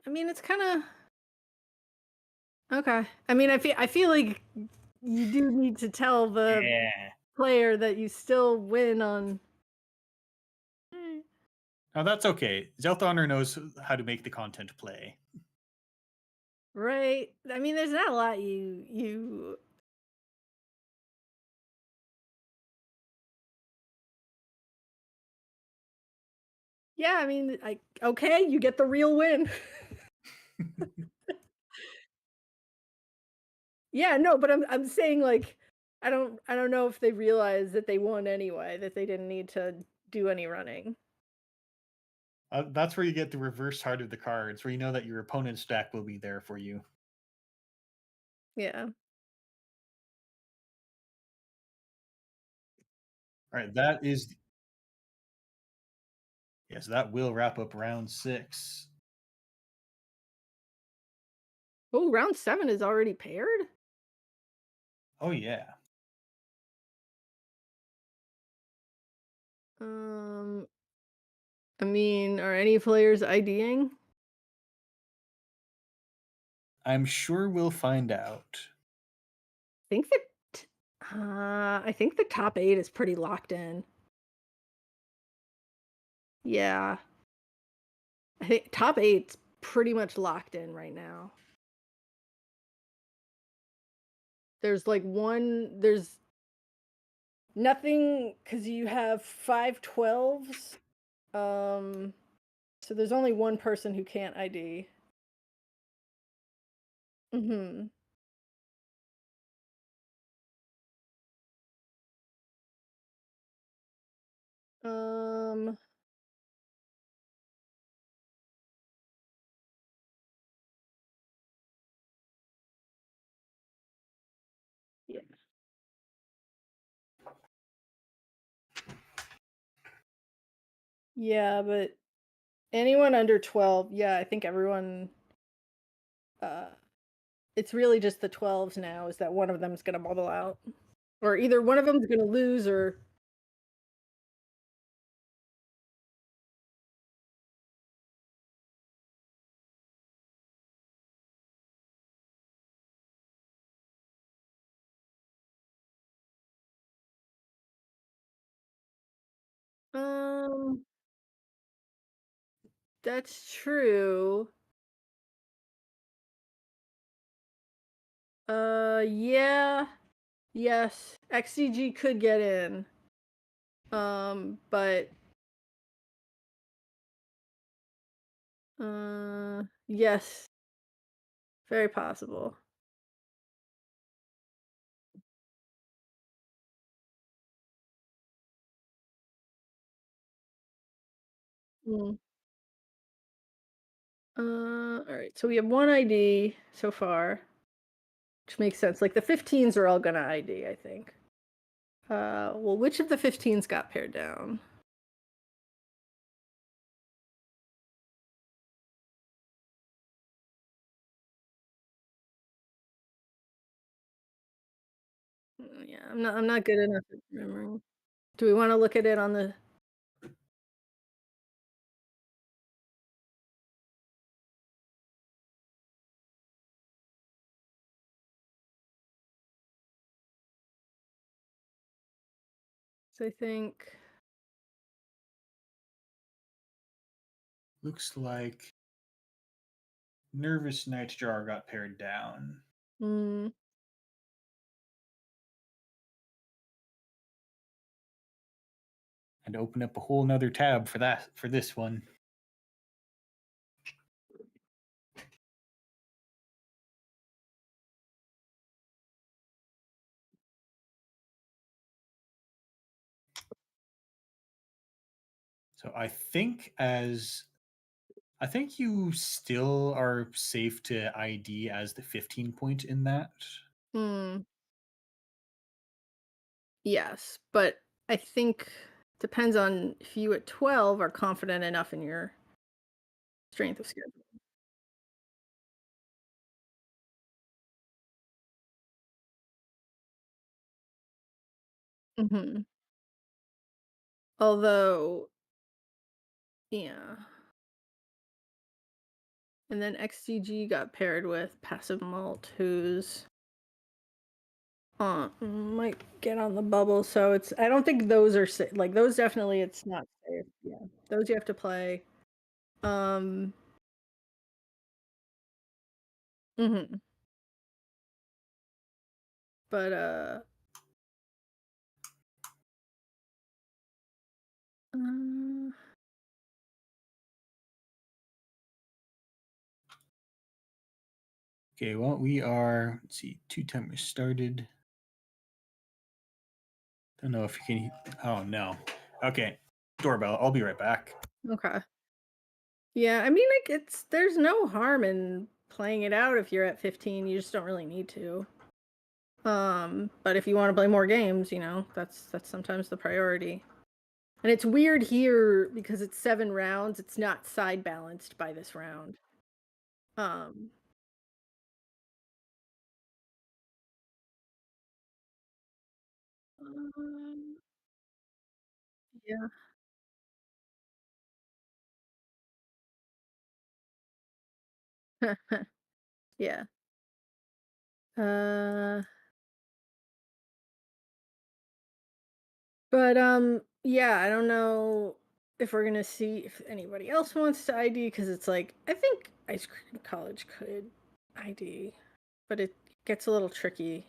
I mean, it's kind of okay. I mean, I feel like you do need to tell the Yeah. player that you still win on. Now that's okay. Zelthoner knows how to make the content play. Right. I mean, there's not a lot you. Yeah, I mean, okay, you get the real win. Yeah, no, but I'm saying like I don't know if they realize that they won anyway, that they didn't need to do any running. That's where you get the reverse heart of the cards, where you know that your opponent's deck will be there for you. Yeah. All right, yes, that will wrap up round 6. Oh, round 7 is already paired? Oh yeah. I mean, are any players IDing? I'm sure we'll find out. I think the top 8 is pretty locked in. Yeah. I think top 8's pretty much locked in right now. There's nothing because you have 5 12s. So there's only one person who can't ID. Mm-hmm. Um, yeah. Yeah, but anyone under 12, yeah, I think everyone it's really just the 12s now is that one of them is going to bubble out. Or either one of them is going to lose or that's true. Yeah. Yes, XCG could get in. But yes. Very possible. Mm. All right. So we have one ID so far, which makes sense. Like the 15s are all gonna ID, I think. Well, which of the 15s got paired down? Yeah, I'm not good enough at remembering. Do we want to look at it on the? So I think. Looks like Nervous Nightjar got pared down. Hmm. And open up a whole nother tab for this one. So I think you still are safe to ID as the 15 point in that. Hmm. Yes, but I think depends on if you at 12 are confident enough in your strength of schedule. Hmm. Although, yeah. And then XCG got paired with Passive Malt, who's might get on the bubble. So it's I don't think those are like those definitely it's not safe. Yeah, those you have to play. Um. Hmm. But uh, Okay, well, we are, let's see, 2 timers started. Don't know if you can, oh no. Okay, doorbell, I'll be right back. okay. Yeah, I mean, like there's no harm in playing it out if you're at 15. You just don't really need to. But if you want to play more games, that's sometimes the priority. And it's weird here because it's 7 rounds. It's not side balanced by this round. Um, um, yeah. Yeah. Uh, but yeah, I don't know if we're gonna see if anybody else wants to ID because it's like I think Ice Cream College could ID, but it gets a little tricky.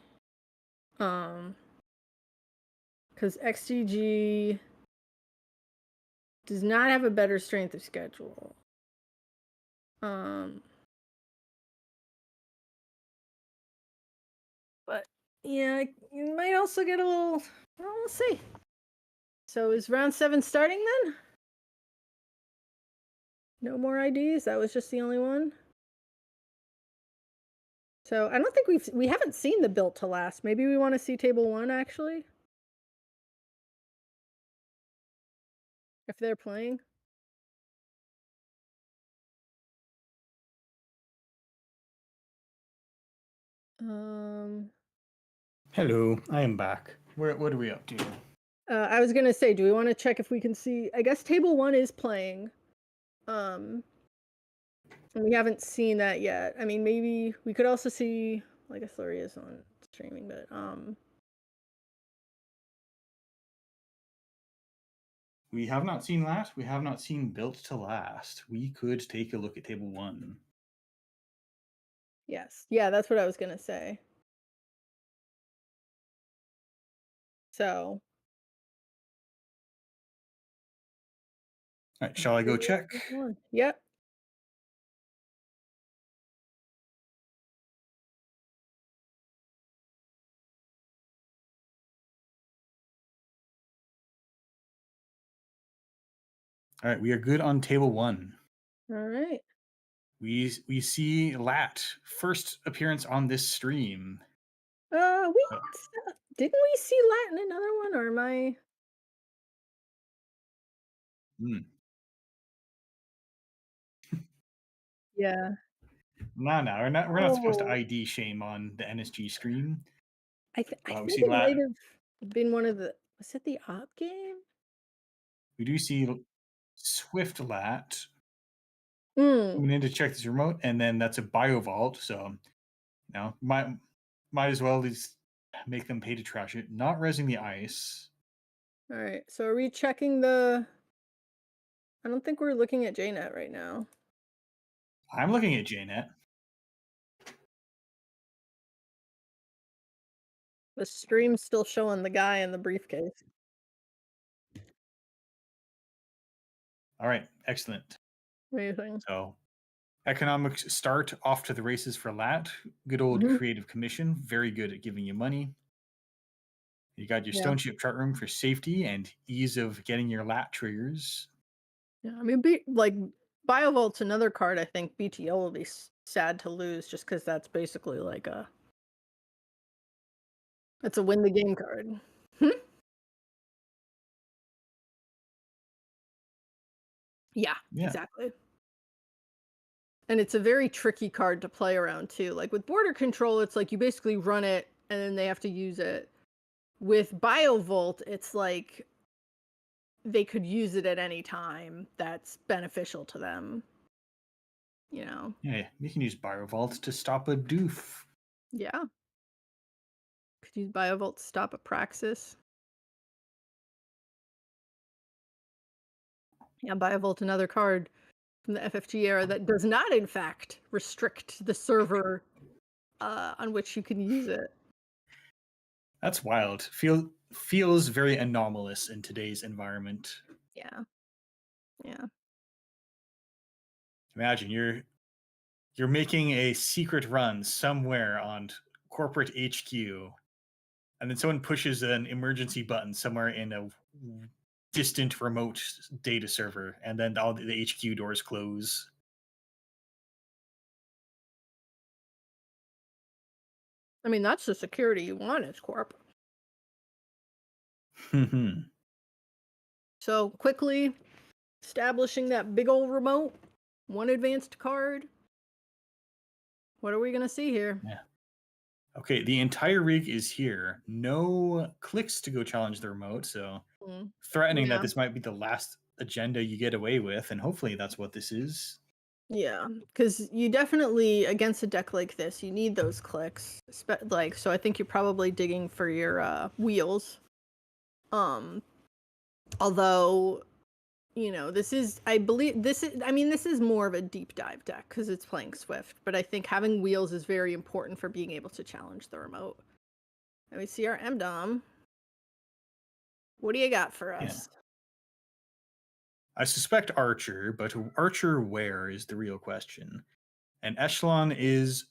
Because XGG does not have a better strength of schedule. But yeah, you might also get a little. Well, we'll see. So is round 7 starting then? No more IDs. That was just the only one. So I don't think we haven't seen the built to last. Maybe we want to see table 1 actually. If they're playing. Hello, I am back. What are we up to? I was gonna say, do we want to check if we can see? I guess table 1 is playing. And we haven't seen that yet. I mean, maybe we could also see. Well, I guess Lori is on streaming, but We have not seen last. We have not seen built to last. We could take a look at table 1. yes, yeah, that's what I was gonna say. So, All right, shall I go check? Yep. All right, we are good on table 1. All right. We see Lat first appearance on this stream. We didn't we see Latin another one, or am I? Hmm. Yeah. No, we're not supposed to Oh. ID shame on the NSG stream. I we think see it might Lat. have been one of the. Was it the op game? We do see Swift Lat Mm. coming in to check this remote, and then that's a Biovault. So, might as well just make them pay to trash it. Not resing the ice. All right. So are we checking the? I don't think we're looking at JNet right now. I'm looking at JNet. The stream's still showing the guy in the briefcase. All right, excellent. Amazing. So, economics start off to the races for Lat. Good old Mhm. creative commission. Very good at giving you money. You got your Yeah. Stone Ship chart room for safety and ease of getting your Lat triggers. Yeah, I mean, Biovolt's another card. I think BTO will be sad to lose just because that's basically like it's a win the game card. Yeah, Yeah. exactly. And it's a very tricky card to play around too. Like with border control, it's like you basically run it and then they have to use it. With Biovolt, it's like they could use it at any time that's beneficial to them. Yeah, you can use Biovault to stop a doof. Yeah. Could use Biovolt to stop a Praxis. Yeah, Biovolt, another card from the FFG era that does not, in fact, restrict the server on which you can use it. That's wild. Feels very anomalous in today's environment. Yeah. Yeah. Imagine you're making a secret run somewhere on corporate HQ, and then someone pushes an emergency button somewhere in a distant remote data server, and then all the HQ doors close. I mean, that's the security you want as corp. So quickly establishing that big old remote, one advanced card. What are we gonna see here? Yeah. Okay, the entire rig is here. No clicks to go challenge the remote, so threatening Yeah. that this might be the last agenda you get away with, and hopefully that's what this is. Yeah, because you definitely, against a deck like this, you need those clicks. So I think you're probably digging for your wheels. Although, this is more of a deep dive deck because it's playing Swift, but I think having wheels is very important for being able to challenge the remote. And we see our MDOM. What do you got for us? Yeah. I suspect Archer, but Archer where is the real question. And Echelon it's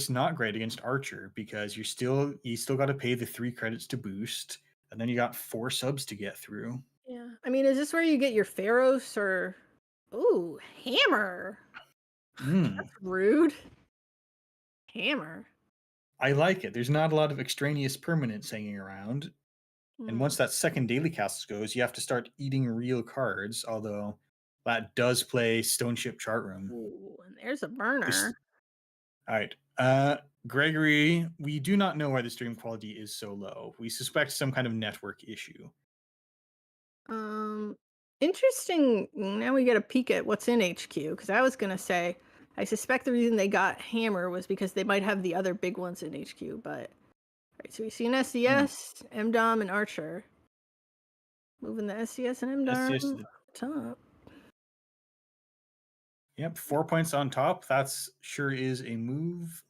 not great against Archer because you still got to pay the 3 credits to boost, and then you got 4 subs to get through. Yeah. I mean, is this where you get your Pharos or ooh, Hammer? That's rude. Hammer. I like it. There's not a lot of extraneous permanents hanging around. And once that second daily cast goes, you have to start eating real cards, although that does play Stone Ship chart room. Ooh, and there's a burner. All right. Gregory, we do not know why the stream quality is so low. We suspect some kind of network issue. Interesting. Now we get a peek at what's in HQ, because I was going to say, I suspect the reason they got Hammer was because they might have the other big ones in HQ, but... Right, so we see an SCS, MDOM, and Archer. Moving the SCS and MDOM top. Yep, 4 points on top. That's sure is a move.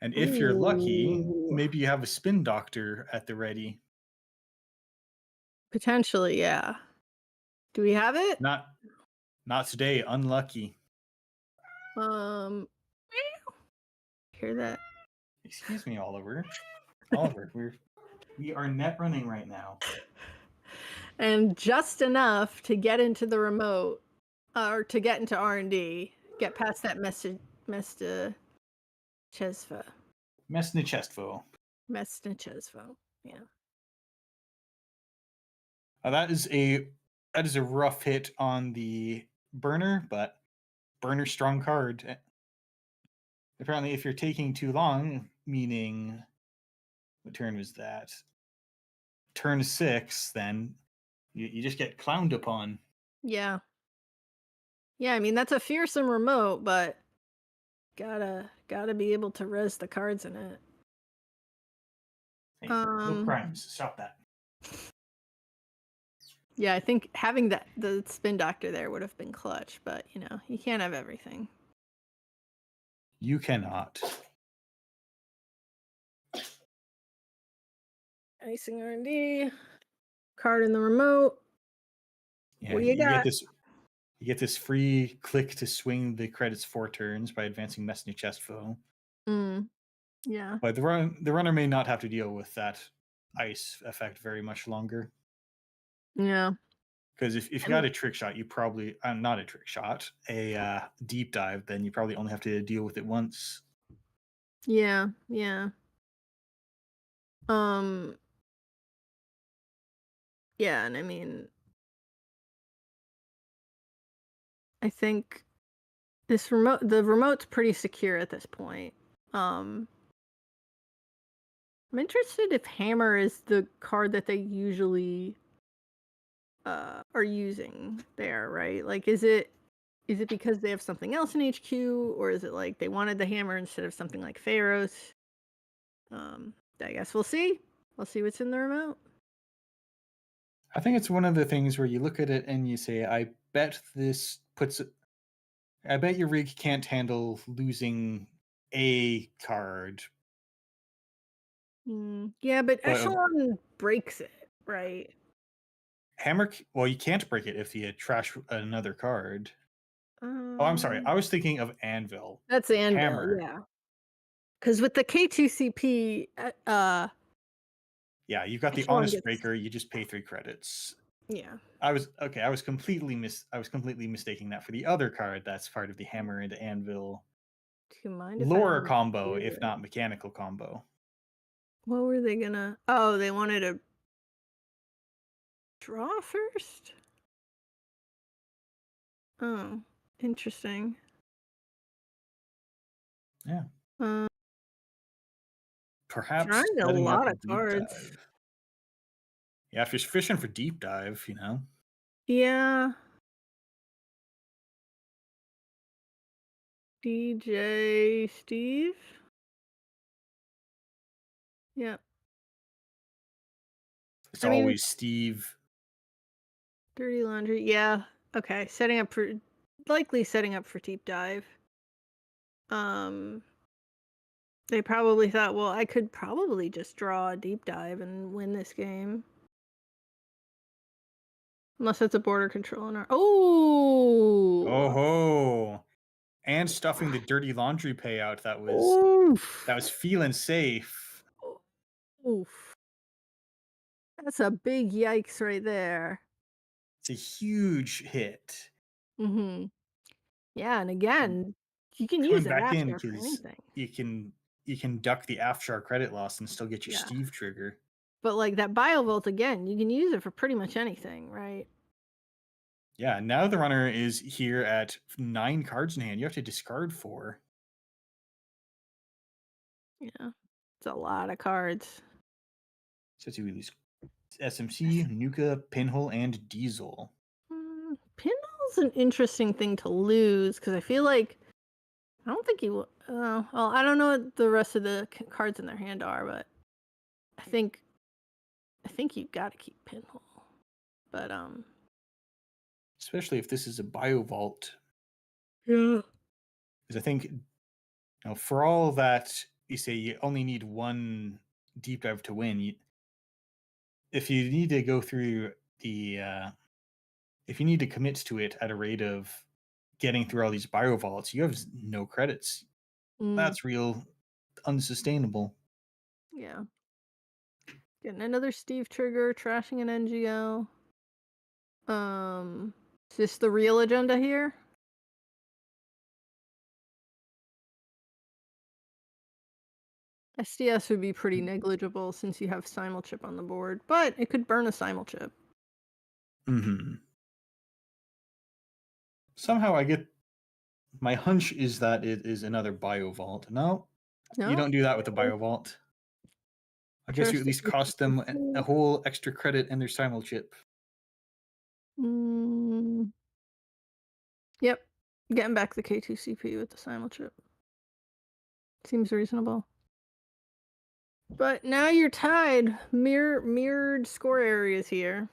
And if you're lucky, maybe you have a Spin Doctor at the ready. Potentially, yeah. Do we have it? Not today. Unlucky. Hear that? Excuse me, Oliver. Oliver, we are net running right now. And just enough to get into the remote, or to get into R&D, get past that Mesnichestvo. Mesnichestvo, yeah. That is a rough hit on the burner, but burner strong card. Apparently, if you're taking too long, meaning what turn was that? Turn 6, then you just get clowned upon. Yeah. Yeah, I mean that's a fearsome remote, but gotta be able to res the cards in it. Hey, no Um, crimes. Stop that. Yeah, I think having the spin doctor there would have been clutch, but you know, you can't have everything. You cannot. Icing R&D, card in the remote. Yeah, What do you got? You get this free click to swing the credits 4 turns by advancing Messing Chest Foe. Yeah. But the runner may not have to deal with that ice effect very much longer. Yeah. Because if you got a trick shot, you probably not a trick shot, a deep dive, then you probably only have to deal with it once. Yeah. Yeah. Yeah, and I mean, I think the remote's pretty secure at this point. I'm interested if Hammer is the card that they usually are using there, right? Like, is it because they have something else in HQ, or is it like they wanted the Hammer instead of something like Pharaoh's? I guess we'll see. We'll see what's in the remote. I think it's one of the things where you look at it and you say, I bet your rig can't handle losing a card. Yeah, but But, Echelon breaks it, right? Hammer, well, you can't break it if you trash another card. I'm sorry. I was thinking of Anvil. That's Anvil, Hammer. yeah. Because with the K2CP, yeah, you've got the Echelon Honest gets- Breaker. You just pay 3 credits. Yeah. I was completely mistaking that for the other card that's part of the Hammer into Anvil Do you mind if lore I combo, do if it? not mechanical combo. What were they gonna? Oh, they wanted to draw first. Oh, interesting. Yeah. Uh, Perhaps drawing a setting up lot of deep cards. dive. Yeah, if you're fishing for deep dive, you know. Yeah. DJ Steve. Yep. It's I mean- always Steve. Dirty Laundry. Yeah. Okay. Likely setting up for deep dive. They probably thought, well, I could probably just draw a deep dive and win this game. Unless it's a border control in our. Oh. Oh, and stuffing the dirty laundry payout that was Oof. feeling safe. Oof. That's a big yikes right there. It's a huge hit. Mm-hmm. Yeah, and again, you can use it back in after for because anything. you can duck the Afshar credit loss and still get your Yeah. Steve trigger. But like that Biovolt again, you can use it for pretty much anything, right? Yeah, now the runner is here at 9 cards in hand. You have to discard 4. Yeah. It's a lot of cards. So you lose SMC, Nuka, Pinhole, and Diesel. Pinhole's an interesting thing to lose because I feel like I don't think you. Well, I don't know what the rest of the cards in their hand are, but I think you got to keep Pinhole. But Especially if this is a Biovault. yeah. Because I think, for all that you say you only need 1 deep dive to win, if you need to go through the, if you need to commit to it at a rate of getting through all these Biovaults, you have no credits. That's real unsustainable. Yeah. Getting another Steve trigger, trashing an NGO. Is this the real agenda here? SDS would be pretty negligible since you have Simulchip on the board, but it could burn a Simulchip. Somehow I get My hunch is that it is another Biovault. No, No, you don't do that with the Biovault. I guess you at least cost them a whole extra credit and their simul chip. Mm, yep, getting back the K2CP with the simul chip seems reasonable. But now you're tied. Mirrored score areas here.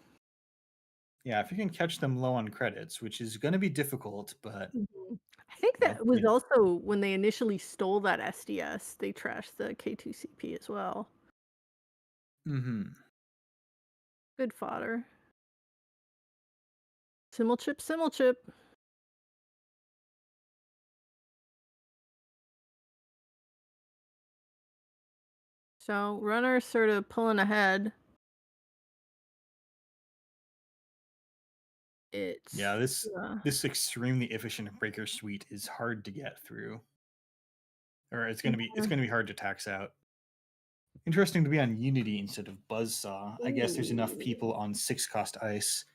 Yeah, if you can catch them low on credits, which is going to be difficult, but I think Well, that was yeah. also when they initially stole that SDS, they trashed the K2CP as well. mhm. Good fodder. Simul chip, simul chip. So runner sort of pulling ahead. It's Yeah, this extremely efficient breaker suite is hard to get through. Or it's gonna be hard to tax out. Interesting to be on Unity instead of Buzzsaw. I guess there's enough people on 6-cost ice.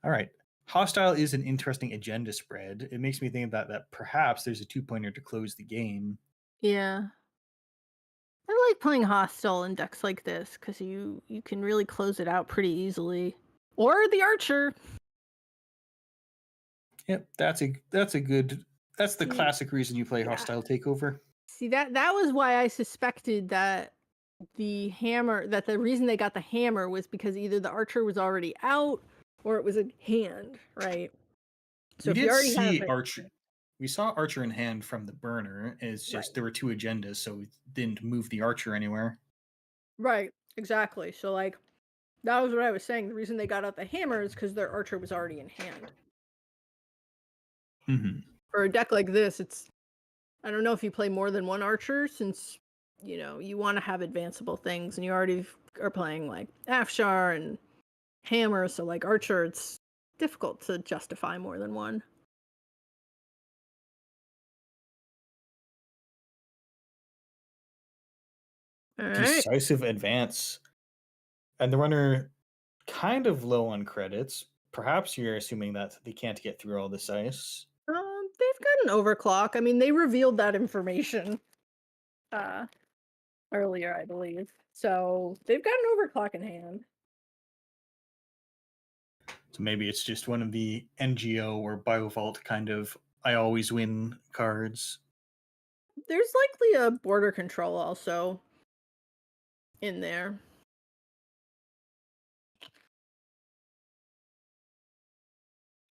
Alright. Hostile is an interesting agenda spread. It makes me think that perhaps there's a 2-pointer to close the game. yeah. I like playing hostile in decks like this because you can really close it out pretty easily. Or the archer. Yep, that's the See, classic reason you play yeah. Hostile Takeover. See that was why I suspected that the reason they got the hammer was because either the archer was already out or it was in hand, right? So We if you did already have see it, Archer. We saw Archer in hand from the burner. It's just Right. there were 2 agendas, so we didn't move the Archer anywhere. right, exactly. So like that was what I was saying. The reason they got out the hammer is because their archer was already in hand. hmm For a deck like this, I don't know if you play more than one archer since you want to have advanceable things and you already are playing like Afshar and Hammer, so like archer it's difficult to justify more than one. All right. Decisive advance. And the runner kind of low on credits. Perhaps you're assuming that they can't get through all this ice. They've got an overclock. I mean, they revealed that information earlier, I believe. So they've got an overclock in hand. So maybe it's just one of the NGO or Biovault kind of I always win cards. There's likely a border control also in there.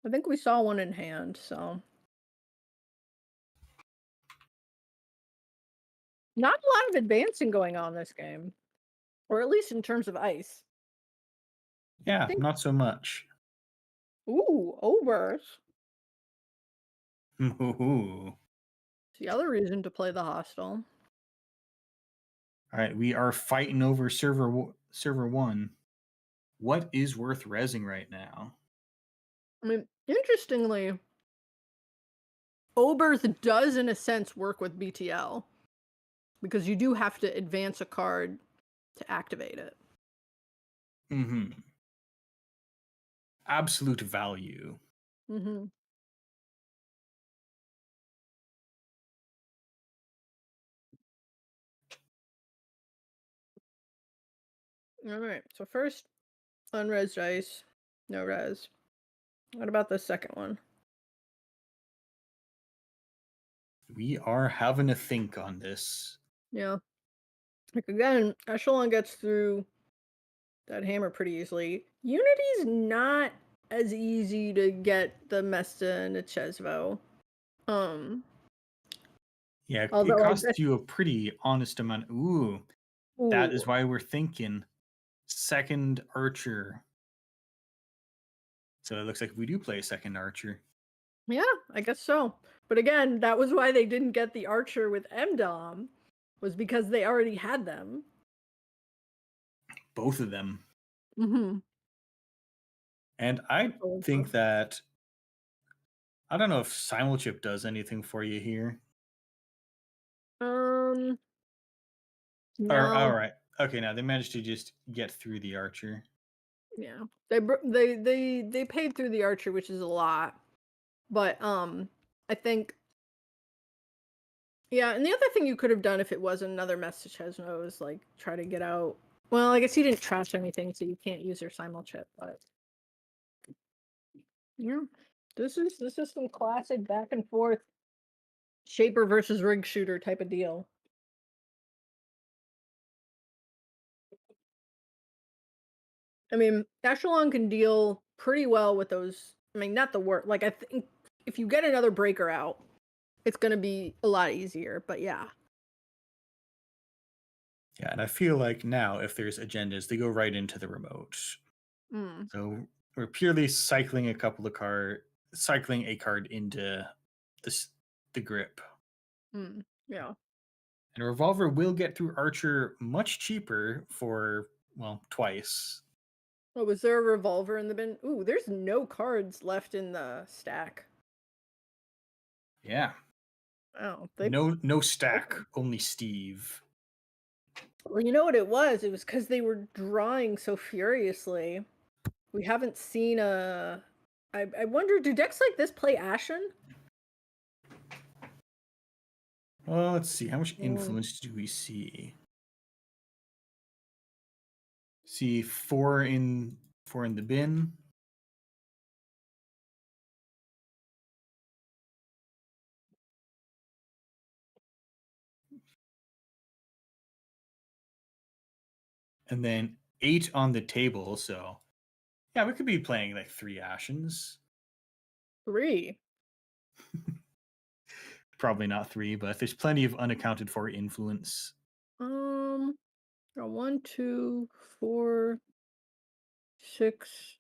I think we saw one in hand, so not a lot of advancing going on this game, or at least in terms of ice. Yeah, think- not so much. Ooh, overs. Ooh. It's the other reason to play the hostile. All right, we are fighting over server 1. What is worth rezzing right now? I mean, interestingly, Oberth does, in a sense, work with BTL because you do have to advance a card to activate it. Mm-hmm. Absolute value. Mm-hmm. All right. So first, unres dice, no res. What about the second one? We are having a think on this. Yeah. Like again, Echelon gets through that hammer pretty easily. Unity's not as easy to get the Mesta and the Chesvo. Yeah, Although it I costs bet- you a pretty honest amount. Ooh, that is Ooh. why we're thinking second archer. So it looks like we do play a second archer. Yeah, I guess so. But again, that was why they didn't get the archer with MDOM, was because they already had them. Both of them. Mm-hmm. And I Both think of that I don't know if Simulchip does anything for you here. No. Or all right. Okay, now they managed to just get through the archer. Yeah. They paid through the archer, which is a lot. But I think Yeah, and the other thing you could have done if it was another message Chesno is like try to get out. Well, I guess you didn't trash anything, so you can't use your simul chip. But yeah, this is some classic back and forth shaper versus rig shooter type of deal. I mean, Echelon can deal pretty well with those. I mean, not the worst. Like, I think if you get another breaker out, it's going to be a lot easier. But yeah. Yeah, and I feel like now if there's agendas, they go right into the remote. Mm. So we're purely cycling a card into the grip. Yeah. And a revolver will get through Archer much cheaper for, well, twice. Oh, was there a revolver in the bin? Ooh, there's no cards left in the stack. Yeah. Oh, No stack, only Steve. Well, you know what it was? It was because they were drawing so furiously. We haven't seen a. I wonder, do decks like this play Ashen? Well, let's see. How much influence do we see? See 4 in the bin. And then 8 on the table, so yeah, we could be playing like 3 Ashens. 3. Probably not 3, but there's plenty of unaccounted for influence. 1, 2, 4, 6,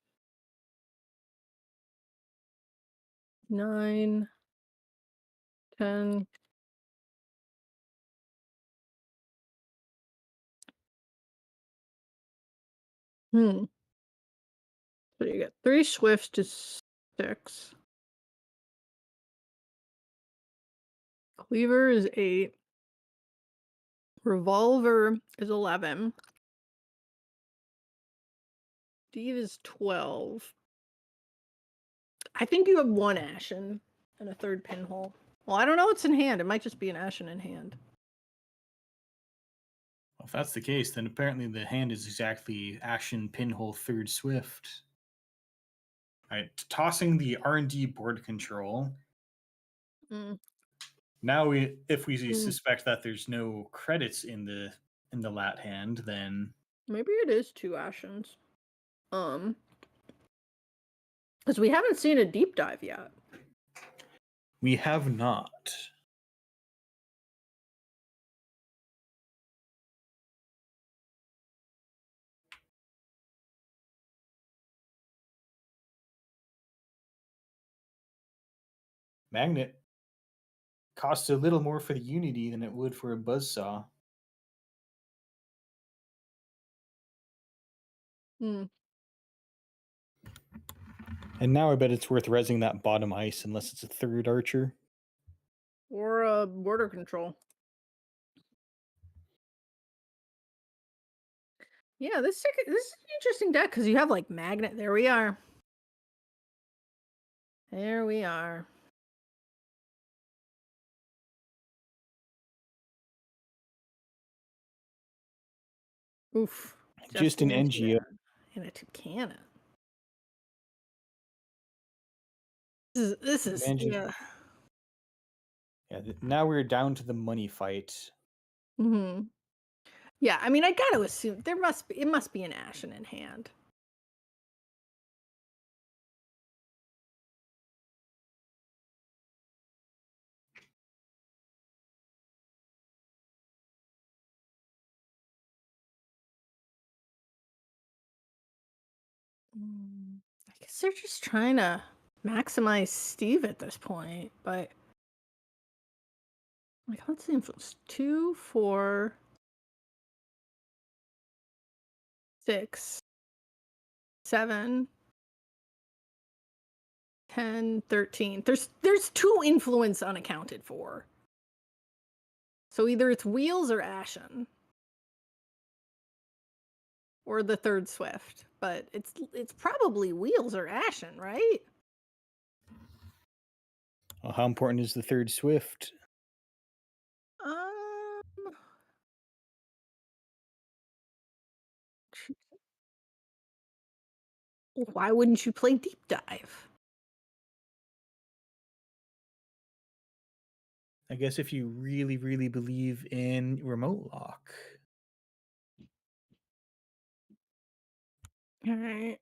9, 10. So you get 3 Swifts to 6. Cleaver is 8. Revolver is 11. Steve is 12. I think you have 1 Ashen and a 3rd pinhole. Well, I don't know what's in hand. It might just be an Ashen in hand. Well, if that's the case, then apparently the hand is exactly Ashen Pinhole 3rd Swift. All right, tossing the R&D board control. Now, if we suspect that there's no credits in the lat hand, then maybe it is 2 Ashens. Because we haven't seen a deep dive yet. We have not. Magnet costs a little more for the Unity than it would for a Buzzsaw. And now I bet it's worth resing that bottom ice unless it's a 3rd Archer. Or a border control. Yeah, this is an interesting deck because you have like Magnet. There we are. There we are. Oof. Just an NGO. And a Tucana. This is yeah. Yeah, now we're down to the money fight. Yeah, I mean, I gotta assume it must be an Ashen in hand. I guess they're just trying to maximize Steve at this point, but like, let's see, influence 2, 4, 6, 7, 10, 13. There's 2 influence unaccounted for. So either it's Wheels or Ashen. Or the 3rd Swift. But it's probably Wheels or Ashen, right? Well, how important is the 3rd Swift? why wouldn't you play Deep Dive? I guess if you really, really believe in remote lock. All right.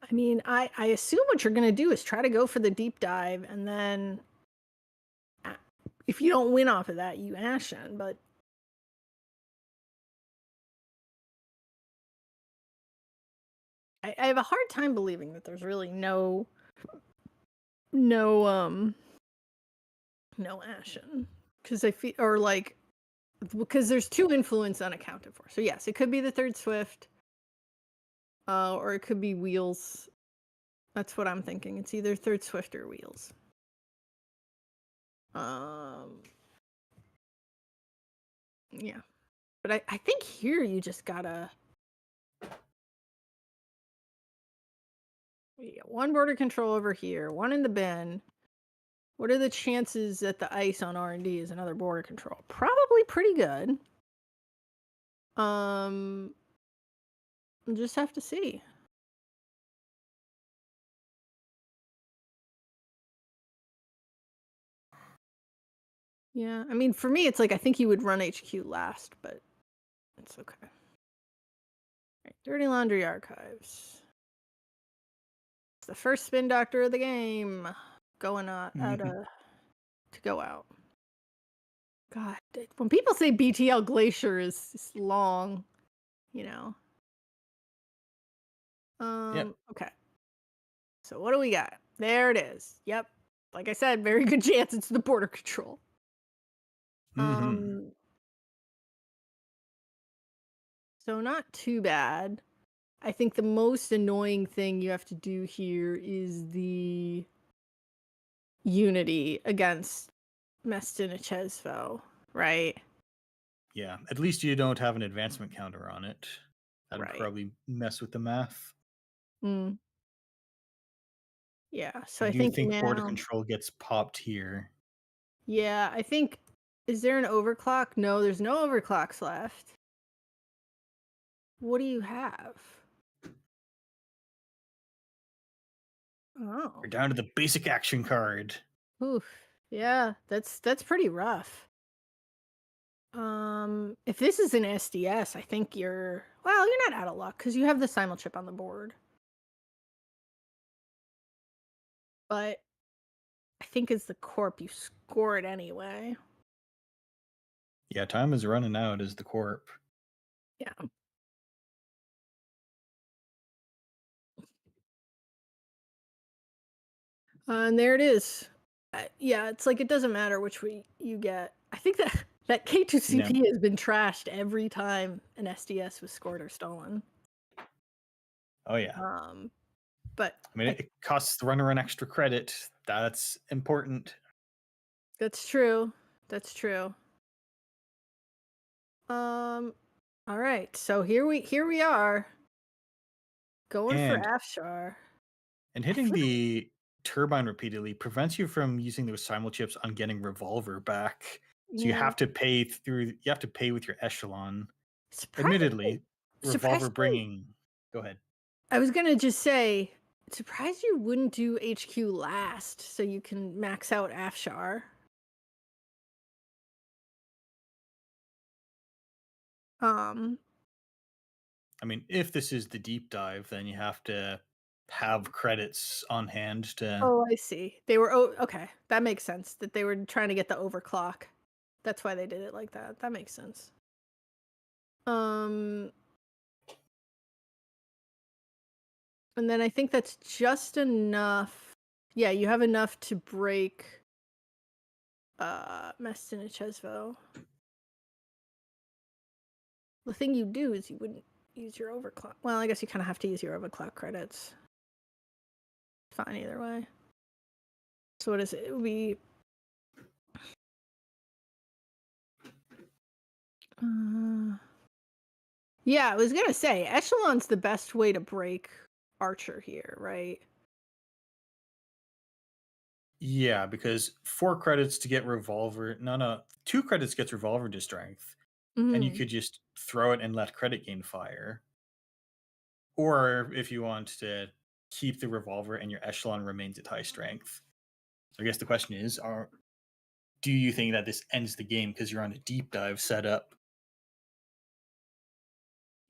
I mean, I assume what you're going to do is try to go for the deep dive, and then if you don't win off of that, you Ashen, but I have a hard time believing that there's really no Ashen, because I feel, or like, because there's 2 influence unaccounted for. So yes, it could be the 3rd Swift, or it could be Wheels. That's what I'm thinking. It's either 3rd Swift or Wheels. Yeah, but I think here you just gotta. You get 1 border control over here, 1 in the bin. What are the chances that the ice on R&D is another border control? Probably pretty good. We'll just have to see. Yeah, I mean, for me, it's like I think you would run HQ last, but it's okay. Right, Dirty Laundry Archives. It's the first spin doctor of the game, going out to go out. God, when people say BTL Glacier is long, you know. Okay. So what do we got? There it is. Yep. Like I said, very good chance it's the border control. So not too bad. I think the most annoying thing you have to do here is the Unity against Mestin Chesvo, right? Yeah, at least you don't have an advancement counter on it. That'd Right. probably mess with the math. Yeah, so I I do think border now, control gets popped here. yeah, I think, is there an overclock? No, there's no overclocks left. What do you have? Oh. We're down to the basic action card. Oof. Yeah, that's pretty rough. If this is an SDS, I think you're not out of luck because you have the simulchip on the board. But I think as the corp, you score it anyway. Yeah, time is running out as the corp. Yeah. And there it is. Yeah, it's like it doesn't matter which way you get. I think that K2CP has been trashed every time an SDS was scored or stolen. Oh yeah. But I mean, it costs the runner an extra credit. That's important. That's true. That's true. All right. So here we are. Going for Afshar. And hitting the turbine repeatedly prevents you from using those simulchips on getting revolver back. So you have to pay with your echelon. Admittedly, revolver bringing. Go ahead. I was gonna just say, surprised you wouldn't do HQ last so you can max out Afshar. I mean, if this is the deep dive, then you have to have credits on hand to. Oh, I see. They were okay. That makes sense. That they were trying to get the overclock. That's why they did it like that. That makes sense. And then I think that's just enough. Yeah, you have enough to break Mestin and Chesvo. The thing you do is you wouldn't use your overclock. Well, I guess you kind of have to use your overclock credits. Fine either way. So what is it? It would be yeah, I was gonna say Echelon's the best way to break Archer here, right? Yeah, because 4 credits to get revolver. No, 2 credits gets revolver to strength, and you Mhm. could just throw it and let credit gain fire. Or if you want to keep the revolver and your echelon remains at high strength. So I guess the question is, do you think that this ends the game because you're on a deep dive setup?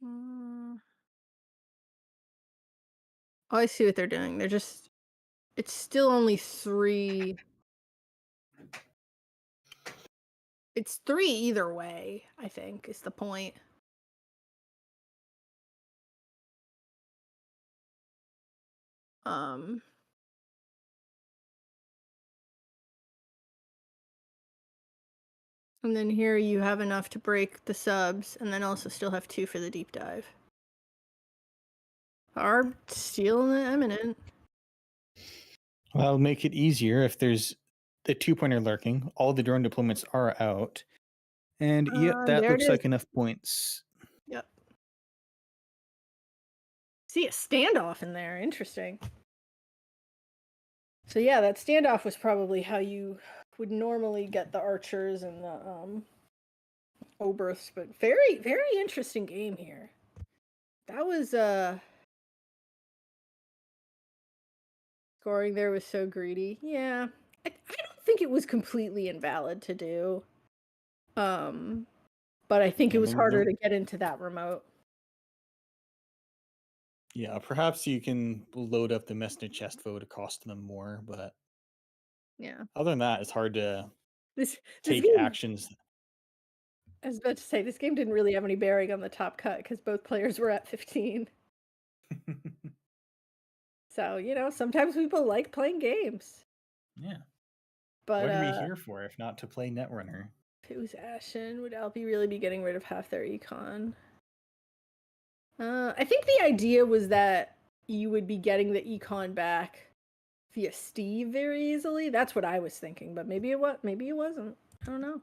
Mm. Oh, I see what they're doing. They're just it's still only 3. It's 3 either way, I think, is the point. Um and then here you have enough to break the subs and then also still have 2 for the deep dive. Are stealing the eminent. Well, I'll make it easier if there's the 2-pointer lurking. All the drone deployments are out. And yep, that There it looks is. like enough points. Yep. See a standoff in there. Interesting. So yeah, that standoff was probably how you would normally get the archers and the Oberths, but very, very interesting game here. That was scoring there was so greedy. Yeah. I don't think it was completely invalid to do. But I think Yeah, it was harder to get into that remote. Yeah, perhaps you can load up the Messna chest vote to cost them more, but Yeah. other than that, it's hard to This take game, actions. I was about to say this game didn't really have any bearing on the top cut because both players were at 15. So, sometimes people like playing games. Yeah. But What are we here for if not to play Netrunner? if it was Ashen, would Alpi really be getting rid of half their econ? I think the idea was that you would be getting the econ back via Steve very easily. That's what I was thinking, but maybe it wasn't. I don't know.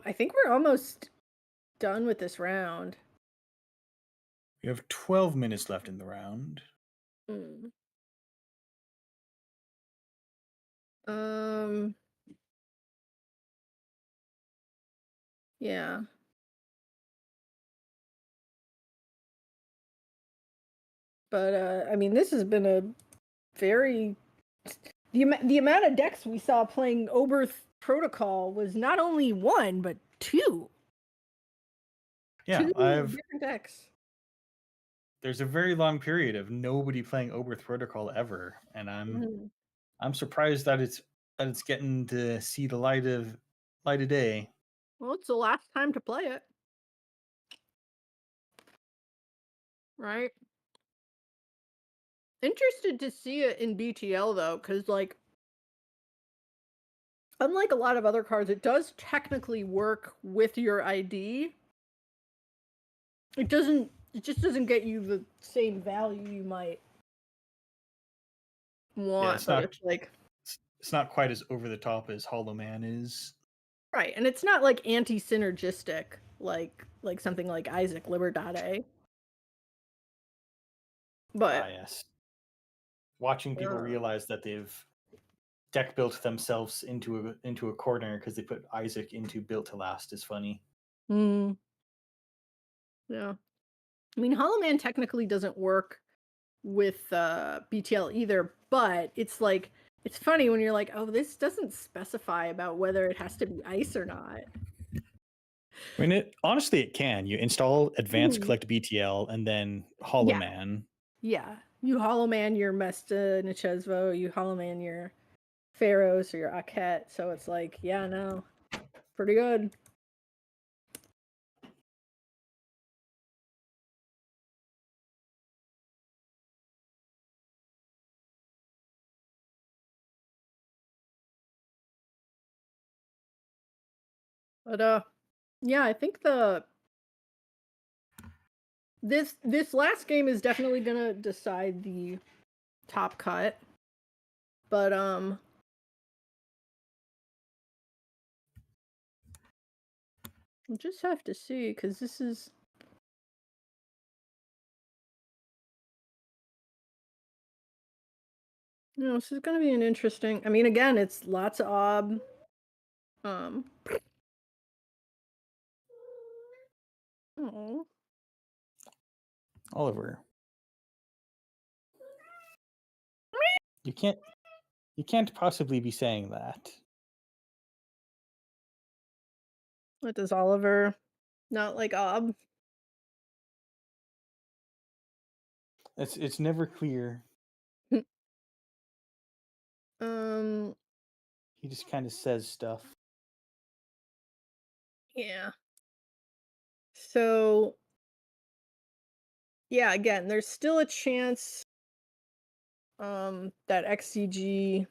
I think we're almost done with this round. We have 12 minutes left in the round. Hmm. Um. Yeah. But I mean, this has been a very the amount of decks we saw playing Oberth Protocol was not only 1 but 2. Yeah, 2 different decks. There's a very long period of nobody playing Oberth Protocol ever, and I'm surprised that it's getting to see the light of day. Well, it's the last time to play it, right? Interested to see it in BTL though, because unlike a lot of other cards, it does technically work with your ID. It just doesn't get you the same value you might want. it's but not it's like it's not quite as over the top as Hollow Man is. right, and it's not like anti-synergistic like something like Isaac Liberdade. But Yes. Watching people realize that they've deck built themselves into a corner because they put Isaac into built to last is funny. Yeah. I mean, Hollow Man technically doesn't work with BTL either, but it's funny when you're like, oh, this doesn't specify about whether it has to be ice or not. I mean, honestly, it can. You install Advanced Mhm. Collect BTL and then Hollow Yeah. Man. Yeah. You Hollow Man your Mesta Nichezvo, you Hollow Man your Pharaohs or your Aket. So it's like, yeah, no. Pretty good. But yeah, I think this last game is definitely gonna decide the top cut. But I'll just have to see because this is No, this is gonna be an interesting. I mean, again, it's lots of ob. Um. Oh. Oliver. You can't possibly be saying that. What does Oliver not like ob? It's never clear. Um. He just kind of says stuff. Yeah. So. Yeah. Again, there's still a chance. That XCG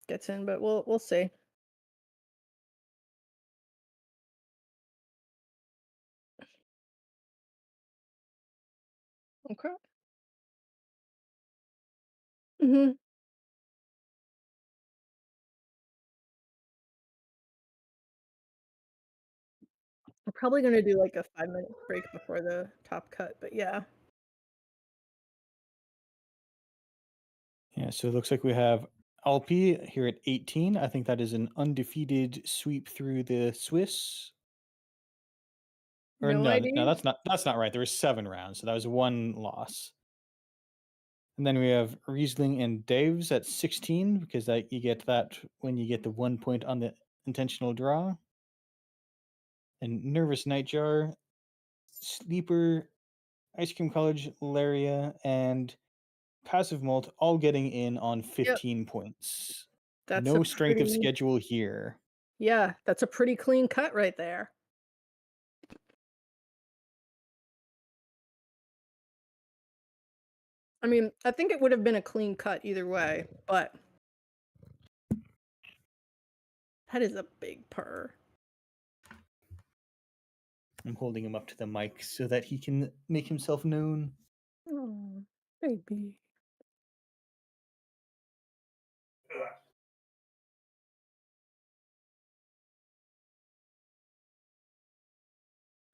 gets in, but we'll see. Okay. Mm-hmm. We're probably gonna do like a 5-minute break before the top cut, but yeah. Yeah, so it looks like we have Alpi here at 18. I think that is an undefeated sweep through the Swiss. Or No no, idea. that's not right. There was 7 rounds, so that was 1 loss. And then we have Riesling and Daves at 16 because that you get that when you get the 1 point on the intentional draw. And Nervous Nightjar, Sleeper, Ice Cream College, Laria, and Passive Malt all getting in on 15 points. That's a No strength of pretty schedule here. Yeah, that's a pretty clean cut right there. I mean, I think it would have been a clean cut either way, but that is a big purr. I'm holding him up to the mic so that he can make himself known. Oh, baby.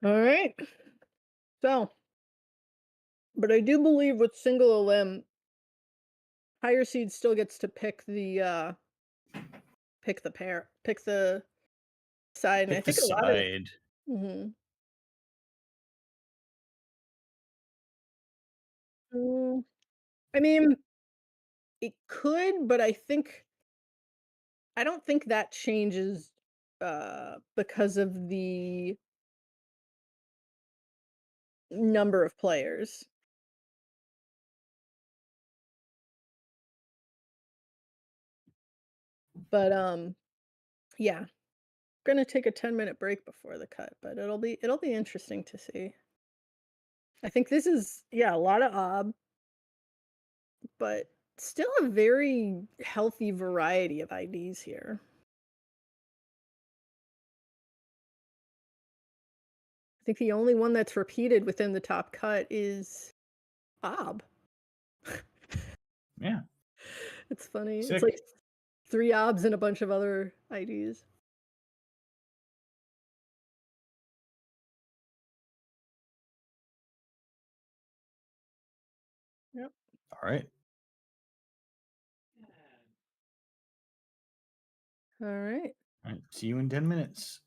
All right. So, but I do believe with single limb, higher seed still gets to pick the pick the side, and I Pick the think a lot of side. Mhm. I mean, it could, but I don't think that changes because of the number of players. But yeah, gonna take a 10-minute break before the cut, but it'll be interesting to see. I think this is a lot of ob, but still a very healthy variety of IDs here. I think the only one that's repeated within the top cut is ob. Yeah. It's funny. It's Sick. like 3 obs and a bunch of other IDs. Yep. All right. All right. All right. See you in 10 minutes.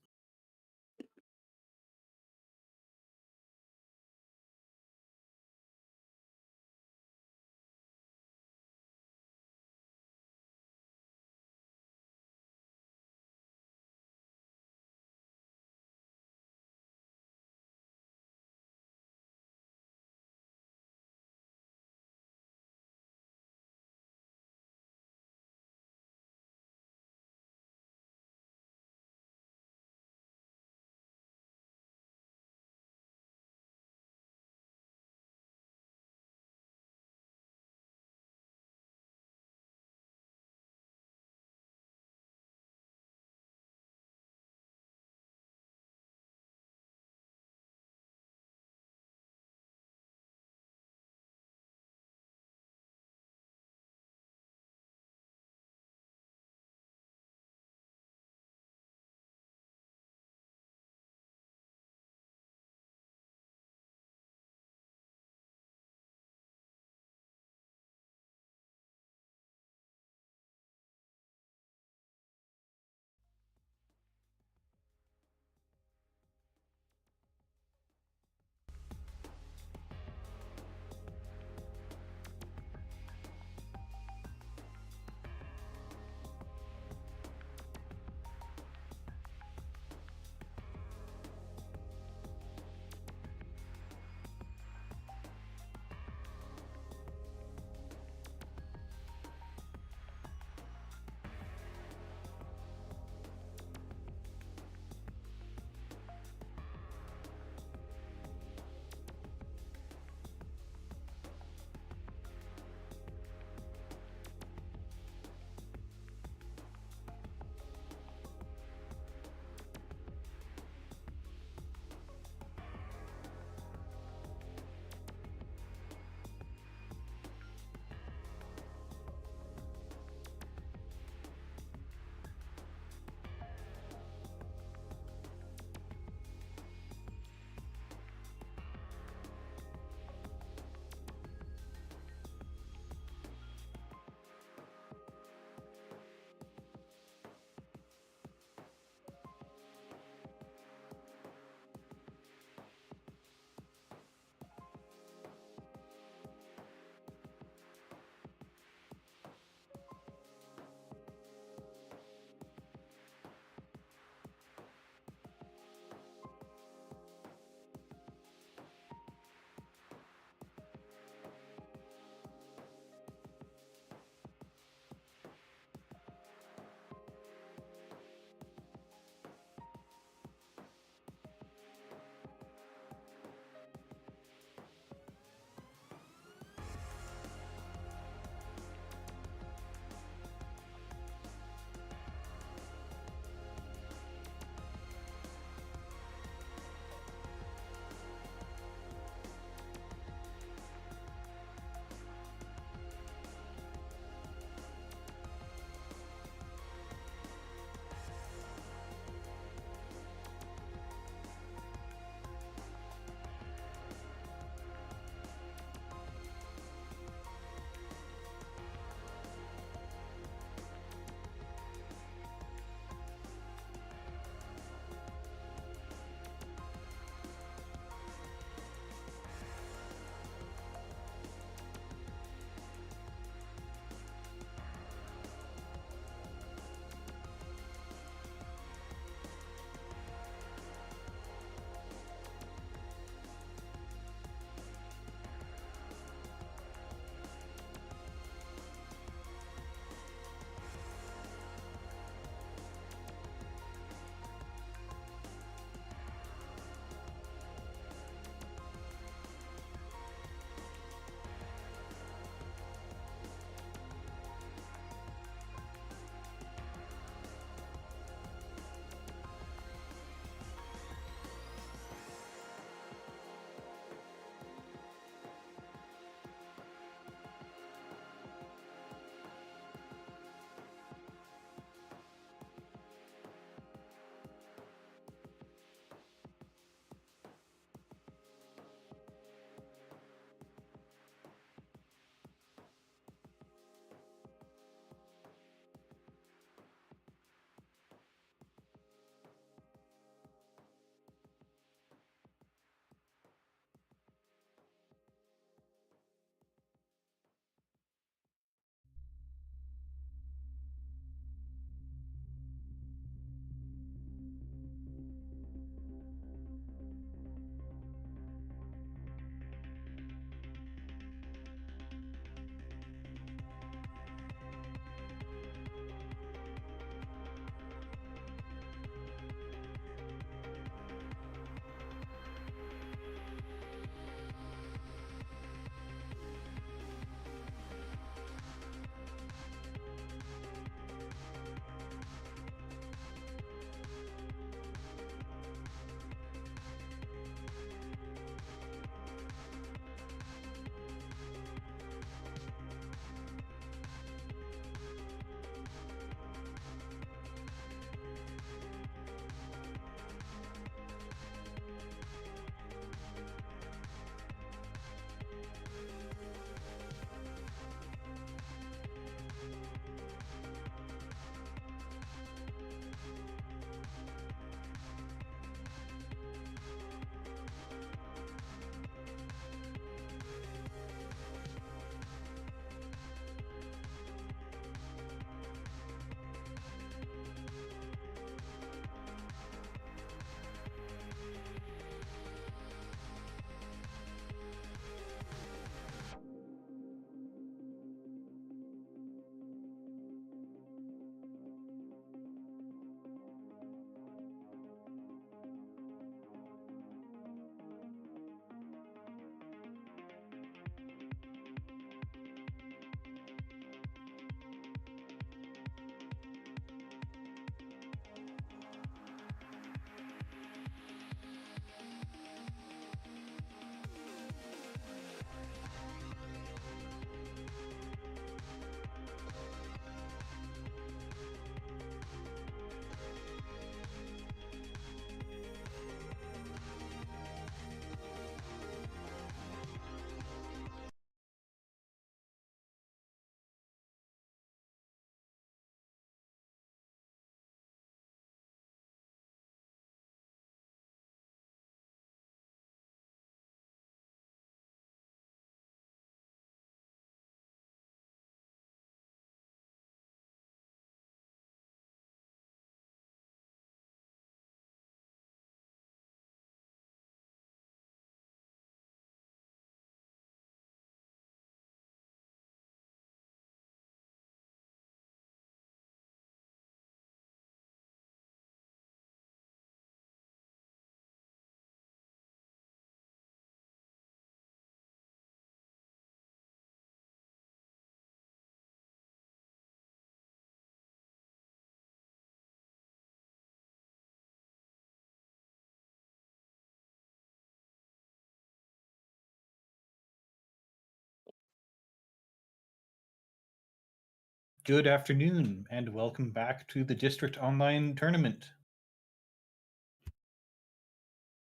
Good afternoon, and welcome back to the District Online Tournament.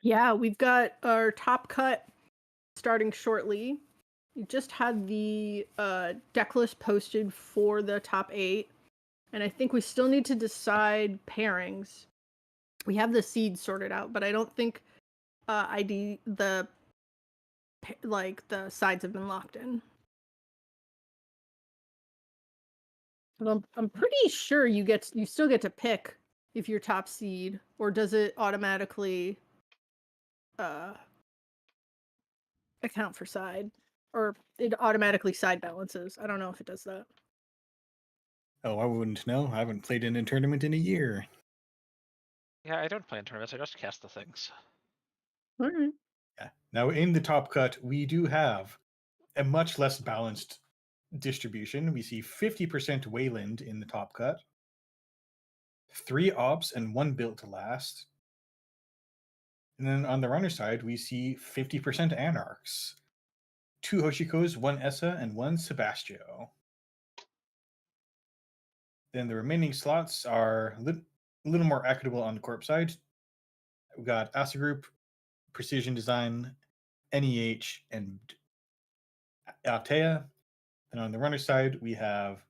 Yeah, we've got our top cut starting shortly. We just had the deck list posted for the top 8, and I think we still need to decide pairings. We have the seeds sorted out, but I don't think the sides have been locked in. But I'm pretty sure you still get to pick if you're top seed, or does it automatically account for side, or it automatically side balances? I don't know if it does that. Oh, I wouldn't know. I haven't played in a tournament in a year. Yeah, I don't play in tournaments. I just cast the things. All right. Yeah. Now, in the top cut, we do have a much less balanced distribution. We see 50% Wayland in the top cut, 3 Ops and 1 Built to Last. And then on the runner side, we see 50% Anarchs, 2 Hoshikos, 1 Essa, and 1 Sebastio. Then the remaining slots are a little more equitable on the corp side. We've got Asa Group, Precision Design, NEH, and Altea. And on the runner side, we have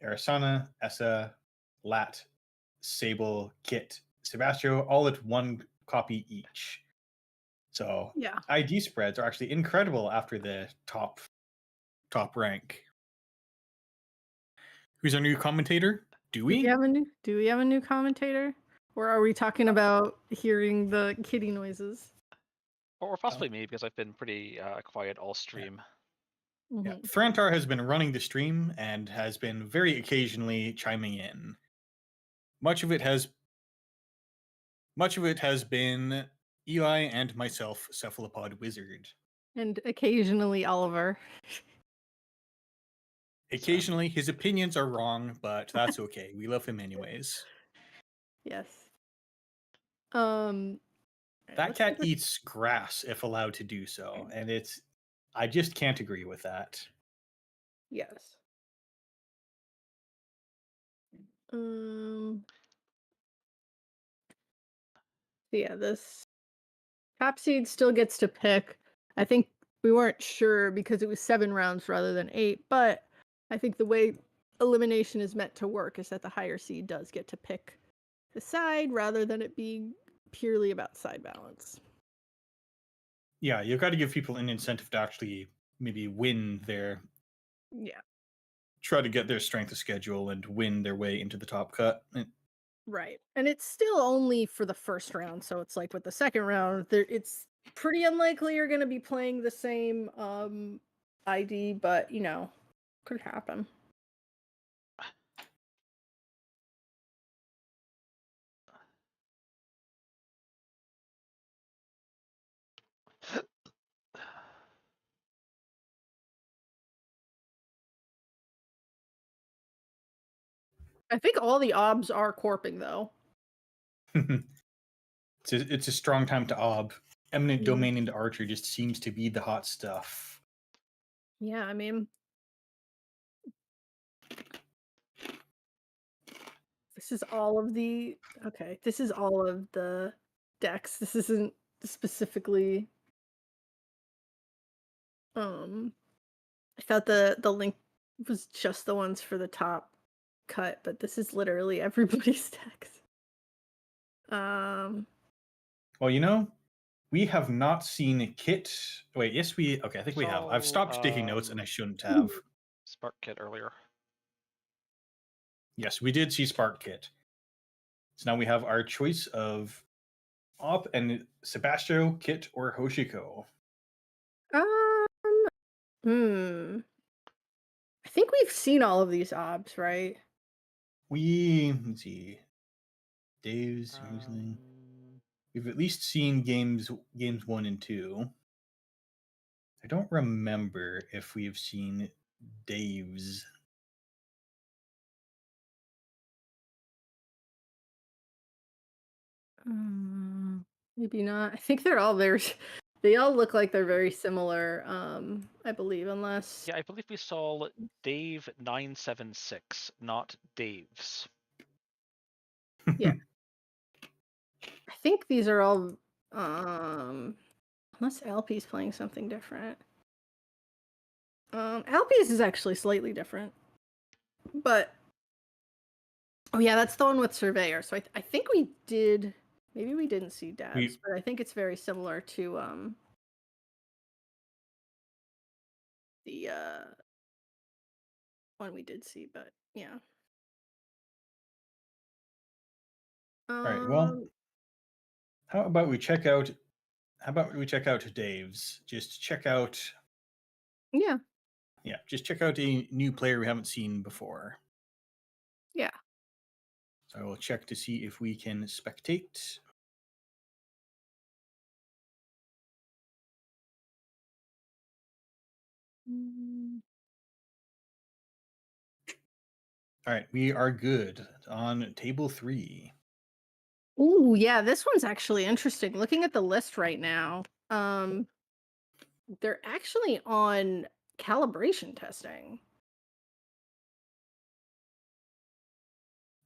Arasana, Essa, Lat, Sable, Kit, Sebastio, all at 1 copy each. So Yeah. ID spreads are actually incredible after the top rank. Who's our new commentator? Do Do we? we have a new commentator? Or are we talking about hearing the kitty noises? Or possibly me, because I've been pretty quiet all stream. Yeah. Mhm. Frantar has been running the stream and has been very occasionally chiming in. Much of it has been Eli and myself, Cephalopod Wizard. And occasionally Oliver. Occasionally, his opinions are wrong, but that's okay. We love him anyways. Yes. That cat eats grass if allowed to do so, and I just can't agree with that. Yes. Yeah, this top seed still gets to pick. I think we weren't sure because it was 7 rounds rather than 8, but I think the way elimination is meant to work is that the higher seed does get to pick the side rather than it being purely about side balance. Yeah, you've got to give people an incentive to actually maybe win try to get their strength of schedule and win their way into the top cut. Right. And it's still only for the first round, so it's like with the second round, it's pretty unlikely you're going to be playing the same ID, but could happen. I think all the obs are corping though. It's a strong time to ob. Eminent Domain into Archer just seems to be the hot stuff. Yeah, I mean, this is all of the decks. This isn't specifically I thought the link was just the ones for the top cut, but this is literally everybody's decks. Well, we have not seen Kit. Wait, yes, okay, I think we have. I've So, stopped taking notes and I shouldn't have. Spark Kit earlier. Yes, we did see Spark Kit. So now we have our choice of Op and Sebastio, Kit, or Hoshiko. I think we've seen all of these obs, right? Let's see. Dave's usually. We've at least seen games 1 and 2. I don't remember if we've seen Dave's. Maybe not. I think they're all very They all look like they're very similar, I believe, unless Yeah, I believe we saw Dave 976, not Dave's. I think these are all unless Alpi's playing something different. Alpi's is actually slightly different. But oh yeah, that's the one with Surveyor. So I think we did, maybe we didn't see Dad's, but I think it's very similar to the one we did see, but yeah. All right. Well, how about we check out Dave's? Just check out Yeah. Yeah, just check out a new player we haven't seen before. Yeah. So I will check to see if we can spectate. All right, we are good on table 3. Ooh, yeah, this one's actually interesting. Looking at the list right now, they're actually on calibration testing.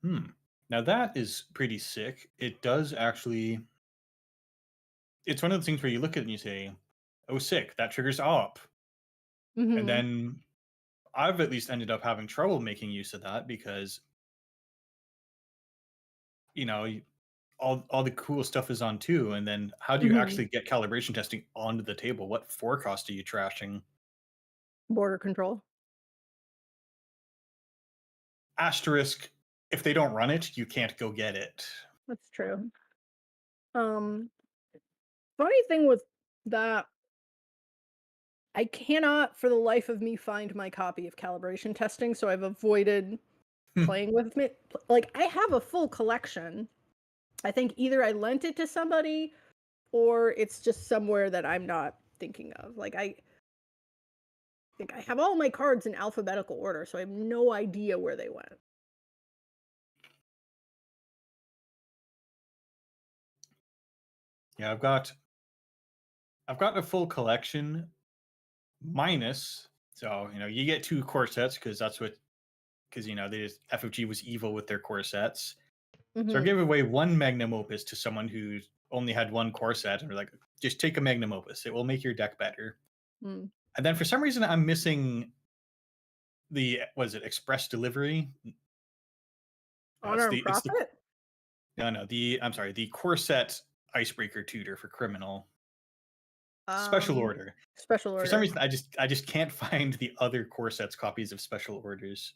Now that is pretty sick. It does actually. It's one of the things where you look at it and you say, "Oh, sick! That triggers up." Mhm. And then I've at least ended up having trouble making use of that because, you know, all the cool stuff is on 2, and then how do you Mhm. actually get calibration testing onto the table? What forecast are you trashing? Border control. Asterisk, if they don't run it, you can't go get it. That's true. Funny thing with that, I cannot for the life of me find my copy of calibration testing, so I've avoided playing with it. Like, I have a full collection. I think either I lent it to somebody or it's just somewhere that I'm not thinking of. Like, I think I have all my cards in alphabetical order, so I have no idea where they went. Yeah, I've got a full collection minus, so you get 2 core sets because FFG was evil with their core sets. So I Mhm. gave away 1 magnum opus to someone who only had 1 core set, and we're like, just take a magnum opus. It will make your deck better. Mm. And then for some reason I'm missing the express delivery. Honor and It's the Profit? no, I'm sorry, the core set icebreaker tutor for criminal. Special Um, order. Special For some order. reason, I just can't find the other core sets copies of special orders.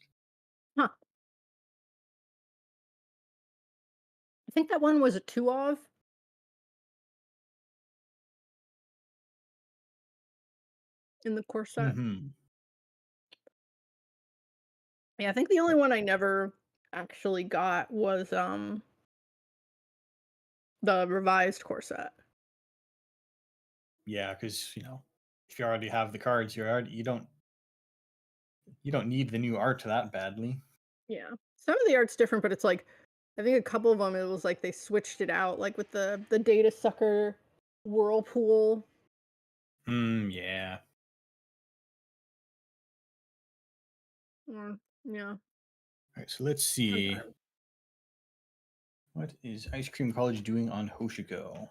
Huh. I think that one was a 2 of. In the core set. Mm-hmm. Yeah, I think the only one I never actually got was the revised core set. Yeah, because if you already have the cards, you don't need the new art that badly. Yeah. Some of the art's different, but it's like I think a couple of them it was like they switched it out, like with the data sucker whirlpool. Yeah. Yeah. All right, so let's see. Sometimes. What is Ice Cream College doing on Hoshiko?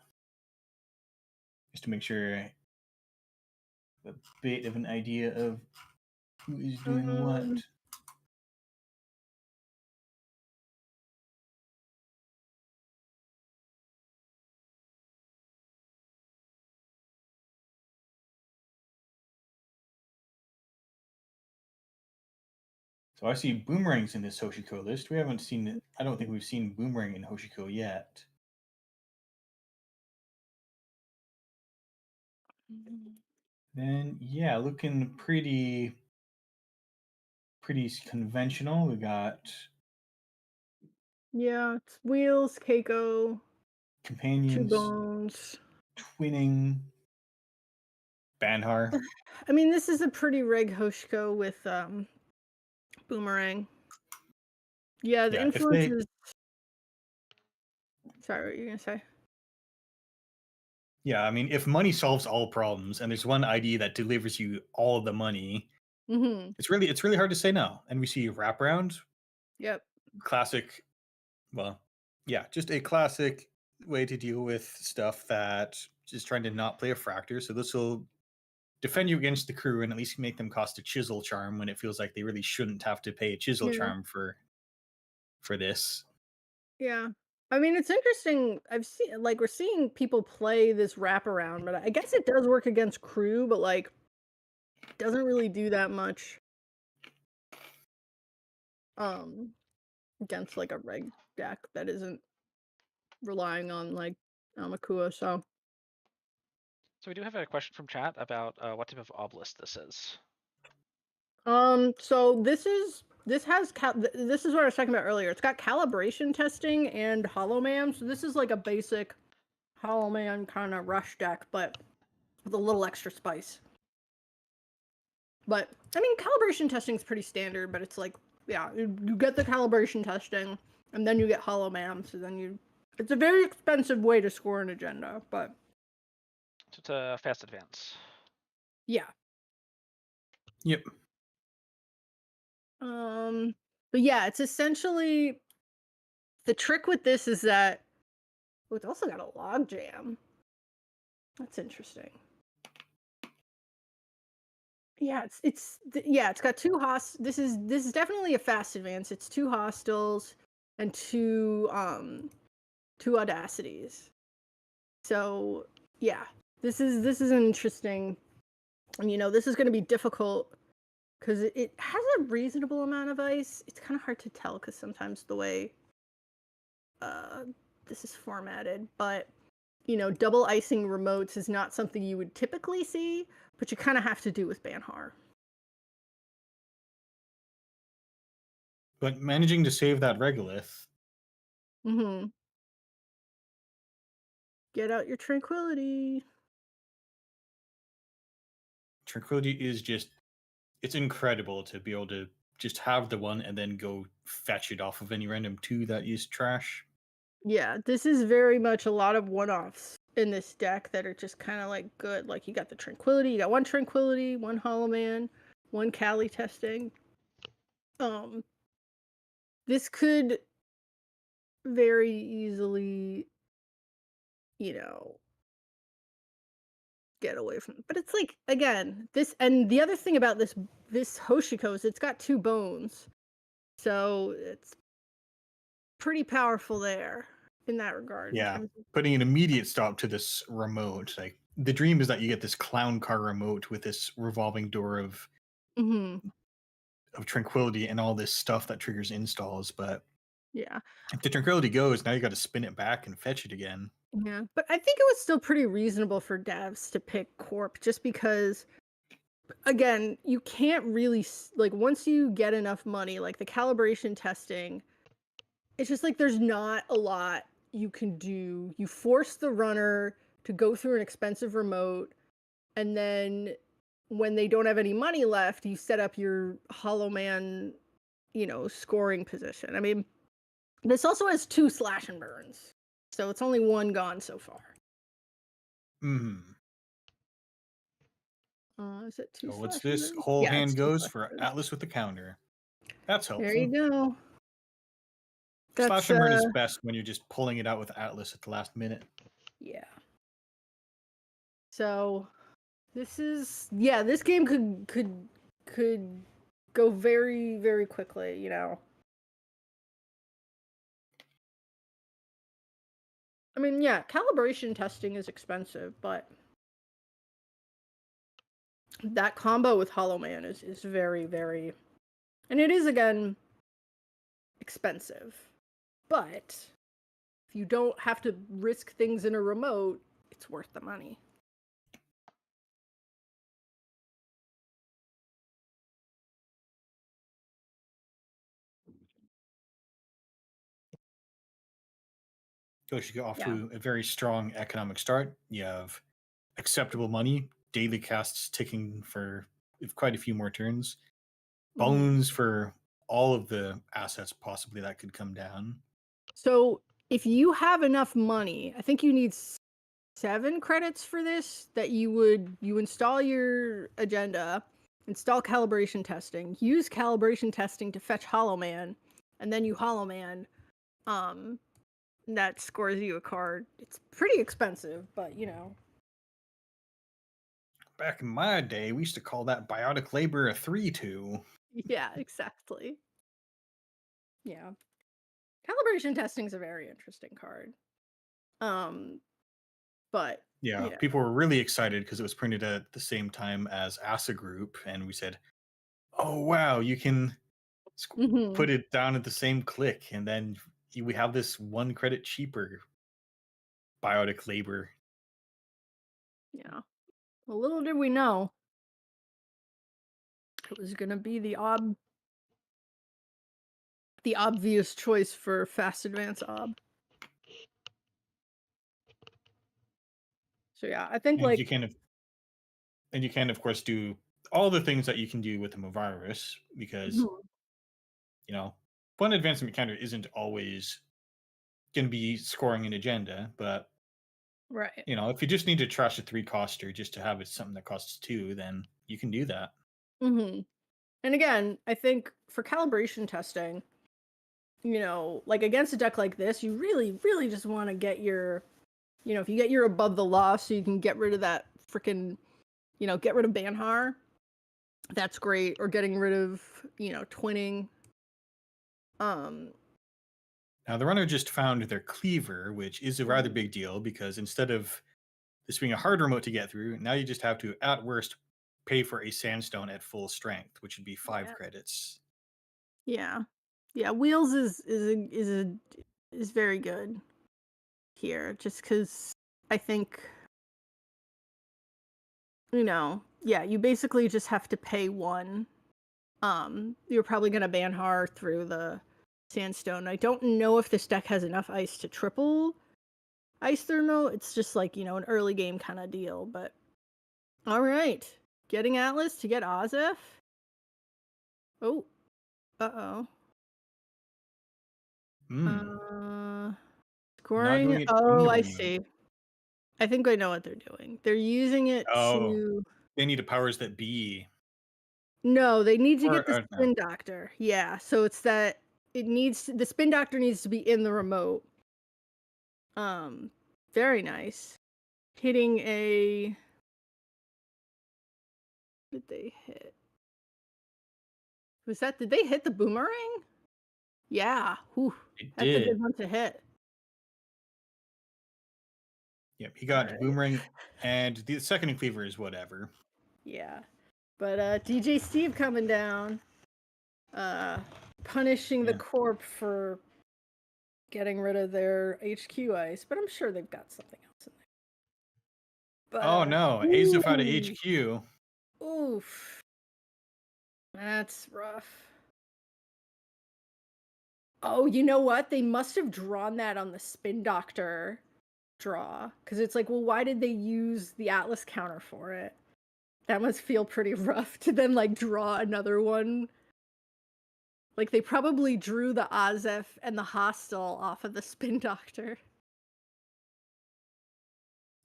Just to make sure I have a bit of an idea of who is doing what. So I see Boomerangs in this Hoshiko list. We haven't seen it. I don't think we've seen Boomerang in Hoshiko yet. Then yeah, looking pretty conventional. We got Yeah, it's Wheels, Keiko, 2 companions, Bones. twinning, Banhar. I mean, this is a pretty reg Hoshiko with Boomerang. Yeah, the Yeah, influences. Sorry, what were you gonna say? Yeah, I mean, if money solves all problems and there's one ID that delivers you all of the money, Mm-hmm. it's really hard to say no. And we see wraparound, Yep. classic, well, yeah, just a classic way to deal with stuff that is trying to not play a fractor. So this will defend you against the crew and at least make them cost a chisel charm when it feels like they really shouldn't have to pay a chisel Yeah. charm for this. Yeah. I mean, it's interesting. I've seen, like, we're seeing people play this wraparound, but I guess it does work against crew, but, like, doesn't really do that much against, like, a reg deck that isn't relying on, like, Amakua, so. So we do have a question from chat about what type of obelisk this is. So this is this is what I was talking about earlier. It's got calibration testing and Hollow Man. So this is like a basic Hollow Man kind of rush deck, but with a little extra spice. But I mean, calibration testing is pretty standard, but it's like, yeah, you get the calibration testing, and then you get Hollow Man. So then it's a very expensive way to score an agenda, but So it's a fast advance. yeah. Yep. But yeah, it's essentially the trick with this is that it's also got a log jam. That's interesting. Yeah, it's got two this is definitely a fast advance. It's 2 hostiles and 2 audacities. So yeah, this is an interesting, and this is going to be difficult because it has a reasonable amount of ice. It's kind of hard to tell because sometimes the way this is formatted, but double icing remotes is not something you would typically see, but you kind of have to do with Banhar. But managing to save that regolith. Mm-hmm. Get out your tranquility. Tranquility is just, it's incredible to be able to just have the one and then go fetch it off of any random 2 that is trash. Yeah, this is very much a lot of one-offs in this deck that are just kind of like good. Like you got the Tranquility, you got 1 Tranquility, 1 Hollow Man, 1 Cali testing. This could very easily, get away from. But it's like, again, this, and the other thing about this Hoshiko is it's got 2 bones, so it's pretty powerful there in that regard. Yeah, putting an immediate stop to this remote. Like the dream is that you get this clown car remote with this revolving door of tranquility and all this stuff that triggers installs. But yeah, if the tranquility goes, now you got to spin it back and fetch it again. Yeah, but I think it was still pretty reasonable for devs to pick Corp just because, again, you can't really, like, once you get enough money, like the calibration testing, it's just like there's not a lot you can do. You force the runner to go through an expensive remote, and then when they don't have any money left, you set up your Hollow Man, scoring position. I mean, this also has 2 slash and burns. So it's only 1 gone so far. Is it 2? So what's this? Whole hand goes for Atlas with the counter. That's helpful. There you go. Slash and burn is best when you're just pulling it out with Atlas at the last minute. Yeah. So this is, yeah, this game could go very, very quickly, I mean, yeah, calibration testing is expensive, but that combo with Hollow Man is very, very, and it is, again, expensive. But if you don't have to risk things in a remote, it's worth the money. Gosh, you get off to a very strong economic start. You have acceptable money, daily casts ticking for quite a few more turns, bones for all of the assets possibly that could come down. So if you have enough money, I think you need 7 credits for this that you install your agenda, install calibration testing, use calibration testing to fetch Hollow Man, and then you Hollow Man. That scores you a card. It's pretty expensive, but you know. Back in my day, we used to call that Biotic Labor a 3/2. Yeah, exactly. Yeah. Calibration testing is a very interesting card. But Yeah, yeah. people were really excited because it was printed at the same time as Asa Group, and we said, "Oh wow, you can Mhm. put it down at the same click, and then we have this 1 credit cheaper Biotic Labor." Yeah. Well, little did we know it was gonna be the obvious choice for Fast Advance Ob. So yeah, I think And like you can of course do all the things that you can do with the Movirus because Mhm. you know one advancement counter isn't always going to be scoring an agenda, but Right. you know if you just need to trash a 3 coster just to have it something that costs 2, then you can do that. Mm-hmm. And again, I think for calibration testing, you know, like against a deck like this, you really, really just want to get your, you know, if you get your above the law, so you can get rid of that freaking, you know, get rid of Banhar. That's great. Or getting rid of, you know, twinning. Now the runner just found their cleaver, which is a rather Mhm. big deal because instead of this being a hard remote to get through, now you just have to at worst pay for a sandstone at full strength, which would be 5 Yeah. credits. Yeah. Yeah. Wheels is very good here, just because I think, you know, yeah, you basically just have to pay 1. You're probably gonna Banhar through the sandstone. I don't know if this deck has enough ice to triple ice thermo. It's just like, you know, an early game kind of deal. But all right, getting Atlas to get Ozef. Oh, uh-oh. Not Scoring. doing it in Oh, the I remote. see. I think I know what they're doing. They're using it Oh, to. they need a powers that be. No, they need to get the No. spin doctor. Yeah, so it's that the spin doctor needs to be in the remote. Very nice. Hitting a. What did they hit? Did they hit the boomerang? Yeah. Whew. It That's a did. good one to hit. Yep, he got Alright. boomerang, and the second cleaver is whatever. Yeah. But DJ Steve coming down. Punishing the Yeah. corp for getting rid of their HQ ice, but I'm sure they've got something else in there. But Oh no, Azuf out of HQ. oof. That's rough. Oh, you know what? They must have drawn that on the spin doctor draw. Because it's like, well, why did they use the Atlas counter for it? That must feel pretty rough to then like draw another one. Like they probably drew the Ozef and the Hostile off of the spin doctor.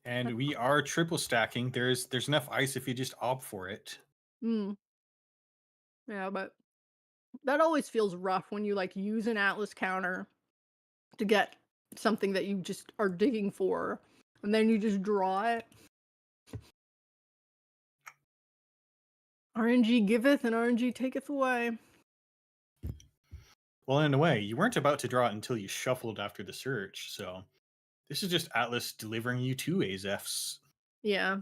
And we are triple stacking. There's enough ice if you just opt for it. Hmm. Yeah, but that always feels rough when you like use an Atlas counter to get something that you just are digging for, and then you just draw it. RNG giveth and RNG taketh away. Well, in a way, you weren't about to draw it until you shuffled after the search, so this is just Atlas delivering you 2 Azefs. Yeah.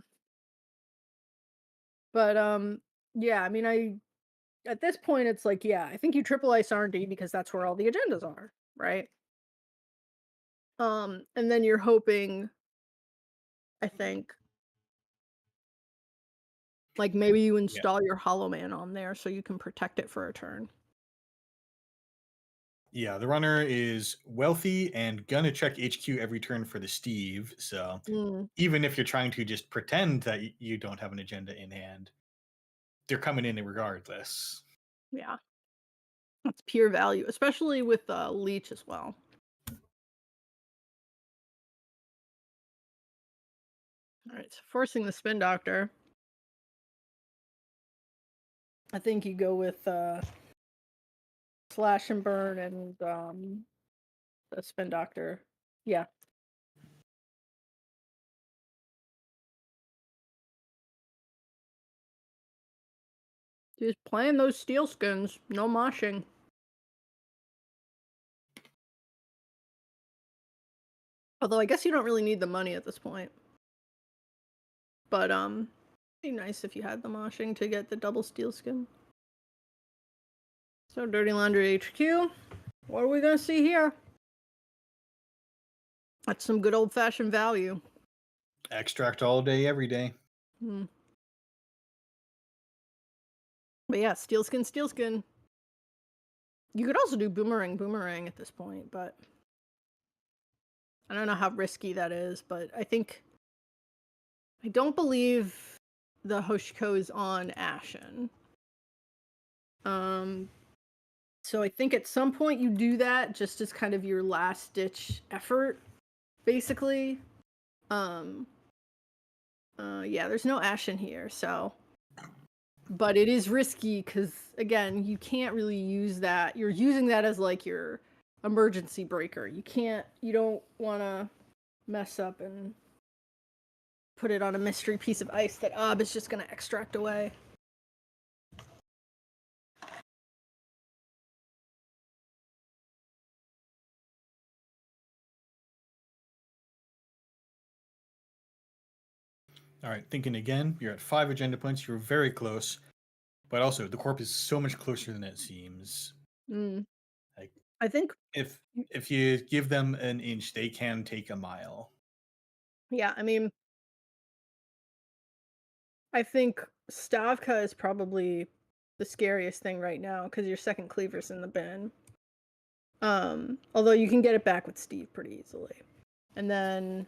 But yeah, I mean at this point it's like, yeah, I think you triple ice R&D because that's where all the agendas are, right? And then you're hoping, I think, like maybe you install your Hollow Man on there so you can protect it for a turn. Yeah, the runner is wealthy and gonna check HQ every turn for the Steve, so even if you're trying to just pretend that you don't have an agenda in hand, they're coming in regardless. Yeah. That's pure value, especially with Leech as well. All right, so forcing the Spin Doctor. I think you go with Slash and Burn and the Spin Doctor. Yeah. Just playing those steel skins, no moshing. Although I guess you don't really need the money at this point. But it'd be nice if you had the moshing to get the double steel skin. So Dirty Laundry HQ. What are we gonna see here? That's some good old-fashioned value. Extract all day, every day. Hmm. But yeah, steel skin, steel skin. You could also do boomerang at this point, but I don't know how risky that is, but I don't believe the Hoshiko is on Ashen. So I think at some point you do that just as kind of your last ditch effort, basically. Yeah, there's no Ashen here, so. But it is risky because, again, you can't really use that. You're using that as like your emergency breaker. You don't want to mess up and put it on a mystery piece of ice that Ob is just going to extract away. All right, thinking again, you're at 5 agenda points. You're very close. But also, the corp is so much closer than it seems. Like, I think if you give them an inch, they can take a mile. Yeah, I mean, I think Stavka is probably the scariest thing right now because your second cleaver's in the bin. Although you can get it back with Steve pretty easily. And then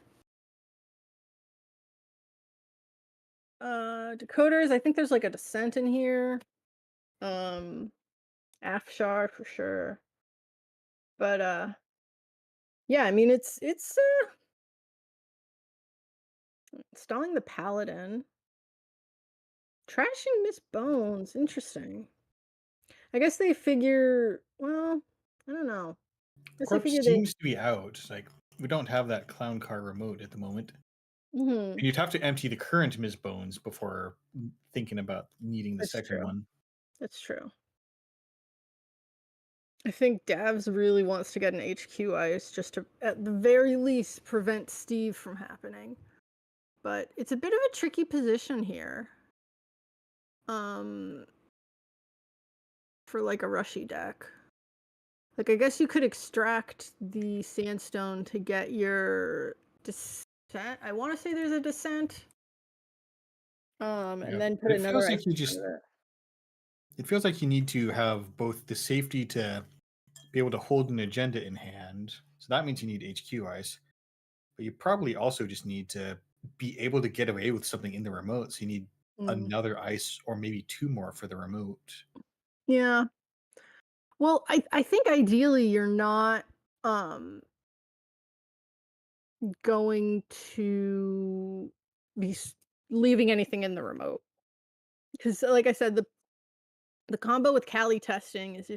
decoders, I think there's like a Descent in here. Afshar for sure. But yeah, I mean it's stalling the Paladin. Trashing Miss Bones, interesting. I guess they figure, well, I don't know. I guess I Corp figure seems to be out. Like, we don't have that clown car remote at the moment. Mhm. And you'd have to empty the current Ms. Bones before thinking about needing the That's second true. one. That's true. I think Davs really wants to get an HQ ice just to, at the very least, prevent Steve from happening. But it's a bit of a tricky position here. For like a rushy deck. Like, I guess you could extract the sandstone to get your descent. I want to say there's a descent. And Yeah. then put It another feels like ice you in just. front of it. It feels like you need to have both the safety to be able to hold an agenda in hand. So that means you need HQ ice. But you probably also just need to be able to get away with something in the remote. So you need another ice or maybe 2 more for the remote. Yeah. Well, I think ideally you're not going to be leaving anything in the remote. Because like I said, the combo with Kali testing is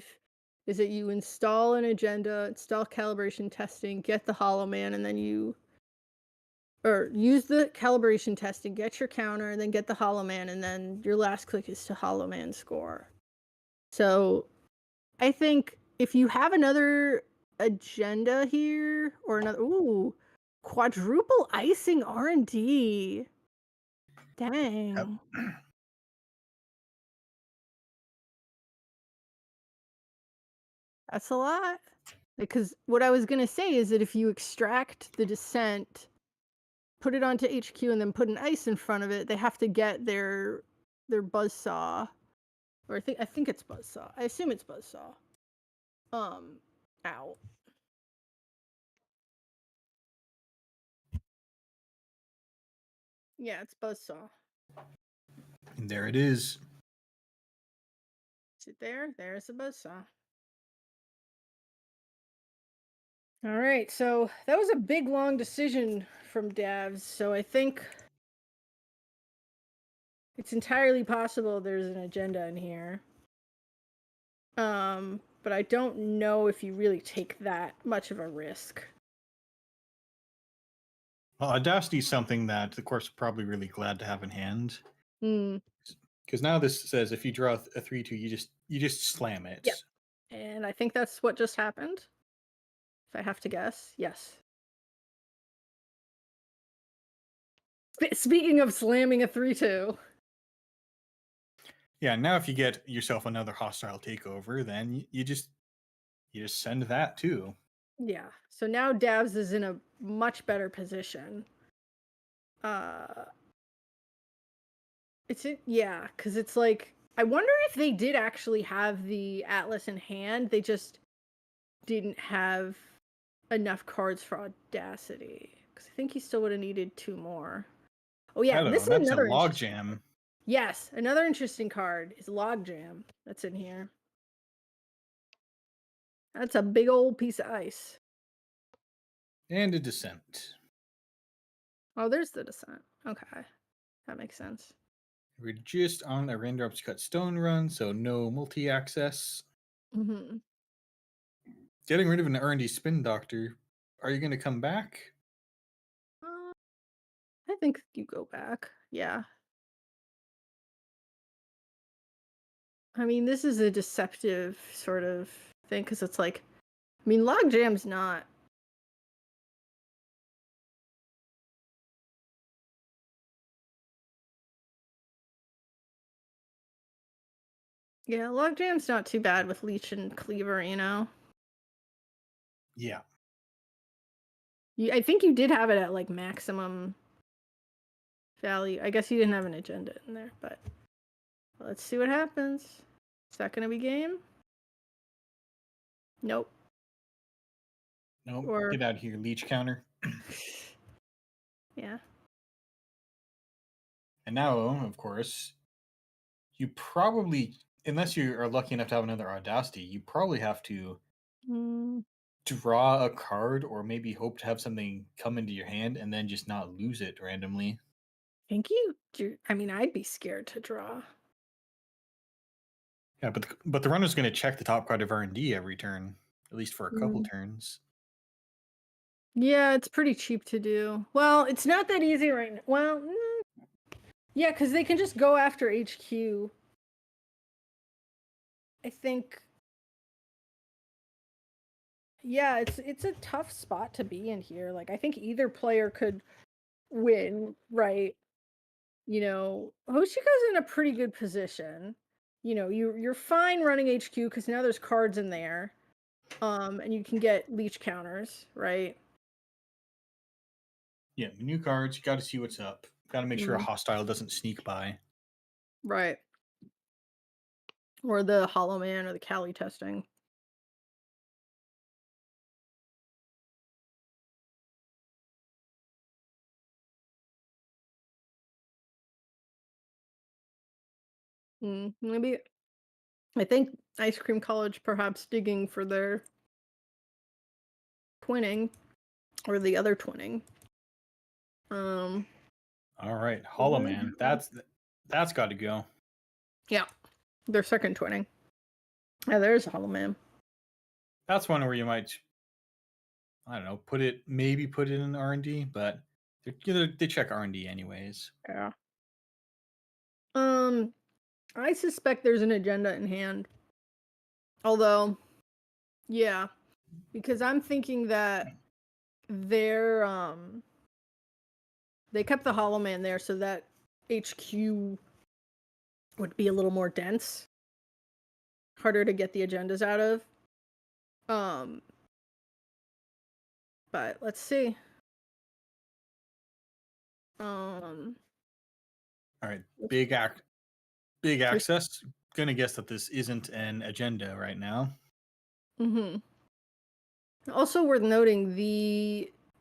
that you install an agenda, install calibration testing, get the Hollow Man, and then or use the calibration testing, get your counter, and then get the Hollow Man, and then your last click is to Hollow Man score. So I think if you have another agenda here, or another quadruple icing R&D. Dang. Yep. That's a lot. Because what I was going to say is that if you extract the Descent, put it onto HQ, and then put an ice in front of it, they have to get their Buzzsaw. Or I think it's Buzzsaw. I assume it's Buzzsaw. Out. Yeah, it's Buzzsaw. And there it is. Is it there? There's a Buzzsaw. All right, so that was a big, long decision from Davs. So I think It's entirely possible there's an agenda in here. But I don't know if you really take that much of a risk. Well, Audacity is something that the course is probably really glad to have in hand. Hmm. Because now this says if you draw a 3-2, you just slam it. Yep. And I think that's what just happened. If I have to guess, yes. Speaking of slamming a 3-2. Yeah, now if you get yourself another hostile takeover, then you just send that too. Yeah. So now Davs is in a much better position. Yeah, because it's like, I wonder if they did actually have the Atlas in hand. They just didn't have enough cards for Audacity. Because I think he still would have needed 2 more. Oh yeah, Hello, this is that's another a logjam. Yes, another interesting card is Logjam. That's in here. That's a big old piece of ice. And a descent. Oh, there's the descent. Okay, that makes sense. We're just on a Raindrops Cut Stone run, so no multi-access. Mm-hmm. Getting rid of an R&D Spin Doctor. Are you going to come back? I think you go back. Yeah. I mean, this is a deceptive sort of thing because it's like, I mean, Logjam's not. Yeah, Logjam's not too bad with Leech and Cleaver, you know? Yeah. I think you did have it at like maximum value. I guess you didn't have an agenda in there, but let's see what happens. Is that going to be game? Nope. Nope. Or- Get out of here, Leech counter. Yeah. And now, of course, you probably, unless you are lucky enough to have another Audacity, you probably have to draw a card or maybe hope to have something come into your hand and then just not lose it randomly. Think you do? I mean, I'd be scared to draw. Yeah, but the runner's going to check the top card of R&D every turn, at least for a couple turns. Yeah, it's pretty cheap to do. Well, it's not that easy right now. Well, yeah, because they can just go after HQ. I think. Yeah, it's a tough spot to be in here. Like, I think either player could win, right? You know, Hoshika's in a pretty good position. You know, you're fine running HQ because now there's cards in there. And you can get leech counters, right? Yeah, new cards, you got to see what's up. Got to make sure a hostile doesn't sneak by. Right. Or the Hollow Man or the Cali testing. Maybe I think Ice Cream College perhaps digging for their twinning or the other twinning. All right, Hollow Man. That's got to go. Yeah, their second twinning. Yeah, there's Hollow Man. That's one where you might, I don't know, put it in R&D, but they check R&D anyways. Yeah. I suspect there's an agenda in hand. Although, yeah, because I'm thinking that they're they kept the Hollow Man there so that HQ would be a little more dense. Harder to get the agendas out of. But let's see. All right, big access. Gonna guess that this isn't an agenda right now. Also worth noting,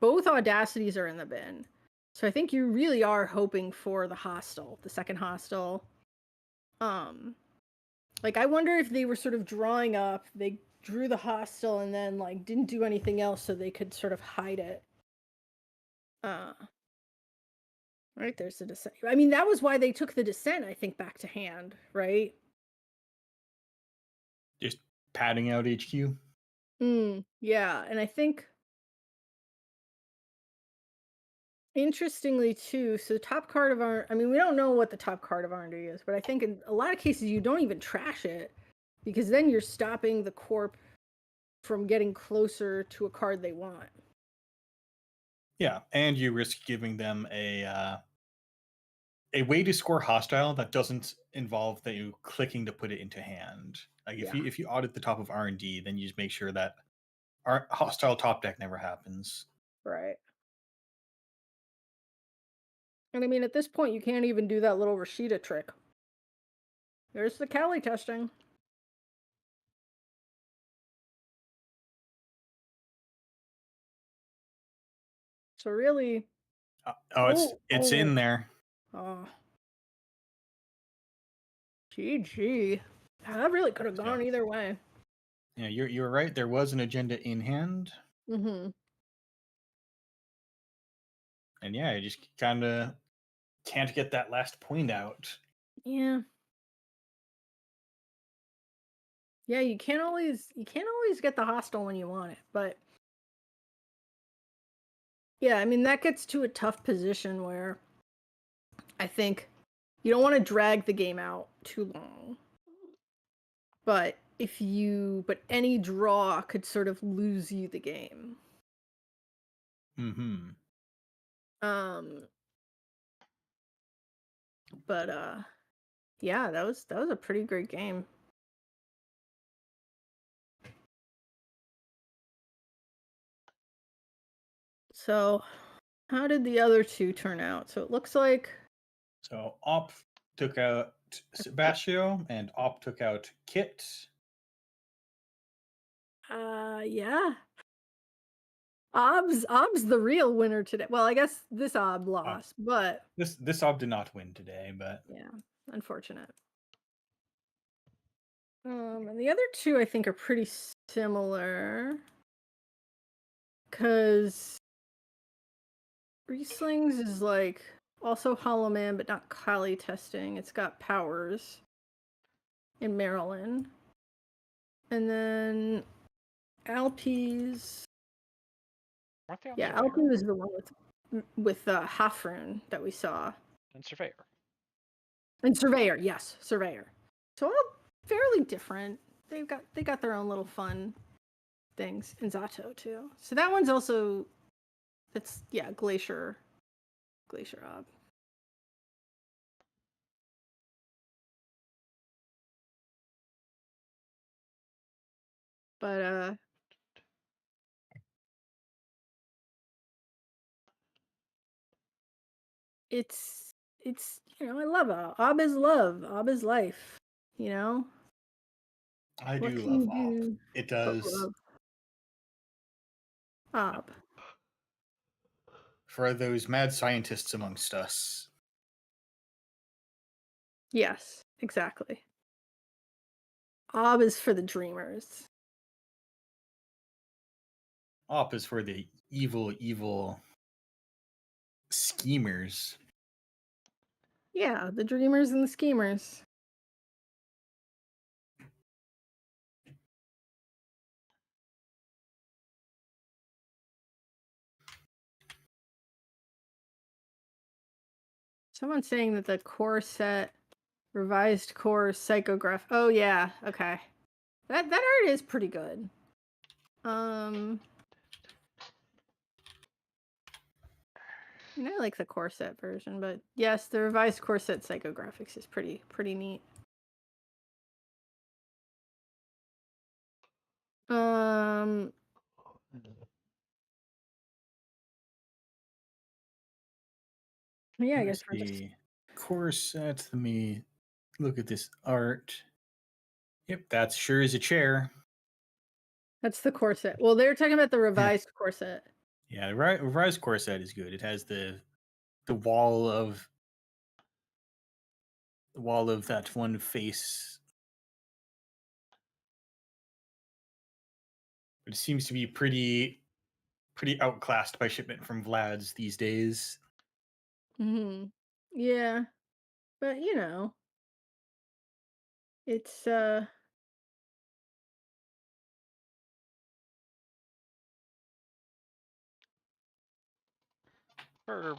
both Audacities are in the bin. So I think you really are hoping for the hostile, the second hostile. Like, I wonder if they were sort of drawing up, they drew the hostile and then like didn't do anything else so they could sort of hide it. Right, there's the descent. I mean, that was why they took the descent, I think, back to hand, right? Just padding out HQ. Yeah, and I think interestingly too, so the top card of our I mean, we don't know what the top card of R&D is, but I think in a lot of cases you don't even trash it because then you're stopping the corp from getting closer to a card they want. Yeah, and you risk giving them a way to score hostile that doesn't involve you clicking to put it into hand. Like Yeah. if you audit the top of R&D, then you just make sure that our hostile top deck never happens. Right. And I mean, at this point, you can't even do that little Rashida trick. There's the Cali testing. So really, It's in there. oh, GG. That really could have So- gone either way. Yeah, you're right. There was an agenda in hand, Mm-hmm. and yeah, you just kind of can't get that last point out. Yeah. Yeah, you can't always get the hostile when you want it, but yeah, I mean that gets to a tough position where I think you don't want to drag the game out too long. But but any draw could sort of lose you the game. Mm-hmm. But yeah, that was a pretty great game. So, how did the other two turn out? So it looks like So Op took out Sebastio, and Op took out Kit. yeah. Ob's the real winner today. Well, I guess this Ob lost, but This Op did not win today, but yeah, unfortunate. And the other two I think are pretty similar. Cause Riesling's is like also Hollow Man, but not Kali testing. It's got powers in Maryland. And then Alpi's Aren't they on yeah, Surveyor? Alpi was the one with Hafrun that we saw. And Surveyor. And Surveyor, yes, Surveyor. So all fairly different. They got their own little fun things. And Zato too. So that one's also Glacier Ob. But it's I love Ob. Ob is love. Ob is life. I What do can love you Op. do It but does. love Ob. For those mad scientists amongst us. Yes, exactly. Ob is for the dreamers. Op is for the evil schemers. Yeah, the dreamers and the schemers. Someone's saying that the core set, revised core psychograph. Oh yeah, okay. That art is pretty good. I like the core set version, but yes, the revised core set psychographics is pretty neat. Yeah, I guess we're just The core set. Let me look at this art. Yep, that sure is a chair. that's the core set. Well, they're talking about the revised core set. Yeah, the revised core set is good. It has the wall of that one face. It seems to be pretty outclassed by shipment from Vlad's these days. Hmm. Yeah, but it's For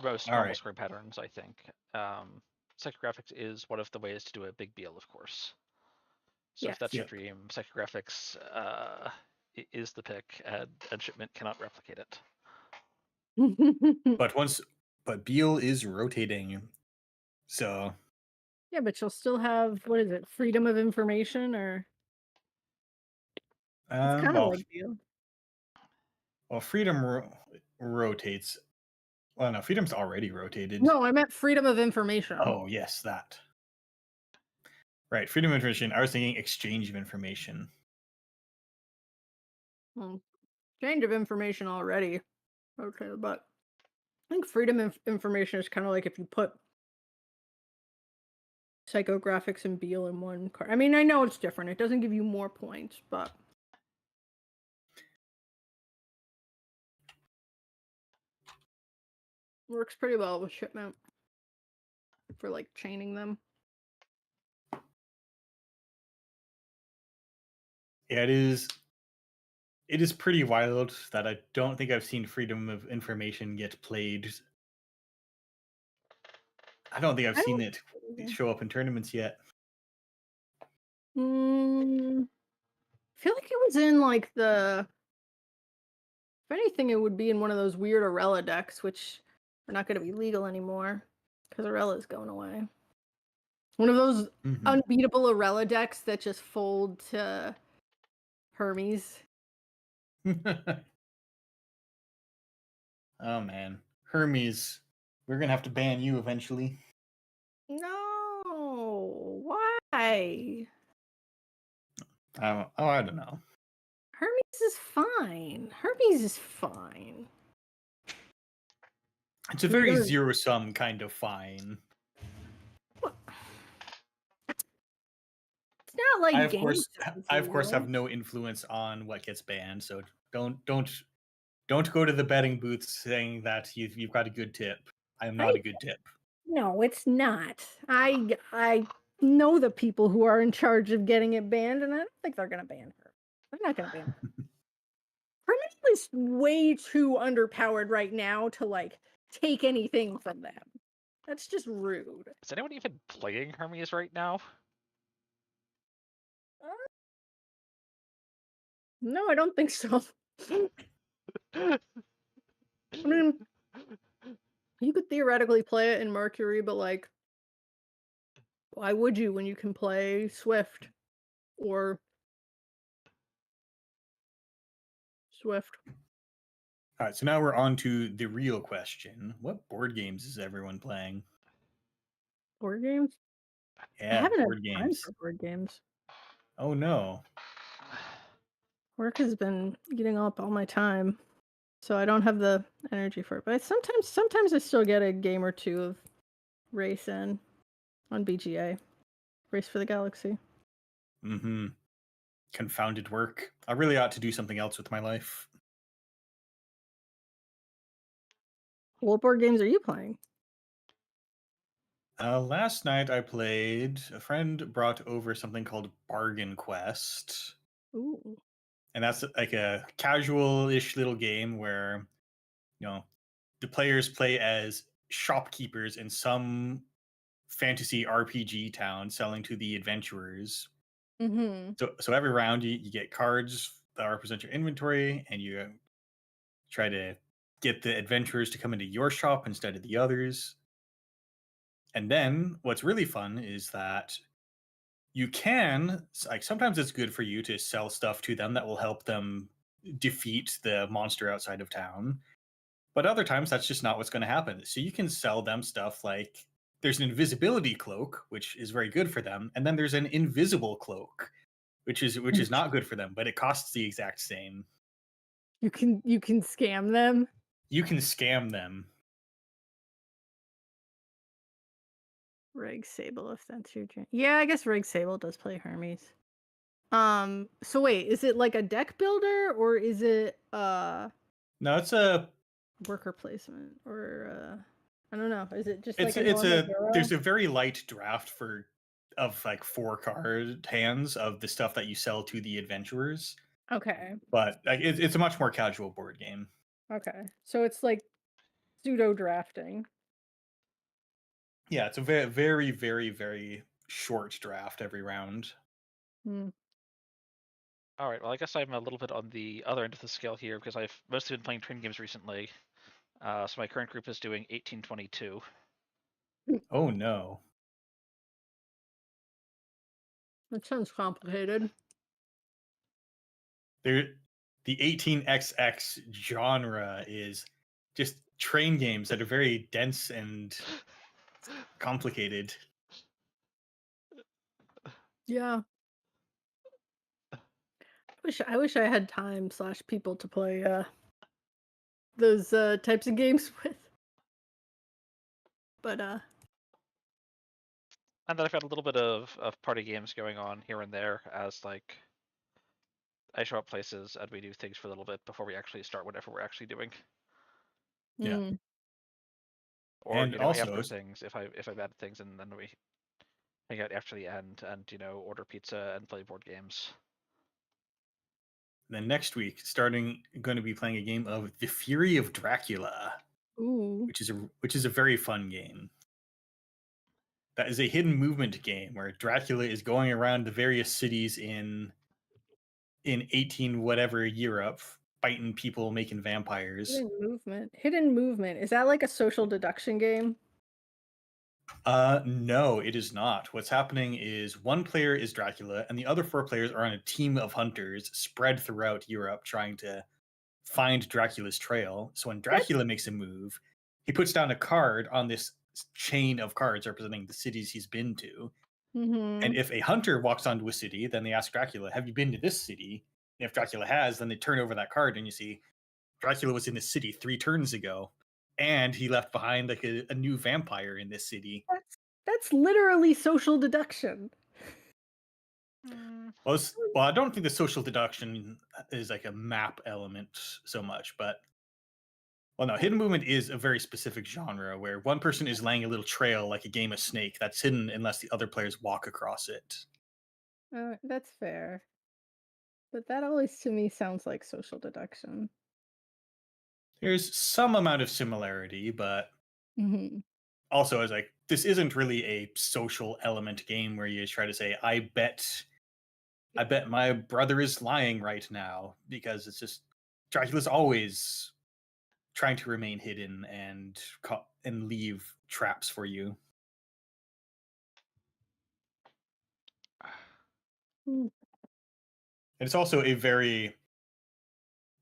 most All normal right. scoring patterns, I think. Psychographics is one of the ways to do a big deal, of course. So if yes. that's your Yep. dream, psychographics is the pick, and shipment cannot replicate it. But Beal is rotating, so Yeah, but you'll still have, what is it, freedom of information, or it's kind of well, like you. Freedom rotates. Well, no, Freedom's already rotated. No, I meant freedom of information. Oh, yes, that. Right, freedom of information. I was thinking exchange of information. Well, exchange of information already. Okay, but I think freedom of information is kind of like if you put psychographics and Beal in one card. I mean, I know it's different. It doesn't give you more points, but works pretty well with shipment for like chaining them. Yeah, it is. It is pretty wild that I don't think I've seen freedom of information get played. I don't think I've seen it show up in tournaments yet. I feel like it was in like the. If anything, it would be in one of those weird Arella decks, which are not going to be legal anymore because Arella's going away. One of those Mhm. unbeatable Arella decks that just fold to Hermes. Oh man, Hermes, we're gonna have to ban you eventually. No, why? I don't know. Hermes is fine. Hermes is fine. It's a very zero-sum kind of fine. It's not like I of course legal. have no influence on what gets banned, so don't go to the betting booth saying that you've got a good tip. I am not a good tip. No, it's not. I know the people who are in charge of getting it banned, and I don't think they're gonna ban her. They're not gonna ban her. Hermes is way too underpowered right now to like take anything from them. That's just rude. Is anyone even playing Hermes right now? No, I don't think so. I mean, you could theoretically play it in Mercury, but like, why would you when you can play Swift or Swift? All right, so now we're on to the real question. What board games is everyone playing? Board games? I Yeah, haven't board had time games. for board games. Oh no. Work has been eating up all my time, so I don't have the energy for it. But sometimes I still get a game or two of Race in on BGA, Race for the Galaxy. Mm-hmm. Confounded work. I really ought to do something else with my life. What board games are you playing? Last night I played. A friend brought over something called Bargain Quest. Ooh. And that's like a casual-ish little game where, the players play as shopkeepers in some fantasy RPG town selling to the adventurers. Mm-hmm. So every round you get cards that represent your inventory, and you try to get the adventurers to come into your shop instead of the others. And then what's really fun is that you can, like, sometimes it's good for you to sell stuff to them that will help them defeat the monster outside of town. But other times that's just not what's going to happen. So you can sell them stuff like there's an invisibility cloak, which is very good for them, and then there's an invisible cloak, which is not good for them, but it costs the exact same. You can scam them. You can scam them. Reg Sable, if that's your dream. Yeah, I guess Reg Sable does play Hermes. So wait, is it like a deck builder or is it No, it's a worker placement or I don't know. Is it just It's like a it's normal a Euro? there's a very light draft of like 4 card hands of the stuff that you sell to the adventurers, Okay. but like it's a much more casual board game. Okay. So it's like pseudo drafting. Yeah, it's a very very very very short draft every round. Hmm. All right. Well, I guess I'm a little bit on the other end of the scale here because I've mostly been playing train games recently. So my current group is doing 1822. Oh no. That sounds complicated. The 18XX genre is just train games that are very dense and complicated. Yeah. I wish I had time / people to play those types of games with. But And then I've got a little bit of party games going on here and there as like I show up places and we do things for a little bit before we actually start whatever we're actually doing. Yeah. mm, Or And also- after things if I'm at things and then we hang out after the end and order pizza and play board games. Then next week, going to be playing a game of The Fury of Dracula, ooh. which is a very fun game. That is a hidden movement game where Dracula is going around the various cities in 18 whatever Europe, fighting people, making vampires. Hidden movement. Is that like a social deduction game? No, it is not. What's happening is one player is Dracula, and the other 4 players are on a team of hunters spread throughout Europe trying to find Dracula's trail. So when Dracula makes a move, he puts down a card on this chain of cards representing the cities he's been to. Mm-hmm. And if a hunter walks onto a city, then they ask Dracula, "Have you been to this city?" And if Dracula has, then they turn over that card and you see Dracula was in this city 3 turns ago, and he left behind like a new vampire in this city. That's literally social deduction. Well, I don't think the social deduction is like a map element so much, but well, no, hidden movement is a very specific genre where one person is laying a little trail like a game of Snake that's hidden unless the other players walk across it. That's fair. But that always to me sounds like social deduction. There's some amount of similarity, but Mm-hmm. also as like this isn't really a social element game where you try to say, I bet my brother is lying right now, because it's just Dracula's always trying to remain hidden and leave traps for you. Mm. And it's also a very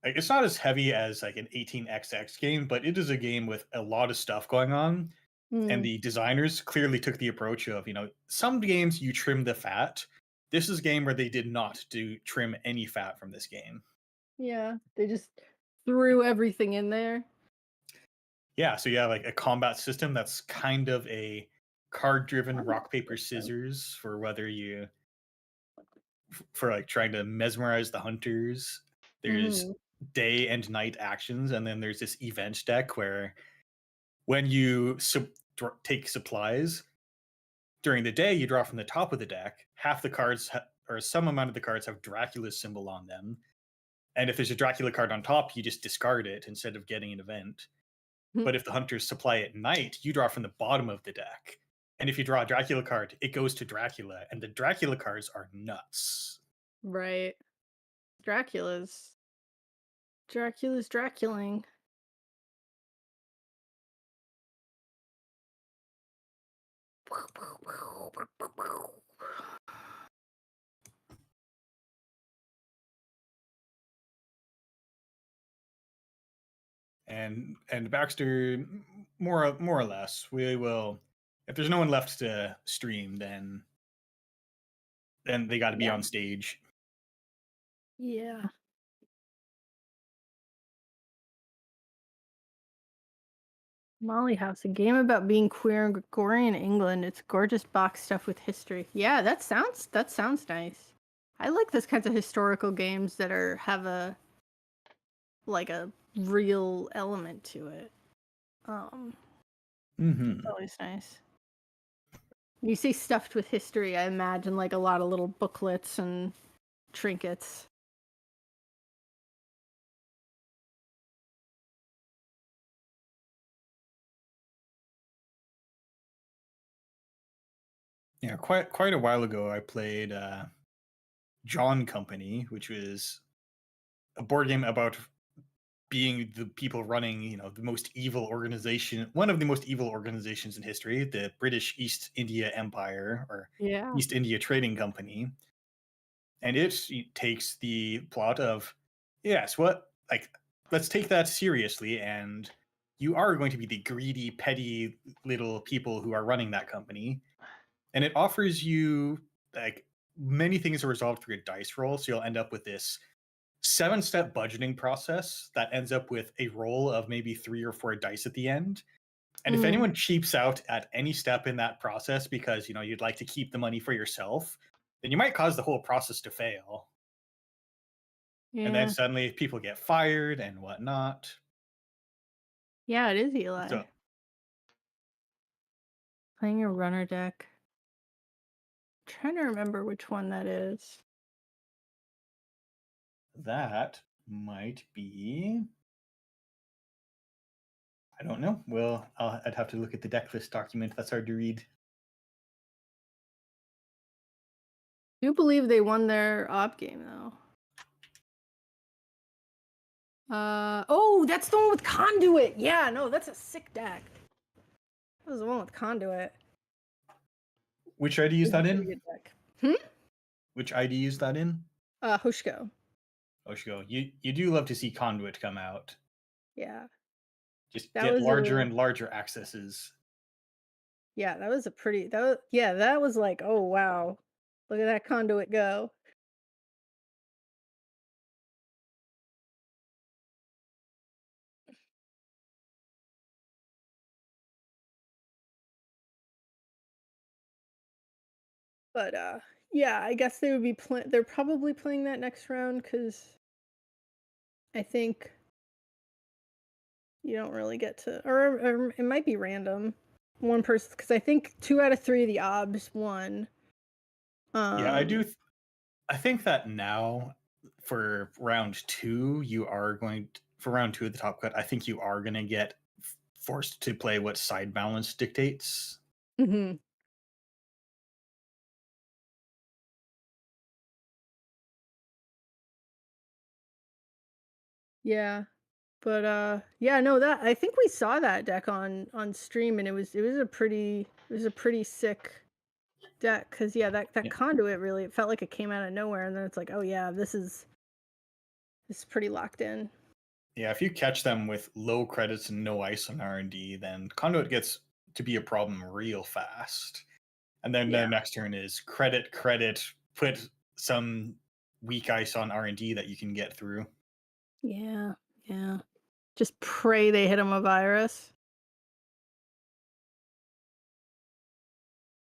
like it's not as heavy as like an 18XX game, but it is a game with a lot of stuff going on. And the designers clearly took the approach of, some games you trim the fat. This is a game where they did not trim any fat from this game. Yeah, they just threw everything in there. Yeah, so you have like a combat system that's kind of a card-driven rock, paper, scissors for whether you for like trying to mesmerize the hunters. There's day and night actions, and then there's this event deck where when you take supplies during the day, you draw from the top of the deck. Half the cards or some amount of the cards have Dracula's symbol on them, and if there's a Dracula card on top, you just discard it instead of getting an event. But if the hunters supply at night, you draw from the bottom of the deck. And if you draw a Dracula card, it goes to Dracula. And the Dracula cards are nuts. Right. Dracula's Draculing. And Baxter, more or less, we will. If there's no one left to stream, then they got to be on stage. Yeah. Molly House, a game about being queer in Gregorian England. It's gorgeous box stuff with history. Yeah, that sounds nice. I like those kinds of historical games that have a real element to it. Mm-hmm. Always nice. You say stuffed with history, I imagine like a lot of little booklets and trinkets. Yeah, quite a while ago, I played John Company, which was a board game about being the people running, the most evil organization, one of the most evil organizations in history, the British East India Empire or Yeah. East India Trading Company. And it takes the plot of, yes, let's take that seriously. And you are going to be the greedy, petty little people who are running that company. And it offers you like many things are resolved through a dice roll. So you'll end up with this 7-step budgeting process that ends up with a roll of maybe 3 or 4 dice at the end. And if anyone cheaps out at any step in that process because you'd like to keep the money for yourself, then you might cause the whole process to fail. Yeah. And then suddenly people get fired and whatnot. Yeah, it is Eli. So Playing a runner deck. I'm trying to remember which one that is. that might be, I don't know. Well, I'd have to look at the deck list document. That's hard to read. I do believe they won their op game though. Oh, that's the one with Conduit. Yeah, no, that's a sick deck. That was the one with Conduit. Which ID is that Pretty in? good deck. Which ID is that in? Hushko. Oshiko, you do love to see Conduit come out. Yeah. Just That get was larger a- and larger accesses. Yeah, that was a pretty that was like, oh wow. Look at that Conduit go. But yeah, I guess they would be they're probably playing that next round cuz I think you don't really get to or it might be random. One person cuz I think 2 out of 3 of the obs won. Yeah, I do. I think that now for round 2, you are going for round 2 of the top cut. I think you are going to get forced to play what side balance dictates. Mhm. Yeah. But yeah, no, that I think we saw that deck on stream and it was a pretty sick deck cuz yeah, that Yeah. Conduit really it felt like it came out of nowhere and then it's like, "Oh yeah, this is pretty locked in." Yeah, if you catch them with low credits and no ice on R&D, then Conduit gets to be a problem real fast. And then Yeah. the next turn is credit, put some weak ice on R&D that you can get through. Yeah. Yeah. Just pray they hit him a virus.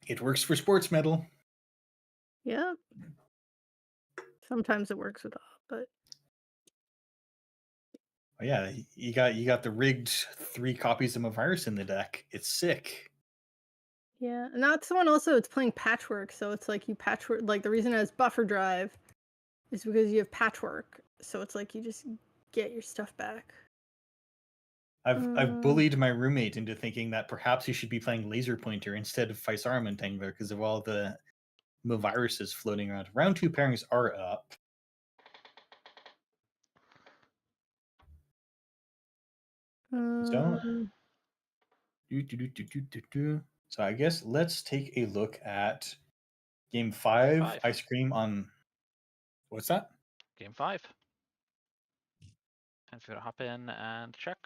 It works for sports metal. Yeah. Sometimes it works with op, but Oh yeah, you got the rigged 3 copies of a virus in the deck. It's sick. yeah. And that's the one also it's playing patchwork, so it's like you patchwork like the reason it has buffer drive is because you have patchwork. So it's like you just get your stuff back. I've bullied my roommate into thinking that perhaps he should be playing Laser Pointer instead of Physarum Entangler because of all the viruses floating around. Round 2 pairings are up. So, so I guess let's take a look at game 5. Ice cream on what's that? Game 5. Time for you to hop in and check.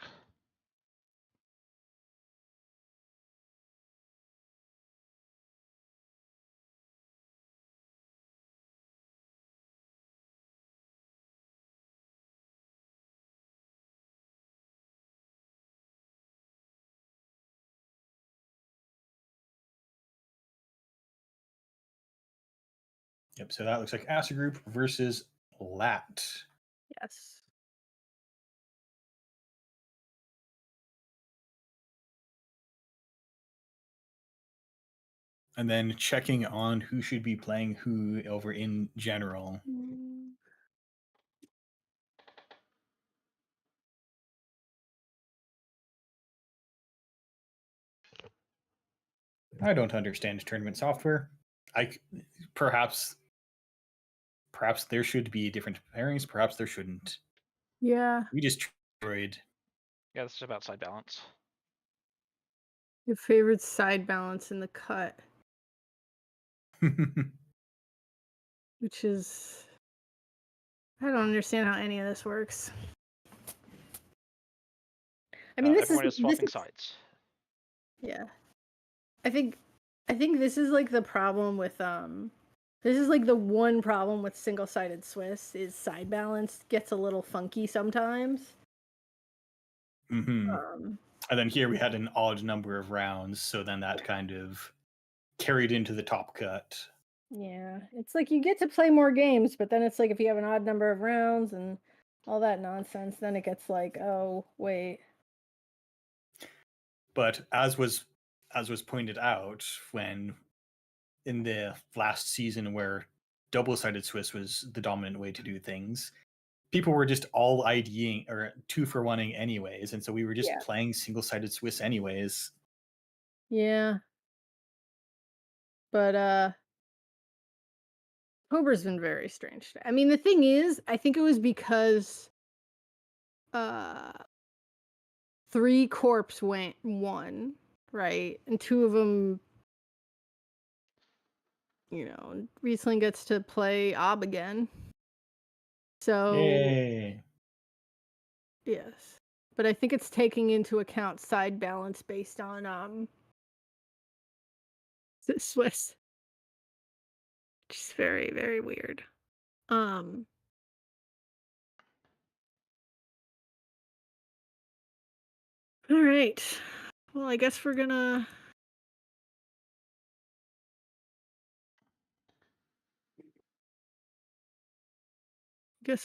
Yep, so that looks like Acid Group versus Lat. Yes. And then checking on who should be playing who over in general. I don't understand tournament software. Perhaps there should be different pairings. Perhaps there shouldn't. Yeah. We just destroyed. Yeah, this is about side balance. Your favorite side balance in the cut, which is, I don't understand how any of this works. I mean, Everyone is swapping sides. Yeah. I think this is like the problem with this is like the one problem with single-sided Swiss is side balance gets a little funky sometimes. And then here we had an odd number of rounds, so then that kind of carried into the top cut. Yeah, it's like you get to play more games, but then it's like if you have an odd number of rounds and all that nonsense, then it gets like, oh, wait. But as was pointed out when in the last season where double-sided Swiss was the dominant way to do things, people were just all IDing or 2-for-1ing anyways, and so we were just playing single-sided Swiss anyways. Yeah. But October's been very strange. I mean, the thing is, I think it was because 3 corps won, right? And 2 of them, recently gets to play Ob again. So Yay. Yes. But I think it's taking into account side balance based on Swiss. Which is very, very weird. All right. Well, I guess we're gonna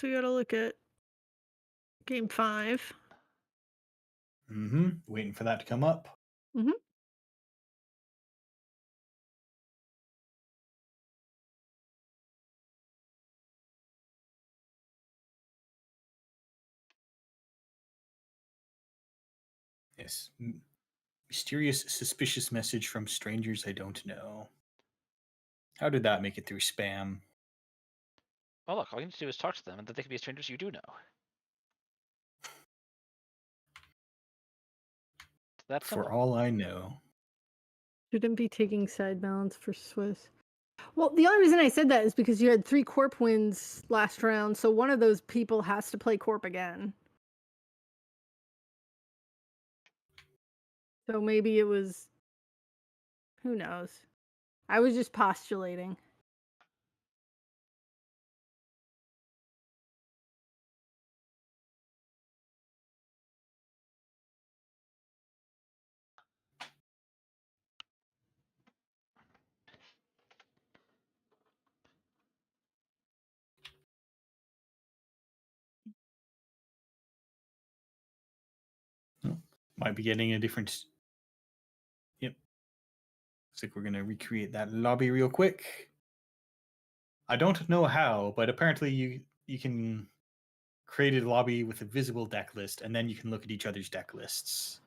we gotta look at game 5. Waiting for that to come up. Yes. Mysterious, suspicious message from strangers I don't know. How did that make it through spam? Well, look, all you need to do is talk to them, and that they can be strangers you do know. That's for all I know. Shouldn't be taking side balance for Swiss. Well, the only reason I said that is because you had 3 Corp wins last round, so one of those people has to play Corp again. So maybe it was... Who knows? I was just postulating. Might be getting a different... Yep. Looks like we're going to recreate that lobby real quick. I don't know how, but apparently you can create a lobby with a visible deck list, and then you can look at each other's deck lists.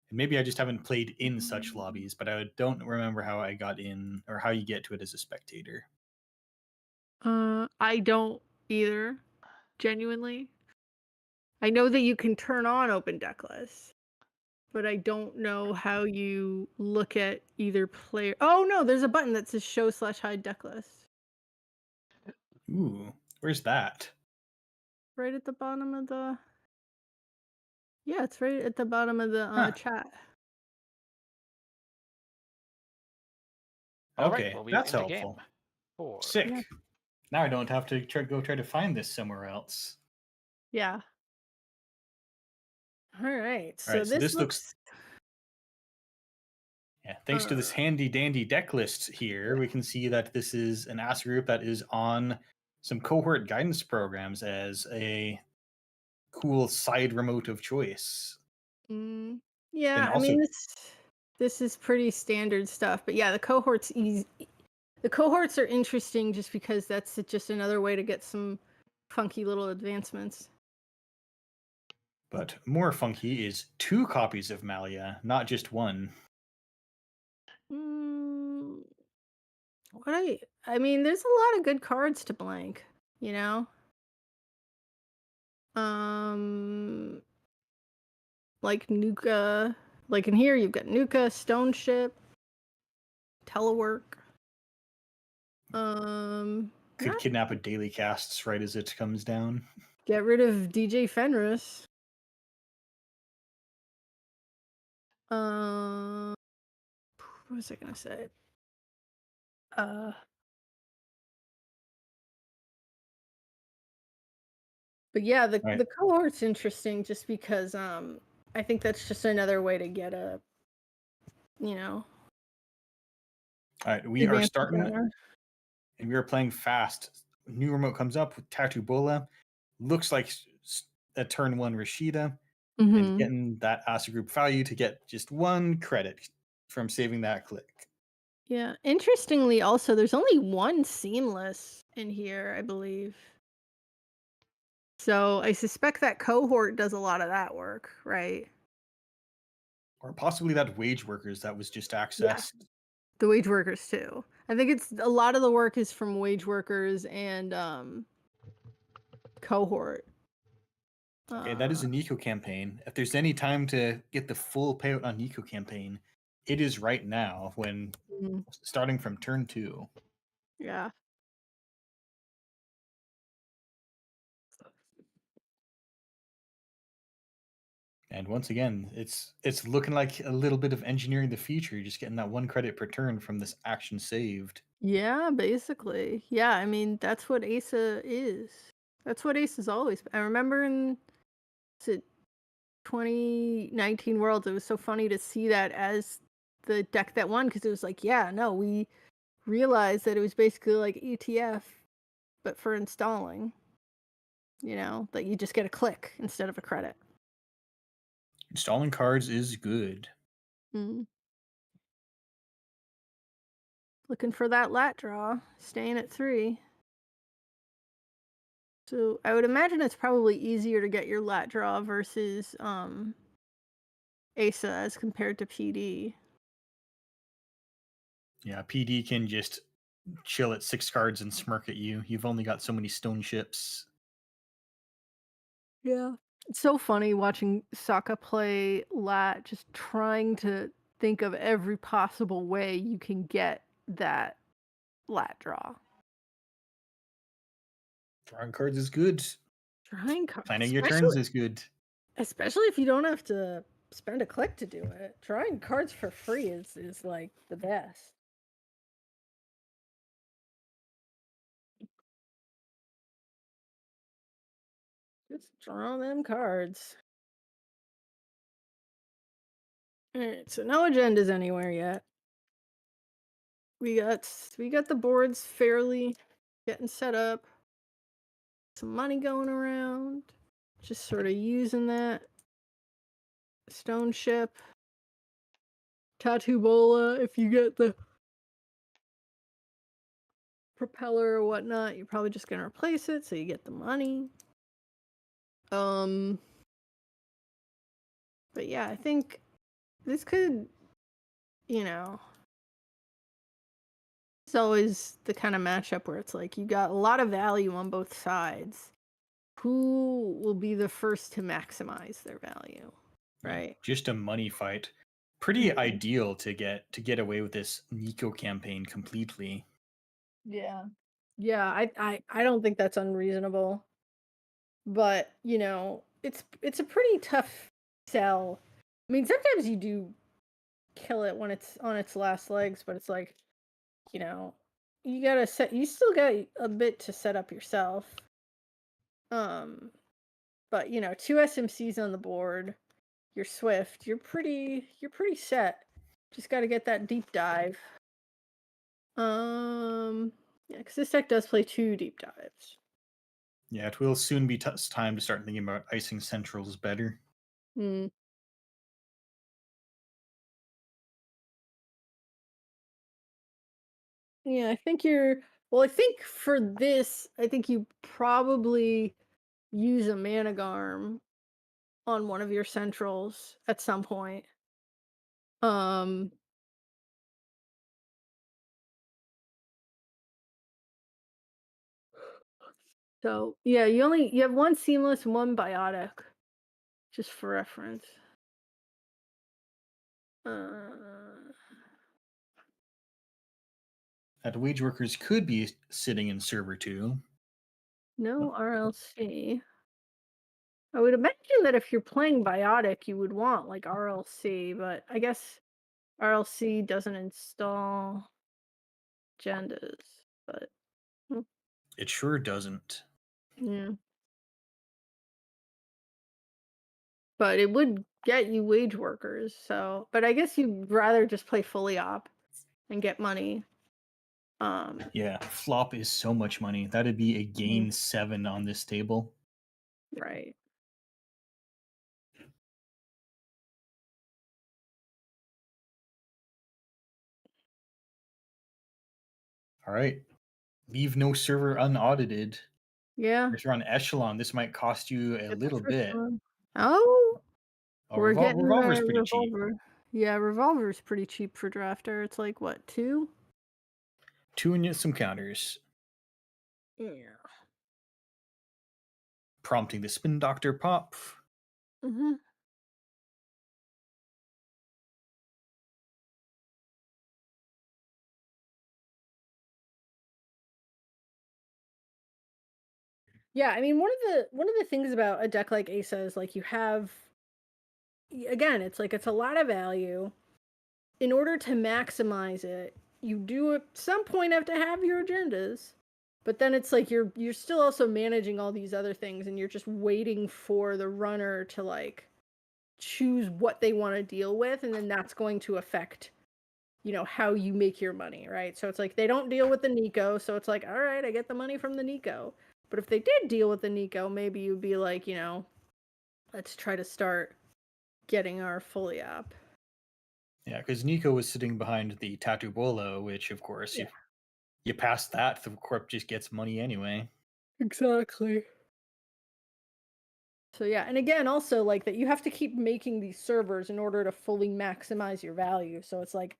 And maybe I just haven't played in such lobbies, but I don't remember how I got in, or how you get to it as a spectator. I don't either, genuinely. I know that you can turn on open deck lists, but I don't know how you look at either player. Oh no, there's a button that says show/hide deck list. Ooh, where's that? Right at the bottom of the... Yeah, it's right at the bottom of the chat. Okay, well, that's helpful. Sick. Yeah. Now I don't have to try to find this somewhere else. Yeah. All right. So this looks... Yeah, thanks to this handy dandy deck list here, we can see that this is an ASA group that is on some cohort guidance programs as a cool side remote of choice. Yeah, also... I mean, This is pretty standard stuff. But yeah, the cohorts easy. The cohorts are interesting just because that's just another way to get some funky little advancements. But more funky is 2 copies of Malia, not just 1. I mean, there's a lot of good cards to blank, you know? Like Nuka. Like in here, you've got Nuka, Stone Ship, Telework. Could kidnap a daily casts right as it comes down. Get rid of DJ Fenris. What was I gonna say? But yeah, the Right. the cohort's interesting just because I think that's just another way to get a, you know. All right, we are advanced starting, runner. and we are playing fast. New remote comes up with Tattoo Bola. Looks like a turn 1 Rashida, and Mhm. getting that Asa Group value to get just 1 credit from saving that click. Yeah. Interestingly, also, there's only 1 seamless in here, I believe. So I suspect that cohort does a lot of that work, right? Or possibly that Wage Workers that was just accessed. The wage workers too. I think it's a lot of the work is from wage workers and cohort. Okay, that is a Nico campaign. If there's any time to get the full payout on Nico campaign, it is right now when starting from turn 2. Yeah. And once again, it's looking like a little bit of engineering the future, just getting that 1 credit per turn from this action saved. Yeah, basically. Yeah, I mean, that's what Asa is. That's what Asa's always. I remember in 2019 Worlds, it was so funny to see that as the deck that won because it was like, yeah, no, we realized that it was basically like ETF, but for installing. You know, that you just get a click instead of a credit. Installing cards is good. Looking for that lat draw, staying at 3. So I would imagine it's probably easier to get your lat draw versus Asa as compared to PD. Yeah, PD can just chill at 6 cards and smirk at you. You've only got so many stone ships. Yeah. It's so funny watching Sokka play lat, just trying to think of every possible way you can get that lat draw. Drawing cards is good. Drawing cards. Planning your turns is good. Especially if you don't have to spend a click to do it. Drawing cards for free is like the best. Just draw them cards. Alright, so no agendas anywhere yet. We got the boards fairly getting set up. Some money going around. Just sort of using that stone ship. Tattoo Bola, if you get the propeller or whatnot, you're probably just gonna replace it so you get the money. But yeah, I think this could, you know, it's always the kind of matchup where it's like you got a lot of value on both sides. Who will be the first to maximize their value? Right. Just a money fight. Pretty ideal to get away with this Nico campaign completely. Yeah. Yeah, I don't think that's unreasonable. But, you know, it's a pretty tough sell. I mean, sometimes you do kill it when it's on its last legs, but it's like, you know, you still got a bit to set up yourself. But you know, 2 SMCs on the board, you're swift, you're pretty set. Just got to get that deep dive. Yeah, because this deck does play 2 deep dives. Yeah, it will soon be time to start thinking about icing centrals better. Yeah, I think you're. Well, I think for this, I think you probably use a Managarm on one of your centrals at some point. Um, so yeah, you have one seamless and one biotic, just for reference. That wage workers could be sitting in server 2. No RLC. I would imagine that if you're playing biotic, you would want like RLC, but I guess RLC doesn't install agendas, but It sure doesn't. yeah. But it would get you wage workers, so but I guess you'd rather just play fully op and get money. Yeah, flop is so much money. That'd be a gain 7 on this table. Right. All right. Leave no server unaudited. Yeah. If you're on Echelon, this might cost you a Get the little first bit. one. Oh, we're getting Revolver's the pretty cheap. revolver. Yeah, revolver's pretty cheap for drafter. It's like what, 2? 2 and some counters. Yeah. Prompting the Spin Doctor pop. Mm-hmm. Yeah, I mean one of the things about a deck like Asa is like you have again, it's like it's a lot of value. In order to maximize it, you do at some point have to have your agendas. But then it's like you're still also managing all these other things and you're just waiting for the runner to like choose what they want to deal with, and then that's going to affect how you make your money, right? So it's like they don't deal with the Nico, so it's like, all right, I get the money from the Nico. But if they did deal with the Nico, maybe you'd be like, let's try to start getting our fully up. Yeah, because Nico was sitting behind the Tattoo Bolo, which of course you pass that, the corp just gets money anyway. Exactly. So yeah, and again, also like that you have to keep making these servers in order to fully maximize your value. So it's like,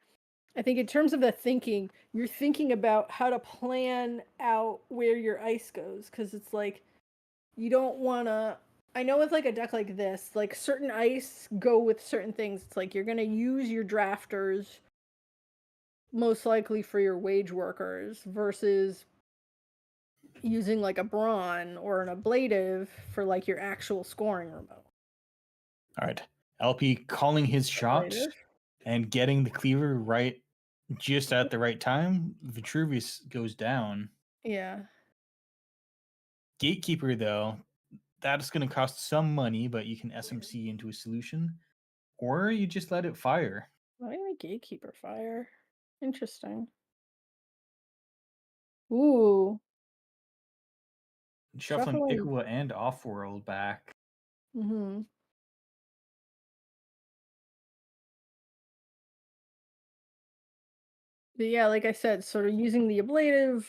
I think in terms of the thinking, you're thinking about how to plan out where your ice goes, because it's like you don't want to. I know with like a deck like this, like certain ice go with certain things. It's like you're gonna use your drafters most likely for your wage workers versus using like a brawn or an ablative for like your actual scoring remote. All right. LP calling his shot Ablative. and getting the cleaver right just at the right time. Vitruvius goes down. Yeah. Gatekeeper, though, that's going to cost some money, but you can SMC into a solution, or you just let it fire. Why did Gatekeeper fire? Interesting. Ooh. Shuffling Shuffling. Ikawa and Offworld back. Mm-hmm. But yeah, like I said, sort of using the ablative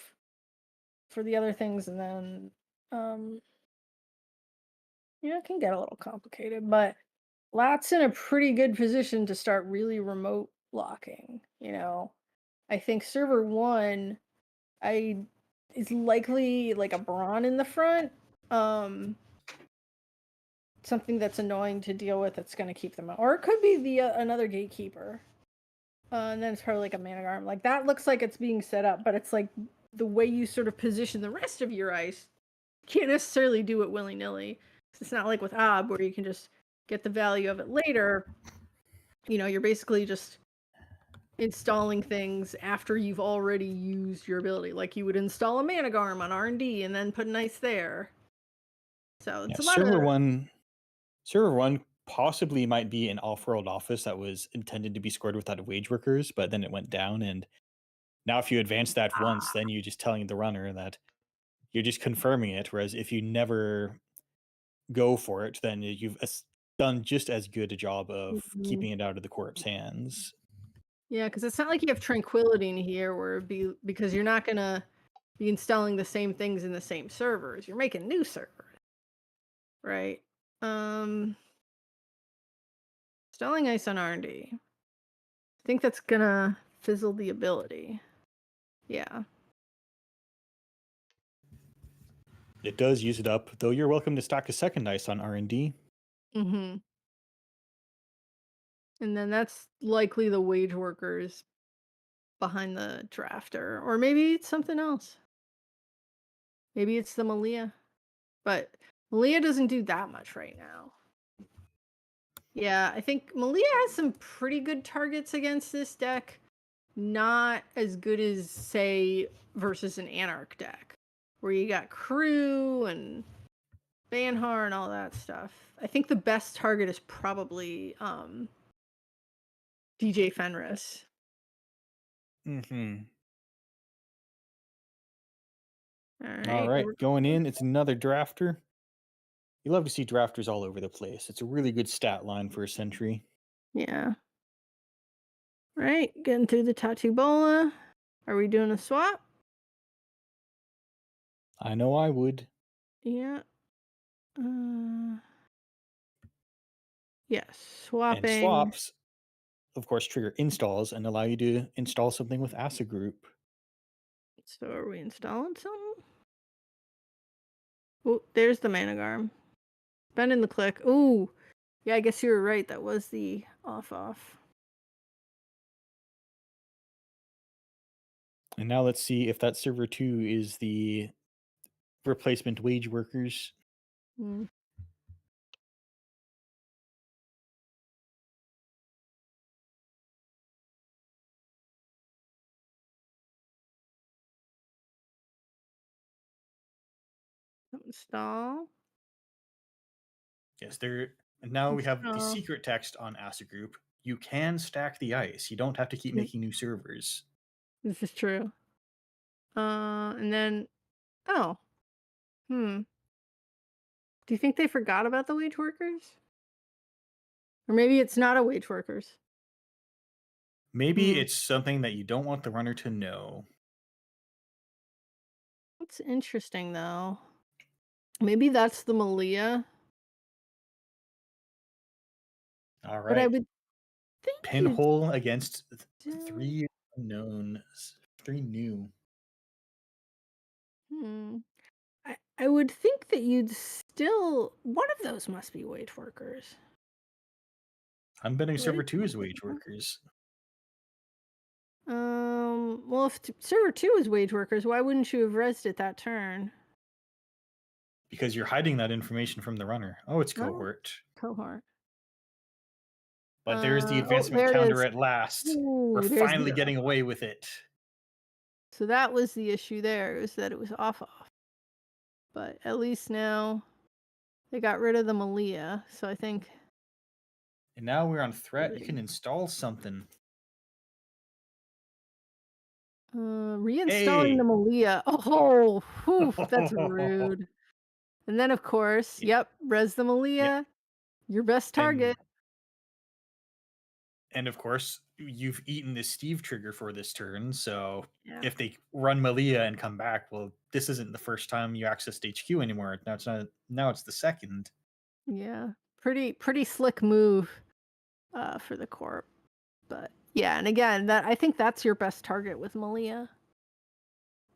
for the other things, and then it can get a little complicated, but Lat's in a pretty good position to start really remote locking. I think server 1 is likely like a brawn in the front. Something that's annoying to deal with that's going to keep them out. Or it could be the another gatekeeper. And then it's probably like a Managarm. Like that looks like it's being set up, but it's like the way you sort of position the rest of your ice, you can't necessarily do it willy-nilly. It's not like with Ob where you can just get the value of it later. You're basically just installing things after you've already used your ability. Like you would install a Managarm on R&D and then put an ice there. So it's a lot of... Server 1 possibly might be an off-world office that was intended to be scored without wage workers, but then it went down, and now if you advance that once, then you're just telling the runner that you're just confirming it, whereas if you never go for it, then you've done just as good a job of keeping it out of the corp's hands. Yeah, because it's not like you have Tranquility in here where it'd be because you're not gonna be installing the same things in the same servers. You're making new servers, right? Installing ice on R&D. I think that's gonna fizzle the ability. Yeah. It does use it up, though you're welcome to stack a second ice on R&D. Mm-hmm. And then that's likely the wage workers behind the drafter. Or maybe it's something else. Maybe it's the Malia. But Malia doesn't do that much right now. Yeah, I think Malia has some pretty good targets against this deck. Not as good as, say, versus an Anarch deck, where you got Crew and Banhar and all that stuff. I think the best target is probably DJ Fenris. Mm-hmm. All All right, going in, it's another drafter. You love to see drafters all over the place. It's a really good stat line for a sentry. Yeah. Right, getting through the Tattoo Bola. Are we doing a swap? I know I would. Yeah. Yes, swapping. And swaps, of course, trigger installs and allow you to install something with ASA Group. So are we installing something? Oh, there's the Managarm. Bending the click. Ooh. Yeah, I guess you were right. That was the off. And now let's see if that server 2 is the replacement wage workers. Hmm. Install. Yes, there. And now we have the Install. secret text on ASA Group. You can stack the ice. You don't have to keep Mm. making new servers. This is true. And then, oh, do you think they forgot about the wage workers? Or maybe it's not a wage workers. Maybe it's something that you don't want the runner to know. That's interesting, though. Maybe that's the Malia. All right. But I would think you'd Pinhole against still- 3 unknown, 3 new. I would think that you'd still. One of those must be wage workers. I'm betting server Wage 2 is wage workers. Well, if server 2 is wage workers, why wouldn't you have rezzed it that turn? Because you're hiding that information from the runner. Oh, it's Oh. cohort. Cohort. But there's the Oh, advancement there it counter is. at last. Ooh, We're there's finally the- getting away with it. So that was the issue there, is that it was off. But at least now they got rid of the Malia, so I think. And now we're on threat. You can install something. Reinstalling the Malia. Oh, whew, that's rude. And then, of course, res the Malia, your best target. And of course, you've eaten the Steve trigger for this turn. So Yeah. if they run Malia and come back, well, this isn't the first time you accessed HQ anymore. Now it's not. Now it's the second. Yeah, pretty slick move for the corp. But yeah, and again, that I think that's your best target with Malia.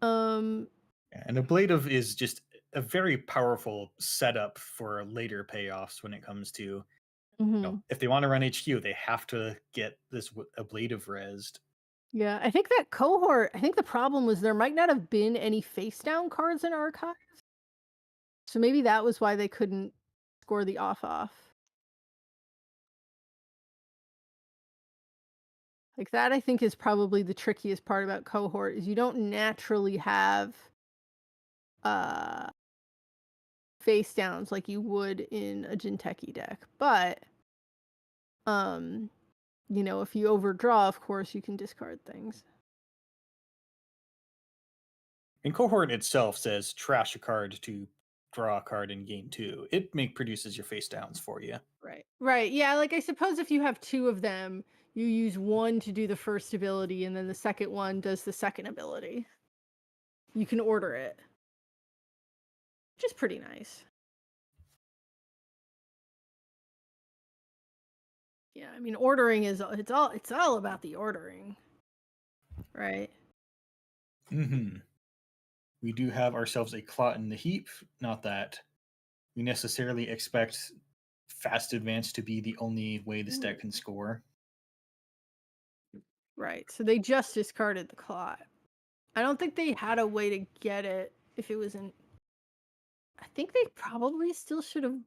And Ablative is just a very powerful setup for later payoffs when it comes to, if they want to run HQ, they have to get this Ablative rezzed. Yeah, I think that cohort, I think the problem was there might not have been any face down cards in archives. So maybe that was why they couldn't score the off. Like that I think is probably the trickiest part about cohort is you don't naturally have face downs like you would in a Jinteki deck. But if you overdraw, of course you can discard things. And cohort itself says trash a card to draw a card in game 2. It produces your face downs for you. Right. Yeah, like I suppose if you have 2 of them, you use one to do the first ability, and then the second one does the second ability. You can order it, which is pretty nice. Yeah, I mean, ordering is it's all about the ordering, right? Mm-hmm. We do have ourselves a clot in the heap. Not that we necessarily expect fast advance to be the only way this deck can score. Right. So they just discarded the clot. I don't think they had a way to get it if it was in. I think they probably still should have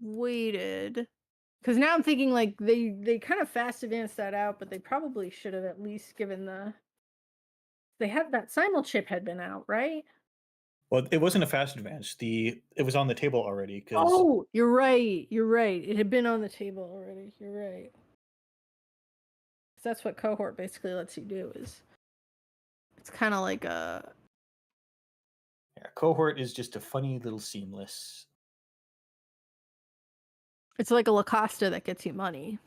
waited. Because now I'm thinking like they kind of fast advanced that out, but they probably should have at least given the. They had that simul chip had been out, right? Well, it wasn't a fast advance. It was on the table already. Cause Oh, you're right. You're right. It had been on the table already. You're right. 'Cause that's what cohort basically lets you do. Is it's kind of like a. yeah, cohort is just a funny little seamless. It's like a Lacosta that gets you money.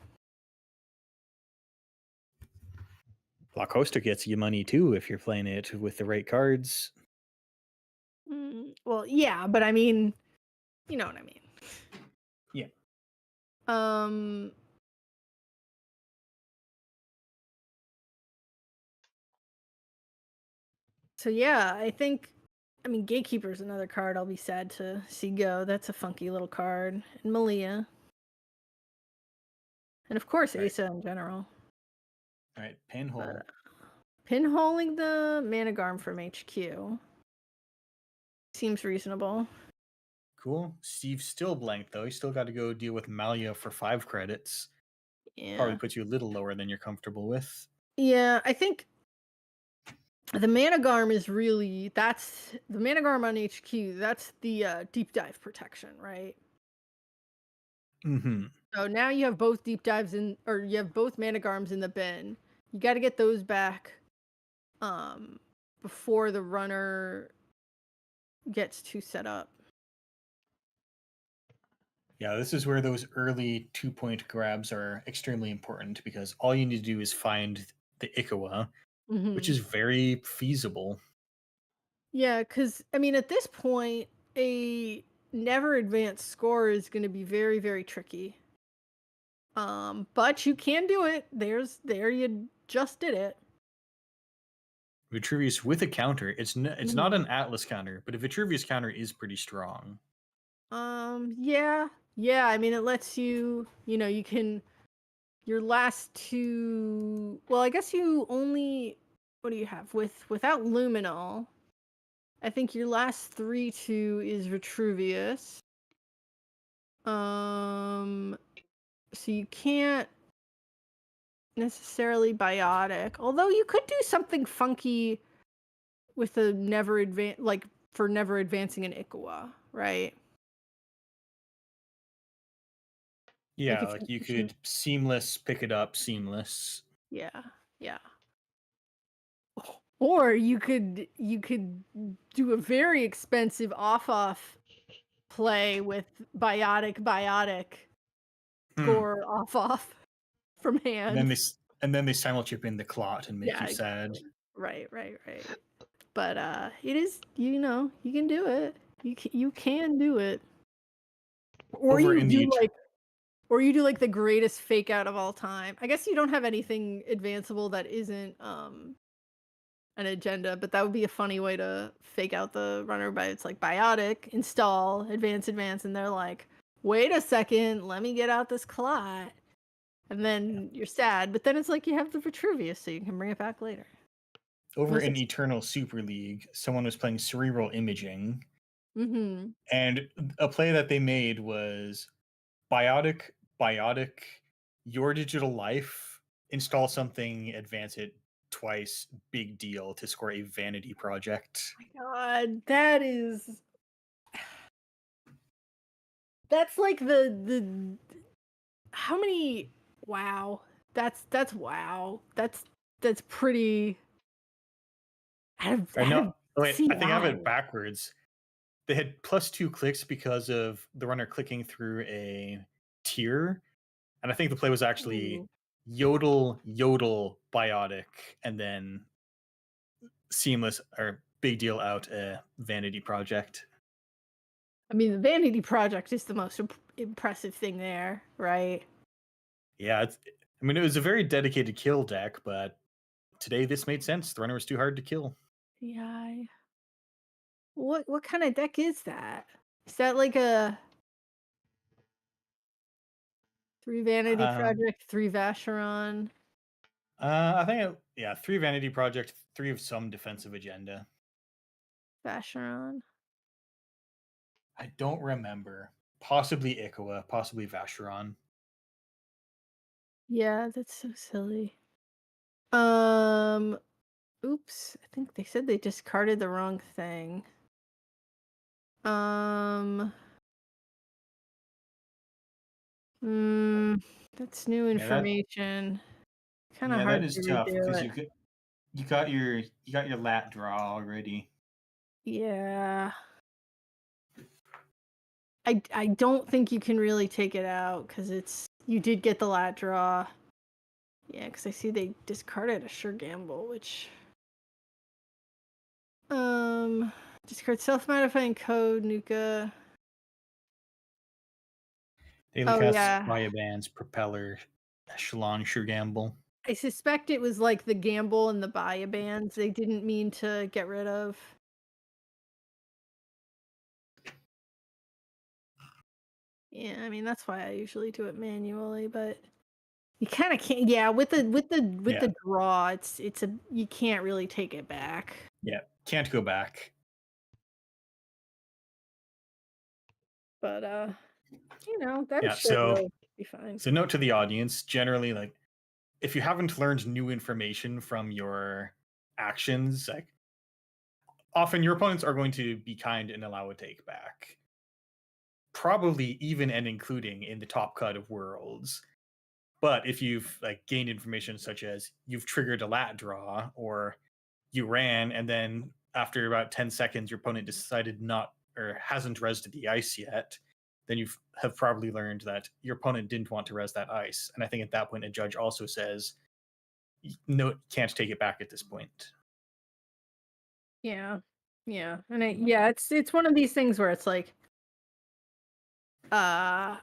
La Costa gets you money too if you're playing it with the right cards. Well, yeah, but I mean, you know what I mean. Yeah. So yeah, I mean, Gatekeeper's another card I'll be sad to see go. That's a funky little card. And Malia. And of course, Right. Asa in general. All right, pinhole. Pinholing the Managarm from HQ. Seems reasonable. Cool. Steve's still blank though. He's still got to go deal with Malia for 5 credits. Yeah. Probably puts you a little lower than you're comfortable with. Yeah, I think the Managarm is really that's the Managarm on HQ. That's the deep dive protection, right? Mm-hmm. So now you have both deep dives in, or you have both Managarms in the bin. You got to get those back, before the runner gets too set up. Yeah, this is where those early 2-point grabs are extremely important because all you need to do is find the Ikawa, which is very feasible. Yeah, because I mean, at this point, a never advanced score is going to be very, very tricky. But you can do it. There you just did it. Vitruvius with a counter. It's not an Atlas counter, but a Vitruvius counter is pretty strong. Yeah. I mean, it lets you. You can. Your last two. Well, I guess you only. What do you have without Luminol? I think your last 3/2 is Vitruvius. So you can't necessarily biotic, although you could do something funky with a never advancing an Ikawa, right? Yeah, if like you could seamless pick it up, seamless. Yeah. Or you could do a very expensive off play with biotic score off from hand. And then they simulchip in the clot and make you sad. Right. But it is, you can do it. You can do it. Or you do like the greatest fake out of all time. I guess you don't have anything advanceable that isn't an agenda, but that would be a funny way to fake out the runner. By it's like biotic, install, advance, and they're like, wait a second, let me get out this clot. And then you're sad, but then it's like you have the Vitruvius, so you can bring it back later. Over in Eternal Super League, someone was playing Cerebral Imaging. Mm-hmm. And a play that they made was biotic, your digital life, install something, advance it twice, big deal to score a vanity project. Oh my God, that's like the how many? Wow, that's wow. That's pretty. I know. Wait, I think I have it backwards. They had +2 clicks because of the runner clicking through a tier, and I think the play was actually Yodel Biotic, and then Seamless or Big Deal out a Vanity Project. I mean, the Vanity Project is the most impressive thing there, right? Yeah, it was a very dedicated kill deck, but today this made sense. The runner was too hard to kill. Yeah. What kind of deck is that? Is that like a 3 Vanity Project, 3 Vacheron? I think 3 Vanity Project, 3 of some defensive agenda. Vacheron. I don't remember. Possibly Ikoa, possibly Vacheron. Yeah, that's so silly. Oops, I think they said they discarded the wrong thing. That's new information. Kind of hard that is to tough redo because it. you got your lat draw already. Yeah. I don't think you can really take it out because you did get the lat draw. Yeah, because I see they discarded a Sure Gamble, which discard self-modifying code, Nuka. Daily cast Biobands, Propeller, Echelon, Sure Gamble. I suspect it was like the Gamble and the Biobands they didn't mean to get rid of. Yeah, I mean that's why I usually do it manually, but you kind of can't. Yeah, with the draw, it's you can't really take it back. Yeah, can't go back. But that should really be fine. So note to the audience: generally, like if you haven't learned new information from your actions, like often your opponents are going to be kind and allow a take back. Probably even and including in the top cut of worlds. But if you've gained information such as you've triggered a lat draw or you ran and then after about 10 seconds your opponent decided not or hasn't resed the ice yet, then you have probably learned that your opponent didn't want to res that ice. And I think at that point a judge also says, no, can't take it back at this point. Yeah. And it's one of these things where it's like I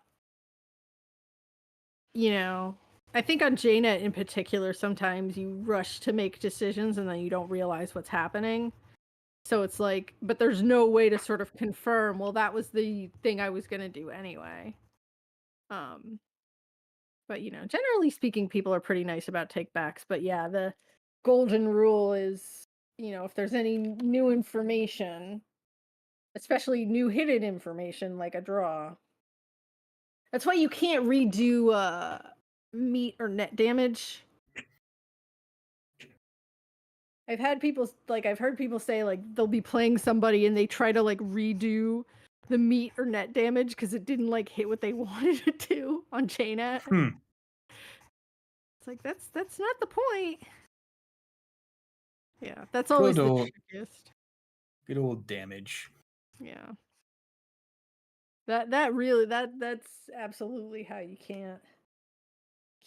think on JNet in particular, sometimes you rush to make decisions and then you don't realize what's happening. So it's like, but there's no way to sort of confirm, well, that was the thing I was going to do anyway. But generally speaking, people are pretty nice about takebacks. But yeah, the golden rule is, if there's any new information, especially new hidden information like a draw. That's why you can't redo meat or net damage. I've heard people say like they'll be playing somebody and they try to like redo the meat or net damage because it didn't like hit what they wanted it to on JNet. It's like that's not the point. Yeah, that's always the trickiest. Good old damage. Yeah. That's absolutely how you can't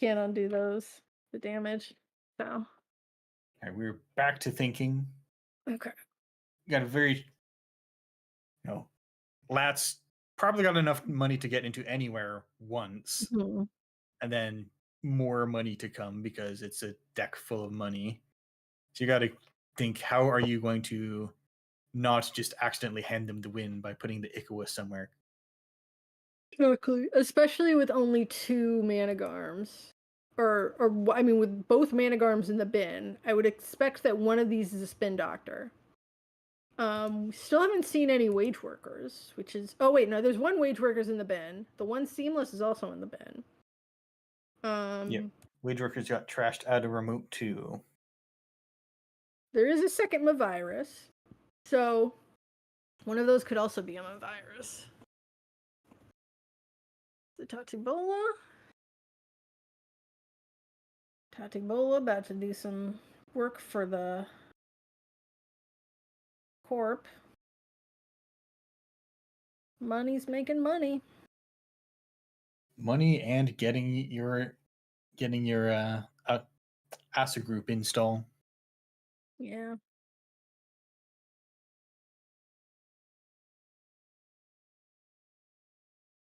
undo the damage. So. All right, we're back to thinking. Okay. You got a very, Lat's probably got enough money to get into anywhere once, and then more money to come because it's a deck full of money. So you got to think, how are you going to not just accidentally hand them the win by putting the Ikoa somewhere? Exactly, especially with only 2 Managarms. Or I mean, with both Managarms in the bin, I would expect that one of these is a Spin Doctor. Still haven't seen any Wage Workers, which is... Oh, wait, no, there's 1 Wage Workers in the bin. The 1 Seamless is also in the bin. Yep. Wage Workers got trashed out of Remote 2. There is a second Mavirus. So, one of those could also be a Mavirus. The Tatibola. Tatibola about to do some work for the Corp. Money's making money. Money and getting your getting your ASA group install. Yeah.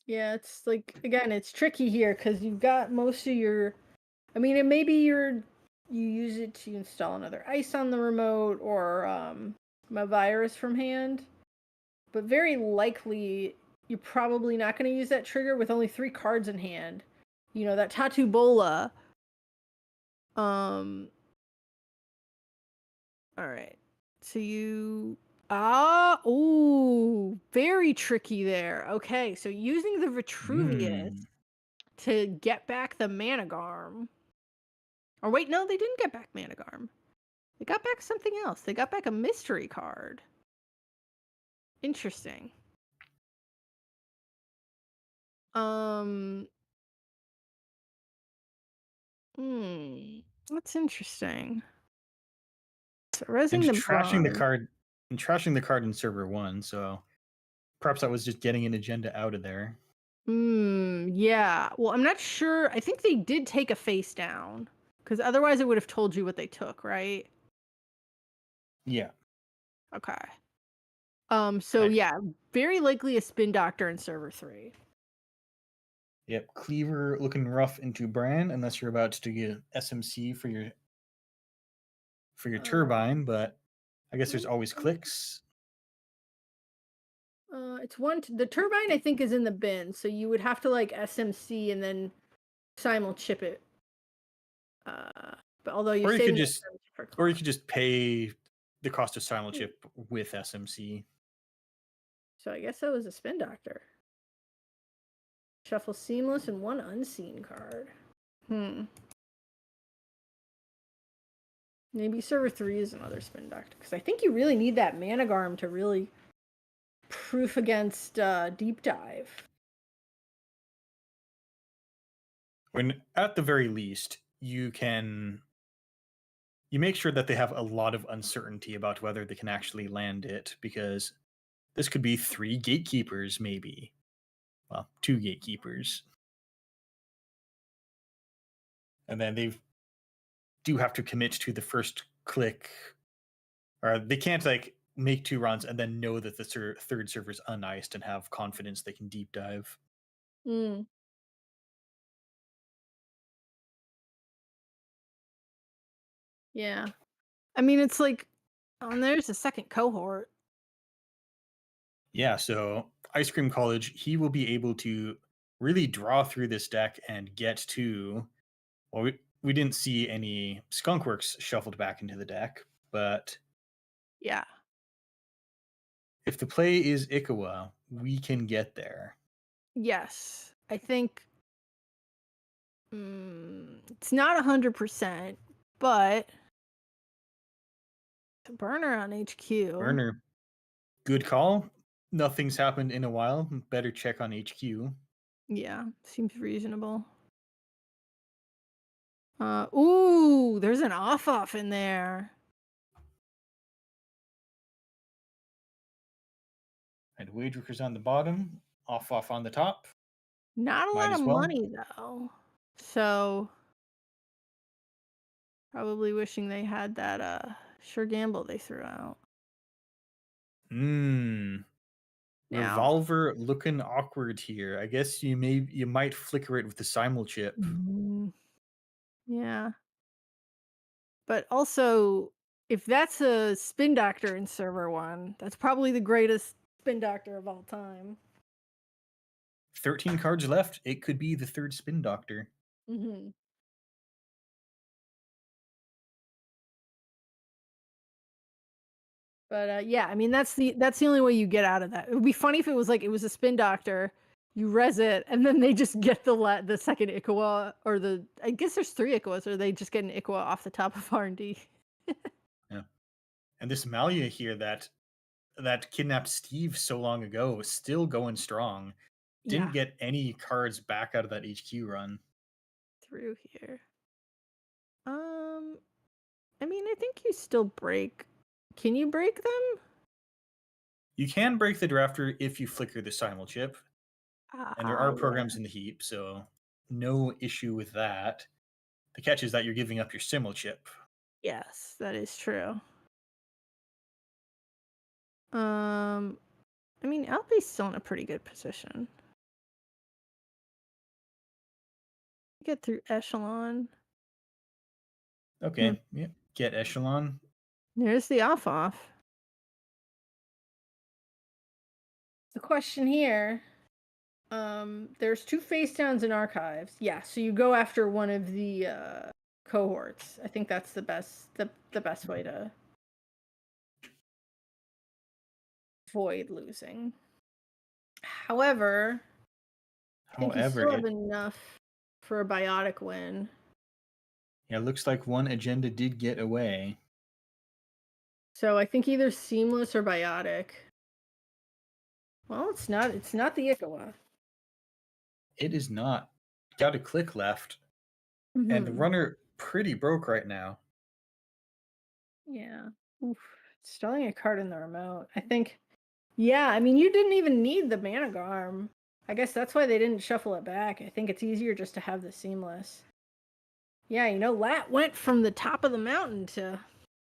Yeah, it's like, again, it's tricky here because you've got most of your. I mean, it maybe you use it to install another ice on the remote or a virus from hand, but very likely you're probably not going to use that trigger with only 3 cards in hand. You know, that Tattoo Bola. All right. So you ooh, very tricky there. Okay, so using the Vitruvius to get back the Managarm. Or wait, no, they didn't get back Managarm. They got back something else. They got back a mystery card. Interesting. That's interesting. So And resing the trashing the bond. card and trashing the card in server 1, so perhaps that was just getting an agenda out of there. Yeah. Well, I'm not sure. I think they did take a face down. Because otherwise it would have told you what they took, right? Yeah. Okay. So Right. yeah, very likely a Spin Doctor in server 3. Yep, Cleaver looking rough into Bran, unless you're about to get SMC for your turbine, but I guess there's always clicks. It's the turbine I think is in the bin, so you would have to like SMC and then simul chip it. But although you're Or you saving could the just SMC for or you could just pay the cost of simul chip with SMC. So I guess that was a Spin Doctor. Shuffle Seamless and 1 unseen card. Maybe server 3 is another Spin Doctor, because I think you really need that Managarm to really proof against Deep Dive. When at the very least, you make sure that they have a lot of uncertainty about whether they can actually land it, because this could be 3 gatekeepers, maybe. Well, 2 gatekeepers. And then they do have to commit to the first click, or they can't like make 2 runs and then know that the third server's uniced and have confidence they can deep dive. Yeah. I mean, it's like, there's a second cohort. Yeah, so Ice Cream College, he will be able to really draw through this deck and get to. Well, we didn't see any Skunkworks shuffled back into the deck, but Yeah. if the play is Ikawa, we can get there. Yes. I think it's not 100%, but Burner on HQ. Burner, good call. Nothing's happened in a while. Better check on HQ. Yeah, seems reasonable. Ooh, there's an off in there. And Wageworkers on the bottom, off on the top. Not a Might lot as of well. money though. So probably wishing they had that sure gamble they threw out. Now, Revolver looking awkward here. I guess you might flicker it with the simul chip. Yeah. But also, if that's a Spin Doctor in server 1, that's probably the greatest Spin Doctor of all time. 13 cards left. It could be the 3rd Spin Doctor. But yeah, I mean that's the only way you get out of that. It would be funny if it was like it was a Spin Doctor, you res it, and then they just get the second Ikawa, or I guess there's 3 Ikawas, or they just get an Ikawa off the top of R&D. Yeah, and this Malia here that kidnapped Steve so long ago is still going strong. Didn't get any cards back out of that HQ run. Through here. I mean, I think you still break. Can you break them? You can break the drafter if you flicker the simul chip. And there are programs in the heap, so no issue with that. The catch is that you're giving up your Simmel chip. Yes, that is true. I mean, Alpi's still in a pretty good position. Get through Echelon. Okay, yeah. Get Echelon. There's the off. The question here, there's 2 face downs in archives. Yeah, so you go after one of the cohorts. I think that's the best way to avoid losing. However, I think you still have enough for a biotic win. Yeah, looks like one agenda did get away. So I think either seamless or biotic. Well, it's not the Ikawa. It is not. Got a click left. Mm-hmm. And the runner pretty broke right now. Yeah. Oof. Stalling a card in the remote. I think, yeah, I mean, you didn't even need the Managarm. I guess that's why they didn't shuffle it back. I think it's easier just to have the seamless. Yeah, you know, Lat went from the top of the mountain to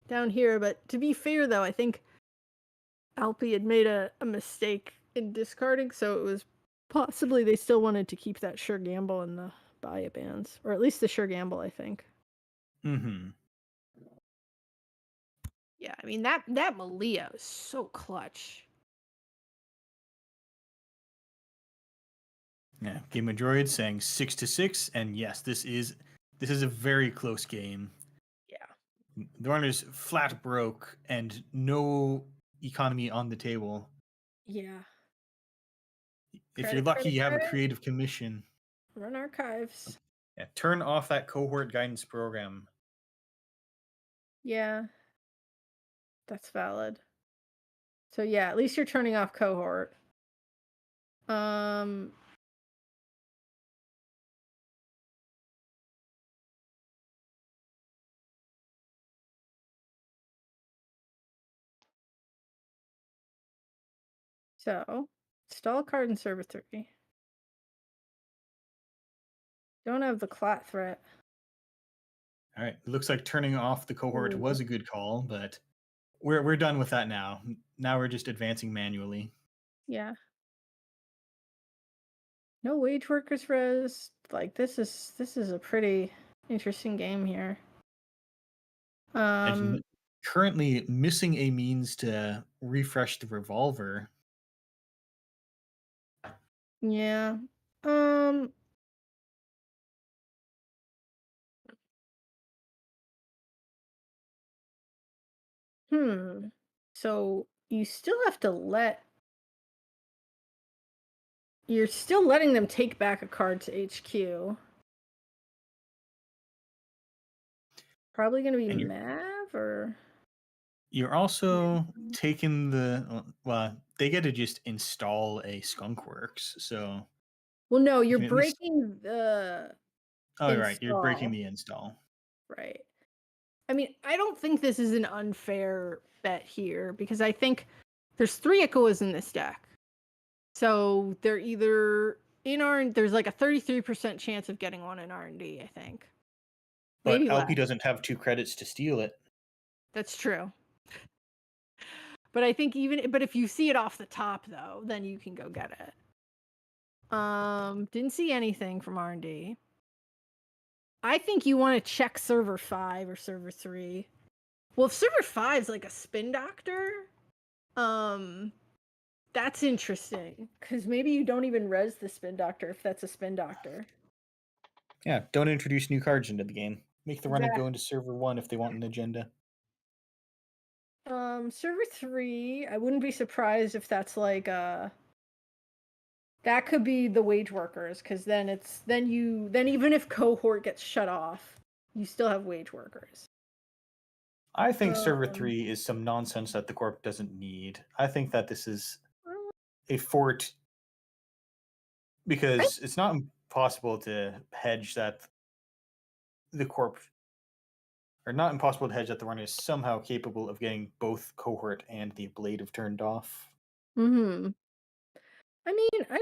down here, but to be fair, though, I think Alpi had made a mistake in discarding, so it was possibly they still wanted to keep that Sure Gamble in the Baya bands, or at least the Sure Gamble, I think. Mm-hmm. Yeah, I mean, that Malia is so clutch. Yeah, Game of Droids saying 6-6, and yes, this is a very close game. Yeah. The runner's flat broke and no economy on the table. Yeah. If you're lucky, you have a creative commission. Run archives. Yeah, turn off that cohort guidance program. Yeah. That's valid. So yeah, at least you're turning off cohort. So, stall card in server 3. Don't have the clot threat. All right, it looks like turning off the cohort was a good call, but we're done with that now. Now we're just advancing manually. Yeah. No wage workers res. Like this is a pretty interesting game here. And currently missing a means to refresh the revolver. Yeah. So you still have to you're still letting them take back a card to HQ. Probably going to be Mav, or you're also taking well, they get to just install a Skunkworks, so well, no, you're breaking the right, you're breaking the install. Right. I mean, I don't think this is an unfair bet here, because I think there's 3 Ikawas in this deck. So they're either in there's like a 33% chance of getting one in R&D, I think. But LP doesn't have 2 credits to steal it. That's true. But I think but if you see it off the top, though, then you can go get it. Didn't see anything from R&D. I think you want to check server 5 or server 3. Well, if server 5 is like a spin doctor, that's interesting, because maybe you don't even res the spin doctor if that's a spin doctor. Yeah, don't introduce new cards into the game. Make the runner go into server 1 if they want an agenda. Server 3, I wouldn't be surprised if that's like that could be the wage workers, because then even if cohort gets shut off, you still have wage workers. I think server 3 is some nonsense that the corp doesn't need. I think that this is a fort, because it's not impossible to hedge that the corp, or not impossible to hedge that the runner is somehow capable of getting both cohort and the ablative turned off. I mean, I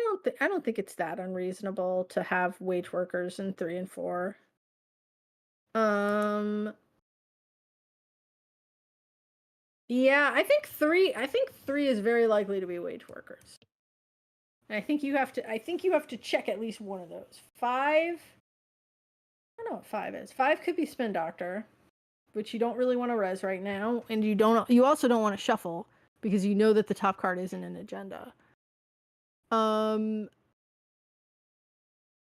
don't think it's that unreasonable to have wage workers in 3 and 4. Yeah, I think three is very likely to be wage workers. And I think you have to check at least one of those. 5, I don't know what 5 is. 5 could be Spin Doctor, which you don't really want to res right now, and you also don't want to shuffle because you know that the top card isn't an agenda.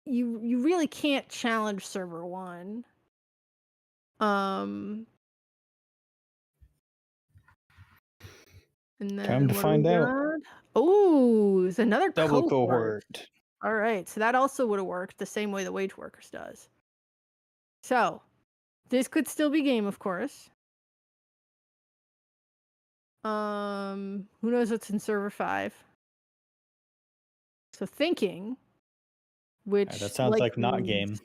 You really can't challenge server 1. And then Time to find out. Oh, it's another Double cohort. cohort. All right, so that also would have worked the same way the wage workers does. So, this could still be game, of course. Who knows what's in server 5? So thinking, which That sounds like not means- game.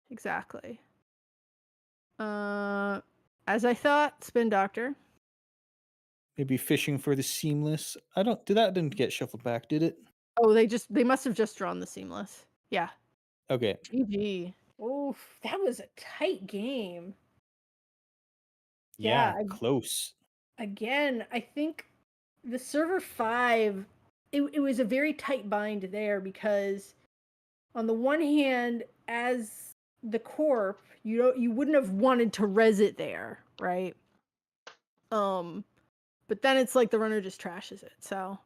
Exactly. As I thought, Spin Doctor. Maybe fishing for the seamless. That didn't get shuffled back, did it? Oh, they must have just drawn the seamless. Yeah. Okay. GG. Oof, that was a tight game. Yeah, Yeah, close. Again, I think the server 5, it was a very tight bind there because on the one hand, as the corp, you wouldn't have wanted to res it there, right? But then it's like the runner just trashes it. So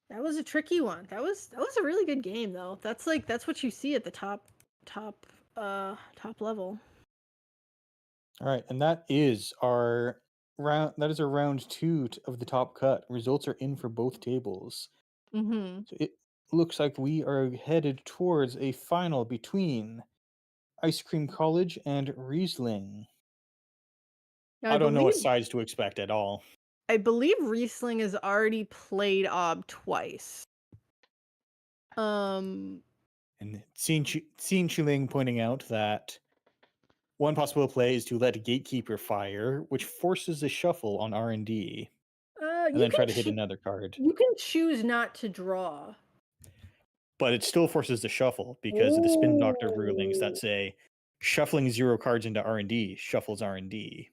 that was a tricky one. That was a really good game though. That's what you see at the top level. All right, and that is our round. That is our round 2 of the top cut. Results are in for both tables. Mm-hmm. So it looks like we are headed towards a final between Ice Cream College and Riesling. I don't know what sides to expect at all. I believe Riesling has already played Ob twice. And Xin Chiling pointing out that one possible play is to let Gatekeeper fire, which forces a shuffle on R&D, and then try to hit another card. You can choose not to draw. But it still forces the shuffle because of the Spin Doctor rulings that say shuffling 0 cards into R&D shuffles R&D.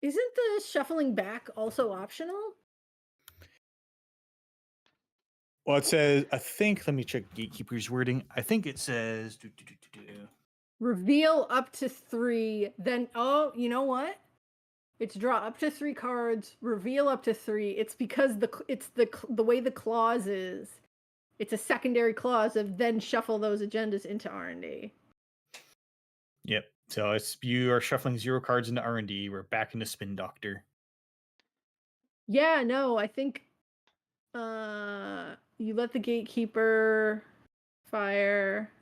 Isn't the shuffling back also optional? Well, it says, I think, let me check Gatekeeper's wording. I think it says... Reveal up to 3, then, oh, you know what? It's draw up to 3 cards, reveal up to 3. It's because the way the clause is. It's a secondary clause of then shuffle those agendas into R&D. Yep. So you are shuffling 0 cards into R&D. We're back into Spin Doctor. Yeah, no, I think you let the Gatekeeper fire.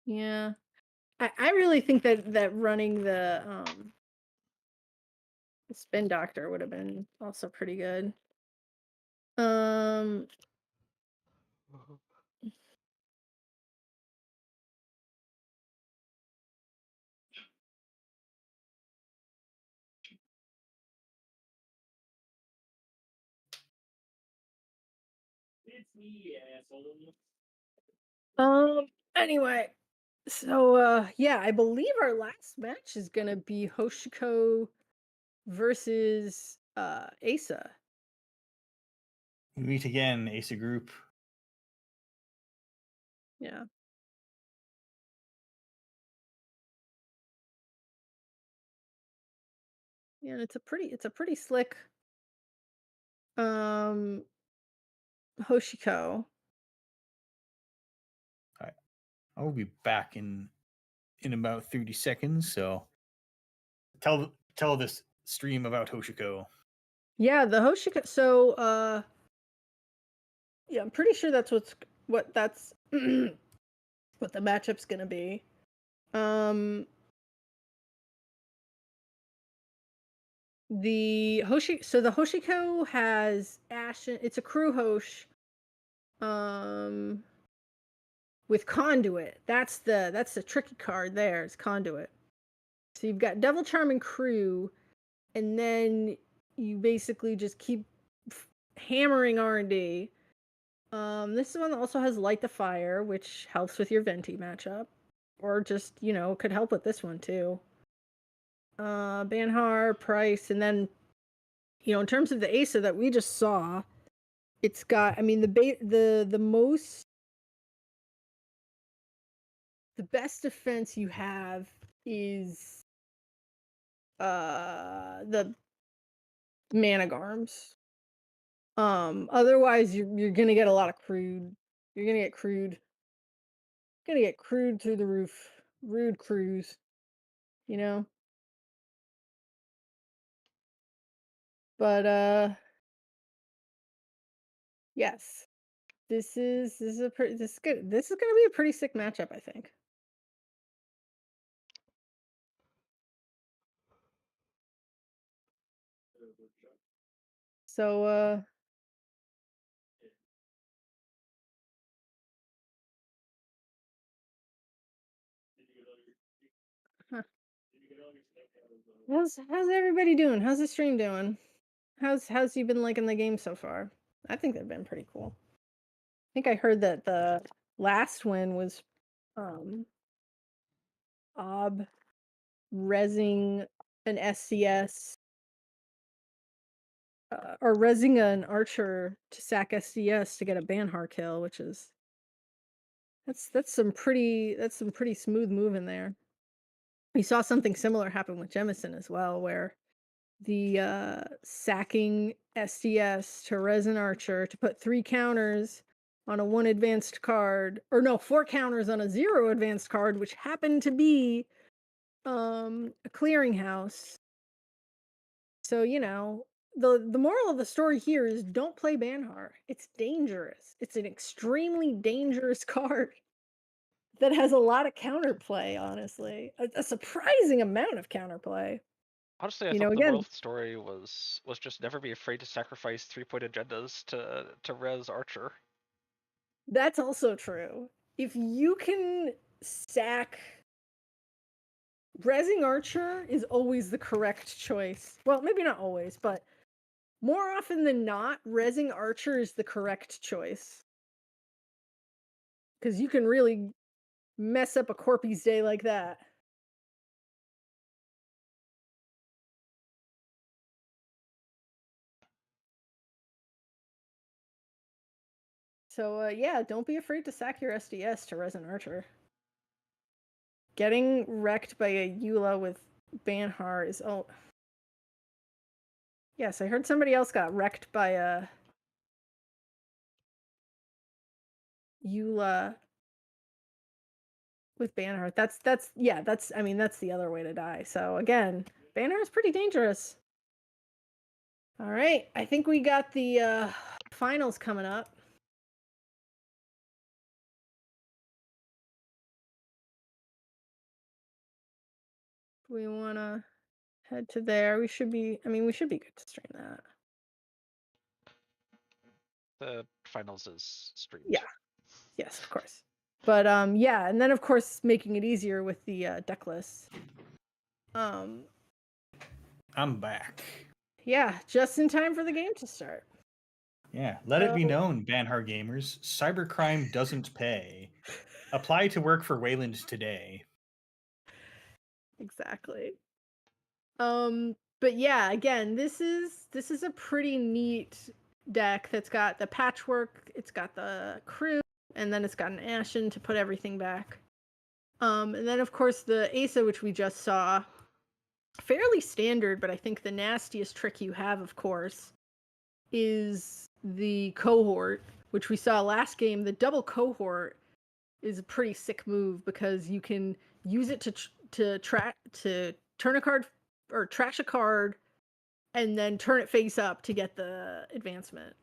Yeah. I really think that running the Spin Doctor would have been also pretty good. Anyway, so yeah, I believe our last match is gonna be Hoshiko versus Asa. We meet again, Asa Group. Yeah. Yeah, it's a pretty slick Hoshiko. I will be back in about 30 seconds, so tell this stream about Hoshiko. Yeah, the Hoshiko. So yeah, I'm pretty sure that's what that's what the matchup's gonna be. The Hoshiko has Ashen. It's a crew Hosh. With Conduit. That's the tricky card there. It's Conduit. So you've got Devil Charm and Crew, and then you basically just keep hammering R&D. This is one that also has Light the Fire, which helps with your Venti matchup. Or just, could help with this one too. Banhar, Price, and then, in terms of the Asa that we just saw, it's got, the best defense you have is the Managarms. Otherwise you're gonna get a lot of crude. You're gonna get crude. Gonna get crude through the roof. Rude crews, But yes. This is good. This is gonna be a pretty sick matchup, I think. So huh. How's everybody doing? How's the stream doing? How's you been liking the game so far? I think they've been pretty cool. I think I heard that the last win was Ob rezzing an SCS or rezzing an archer to sack SCS to get a Banhar kill, which is that's some pretty smooth move in there. We saw something similar happen with Jemison as well, where the sacking SCS to res an archer to put 3 counters on a 1 advanced card, or no, 4 counters on a 0 advanced card, which happened to be a clearinghouse. So, the moral of the story here is don't play Banhar. It's dangerous. It's an extremely dangerous card that has a lot of counterplay, honestly. A surprising amount of counterplay. Honestly, I You thought know, the again- moral of the story was just never be afraid to sacrifice 3-point agendas to res Archer. That's also true. If you can sack rezzing Archer is always the correct choice. Well, maybe not always, but more often than not, rezzing Archer is the correct choice. Because you can really mess up a Corpy's day like that. So, yeah, don't be afraid to sack your SDS to res an Archer. Getting wrecked by a Eula with Banhar is... Oh. Yes, I heard somebody else got wrecked by a Eula with Banhar. That's the other way to die. So again, Banhar is pretty dangerous. All right, I think we got the finals coming up. We want to head to there. We should be good to stream that. The finals is streamed. Yeah. Yes, of course. But yeah, and then of course making it easier with the deck list. I'm back. Yeah, just in time for the game to start. Yeah, let it be known, Banhar gamers, cybercrime doesn't pay. Apply to work for Wayland today. Exactly. But yeah, again, this is a pretty neat deck that's got the patchwork, it's got the crew, and then it's got an Ashen to put everything back. And then of course the Asa, which we just saw, fairly standard, but I think the nastiest trick you have, of course, is the cohort, which we saw last game. The double cohort is a pretty sick move because you can use it to turn a card or trash a card and then turn it face up to get the advancement.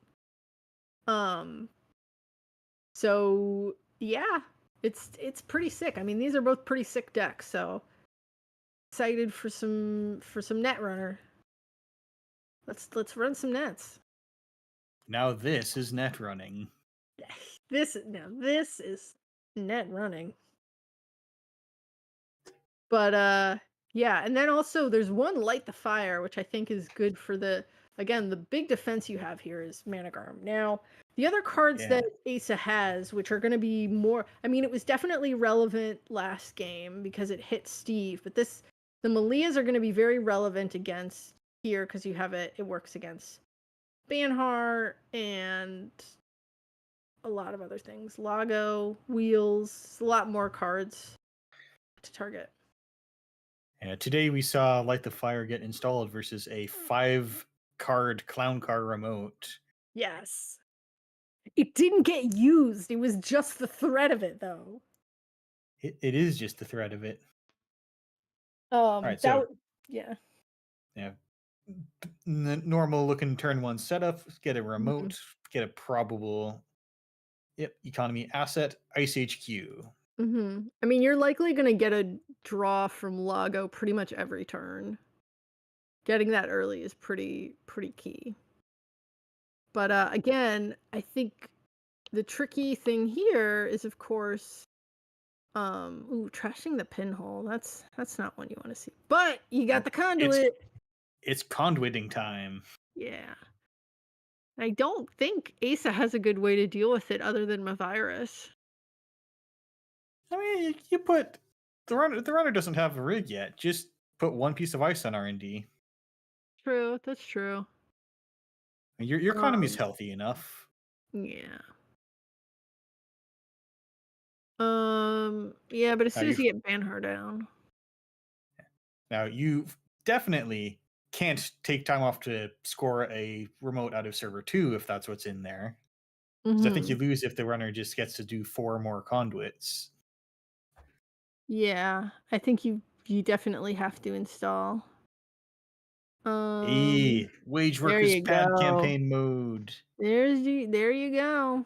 So yeah, it's pretty sick. I mean, these are both pretty sick decks, so excited for some Netrunner. Let's run some nets. Now this is net running. This is net running. But yeah, and then also there's one Light the Fire, which I think is good for the again, the big defense you have here is Managarm. Now, the other cards Yeah. that Asa has, which are going to be more, I mean, it was definitely relevant last game because it hit Steve, but the Malias are going to be very relevant against here because you have it works against Banhar and a lot of other things. Lago, Wheels, a lot more cards to target. Today we saw Light the Fire get installed versus a 5-card clown car remote. Yes. It didn't get used. It was just the threat of it, though. It is just the threat of it. Right, so yeah. Normal looking turn 1 setup. Get a remote. Get a probable. Economy asset. Ice HQ. I mean, you're likely going to get a draw from Lago pretty much every turn. Getting that early is pretty key. But again, I think the tricky thing here is, of course, trashing the pinhole. That's not one you want to see. But you got the conduit. It's conduiting time. Yeah. I don't think Asa has a good way to deal with it other than Mavirus. I mean, you put the runner doesn't have a rig yet. Just put one piece of ice on R&D. True, that's true. Your economy's healthy enough. Yeah. Yeah, but as soon as you get Banhar down. Now you definitely can't take time off to score a remote out of server 2 if that's what's in there. Because I think you lose if the runner just gets to do 4 more conduits. Yeah, I think you definitely have to install. Wage Workers Pad campaign mode. There you go.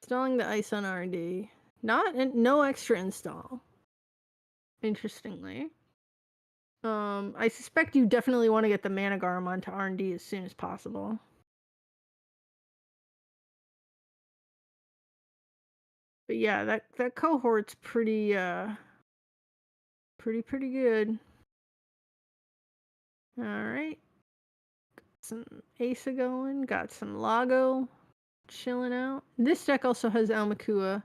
Installing the ice on R&D. No extra install. Interestingly. I suspect you definitely want to get the Managarm onto R&D as soon as possible. But yeah, that cohort's pretty good. All right. Got some Asa going, got some Lago chilling out. This deck also has Almakua.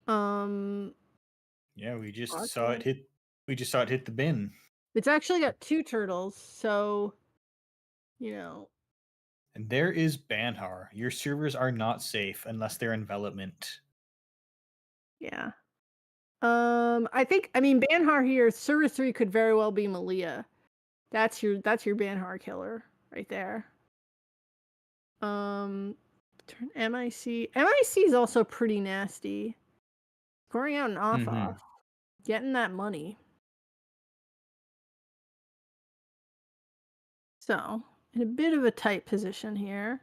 Yeah, we just saw it hit the bin. It's actually got 2 turtles, so you know. And there is Banhar. Your servers are not safe unless they're envelopment. Yeah. I mean Banhar here, server 3 could very well be Malia. That's your Banhar killer right there. Turn MIC. MIC is also pretty nasty. Scoring out an off. Getting that money. So, in a bit of a tight position here.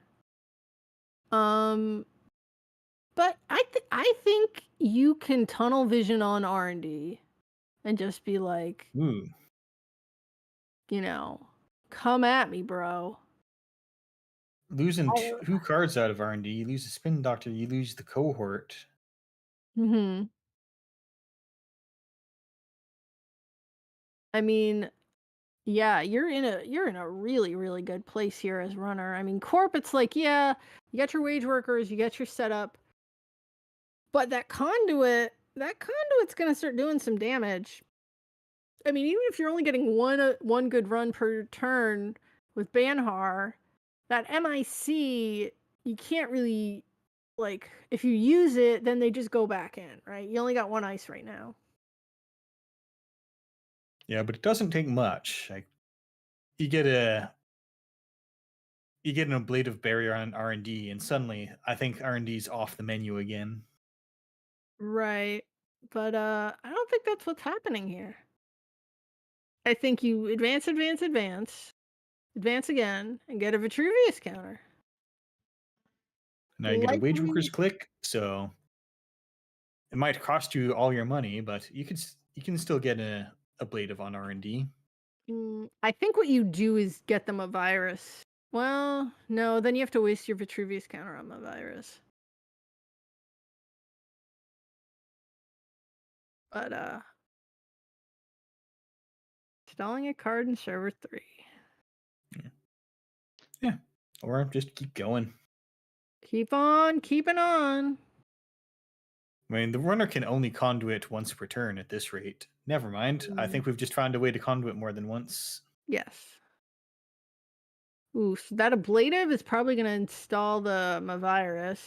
But I think you can tunnel vision on R&D and just be like, come at me, bro. Losing 2 cards out of R&D, you lose the Spin Doctor, you lose the cohort. I mean, yeah, you're in a really, really good place here as runner. I mean, Corp, it's like, yeah, you got your wage workers, you got your setup, but that conduit's gonna start doing some damage. I mean, even if you're only getting one good run per turn with Banhar, that MIC, you can't really, like, if you use it, then they just go back in, right? You only got 1 ice right now. Yeah, but it doesn't take much. Like, you get an ablative barrier on R&D, and suddenly I think R&D's off the menu again. Right. But I don't think that's what's happening here. I think you advance again, and get a Vitruvius counter. Now you get a Wage Workers click, so it might cost you all your money, but you can still get a ablative on R&D. I think what you do is get them a virus. Well, no, then you have to waste your Vitruvius counter on the virus. But installing a card in server 3. Or just keep going. Keep on keeping on. I mean, the runner can only conduit once per turn at this rate. Never mind. I think we've just found a way to conduit more than once. Yes. Ooh, so that ablative is probably going to install the Mavirus.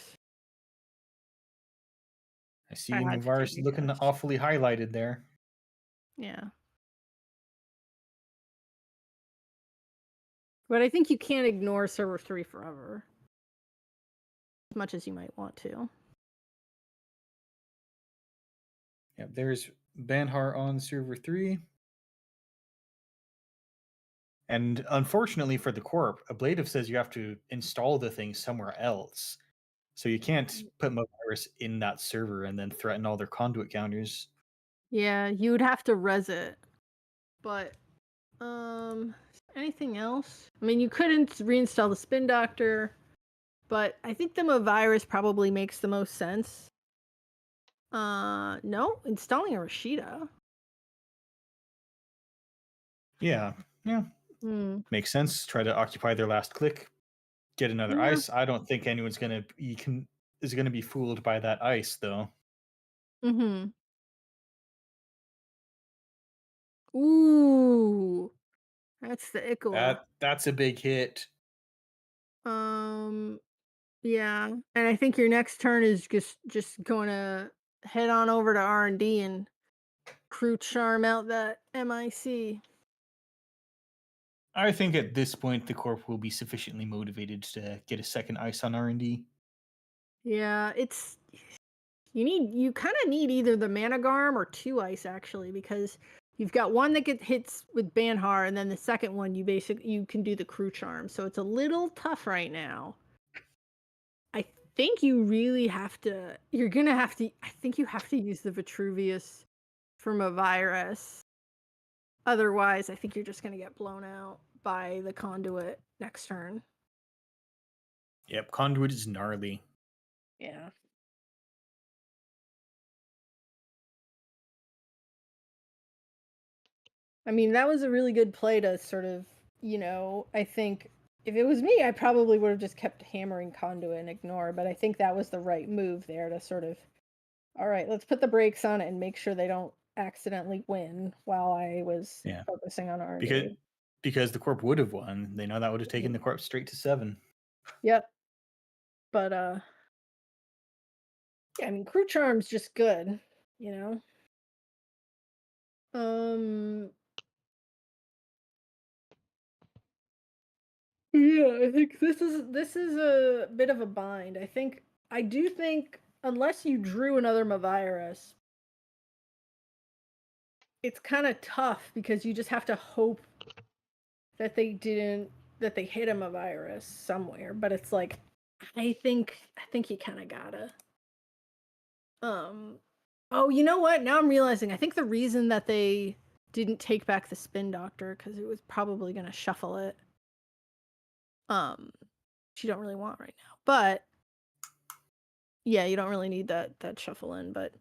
I see I had to Mavirus take a looking guess. awfully highlighted there. Yeah. But I think you can't ignore server 3 forever. As much as you might want to. Yeah, there's Banhar on server 3. And unfortunately for the Corp, Ablative says you have to install the thing somewhere else. So you can't put Mavirus in that server and then threaten all their conduit counters. Yeah, you would have to res it. But anything else? I mean, you couldn't reinstall the Spin Doctor, but I think the Mavirus probably makes the most sense. No, installing a Rashida. Yeah. Makes sense. Try to occupy their last click. Get another Yeah. ice. I don't think anyone's gonna be fooled by that ice though. Ooh. That's the Ickle. That's a big hit. Yeah. And I think your next turn is just going to head on over to R&D and crew charm out that MIC. I think at this point the Corp will be sufficiently motivated to get a second ice on R&D. Yeah, you kind of need either the Managarm or 2 ice actually, because you've got one that gets hits with Banhar, and then the second one you can do the crew charm. So it's a little tough right now. I think you really have to. I think you have to use the Vitruvius from a virus. Otherwise, I think you're just going to get blown out by the conduit next turn. Yep, conduit is gnarly. Yeah. I mean, that was a really good play to sort of, I think if it was me, I probably would have just kept hammering conduit and ignore, but I think that was the right move there to sort of, all right, let's put the brakes on it and make sure they don't accidentally win while I was focusing on R&D. Because the Corp would have won. They know that would have taken the Corp straight to 7. Yep. But yeah, I mean, crew charm's just good, Yeah, I think this is a bit of a bind. I do think unless you drew another Mavirus, it's kind of tough because you just have to hope that they hit a Mavirus somewhere. But it's like I think you kind of gotta. Oh, you know what? Now I'm realizing I think the reason that they didn't take back the Spin Doctor because it was probably gonna shuffle it. Which you don't really want right now, but yeah, you don't really need that shuffle in, but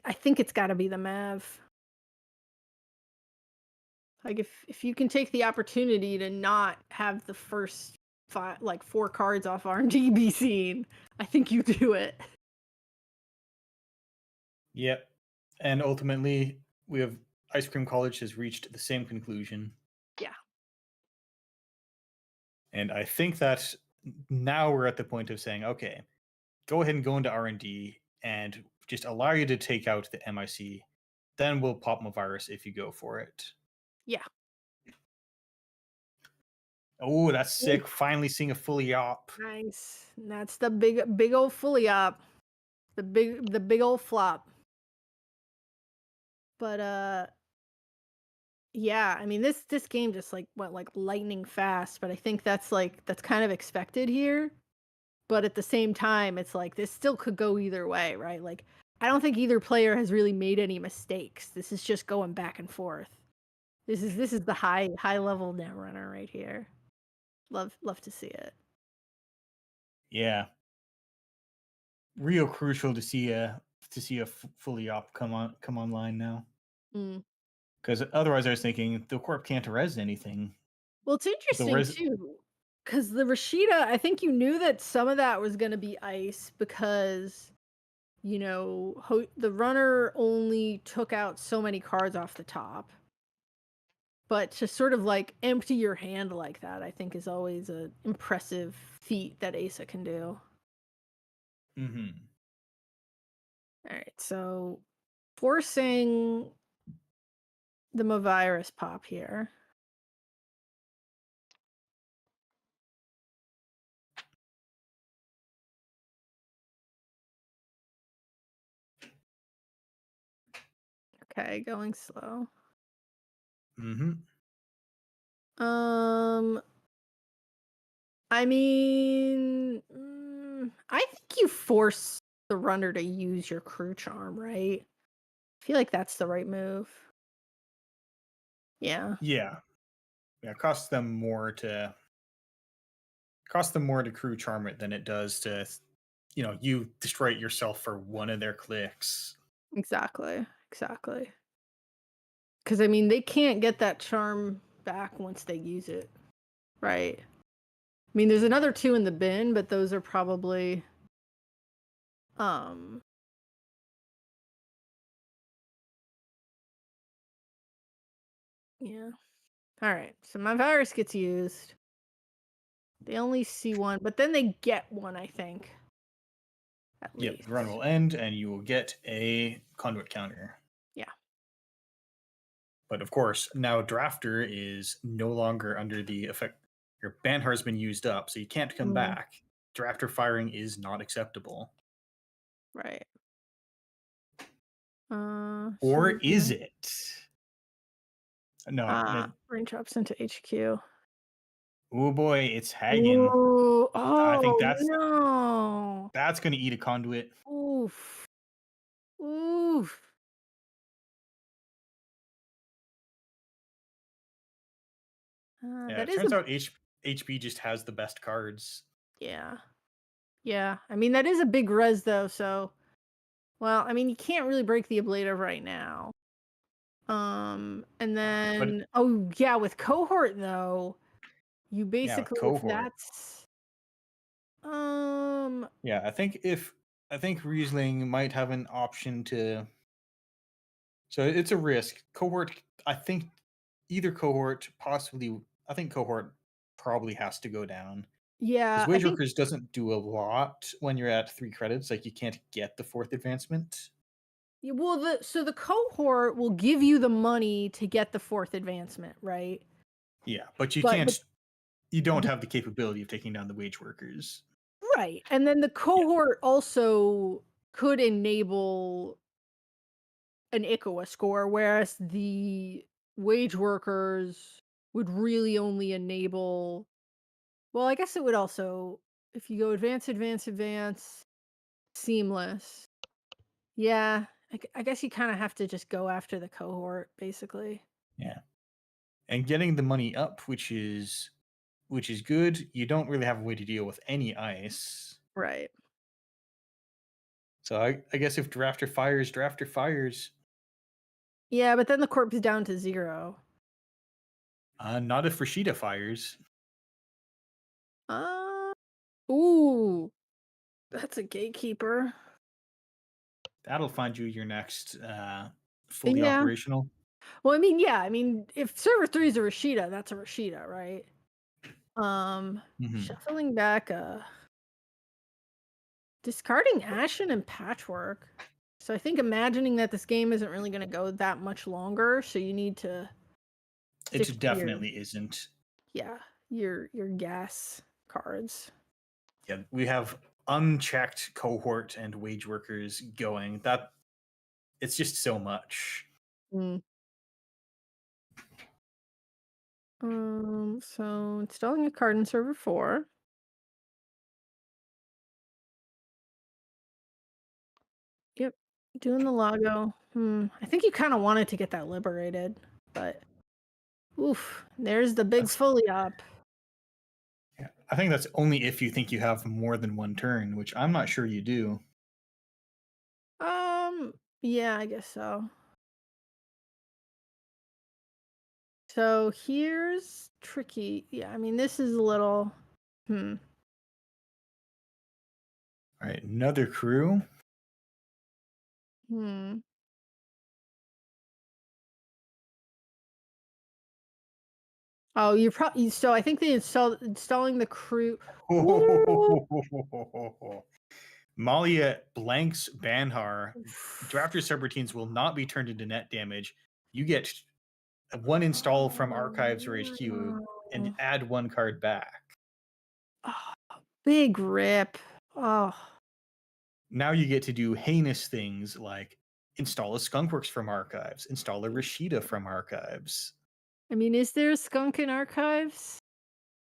I think it's got to be the Mav. Like if you can take the opportunity to not have the first 4 cards off R&D be seen, I think you do it. Yep. And ultimately, we have Ice Cream College has reached the same conclusion. Yeah. And I think that now we're at the point of saying, okay, go ahead and go into R&D and just allow you to take out the MIC. Then we'll pop Mavirus if you go for it. Yeah. Oh, that's sick. Finally seeing a fully op. Nice. That's the big old fully op. The big old flop. But yeah, I mean this game just went lightning fast, but I think that's kind of expected here. But at the same time, it's this still could go either way, right? I don't think either player has really made any mistakes. This is just going back and forth. This is the high level Netrunner right here. Love to see it. Yeah. Real crucial to see a fully op come online now. Because otherwise, I was thinking the Corp can't res anything. Well, it's interesting too. because the Rashida, I think you knew that some of that was going to be ice because, the runner only took out so many cards off the top. But to sort of like empty your hand like that, I think is always an impressive feat that Asa can do. Mm-hmm. All right, so forcing the Mavirus pop here. Okay, going slow. Mm-hmm. I mean, I think you force the runner to use your crew charm, right? I feel like that's the right move. Yeah. Yeah. It costs them more to crew charm it than it does to, you destroy it yourself for one of their clicks. Exactly. Because I mean, they can't get that charm back once they use it, right? I mean, there's another 2 in the bin, but those are probably, yeah. All right, so my virus gets used. They only see 1, but then they get 1, I think. At Yep, least. the run will end and you will get a conduit counter. Yeah. But of course, now Drafter is no longer under the effect. Your Banhar has been used up, so you can't come back. Drafter firing is not acceptable. Right. Or is it? No. Rain drops into HQ. Oh boy, it's Hagen. Ooh, I think no. That's going to eat a conduit. Oof. Yeah, it turns out HP just has the best cards. Yeah. I mean, that is a big res though, so well, I mean, you can't really break the ablative right now. And then with cohort though, you basically that's yeah, I think Riesling might have an option to. So it's a risk. Cohort, I think either cohort, possibly, I think cohort probably has to go down. Yeah. Because Wage Workers doesn't do a lot when you're at 3 credits. Like you can't get the 4th advancement. Well, the cohort will give you the money to get the 4th advancement, right? Yeah, but you can't. You don't have the capability of taking down the Wage Workers. Right. And then the cohort also could enable an IKOA score, whereas the Wage Workers would really only enable. Well, I guess it would also, if you go advance, seamless. Yeah, I guess you kind of have to just go after the cohort, basically. Yeah, and getting the money up, which is good. You don't really have a way to deal with any ice. Right. So I guess if Drafter fires. Yeah, but then the corpse is down to 0. Not if Rashida fires. Ooh, that's a gatekeeper. That'll find you your next fully operational. Well, I mean, if server 3 is a Rashida, that's a Rashida, right? Shuffling back, discarding Ashen and Patchwork. So I think imagining that this game isn't really going to go that much longer, so you need to. It definitely isn't. Yeah, your gas cards. Yeah, we have unchecked cohort and Wage Workers going. That it's just so much. So installing a card in server 4. Yep, doing the Lago. I think you kind of wanted to get that liberated, but oof, there's the big fully up. Yeah, I think that's only if you think you have more than one turn, which I'm not sure you do. Yeah, I guess so. So here's tricky. Yeah, I mean, this is a little. Hmm. All right, another crew. Hmm. Oh, you're probably so. I think they installing the crew. Malia blanks Banhar. Drafter subroutines will not be turned into net damage. You get one install from archives or HQ and add one card back. Oh, big rip. Oh. Now you get to do heinous things like install a Skunkworks from archives, install a Rashida from archives. I mean, is there a skunk in archives?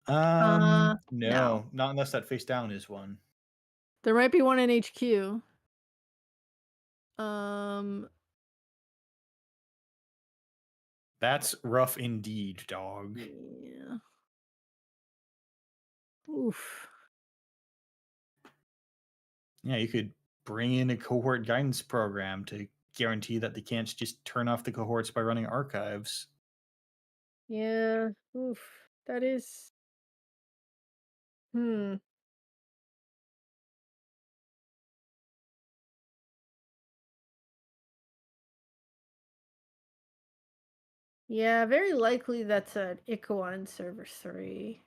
No, no. not unless that face down is one. There might be one in HQ. That's rough indeed, dog. Yeah. Oof. Yeah, you could bring in a cohort guidance program to guarantee that they can't just turn off the cohorts by running archives. Yeah. Oof. That is. Hmm. Yeah, very likely that's an Ikoa on server 3.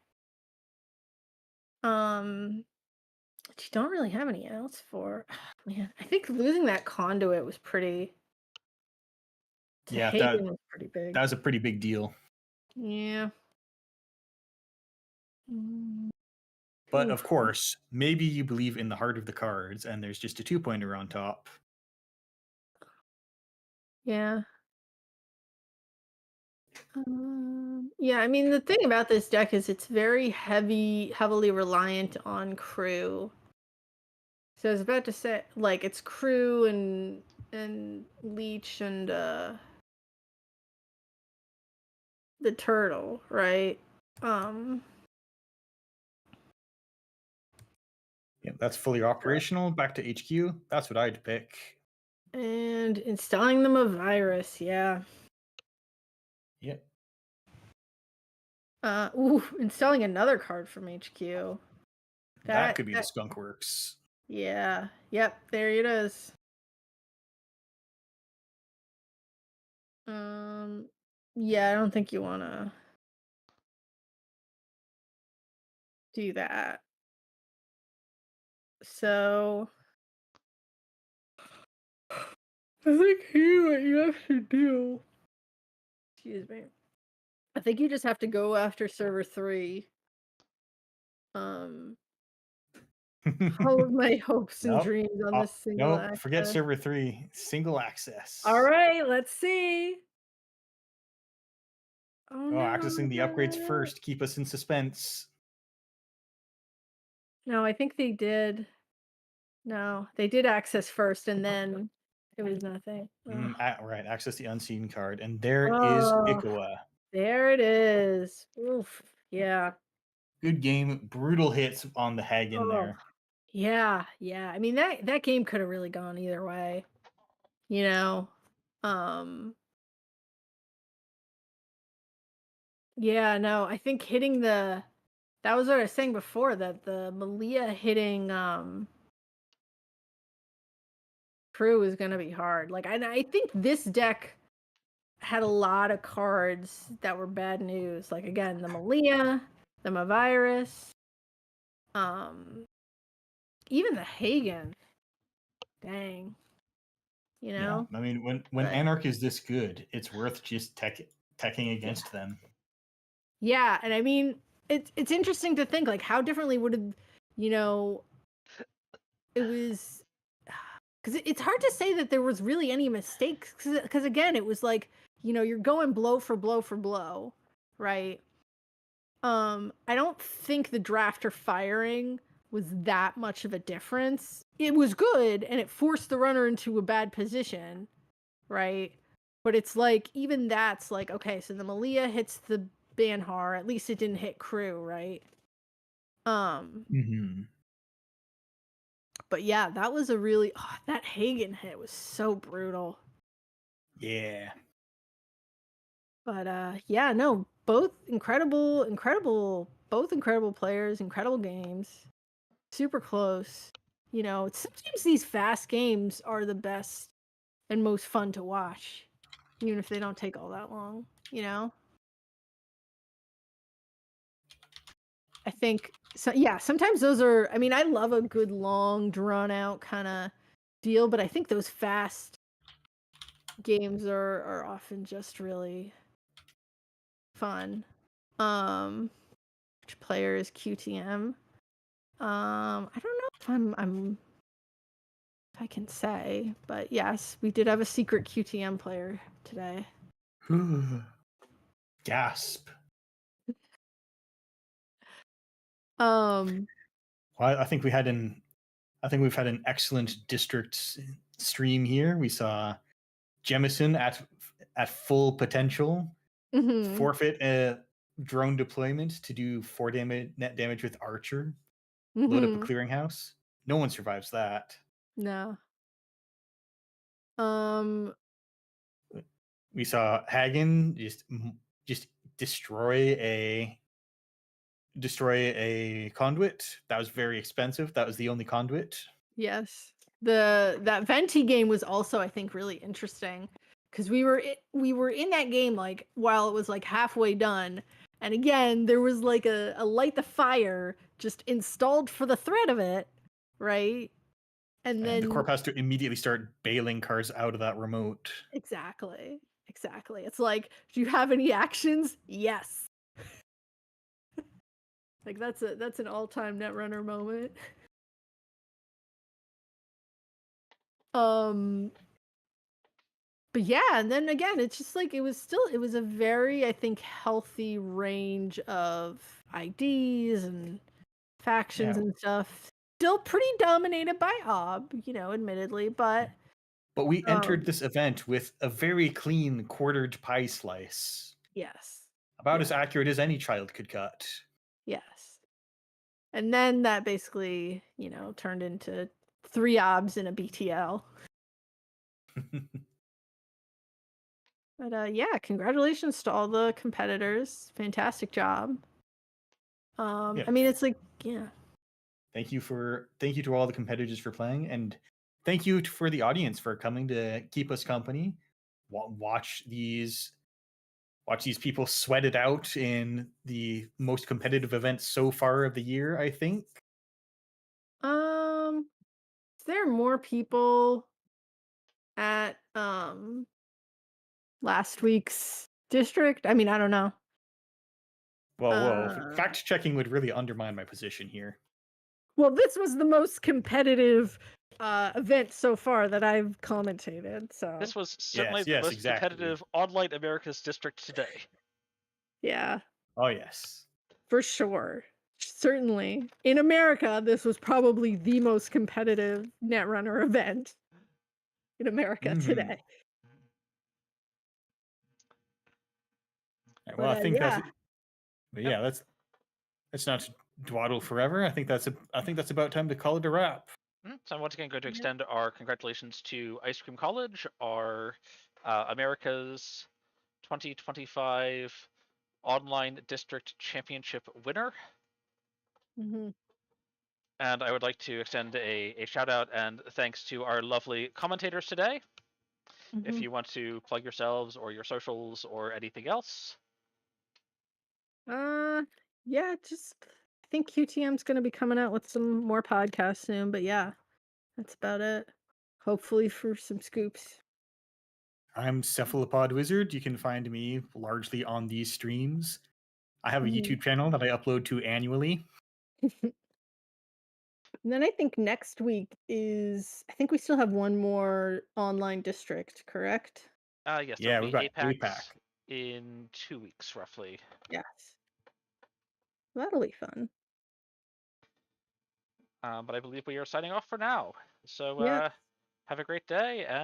Which you don't really have any outs for. Man, I think losing that conduit was pretty. Yeah, Hagen was pretty big. that was a pretty big deal. Yeah. Mm. But Oof. of course, maybe you believe in the heart of the cards and there's just a 2-pointer on top. Yeah. Yeah, I mean, the thing about this deck is it's very heavily reliant on crew. So I was about to say, like, it's crew and leech and the turtle, right? Yeah, that's fully operational. Back to HQ. That's what I'd pick. And installing them a virus, yeah. Yep. Installing another card from HQ. That could be the Skunkworks. Yeah. Yep, there it is. Yeah, I don't think you wanna do that. So I think here what you have to do. Excuse me. I think you just have to go after server 3. All of my hopes and dreams on this single access. Forget server 3. Single access. All right, let's see. Oh, no, accessing the upgrades first. Keep us in suspense. No, I think they did. No, they did access first, and then it was nothing. Right, access the unseen card, and there is Ikoa. There it is. Oof. Yeah. Good game. Brutal hits on the Hagen there. Yeah, yeah. I mean that game could have really gone either way. You know. Yeah, no, I think hitting that was what I was saying before, that the Malia hitting crew is gonna be hard. Like I think this deck had a lot of cards that were bad news. Like again, the Malia, the Mavirus, even the Hagen. Dang. You know? Yeah, I mean, when Anarch is this good, it's worth just teching against them. Yeah, and I mean, it's interesting to think, like, how differently would it, it was, because it's hard to say that there was really any mistakes, because again, it was like, you're going blow for blow for blow, right? I don't think the drafter firing was that much of a difference. It was good, and it forced the runner into a bad position, right? But it's like, even that's like, okay, so the Malia hits the Banhar, at least it didn't hit crew, right? But yeah, that was a really, that Hagen hit was so brutal. Yeah. But yeah, no, both incredible both incredible players, incredible games, super close. You know, sometimes these fast games are the best and most fun to watch, even if they don't take all that long, you know? I think, so yeah, sometimes those are, I mean, I love a good long drawn out kind of deal, but I think those fast games are often just really fun. Which player is QTM? I don't know if I'm if I can say, but yes, we did have a secret QTM player today. Gasp. Um, Well, I think we've had an excellent district stream here. We saw Jemison at full potential mhm, forfeit a drone deployment to do 4 net damage with Archer. Load up a mhm, clearinghouse. No one survives that. no. Um, We saw Hagen just destroy a conduit. That was very expensive. That was the only conduit. yes. That Venti game was also, I think, really interesting because we were in that game like while it was like halfway done, and again there was like a light the fire just installed for the threat of it, right? And And then the corp has to immediately start bailing cards out of that remote. exactly. It's like, do you have any actions? Yes. Like that's an all-time Netrunner moment. But yeah, and then again, it's just like it was a very, I think, healthy range of IDs and factions Yeah. and stuff. Still pretty dominated by Ob, you know, admittedly, but we entered this event with a very clean quartered pie slice. yes. About as accurate as any child could cut. Yes. And then that basically, you know, turned into 3 Obs in a BTL. But yeah, congratulations to all the competitors. Fantastic job. Yeah. I mean, it's like, yeah. Thank you to all the competitors for playing, and thank you for the audience for coming to keep us company. Watch these people sweat it out in the most competitive event so far of the year, I think. Is there more people at last week's district? I mean, I don't know. Whoa. Fact checking would really undermine my position here. Well, this was the most competitive event so far that I've commentated. So This was certainly the yes, most exactly. competitive Online America's district today. yeah, Oh yes. for sure. Certainly. In America, this was probably the most competitive Netrunner event in America today. Well, I think yeah. that's not dwaddle forever. I think that's about time to call it a wrap. So I'm once again going to extend our congratulations to Ice Cream College, our America's 2025 Online District Championship winner. Mm-hmm. And I would like to extend a shout out and thanks to our lovely commentators today. Mm-hmm. If you want to plug yourselves or your socials or anything else. Yeah, just I think QTM's going to be coming out with some more podcasts soon, but yeah, that's about it. Hopefully for some scoops. I'm Cephalopod Wizard. You can find me largely on these streams. I have a YouTube channel that I upload to annually. And then I think next week I think we still have one more online district, correct? Yes, Yeah, we've got APAC in 2 weeks, roughly. Yes. That'll be fun. But I believe we are signing off for now. So Yeah. have a great day, and